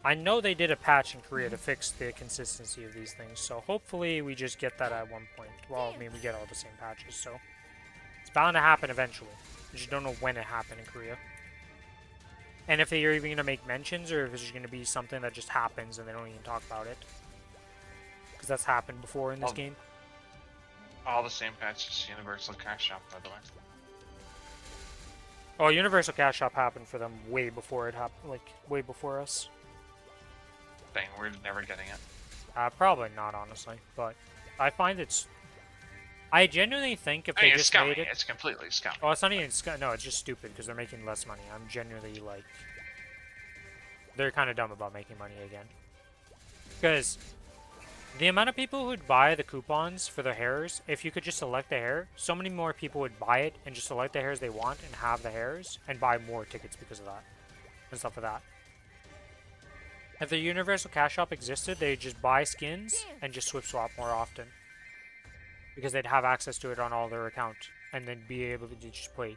[SPEAKER 1] I know they did a patch in Korea to fix the consistency of these things, so hopefully we just get that at one point. Well, I mean, we get all the same patches, so it's bound to happen eventually. I just don't know when it happened in Korea. And if they're even going to make mentions, or if it's just going to be something that just happens and they don't even talk about it. Because that's happened before in this game.
[SPEAKER 4] All the same patches, Universal Cash Shop, by the way.
[SPEAKER 1] Oh, Universal Cash Shop happened for them way before it happened, like, way before us.
[SPEAKER 4] Dang, we're never getting it.
[SPEAKER 1] Probably not, honestly, but I find it's... I genuinely think if
[SPEAKER 4] I mean,
[SPEAKER 1] they
[SPEAKER 4] it's
[SPEAKER 1] just
[SPEAKER 4] scummy.
[SPEAKER 1] made it...
[SPEAKER 4] It's completely scummy.
[SPEAKER 1] Oh, it's not even... No, it's just stupid, because they're making less money. I'm genuinely, like... They're kind of dumb about making money again. Because the amount of people who'd buy the coupons for the hairs, if you could just select the hair, so many more people would buy it and just select the hairs they want and have the hairs, and buy more tickets because of that. And stuff like that. If the Universal Cash Shop existed, they'd just buy skins and just swap more often. Because they'd have access to it on all their account, and then be able to just play.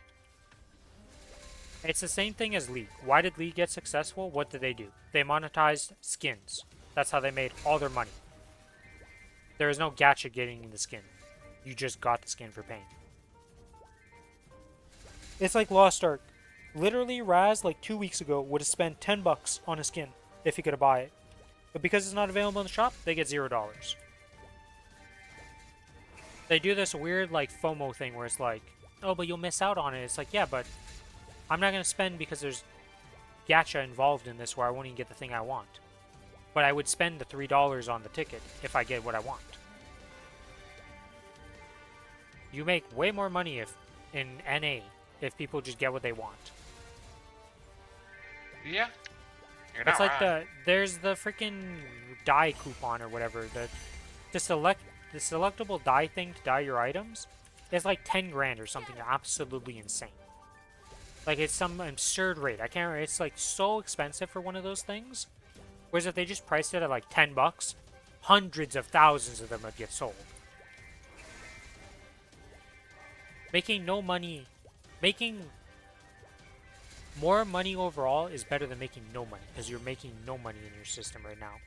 [SPEAKER 1] It's the same thing as League. Why did League get successful? What did they do? They monetized skins. That's how they made all their money. There is no gacha getting the skin. You just got the skin for paying. It's like Lost Ark. Literally, Raz, like 2 weeks ago, would have spent $10 on a skin if he could have bought it. But because it's not available in the shop, they get $0. They do this weird, like, FOMO thing where it's like, oh, but you'll miss out on it. It's like, yeah, but I'm not going to spend because there's gacha involved in this where I won't even get the thing I want. But I would spend the $3 on the ticket if I get what I want. You make way more money if in NA if people just get what they want.
[SPEAKER 4] Yeah. You're
[SPEAKER 1] It's
[SPEAKER 4] not
[SPEAKER 1] like
[SPEAKER 4] wrong.
[SPEAKER 1] there's the freaking dye coupon or whatever. The selectable dye thing to dye your items is like 10 grand or something absolutely insane. Like it's some absurd rate. I can't remember. It's like so expensive for one of those things. Whereas if they just priced it at like $10, hundreds of thousands of them would get sold. Making no money, making more money overall is better than making no money, because you're making no money in your system right now,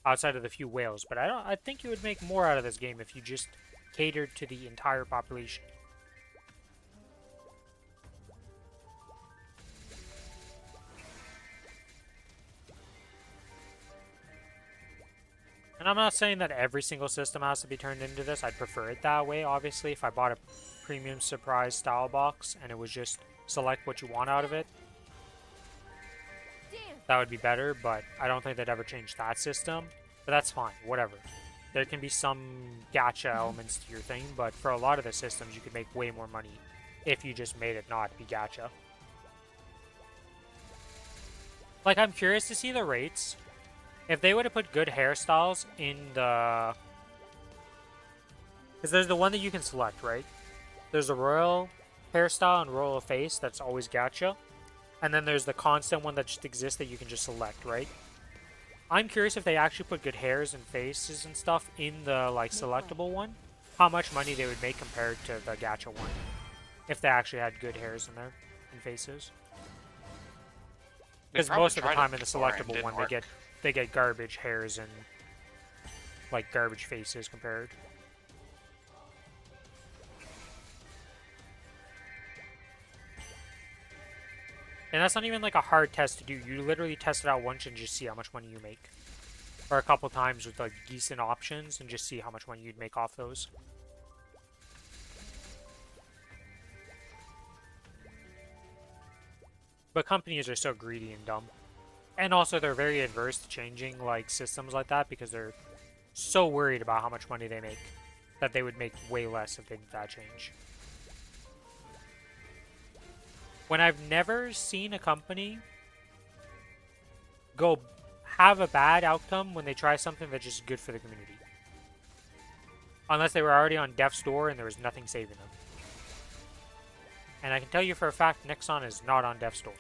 [SPEAKER 1] outside of the few whales. But I think you would make more out of this game if you just catered to the entire population. And I'm not saying that every single system has to be turned into this. I'd prefer it that way, obviously. If I bought a premium surprise style box and it was just select what you want out of it, that would be better, but I don't think they'd ever change that system. But that's fine, whatever. There can be some gacha elements to your thing, but for a lot of the systems, you could make way more money if you just made it not be gacha. Like, I'm curious to see the rates. If they would have put good hairstyles in the... Because there's the one that you can select, right? There's a royal hairstyle and royal face that's always gacha. And then there's the constant one that just exists that you can just select, right? I'm curious if they actually put good hairs and faces and stuff in the, like, selectable one. How much money they would make compared to the gacha one. If they actually had good hairs in there and faces. Because most of the time in the selectable one, they get garbage hairs and, like, garbage faces compared. And that's not even like a hard test to do. You literally test it out once and just see how much money you make. Or a couple times with like decent options and just see how much money you'd make off those. But companies are so greedy and dumb. And also they're very adverse to changing like systems like that because they're so worried about how much money they make that they would make way less if they did that change. When I've never seen a company go have a bad outcome when they try something that's just good for the community. Unless they were already on death's door and there was nothing saving them. And I can tell you for a fact, Nexon is not on death's door.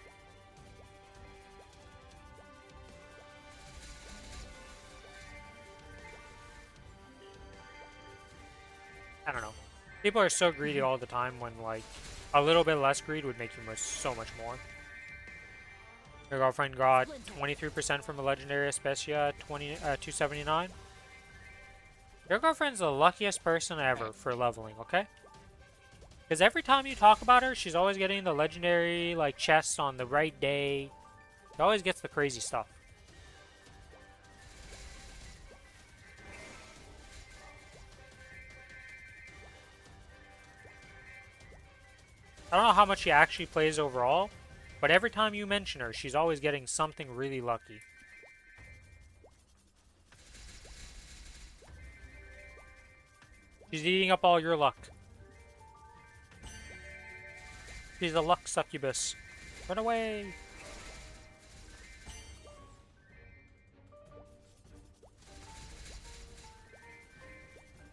[SPEAKER 1] I don't know. People are so greedy all the time when, like, a little bit less greed would make you so much more. Your girlfriend got 23% from a legendary Especia, 279. Your girlfriend's the luckiest person ever for leveling, okay? Because every time you talk about her, she's always getting the legendary, like, chests on the right day. She always gets the crazy stuff. I don't know how much she actually plays overall, but every time you mention her, she's always getting something really lucky. She's eating up all your luck. She's a luck succubus. Run away!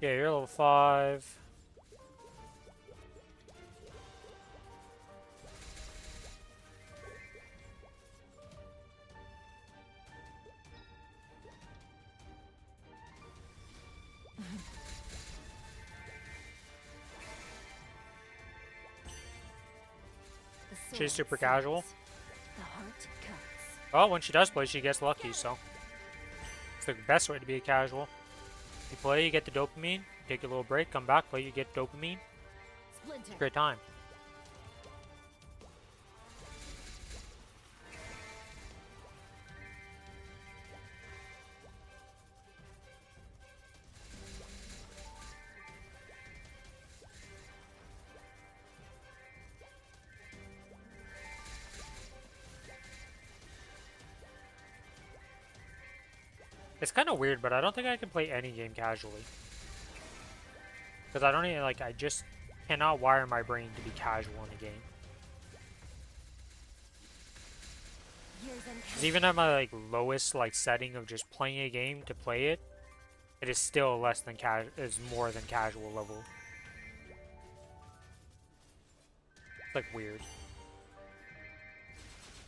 [SPEAKER 1] Yeah, you're level 5. She's super casual.
[SPEAKER 3] The heart cuts.
[SPEAKER 1] Well, when she does play, she gets lucky, so it's the best way to be a casual. You play, you get the dopamine, take a little break, come back, play, you get dopamine.
[SPEAKER 3] Splinter.
[SPEAKER 1] Great time. It's kind of weird, but I don't think I can play any game casually. Because I don't even, like, I just cannot wire my brain to be casual in a game. Because even at my, like, lowest, like, setting of just playing a game to play it, it is still less than is more than casual level. It's, like, weird.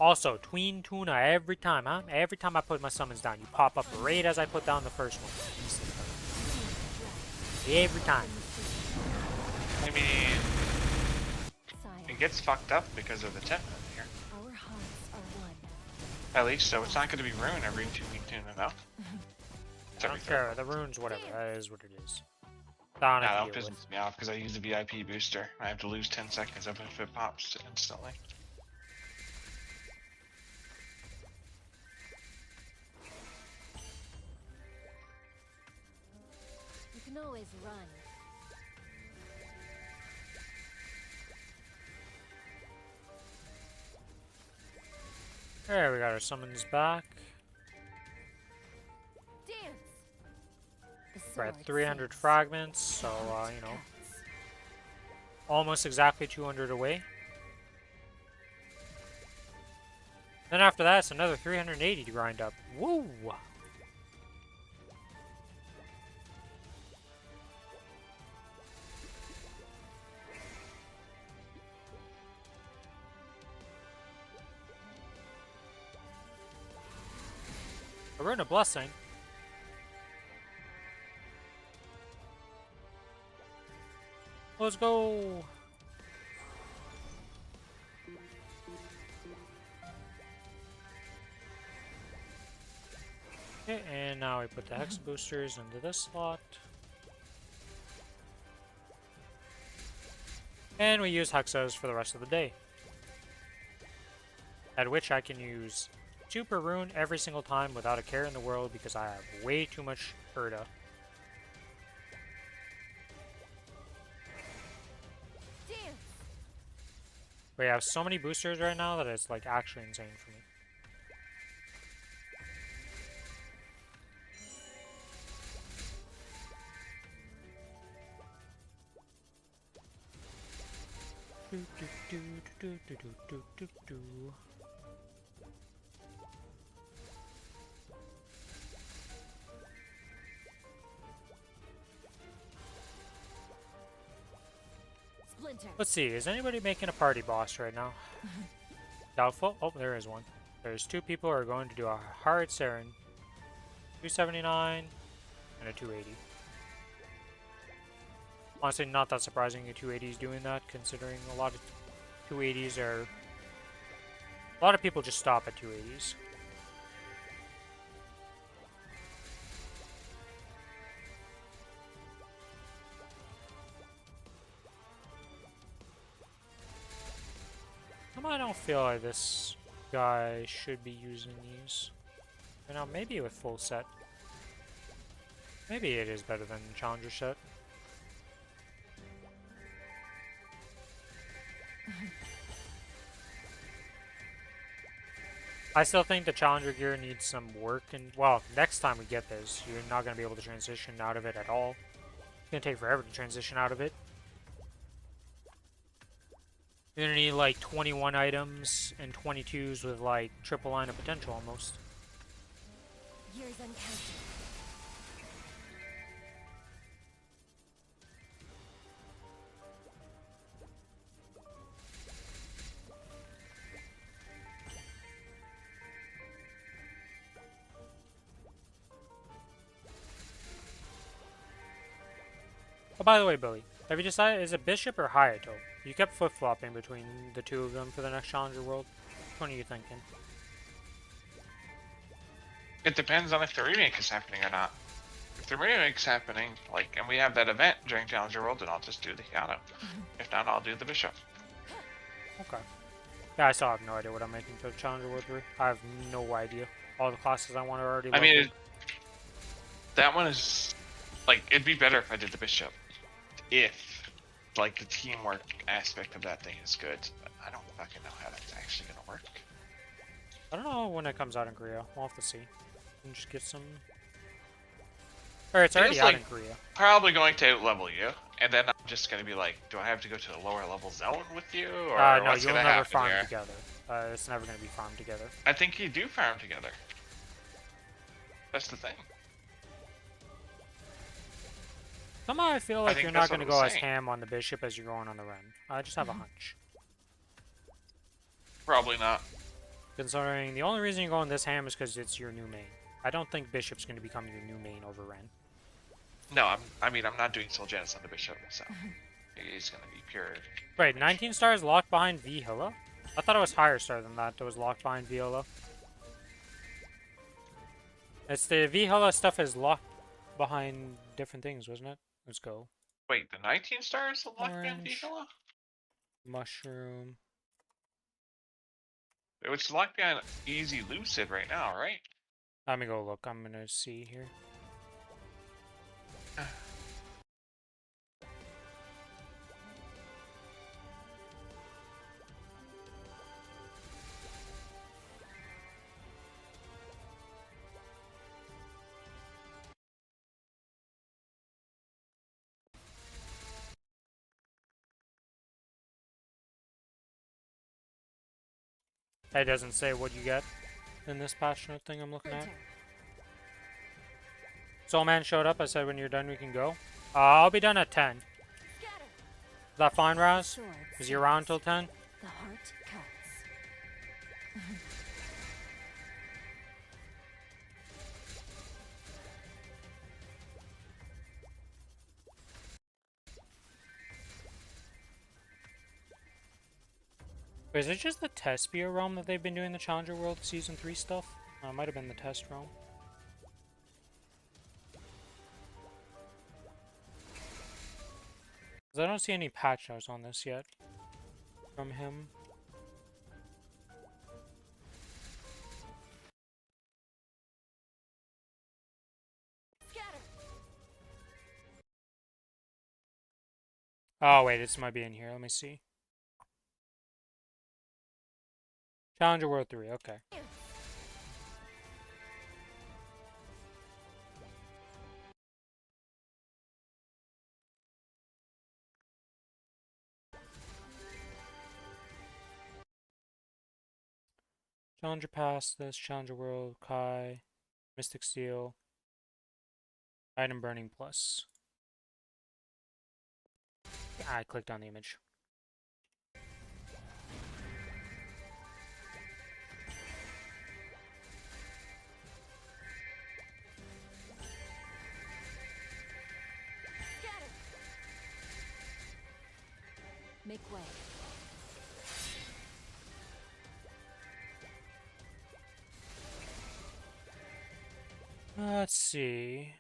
[SPEAKER 1] Also, tween tuna every time, huh? Every time I put my summons down, you pop up right as I put down the first one. Every time.
[SPEAKER 4] I mean, it gets fucked up because of the tip here.
[SPEAKER 3] Our hearts are one.
[SPEAKER 4] At least, so it's not going to be rune every 2 week tune enough.
[SPEAKER 1] I don't care. The runes, whatever. That is what it is. Down
[SPEAKER 4] Nah,
[SPEAKER 1] at
[SPEAKER 4] that pisses me off because I use the VIP booster. I have to lose 10 seconds if it pops instantly.
[SPEAKER 3] You can always run.
[SPEAKER 1] There, we got our summons back.
[SPEAKER 3] Dance.
[SPEAKER 1] We're at 300 fragments, so, you know, almost exactly 200 away. Then after that, it's another 380 to grind up. Woo! A rune of blessing. Let's go. Okay, and now we put the hex boosters into this slot. And we use hexas for the rest of the day. At which I can use super rune every single time without a care in the world because I have way too much Erda. We have so many boosters right now that it's like actually insane for me.
[SPEAKER 3] Splinter.
[SPEAKER 1] Let's see, is anybody making a party boss right now? Doubtful? Oh, there is one. There's 2 people who are going to do a hard Saren. 279 and a 280. Honestly, not that surprising a 280 is doing that, considering a lot of 280s are A lot of people just stop at 280s. I don't feel like this guy should be using these. You know, maybe with full set. Maybe it is better than Challenger set. I still think the Challenger gear needs some work, and well, next time we get this, you're not going to be able to transition out of it at all. It's going to take forever to transition out of it. You're going to need like 21 items and 22s with like triple line of potential almost.
[SPEAKER 3] Years uncounted.
[SPEAKER 1] Oh, by the way, Billy, have you decided, is it Bishop or Hayato? You kept flip-flopping between the two of them for the next Challenger World. Which one are you thinking?
[SPEAKER 4] It depends on if the remake is happening or not. If the remake's happening, like, and we have that event during Challenger World, then I'll just do the Hayato. If not, I'll do the Bishop.
[SPEAKER 1] Okay. Yeah, I still have no idea what I'm making for Challenger World 3. I have no idea. All the classes I want are already
[SPEAKER 4] I mean,
[SPEAKER 1] loaded.
[SPEAKER 4] that one is, like, it'd be better if I did the Bishop. If, like, the teamwork aspect of that thing is good. But I don't fucking know how that's actually gonna work.
[SPEAKER 1] I don't know when it comes out in Korea. We'll have to see. And just get some... Or it's already out in Korea.
[SPEAKER 4] Probably going to outlevel you, and then I'm just gonna be like, do I have to go to the lower level zone with you, or
[SPEAKER 1] No,
[SPEAKER 4] what's
[SPEAKER 1] you'll
[SPEAKER 4] gonna
[SPEAKER 1] never
[SPEAKER 4] happen
[SPEAKER 1] farm
[SPEAKER 4] here?
[SPEAKER 1] together. It's never going to be farmed together.
[SPEAKER 4] I think you do farm together. That's the thing.
[SPEAKER 1] Somehow I feel like
[SPEAKER 4] think
[SPEAKER 1] you're not
[SPEAKER 4] that's
[SPEAKER 1] going to
[SPEAKER 4] what
[SPEAKER 1] go
[SPEAKER 4] I'm
[SPEAKER 1] as
[SPEAKER 4] saying.
[SPEAKER 1] ham on the Bishop as you're going on the Ren. I just have a hunch.
[SPEAKER 4] Probably not.
[SPEAKER 1] Considering the only reason you're going this ham is because it's your new main. I don't think Bishop's going to become your new main over Ren.
[SPEAKER 4] No, I'm not doing Soul Janus on the Bishop, so he's gonna be pure.
[SPEAKER 1] Wait, 19 stars locked behind Vihilla? I thought it was higher star than that was locked behind Vihilla. It's the Vihilla stuff is locked behind different things, wasn't it? Let's go.
[SPEAKER 4] Wait, the 19 stars locked in
[SPEAKER 1] Orange.
[SPEAKER 4] Vihilla?
[SPEAKER 1] Mushroom.
[SPEAKER 4] It's locked behind Easy Lucid right now, right?
[SPEAKER 1] Let me go look. I'm gonna see here. It doesn't say what you get in this patch note thing I'm looking at. Soul Man showed up. I said when you're done we can go. I'll be done at 10. Is that fine, Raz? Is you around till 10?
[SPEAKER 3] The heart counts.
[SPEAKER 1] Wait, is it just the Tespia realm that they've been doing the Challenger World Season 3 stuff? Oh, it might have been the test realm. Because I don't see any patch notes on this yet from him. Oh wait, this might be in here. Let me see. Challenger World 3, okay. Challenger Pass, this, Challenger World, Kai, Mystic Steel, Item Burning Plus. I clicked on the image.
[SPEAKER 3] Make way.
[SPEAKER 1] Let's see.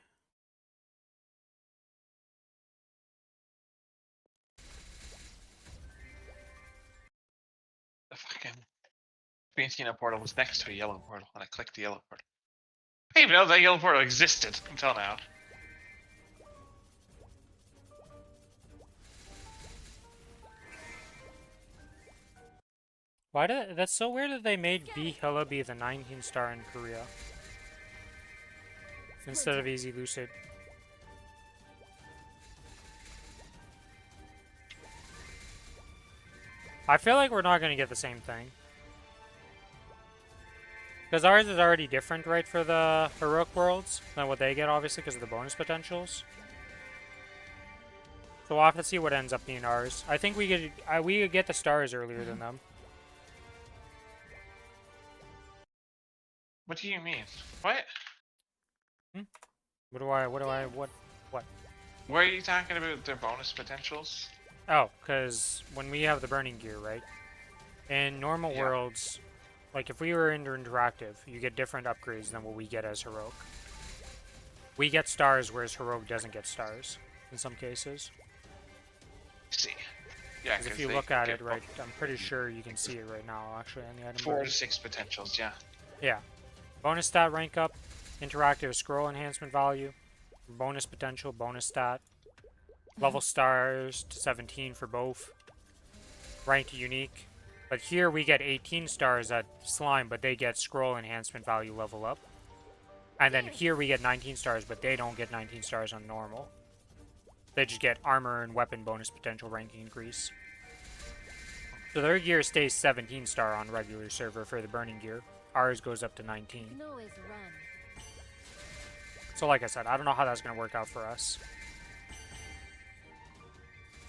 [SPEAKER 4] The fucking Fiantina portal was next to a yellow portal, and I clicked the yellow portal. I didn't even know that yellow portal existed until now.
[SPEAKER 1] Why did that's so weird that they made Hilla be the 19 star in Korea instead of Easy Lucid. I feel like we're not going to get the same thing. Because ours is already different, right, for the Heroic Worlds than what they get, obviously, because of the bonus potentials. So we'll have to see what ends up being ours. I think we could get the stars earlier than them.
[SPEAKER 4] What do you mean? What?
[SPEAKER 1] What?
[SPEAKER 4] Why are you talking about their bonus potentials?
[SPEAKER 1] Oh, because when we have the burning gear, right? In normal worlds, like if we were into interactive, you get different upgrades than what we get as heroic. We get stars, whereas heroic doesn't get stars in some cases.
[SPEAKER 4] See. Yeah,
[SPEAKER 1] because if you look at it, right, I'm pretty sure you can see it right now, actually, on the item.
[SPEAKER 4] 4 to 6 potentials, yeah.
[SPEAKER 1] Yeah. Bonus stat rank up, interactive scroll enhancement value, bonus potential, bonus stat, level stars to 17 for both, ranked unique. But here we get 18 stars at slime, but they get scroll enhancement value level up. And then here we get 19 stars, but they don't get 19 stars on normal. They just get armor and weapon bonus potential ranking increase. So their gear stays 17 star on regular server for the burning gear. Ours goes up to 19.
[SPEAKER 3] Can always run.
[SPEAKER 1] So like I said, I don't know how that's going to work out for us.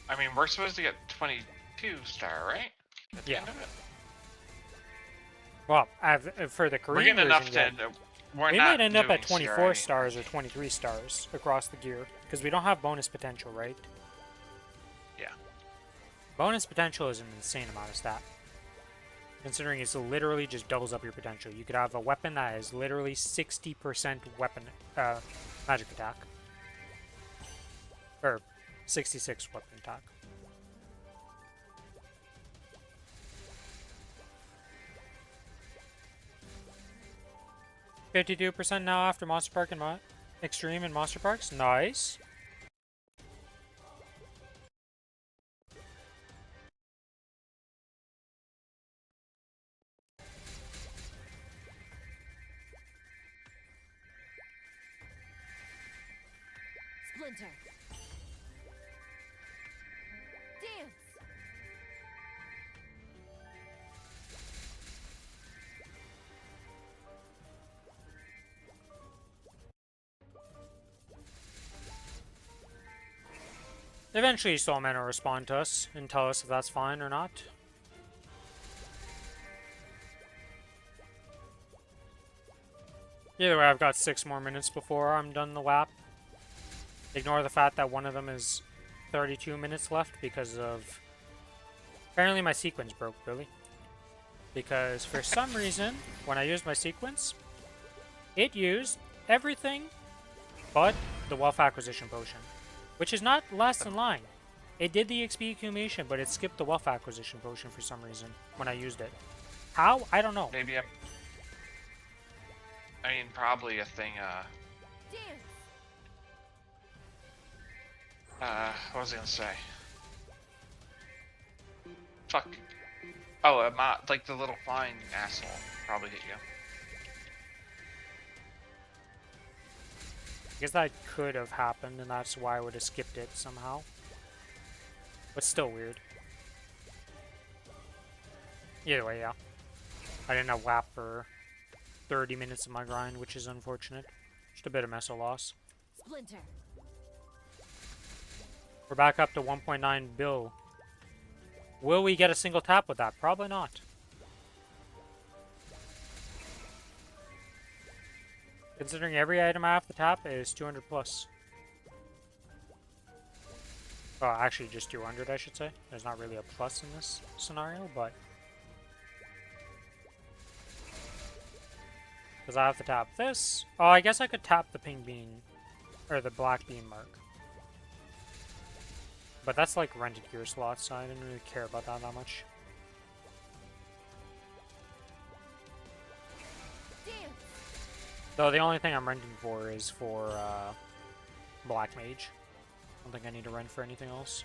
[SPEAKER 4] I mean, we're supposed to get 22 star, right? At the end of it?
[SPEAKER 1] Well, for the Korean
[SPEAKER 4] we're getting enough
[SPEAKER 1] version,
[SPEAKER 4] to...
[SPEAKER 1] we might end up at 24 stars or 23 stars across the gear, because we don't have bonus potential, right?
[SPEAKER 4] Yeah.
[SPEAKER 1] Bonus potential is an insane amount of stat. Considering it's literally just doubles up your potential. You could have a weapon that is literally 60% weapon magic attack. Or 66 weapon attack. $52% now after Monster Park and Extreme and Monster Parks. Nice.
[SPEAKER 3] Splinter. Dance.
[SPEAKER 1] Eventually, Soulman will respond to us and tell us if that's fine or not. Either way, I've got 6 more minutes before I'm done the lap. Ignore the fact that one of them is 32 minutes left because of... Apparently my sequence broke, Billy. Because for some reason, when I used my sequence, it used everything but the wealth acquisition potion. Which is not last in line. It did the XP accumulation, but it skipped the wealth acquisition potion for some reason when I used it. How? I don't know.
[SPEAKER 4] Maybe I mean, probably a thing, what was I gonna say? Fuck. Oh, like the little flying asshole probably hit you.
[SPEAKER 1] I guess that could have happened, and that's why I would have skipped it somehow. But still weird. Either way, yeah. I didn't have WAP for 30 minutes of my grind, which is unfortunate. Just a bit of meso loss.
[SPEAKER 3] Splinter.
[SPEAKER 1] We're back up to 1.9 bill. Will we get a single tap with that? Probably not. Considering every item I have to tap is 200 plus. Well, actually just 200, I should say. There's not really a plus in this scenario, but... Because I have to tap this. Oh, I guess I could tap the pink bean. Or the black bean mark. But that's like rented gear slots, so I didn't really care about that much. Though the only thing I'm renting for is for Black Mage. I don't think I need to rent for anything else.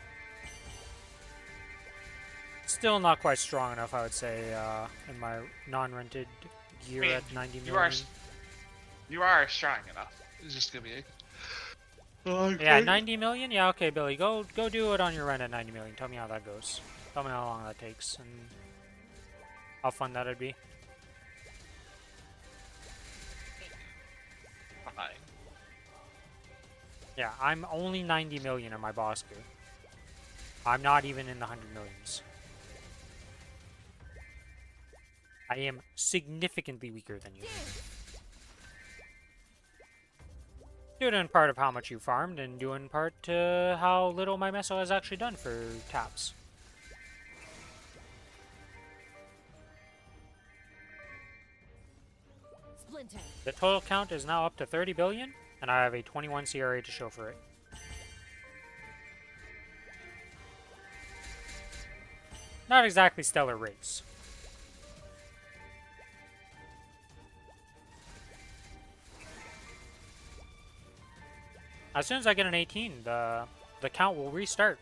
[SPEAKER 1] Still not quite strong enough, I would say, in my non-rented gear at 90 million.
[SPEAKER 4] You are strong enough. It's just gonna be.
[SPEAKER 1] Yeah, 90 million? Yeah, okay, Billy. Go do it on your rent at 90 million. Tell me how that goes. Tell me how long that takes and how fun that'd be.
[SPEAKER 4] Fine.
[SPEAKER 1] Yeah, I'm only 90 million in my boss gear. I'm not even in the 100 millions. I am significantly weaker than you. Due to in part of how much you farmed, and due in part to how little my meso has actually done for taps.
[SPEAKER 3] Splinter.
[SPEAKER 1] The total count is now up to 30 billion, and I have a 21 CRA to show for it. Not exactly stellar rates. As soon as I get an 18, the count will restart.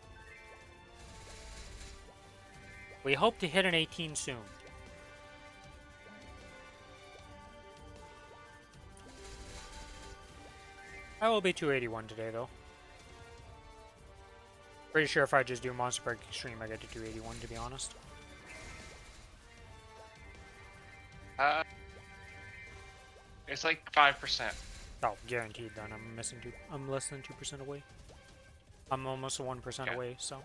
[SPEAKER 1] We hope to hit an 18 soon. I will be 281 today, though. Pretty sure if I just do Monster Break Extreme, I get to 281, to be honest.
[SPEAKER 4] It's like 5%.
[SPEAKER 1] Oh, guaranteed. Then I'm less than 2% away. I'm almost 1% away. So.
[SPEAKER 4] I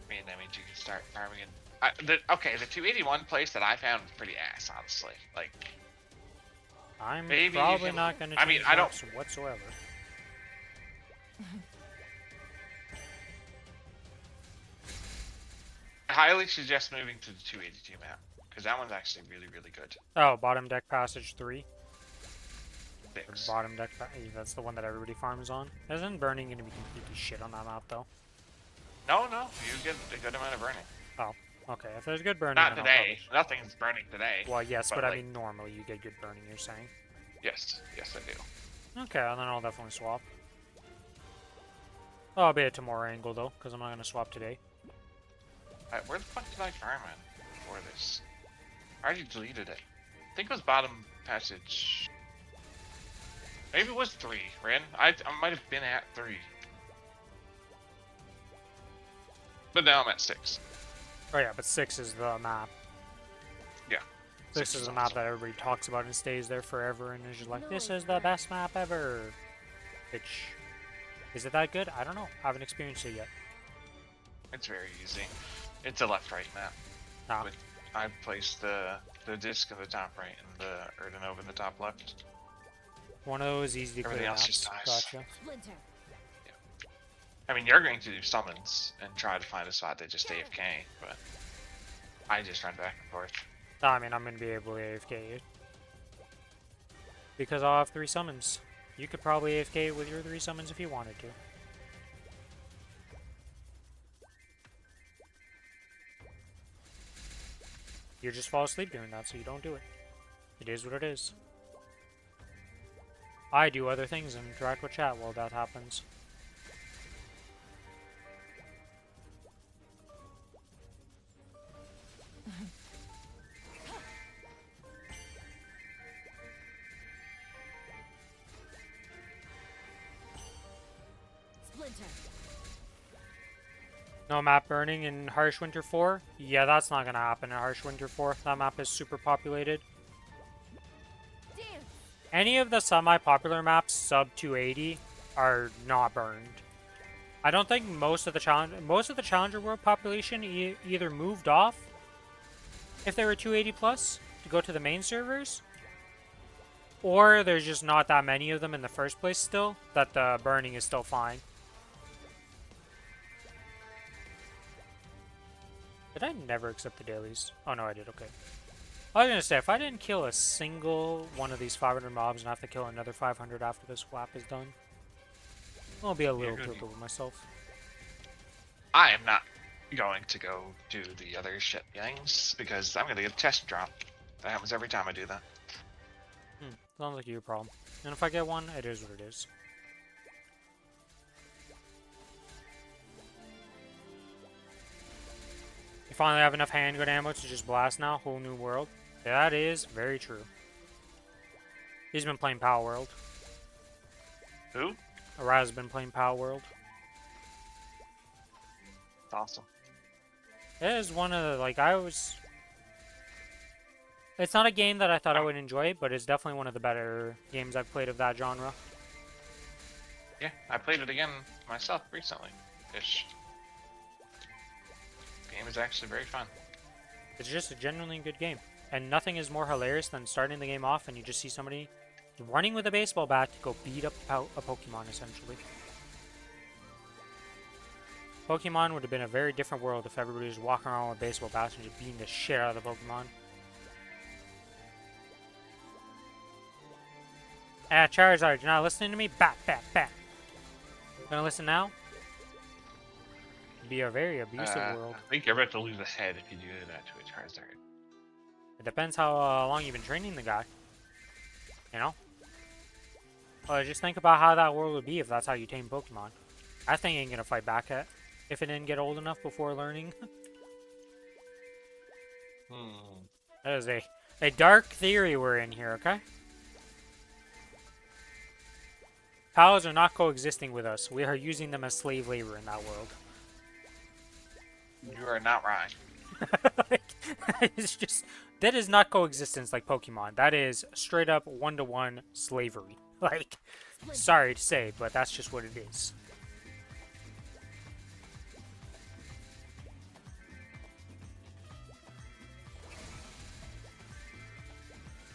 [SPEAKER 4] mean, that means you can start farming in. Okay, the 281 place that I found was pretty ass, honestly. Like.
[SPEAKER 1] I'm
[SPEAKER 4] maybe
[SPEAKER 1] probably not going to change
[SPEAKER 4] I don't
[SPEAKER 1] whatsoever.
[SPEAKER 4] I highly suggest moving to the 282 map, because that one's actually really, really good.
[SPEAKER 1] Oh, bottom deck passage 3.
[SPEAKER 4] Six.
[SPEAKER 1] Bottom deck, that's the one that everybody farms on. Isn't burning going to be completely shit on that map, though?
[SPEAKER 4] No, you get a good amount of burning.
[SPEAKER 1] Oh, okay. If there's good burning,
[SPEAKER 4] Not
[SPEAKER 1] then
[SPEAKER 4] today. Nothing's burning today.
[SPEAKER 1] Well, yes, but
[SPEAKER 4] like,
[SPEAKER 1] I mean normally you get good burning, you're saying?
[SPEAKER 4] Yes, I do.
[SPEAKER 1] Okay, then I'll definitely swap. I'll be at tomorrow angle, though, because I'm not going to swap today.
[SPEAKER 4] Where the fuck did I farm in before this? I already deleted it. I think it was bottom passage. Maybe it was 3, Ren. I might have been at 3. But now I'm at 6.
[SPEAKER 1] Oh yeah, but 6 is the map.
[SPEAKER 4] Yeah.
[SPEAKER 1] 6 is the map that everybody talks about and stays there forever and is just like, this is the best map ever. Which, is it that good? I don't know. I haven't experienced it yet.
[SPEAKER 4] It's very easy. It's a left-right map.
[SPEAKER 1] Ah.
[SPEAKER 4] I placed the disc in the top right and the Erdinova in the top left.
[SPEAKER 1] One of those easy to clear
[SPEAKER 4] Everything else
[SPEAKER 1] maps.
[SPEAKER 4] just dies.
[SPEAKER 1] Gotcha.
[SPEAKER 3] Splinter.
[SPEAKER 4] I mean, you're going to do summons and try to find a spot that just AFK, but I just run back and forth.
[SPEAKER 1] I mean, I'm going to be able to AFK it. Because I'll have 3 summons. You could probably AFK it with your 3 summons if you wanted to. You just fall asleep doing that, so you don't do it. It is what it is. I do other things and interact with chat while that happens.
[SPEAKER 3] Splinter.
[SPEAKER 1] No map burning in Harsh Winter 4? Yeah, that's not gonna happen in Harsh Winter 4. That map is super populated.
[SPEAKER 3] Dance.
[SPEAKER 1] Any of the semi-popular maps sub 280 are not burned. I don't think most of the Challenger World population either moved off if they were 280 plus to go to the main servers, or there's just not that many of them in the first place still that the burning is still fine. Did I never accept the dailies? Oh no, I did. Okay. I was gonna say, if I didn't kill a single one of these 500 mobs and have to kill another 500 after this flap is done, I'll be a little
[SPEAKER 4] You're gonna
[SPEAKER 1] pissed with myself.
[SPEAKER 4] I am not going to go do the other shit things because I'm gonna get a chest drop. That happens every time I do that.
[SPEAKER 1] Sounds like your problem. And if I get one, it is what it is. You finally have enough handgun ammo to just blast now, whole new world. That is very true. He's been playing Power World.
[SPEAKER 4] Who?
[SPEAKER 1] Araz has been playing Power World.
[SPEAKER 4] It's awesome.
[SPEAKER 1] It is one of the, like, It's not a game that I thought I would enjoy, but it's definitely one of the better games I've played of that genre.
[SPEAKER 4] Yeah, I played it again myself recently. Ish. Game is actually very fun.
[SPEAKER 1] It's just a genuinely good game. And nothing is more hilarious than starting the game off and you just see somebody running with a baseball bat to go beat up a Pokemon, essentially. Pokemon would have been a very different world if everybody was walking around with baseball bats and just beating the shit out of the Pokemon. Ah, Charizard, you're not listening to me? Bat, bat, bat. Gonna listen now? It'd be a very abusive world.
[SPEAKER 4] I think you're about to lose a head if you do that to a Charizard.
[SPEAKER 1] It depends how long you've been training the guy. You know? Well, just think about how that world would be if that's how you tame Pokemon. That thing ain't gonna fight back at if it didn't get old enough before learning. That is a dark theory we're in here, okay? Pals are not coexisting with us. We are using them as slave labor in that world.
[SPEAKER 4] You are not right.
[SPEAKER 1] It's just... That is not coexistence like Pokemon. That is straight up one-to-one slavery. Like, sorry to say, but that's just what it is.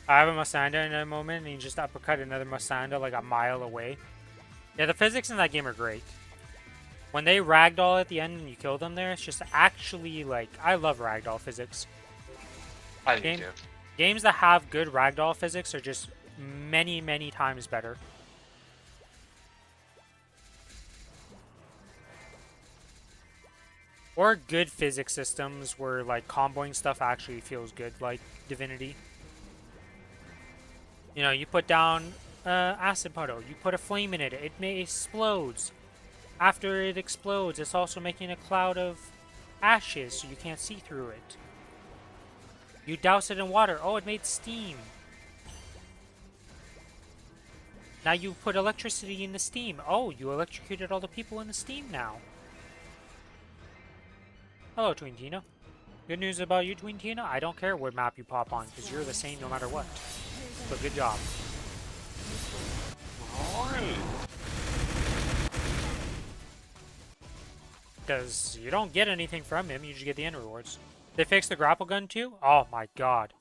[SPEAKER 1] I have a Masanda in a moment, and you just uppercut another Masanda like a mile away. Yeah, the physics in that game are great. When they ragdoll at the end and you kill them there, it's just actually, like, I love ragdoll physics.
[SPEAKER 4] I do too.
[SPEAKER 1] Games that have good ragdoll physics are just many, many times better. Or good physics systems where, like, comboing stuff actually feels good, like Divinity. You know, you put down acid puddle, you put a flame in it, it explodes. After it explodes, it's also making a cloud of ashes so you can't see through it. You douse it in water, oh, it made steam. Now you put electricity in the steam, oh, you electrocuted all the people in the steam now. Hello, Tween Tina. Good news about you, Tween Tina, I don't care what map you pop on, because you're the same no matter what. So good job. Because you don't get anything from him, you just get the end rewards. They fixed the grapple gun too? Oh my god.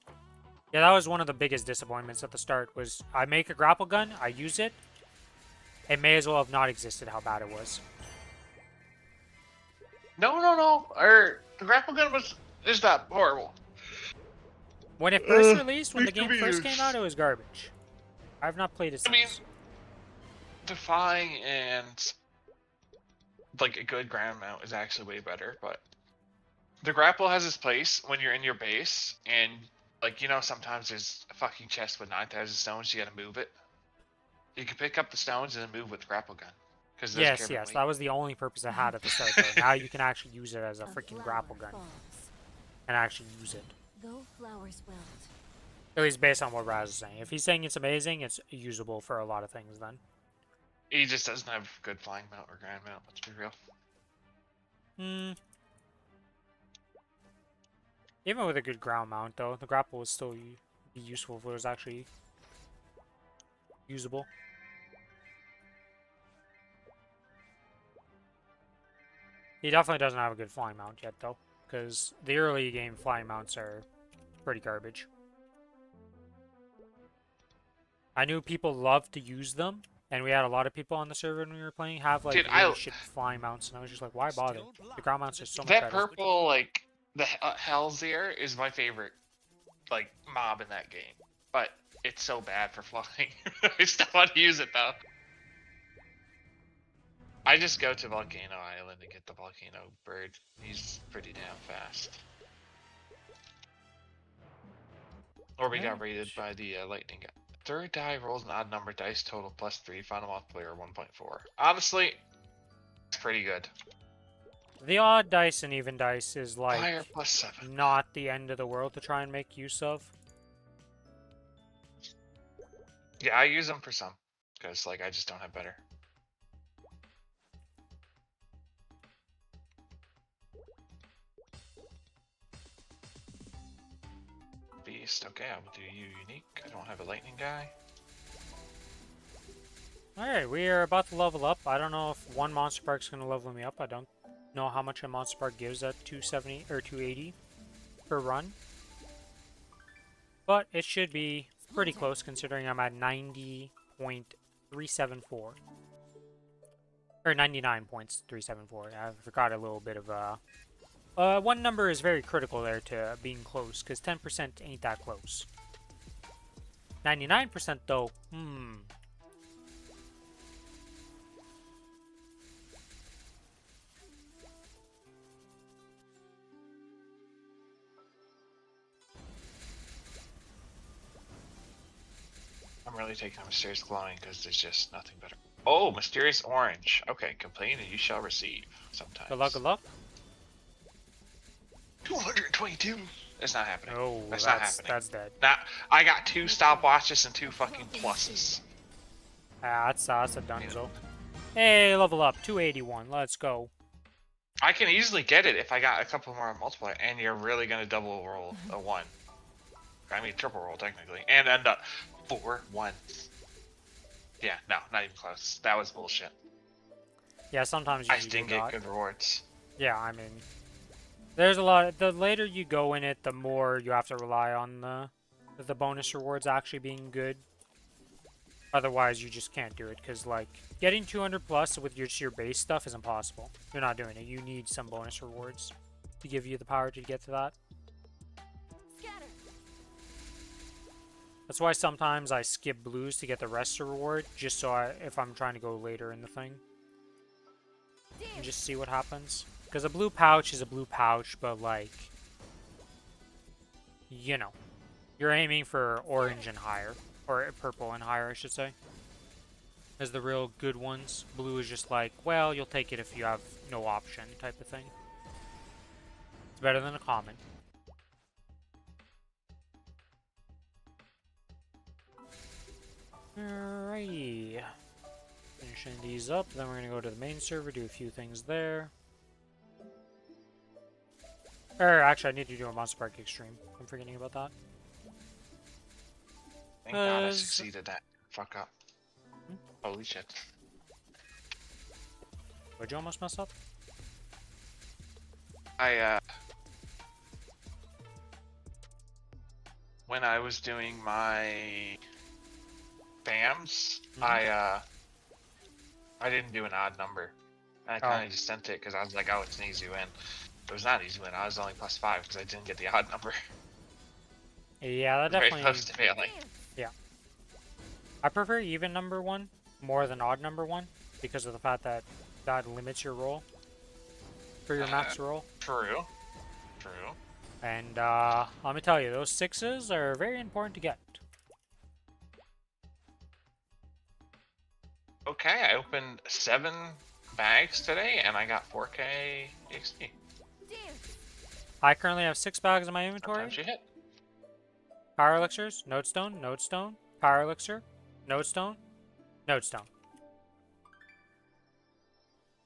[SPEAKER 1] Yeah, that was one of the biggest disappointments at the start, was I make a grapple gun, I use it, it may as well have not existed how bad it was.
[SPEAKER 4] No. The grapple gun is not horrible.
[SPEAKER 1] When it first released, when the
[SPEAKER 4] it could
[SPEAKER 1] game
[SPEAKER 4] be
[SPEAKER 1] first
[SPEAKER 4] used.
[SPEAKER 1] came out, it was garbage. I've not played it since.
[SPEAKER 4] I mean, Defying and like a good ground mount is actually way better, but the grapple has its place when you're in your base and, like, you know, sometimes there's a fucking chest with 9,000 stones, you gotta move it. You can pick up the stones and then move with the grapple gun.
[SPEAKER 1] Yes, that was the only purpose it had at the start though. Now you can actually use it as a freaking grapple gun. And actually use it.
[SPEAKER 3] Though flowers wilt.
[SPEAKER 1] At least based on what Raz is saying. If he's saying it's amazing, it's usable for a lot of things then.
[SPEAKER 4] He just doesn't have good flying mount or ground mount, let's be real.
[SPEAKER 1] Even with a good ground mount though, the grapple would still be useful if it was actually usable. He definitely doesn't have a good flying mount yet though, because the early game flying mounts are pretty garbage. I knew people loved to use them, and we had a lot of people on the server when we were playing have like really shit flying mounts, and I was just like, why bother? The ground mounts are so much better.
[SPEAKER 4] That purple, like, the Hell's Ear is my favorite. like mob in that game, but it's so bad for flying. I still want to use it though. I just go to Volcano Island and get the volcano bird. He's pretty damn fast. Or we got raided by the lightning guy. Third die rolls an odd number dice total +3. Final multiplier 1.4. Honestly, it's pretty good.
[SPEAKER 1] The odd dice and even dice is like
[SPEAKER 4] Fire +7.
[SPEAKER 1] not the end of the world to try and make use of.
[SPEAKER 4] Yeah, I use them for some, because like I just don't have better. Beast. Okay, I will do you unique. I don't have a lightning guy.
[SPEAKER 1] Alright, we are about to level up. I don't know if one monster park is going to level me up. I don't know how much a monster park gives at 270 or 280 per run. But it should be pretty close considering I'm at 90.374. Or 99.374. I forgot a little bit of one number is very critical there to being close, because 10% ain't that close. 99% though,
[SPEAKER 4] I'm really taking a mysterious glowing because there's just nothing better. Oh, mysterious orange. Okay, complain and you shall receive. Sometimes.
[SPEAKER 1] Good luck, good luck.
[SPEAKER 4] 222. It's not happening.
[SPEAKER 1] Oh,
[SPEAKER 4] that's not happening.
[SPEAKER 1] That's dead.
[SPEAKER 4] Now I got 2 stopwatches and 2 fucking pluses.
[SPEAKER 1] That's a dunzo. Hey, level up, 281. Let's go.
[SPEAKER 4] I can easily get it if I got a couple more multiplier, and you're really gonna double roll a 1. I mean triple roll technically, and end up 4 1s. Yeah, no, not even close. That was bullshit.
[SPEAKER 1] Yeah, sometimes you
[SPEAKER 4] I didn't get good rewards.
[SPEAKER 1] Yeah, I mean, there's a lot. The later you go in it, the more you have to rely on the bonus rewards actually being good. Otherwise, you just can't do it because like getting 200 plus with just your base stuff is impossible. You're not doing it. You need some bonus rewards to give you the power to get to that. That's why sometimes I skip blues to get the rest of the reward, just so if I'm trying to go later in the thing. And just see what happens. Because a blue pouch is a blue pouch, but like, you know, you're aiming for orange and higher. Or purple and higher, I should say. As the real good ones. Blue is just like, well, you'll take it if you have no option type of thing. It's better than a common. Alrighty. Finishing these up, then we're going to go to the main server, do a few things there. Or actually, I need to do a Monster Park Extreme. I'm forgetting about that.
[SPEAKER 4] Thank God I succeeded that. Fuck up. Holy shit.
[SPEAKER 1] Would you almost mess up?
[SPEAKER 4] When I was doing my BAMs, I didn't do an odd number. I kind of just sent it because I was like, oh, it's an easy win. It was not an easy win. I was only +5 because I didn't get the odd number.
[SPEAKER 1] Yeah, that definitely...
[SPEAKER 4] Very close to failing.
[SPEAKER 1] Yeah. I prefer even number 1 more than odd number 1 because of the fact that that limits your roll for your max roll.
[SPEAKER 4] True. True.
[SPEAKER 1] And let me tell you, those 6s are very important to get.
[SPEAKER 4] Okay, I opened 7 bags today and I got 4K XP.
[SPEAKER 1] I currently have 6 bags in my inventory.
[SPEAKER 4] Sometimes you hit.
[SPEAKER 1] Power elixirs, nodestone, nodestone, power elixir, nodestone, nodestone.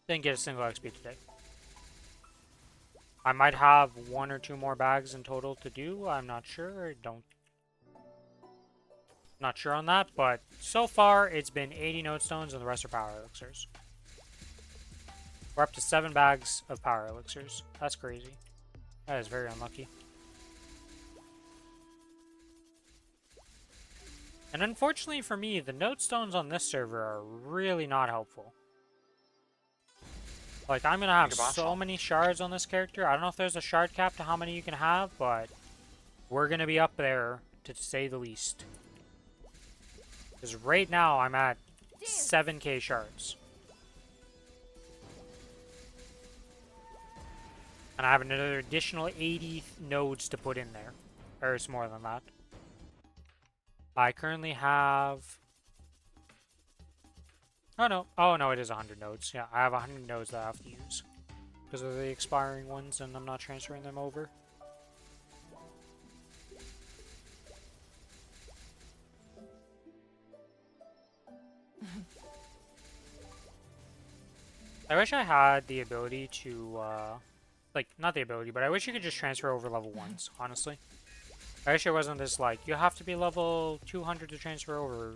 [SPEAKER 1] Didn't get a single XP today. I might have 1 or 2 more bags in total to do. I'm not sure. Not sure on that, but so far it's been 80 nodestones and the rest are power elixirs. We're up to 7 bags of power elixirs. That's crazy. That is very unlucky. And unfortunately for me, the nodestones on this server are really not helpful. Like, I'm gonna have so many shards on this character. I don't know if there's a shard cap to how many you can have, but we're gonna be up there, to say the least. Because right now, I'm at 7k shards. And I have another additional 80 nodes to put in there. Or it's more than that. I currently have... Oh no, it is 100 nodes. Yeah, I have 100 nodes that I have to use. Because of the expiring ones, and I'm not transferring them over. I wish I had the ability to, like, not the ability, but I wish you could just transfer over level 1s, honestly. I wish it wasn't this, like, you have to be level 200 to transfer over.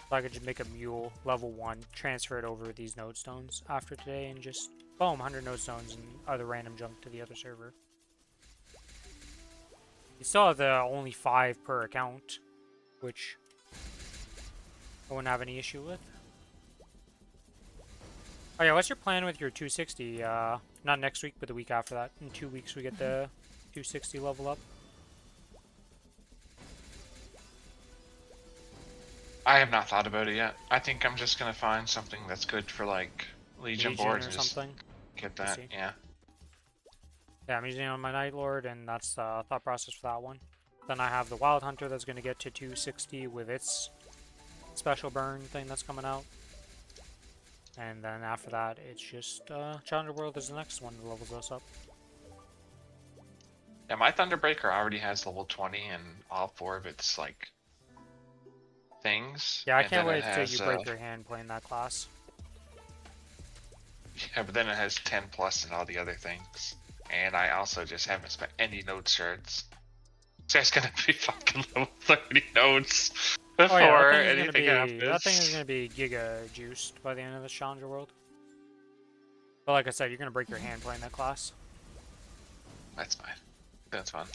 [SPEAKER 1] So I could just make a mule, level 1, transfer it over these node stones after today, and just, boom, 100 node stones and other random jump to the other server. You still have the only 5 per account, which I wouldn't have any issue with. Oh yeah, what's your plan with your 260? Not next week, but the week after that. In 2 weeks we get the 260 level up.
[SPEAKER 4] I have not thought about it yet. I think I'm just gonna find something that's good for like Legion boards
[SPEAKER 1] or
[SPEAKER 4] and just
[SPEAKER 1] something.
[SPEAKER 4] get that. Yeah.
[SPEAKER 1] Yeah, I'm using it on my Night Lord, and that's the thought process for that one. Then I have the Wild Hunter that's going to get to 260 with its special burn thing that's coming out. And then after that, it's just Challenger World is the next one that levels us up.
[SPEAKER 4] Yeah, my Thunderbreaker already has level 20 and all 4 of its like things.
[SPEAKER 1] Yeah, I
[SPEAKER 4] and
[SPEAKER 1] can't
[SPEAKER 4] then
[SPEAKER 1] wait
[SPEAKER 4] it
[SPEAKER 1] till
[SPEAKER 4] has,
[SPEAKER 1] you break your hand playing that class.
[SPEAKER 4] Yeah, but then it has 10 plus and all the other things. And I also just haven't spent any node shards. So it's gonna be fucking level 30 nodes before anything happens.
[SPEAKER 1] That thing is gonna be giga juiced by the end of the Challenger World. But like I said, you're gonna break your hand playing that class.
[SPEAKER 4] That's fine. That's fun.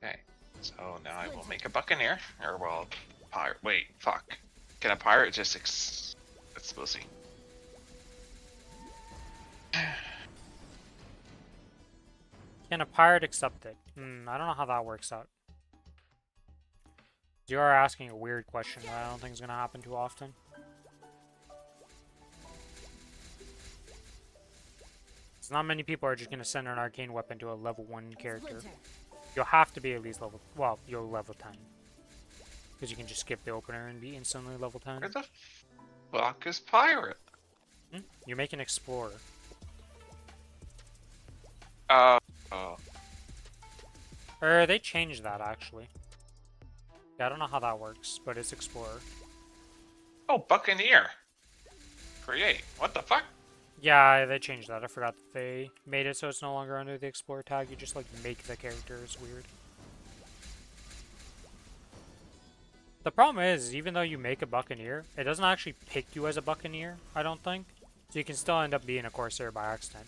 [SPEAKER 4] Okay, so now I will make a Buccaneer, or well, pirate. Wait, fuck. Can a pirate just Let's see.
[SPEAKER 1] Can a pirate accept it? I don't know how that works out. You are asking a weird question that I don't think is going to happen too often. Because not many people are just going to send an arcane weapon to a level 1 character. You'll have to be at least level... Well, you're level 10. Because you can just skip the opener and be instantly level 10.
[SPEAKER 4] Where the fuck is pirate?
[SPEAKER 1] You make an explorer.
[SPEAKER 4] Oh.
[SPEAKER 1] Or they changed that, actually. Yeah, I don't know how that works, but it's explorer.
[SPEAKER 4] Oh, Buccaneer. Create. What the fuck?
[SPEAKER 1] Yeah, they changed that. I forgot that they made it so it's no longer under the explorer tag. You just, like, make the character. It's weird. The problem is, even though you make a Buccaneer, it doesn't actually pick you as a Buccaneer, I don't think. So you can still end up being a Corsair by accident.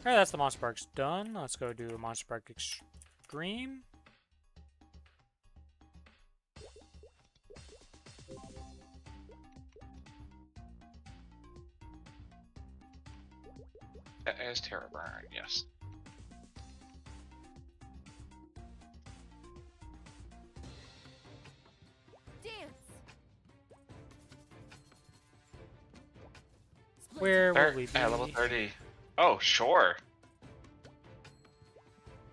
[SPEAKER 1] Alright, that's the Monster Parks done. Let's go do Monster Park Extreme.
[SPEAKER 4] That is terrible, yes.
[SPEAKER 1] Where will we be?
[SPEAKER 4] At level 30. Oh, sure.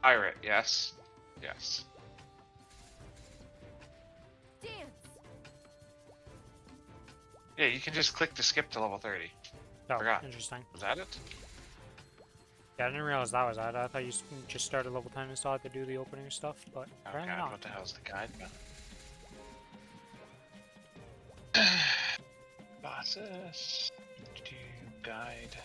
[SPEAKER 4] Pirate, yes. Yes. Yeah, you can just click to skip to level 30.
[SPEAKER 1] Oh,
[SPEAKER 4] Forgot.
[SPEAKER 1] interesting.
[SPEAKER 4] Was that it?
[SPEAKER 1] Yeah, I didn't realize that was that. I thought you just started level 10 and still had to do the opening stuff, but
[SPEAKER 4] Oh
[SPEAKER 1] apparently
[SPEAKER 4] god,
[SPEAKER 1] not.
[SPEAKER 4] what the hell's the guide? Bosses. Guide.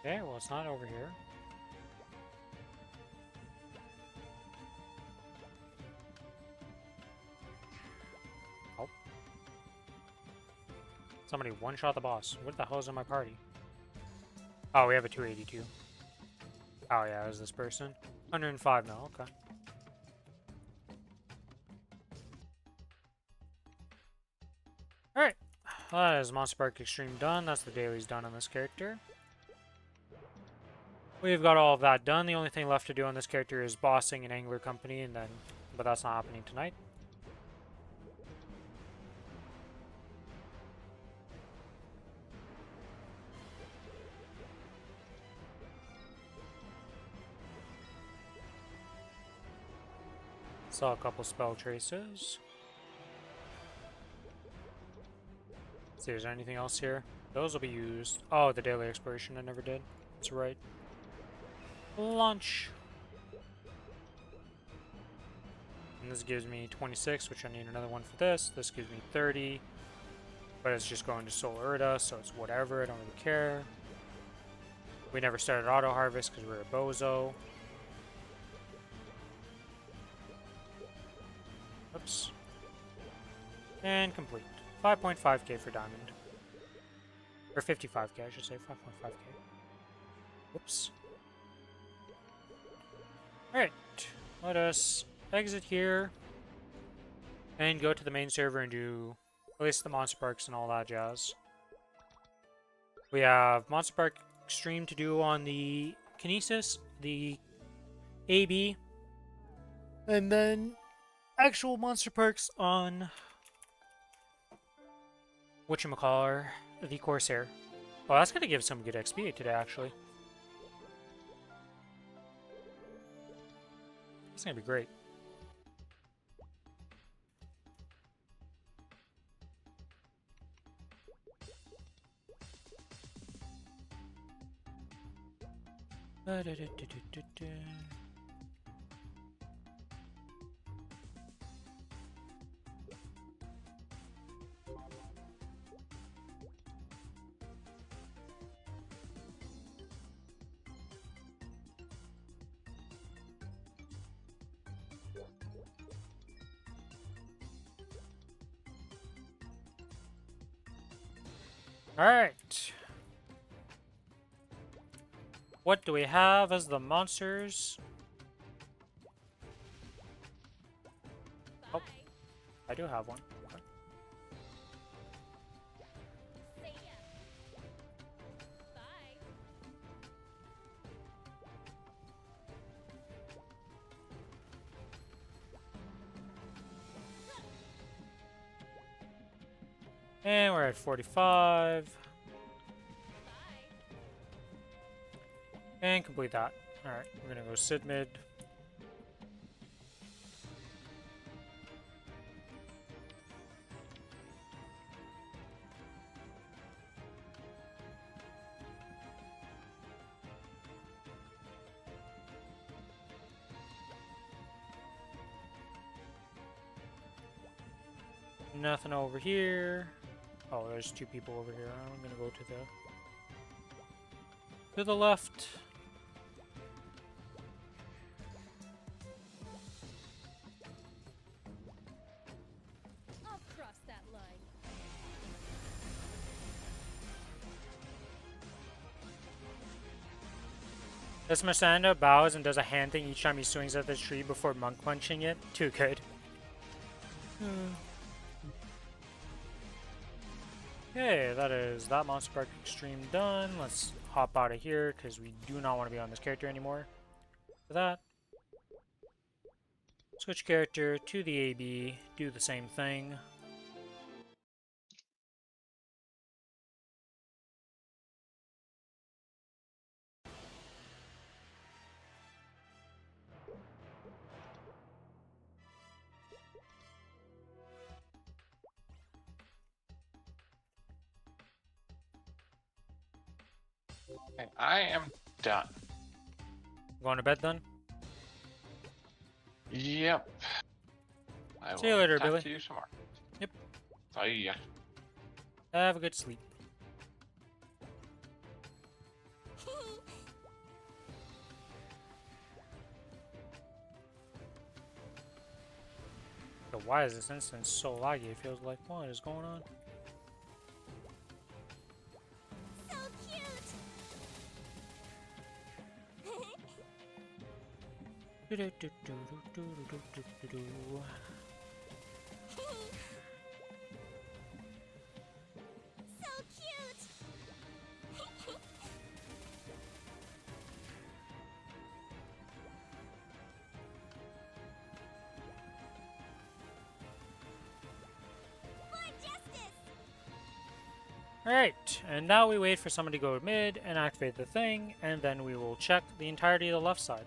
[SPEAKER 1] Okay, well it's not over here. Oh. somebody one-shot the boss. What the hell is in my party? Oh, we have a 282. Oh yeah, it was this person. 105 now, okay. Alright. That is Monster Park Extreme done. That's the dailies done on this character. We've got all of that done. The only thing left to do on this character is bossing an Angler Company, and then, but that's not happening tonight. Saw a couple spell traces. See if there's anything else here. Those will be used. Oh, the daily exploration I never did. That's right. Launch. And this gives me 26, which I need another one for this. This gives me 30. But it's just going to Soul Urda, so it's whatever. I don't really care. We never started auto harvest because we're a bozo. Oops. And complete. 5.5k for diamond. Or 55k, I should say. 5.5k. Whoops. Alright. Let us exit here. And go to the main server and do at least the Monster Parks and all that jazz. We have Monster Park Extreme to do on the Kinesis, the AB, and then actual Monster Parks on whatchamacallit, the Corsair. Oh, that's gonna give some good XP today, actually. It's gonna be great. Alright. What do we have as the monsters? Oh, I do have one. Okay. And we're at 45. And complete that. Alright, we're gonna go Sid mid. Nothing over here. Oh, there's two people over here. I'm gonna go to the left.
[SPEAKER 3] I'll cross that line.
[SPEAKER 1] This Masanda bows and does a hand thing each time he swings at the tree before monk punching it. Too good. Okay, that is that Monster Park Extreme done. Let's hop out of here because we do not want to be on this character anymore. For that, switch character to the AB, do the same thing.
[SPEAKER 4] Okay, I am done.
[SPEAKER 1] Going to bed then?
[SPEAKER 4] Yep. I
[SPEAKER 1] See you
[SPEAKER 4] will
[SPEAKER 1] later,
[SPEAKER 4] talk
[SPEAKER 1] Billy.
[SPEAKER 4] to you tomorrow.
[SPEAKER 1] Yep.
[SPEAKER 4] Oh yeah.
[SPEAKER 1] Have a good sleep. So why is this instance so laggy? It feels like, what is going on?
[SPEAKER 3] So cute. For justice.
[SPEAKER 1] Alright, and now we wait for somebody to go mid and activate the thing, and then we will check the entirety of the left side.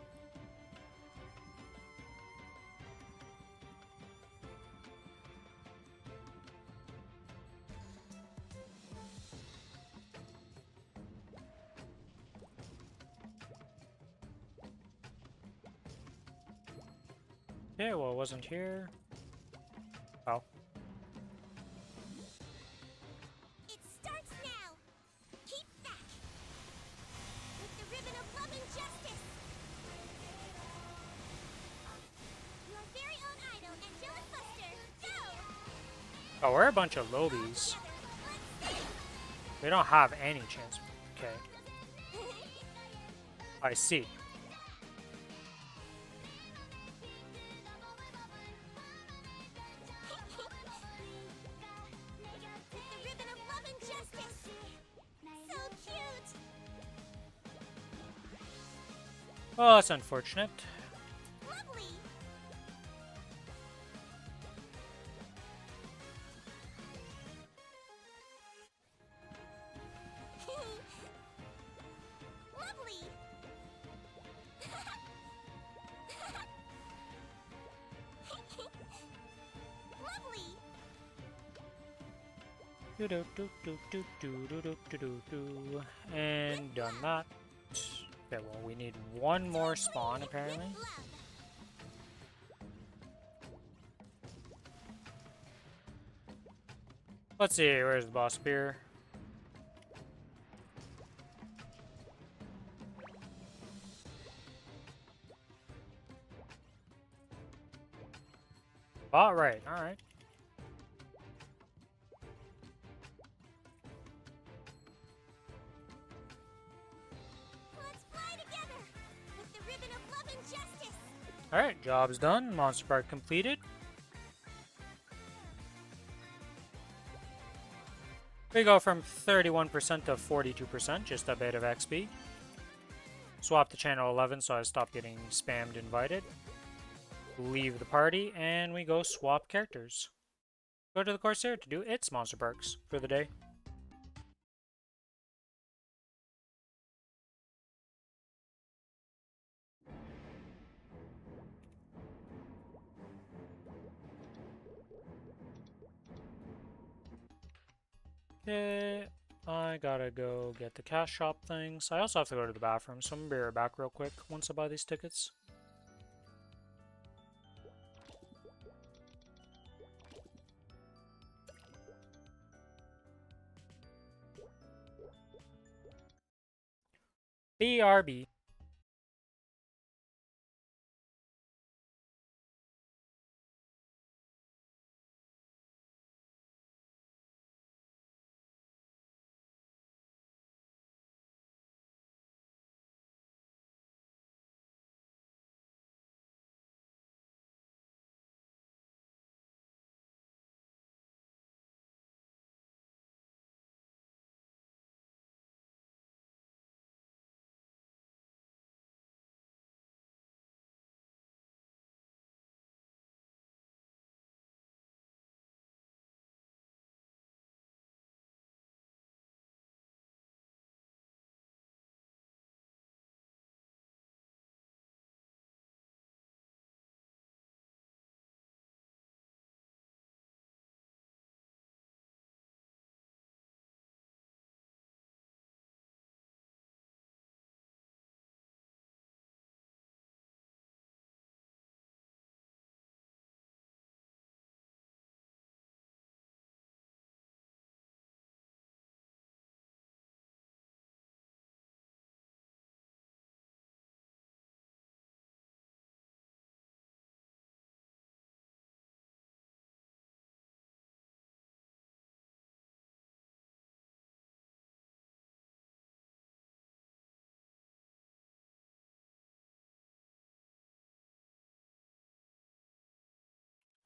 [SPEAKER 1] Okay, well, it wasn't here. Oh.
[SPEAKER 3] It starts now. Keep back. With the ribbon of love and justice. Your very own idol, Angelic Buster. Go!
[SPEAKER 1] Oh, we're a bunch of lobies. We don't have any chance. Okay, I see.
[SPEAKER 3] With the ribbon of love and justice. So cute.
[SPEAKER 1] Well, that's unfortunate.
[SPEAKER 3] Lovely. Lovely. Lovely.
[SPEAKER 1] Do do do do do do do do do do. And done that. Okay, well, we need one more spawn apparently.
[SPEAKER 3] With love.
[SPEAKER 1] Let's see, where's the boss spear? All right, all right.
[SPEAKER 3] Let's fly together. With the ribbon of love and justice.
[SPEAKER 1] All right, job's done. Monster part completed. We go from 31% to 42%, just a bit of XP. Swap to channel 11 so I stop getting spammed invited. Leave the party, and we go swap characters. Go to the Corsair to do its monster perks for the day. Okay, I gotta go get the cash shop things. I also have to go to the bathroom, so I'm gonna be right back real quick once I buy these tickets. BRB.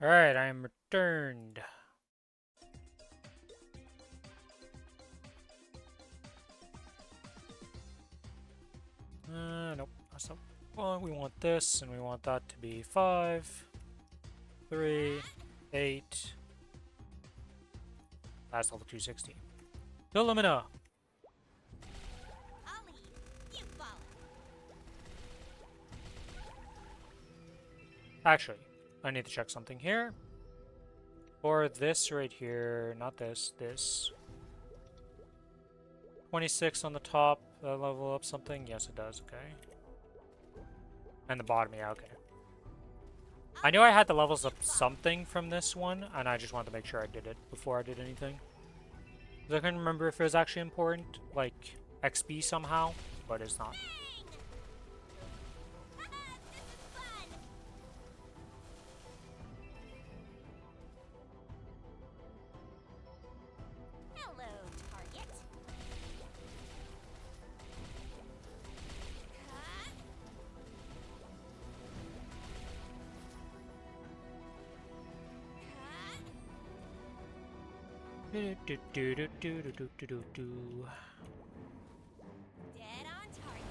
[SPEAKER 1] Alright, I am returned. Nope, that's not one. We want this, and we want that to be 5, 3, 8. That's level 260. Illumina!
[SPEAKER 3] I'll lead. You follow.
[SPEAKER 1] Actually, I need to check something here. Or this right here, not this, this. 26 on the top, level up something? Yes, it does, okay. And the bottom, yeah, okay. I knew I had the levels up something from this one, and I just wanted to make sure I did it before I did anything. 'Cause I couldn't remember if it was actually important, like XP somehow, but it's not.
[SPEAKER 3] This is fun. Hello, target. Cut. Cut.
[SPEAKER 1] Do-do-do-do-do-do-do-do-do.
[SPEAKER 3] Dead on target.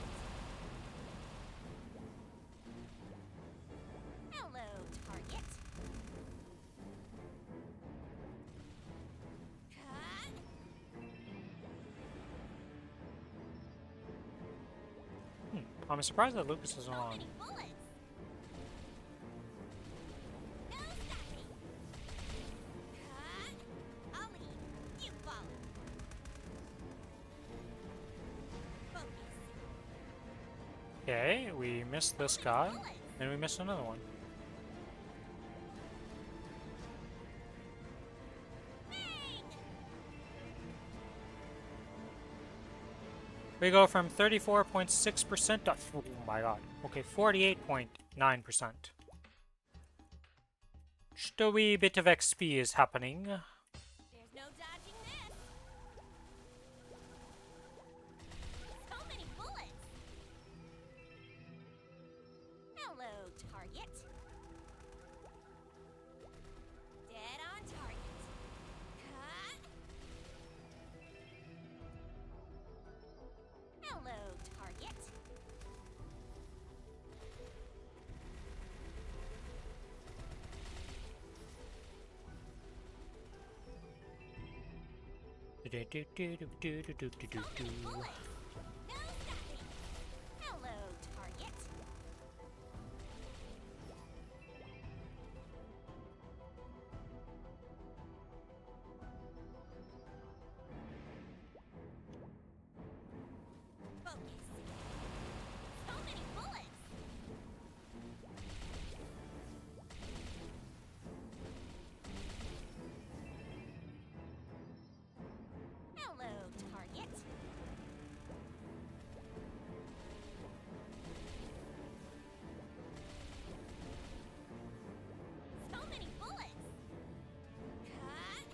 [SPEAKER 3] Hello, target. Cut.
[SPEAKER 1] I'm surprised that Lucas isn't
[SPEAKER 3] So
[SPEAKER 1] on.
[SPEAKER 3] many bullets. No stopping. Cut. I'll lead. You follow. Focus.
[SPEAKER 1] Okay, we missed this guy,
[SPEAKER 3] Bullets.
[SPEAKER 1] and we missed another one.
[SPEAKER 3] Bang!
[SPEAKER 1] We go from 34.6% to, oh my god, okay, 48.9%. Just a wee bit of XP is happening.
[SPEAKER 3] There's no dodging this. So many bullets. Hello, target. Dead on target. Cut. Hello, target.
[SPEAKER 1] Do-do-do-do-do-do-do-do-do.
[SPEAKER 3] Bullets. No stopping. Hello, target. Focus. So many bullets. Hello, target. So many bullets. Cut.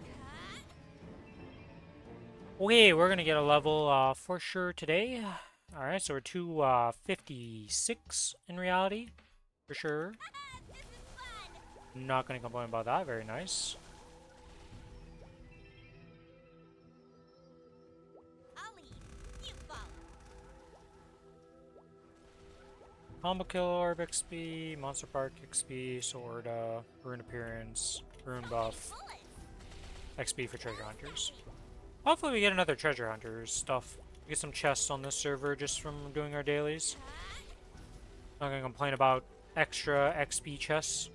[SPEAKER 3] Cut.
[SPEAKER 1] Okay, we're gonna get a level for sure today. Alright, so we're 256 in reality, for sure.
[SPEAKER 3] This is fun.
[SPEAKER 1] Not gonna complain about that, very nice.
[SPEAKER 3] I'll lead. You follow.
[SPEAKER 1] Combo kill orb XP, monster park XP, sword, rune appearance, rune buff,
[SPEAKER 3] Bullets.
[SPEAKER 1] XP for treasure hunters. Hopefully we get another treasure hunters stuff. Get some chests on this server just from doing our dailies.
[SPEAKER 3] Cut.
[SPEAKER 1] Not gonna complain about extra XP chests.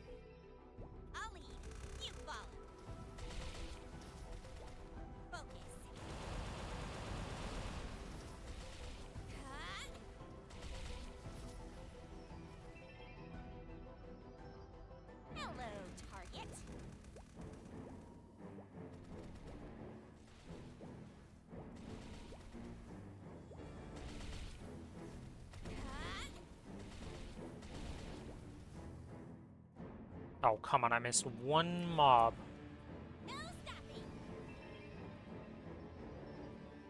[SPEAKER 3] I'll lead. You follow. Focus. Cut. Hello, target. Cut.
[SPEAKER 1] Oh, come on, I missed one mob.
[SPEAKER 3] No stopping.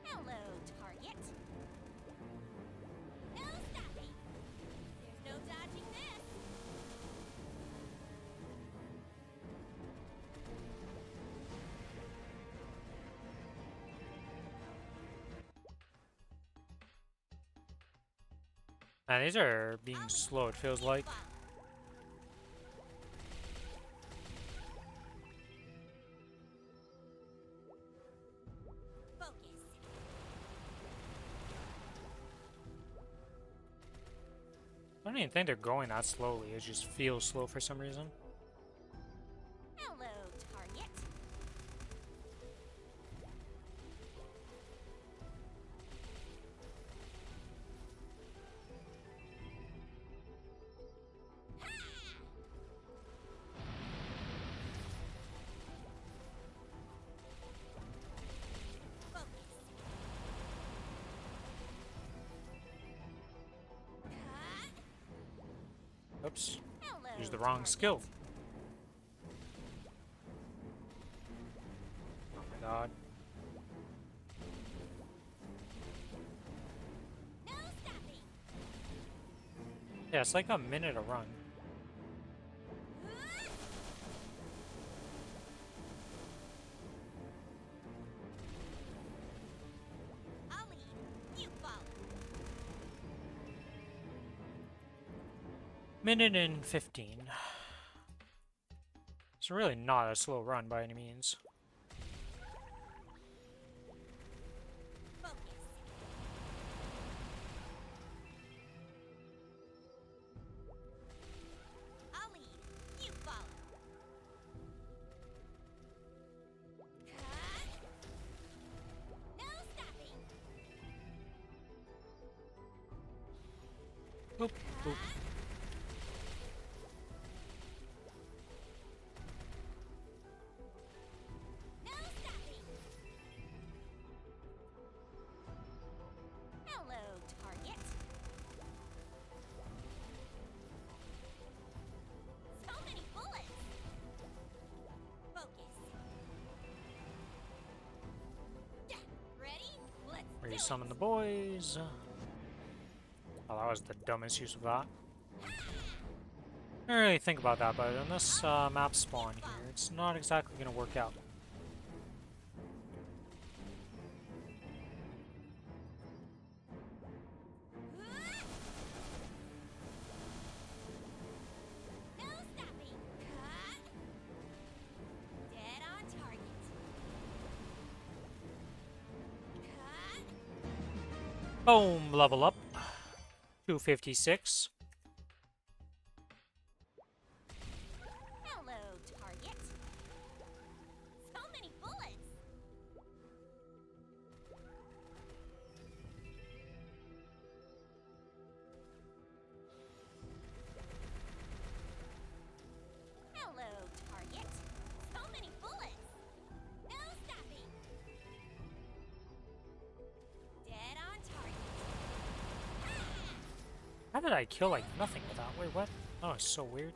[SPEAKER 3] Hello, target. No stopping. There's no dodging this.
[SPEAKER 1] Man, these are being slow, it feels like.
[SPEAKER 3] Focus.
[SPEAKER 1] I don't even think they're going that slowly. It just feels slow for some reason.
[SPEAKER 3] Hello, target. Focus.
[SPEAKER 1] Oops.
[SPEAKER 3] Hello,
[SPEAKER 1] Used the wrong
[SPEAKER 3] target.
[SPEAKER 1] skill. Oh my god.
[SPEAKER 3] No stopping.
[SPEAKER 1] Yeah, it's like a minute a run.
[SPEAKER 3] I'll lead. You follow.
[SPEAKER 1] Minute and 15. It's really not a slow run by any means.
[SPEAKER 3] Focus. I'll lead. You follow. No stopping.
[SPEAKER 1] Boop, boop.
[SPEAKER 3] No stopping. Hello, target. So many bullets. Focus. Yeah, ready? Let's do it.
[SPEAKER 1] Resummon the boys. Oh, that was the dumbest use of that. I didn't really think about that, but in this map spawn here, it's not exactly going to work out.
[SPEAKER 3] No stopping. Dead on target.
[SPEAKER 1] Boom! Level up. 256.
[SPEAKER 3] Hello, target. So many bullets. Hello, target. So many bullets. No stopping. Dead on target.
[SPEAKER 1] How did I kill like nothing with that? Wait, what? Oh, it's so weird.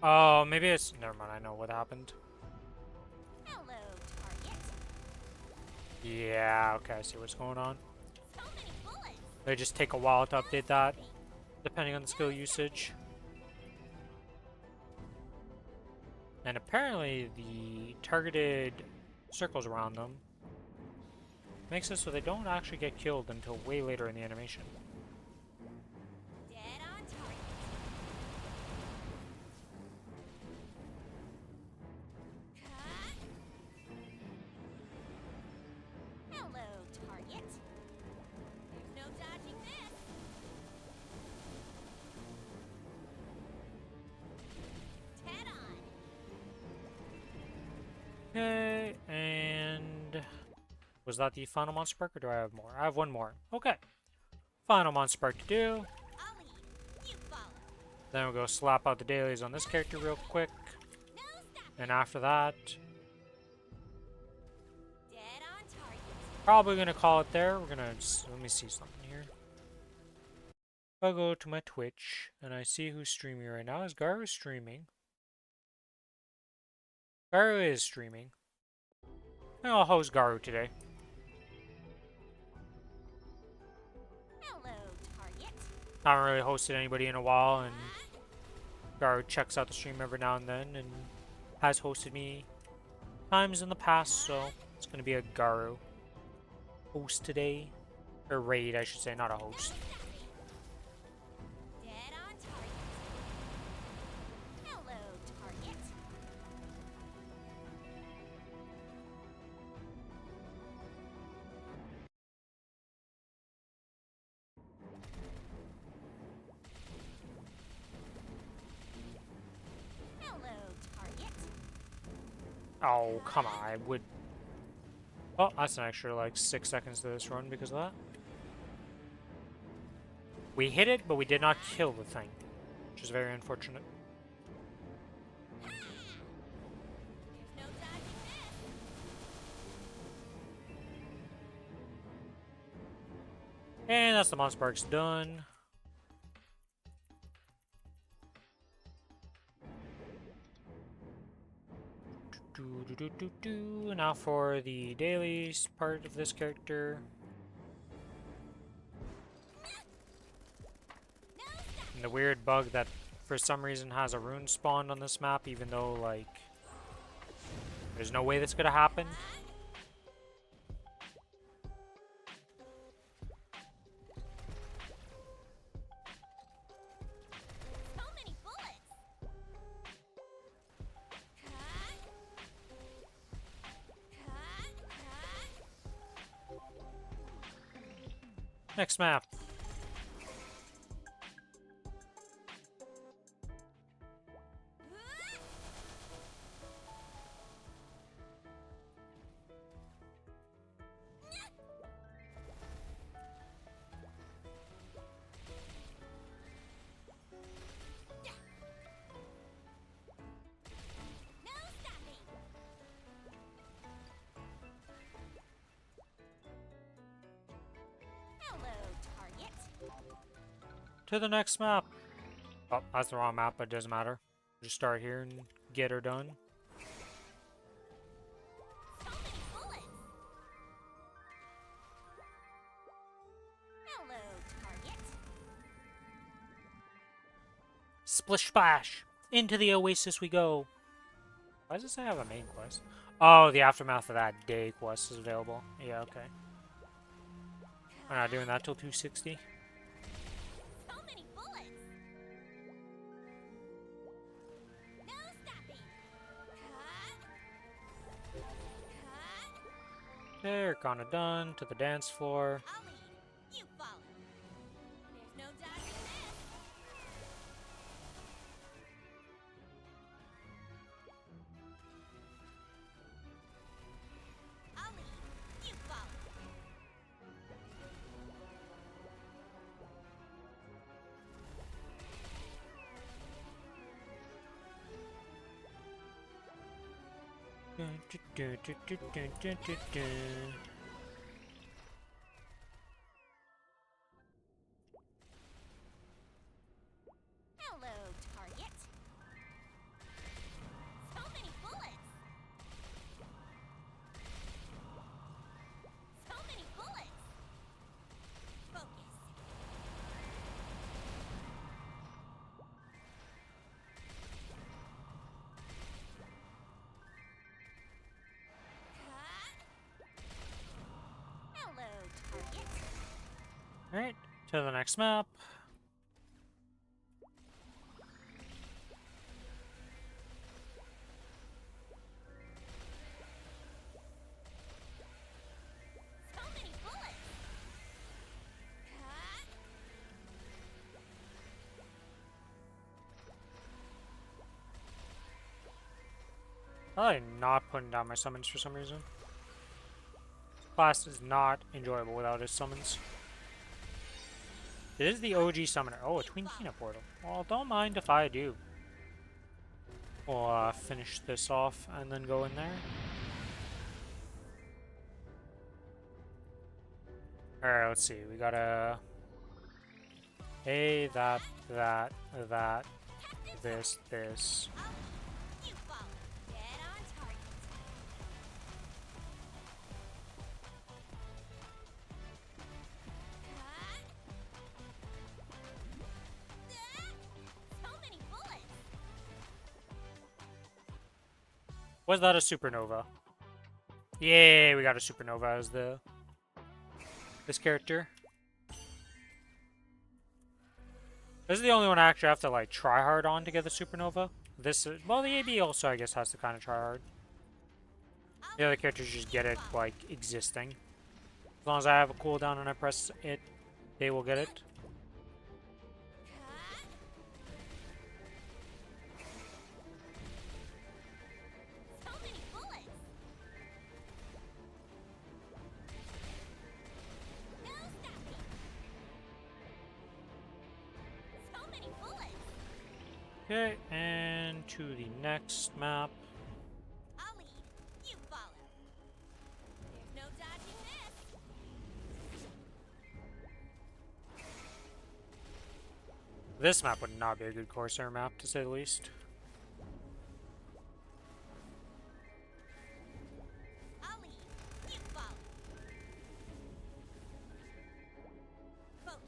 [SPEAKER 1] Oh, maybe it's... Never mind, I know what happened.
[SPEAKER 3] Hello, target.
[SPEAKER 1] Yeah, okay, I see what's going on.
[SPEAKER 3] So many bullets.
[SPEAKER 1] They just take a while to update that, depending on the skill usage. And apparently the targeted circles around them makes it so they don't actually get killed until way later in the animation.
[SPEAKER 3] Dead on target. Hello, target. There's no dodging this. Dead on.
[SPEAKER 1] Okay, and was that the final monster perk, or do I have more? I have one more. Okay. Final monster perk to do.
[SPEAKER 3] I'll lead. You follow.
[SPEAKER 1] Then we'll go slap out the dailies on this character real quick.
[SPEAKER 3] No stopping.
[SPEAKER 1] And after that,
[SPEAKER 3] Dead on target.
[SPEAKER 1] probably gonna call it there. We're gonna let me see something here. If I go to my Twitch and I see who's streaming right now, is Garu streaming? Garu is streaming. And I'll host Garu today.
[SPEAKER 3] Hello, target.
[SPEAKER 1] I haven't really hosted anybody in a while, and Garu checks out the stream every now and then, and has hosted me times in the past, so it's gonna be a Garu host today. Or raid, I should say, not a host. Oh, come on, I would... Oh, that's an extra, like, 6 seconds to this run because of that. We hit it, but we did not kill the thing, which is very unfortunate.
[SPEAKER 3] There's no dodging this.
[SPEAKER 1] And that's the Monsparks done. Now for the dailies part of this character. And the weird bug that for some reason has a rune spawned on this map, even though, like, there's no way that's gonna happen.
[SPEAKER 3] So many bullets.
[SPEAKER 1] Next map.
[SPEAKER 3] No stopping. Hello, target.
[SPEAKER 1] To the next map. Oh, that's the wrong map, but it doesn't matter. Just start here and get her done.
[SPEAKER 3] So many bullets. Hello, target.
[SPEAKER 1] Splish splash! Into the oasis we go. Why does this say I have a main quest? Oh, the aftermath of that day quest is available. Yeah, okay. We're not doing that till 260.
[SPEAKER 3] So many bullets. No stopping.
[SPEAKER 1] There, kinda done. To the dance floor.
[SPEAKER 3] I'll lead. You follow. There's no dodging this. I'll lead. You follow. Hello, target. So many bullets. So many bullets. Focus. Hello, target.
[SPEAKER 1] Alright, to the next map.
[SPEAKER 3] So many bullets.
[SPEAKER 1] I'm not putting down my summons for some reason. Class is not enjoyable without his summons. It is the OG summoner. Oh, a Twin Tina portal. Well, don't mind if I do. We'll finish this off and then go in there. Alright, let's see. We gotta... A, that, this.
[SPEAKER 3] I'll lead. You follow. Dead on target. So many bullets.
[SPEAKER 1] Was that a supernova? Yay, we got a supernova as this character. This is the only one I actually have to like try hard on to get the supernova. This is, well, the AB also I guess has to kind of try hard. The other characters just get it like existing. As long as I have a cooldown and I press it, they will get it.
[SPEAKER 3] So many bullets.
[SPEAKER 1] Okay, and to the next map.
[SPEAKER 3] I'll lead. You follow. There's no dodging this.
[SPEAKER 1] This map would not be a good Corsair map, to say the least.
[SPEAKER 3] I'll lead. You follow. Focus.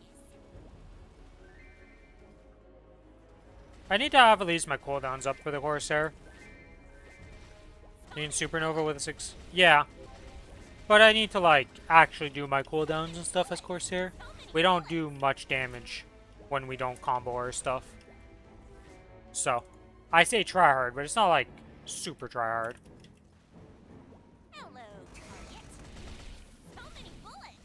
[SPEAKER 1] I need to have at least my cooldowns up for the Corsair. Need Supernova with a 6. Yeah. But I need to, like, actually do my cooldowns and stuff as Corsair. We don't do much damage when we don't combo our stuff. So, I say try hard, but it's not, like, super try hard.
[SPEAKER 3] Hello, target. So many bullets.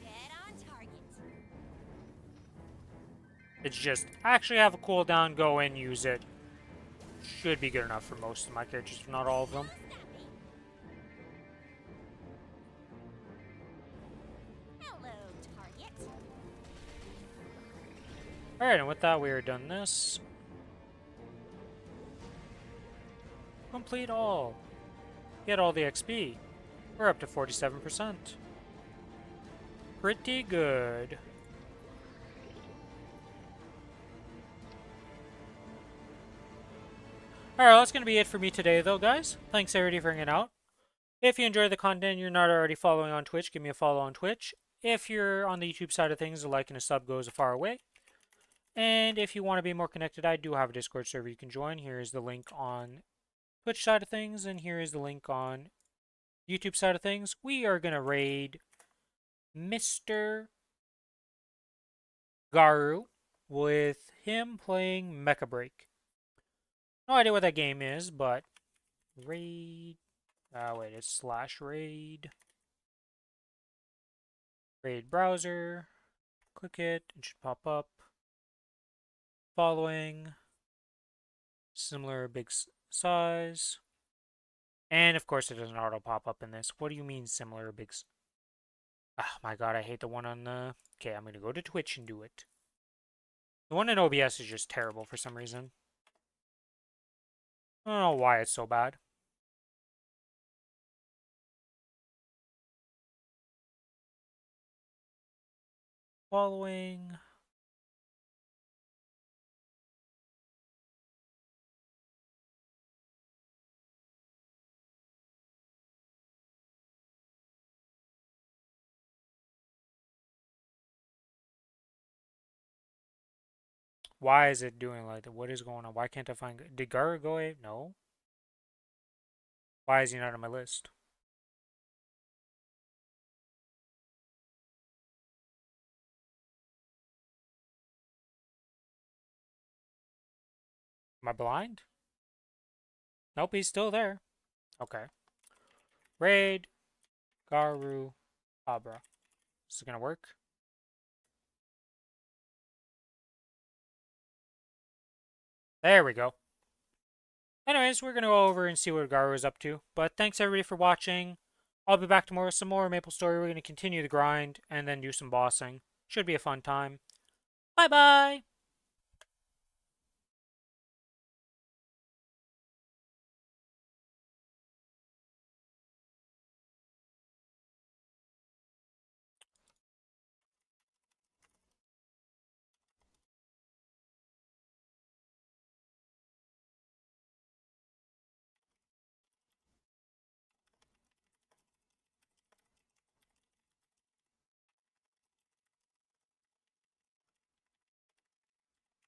[SPEAKER 3] Dead on target.
[SPEAKER 1] It's just, actually have a cooldown, go in, use it. Should be good enough for most of my characters, if not all of them.
[SPEAKER 3] Hello, target.
[SPEAKER 1] Alright, and with that, we are done this. Complete all. Get all the XP. We're up to 47%. Pretty good. Alright, well, that's going to be it for me today, though, guys. Thanks, everybody, for hanging out. If you enjoy the content and you're not already following on Twitch, give me a follow on Twitch. If you're on the YouTube side of things, a like and a sub goes a far way. And if you want to be more connected, I do have a Discord server you can join. Here is the link on Twitch side of things, and here is the link on YouTube side of things. We are going to raid Mr. Garu with him playing Mecha Break. No idea what that game is, but raid. Wait, it's /raid. Raid browser. Click it. It should pop up. Following. Similar big size. And of course, it doesn't auto pop up in this. What do you mean similar big? Oh my god, I hate the one on the. Okay, I'm gonna go to Twitch and do it. The one in OBS is just terrible for some reason. I don't know why it's so bad. Following. Why is it doing like that? What is going on? Why can't I find... Did Garu go away? No. Why is he not on my list? Am I blind? Nope, he's still there. Okay. Raid. Garu. Abra. Is it gonna work? There we go. Anyways, we're going to go over and see what Garu is up to. But thanks everybody for watching. I'll be back tomorrow with some more Maplestory. We're going to continue the grind and then do some bossing. Should be a fun time. Bye-bye!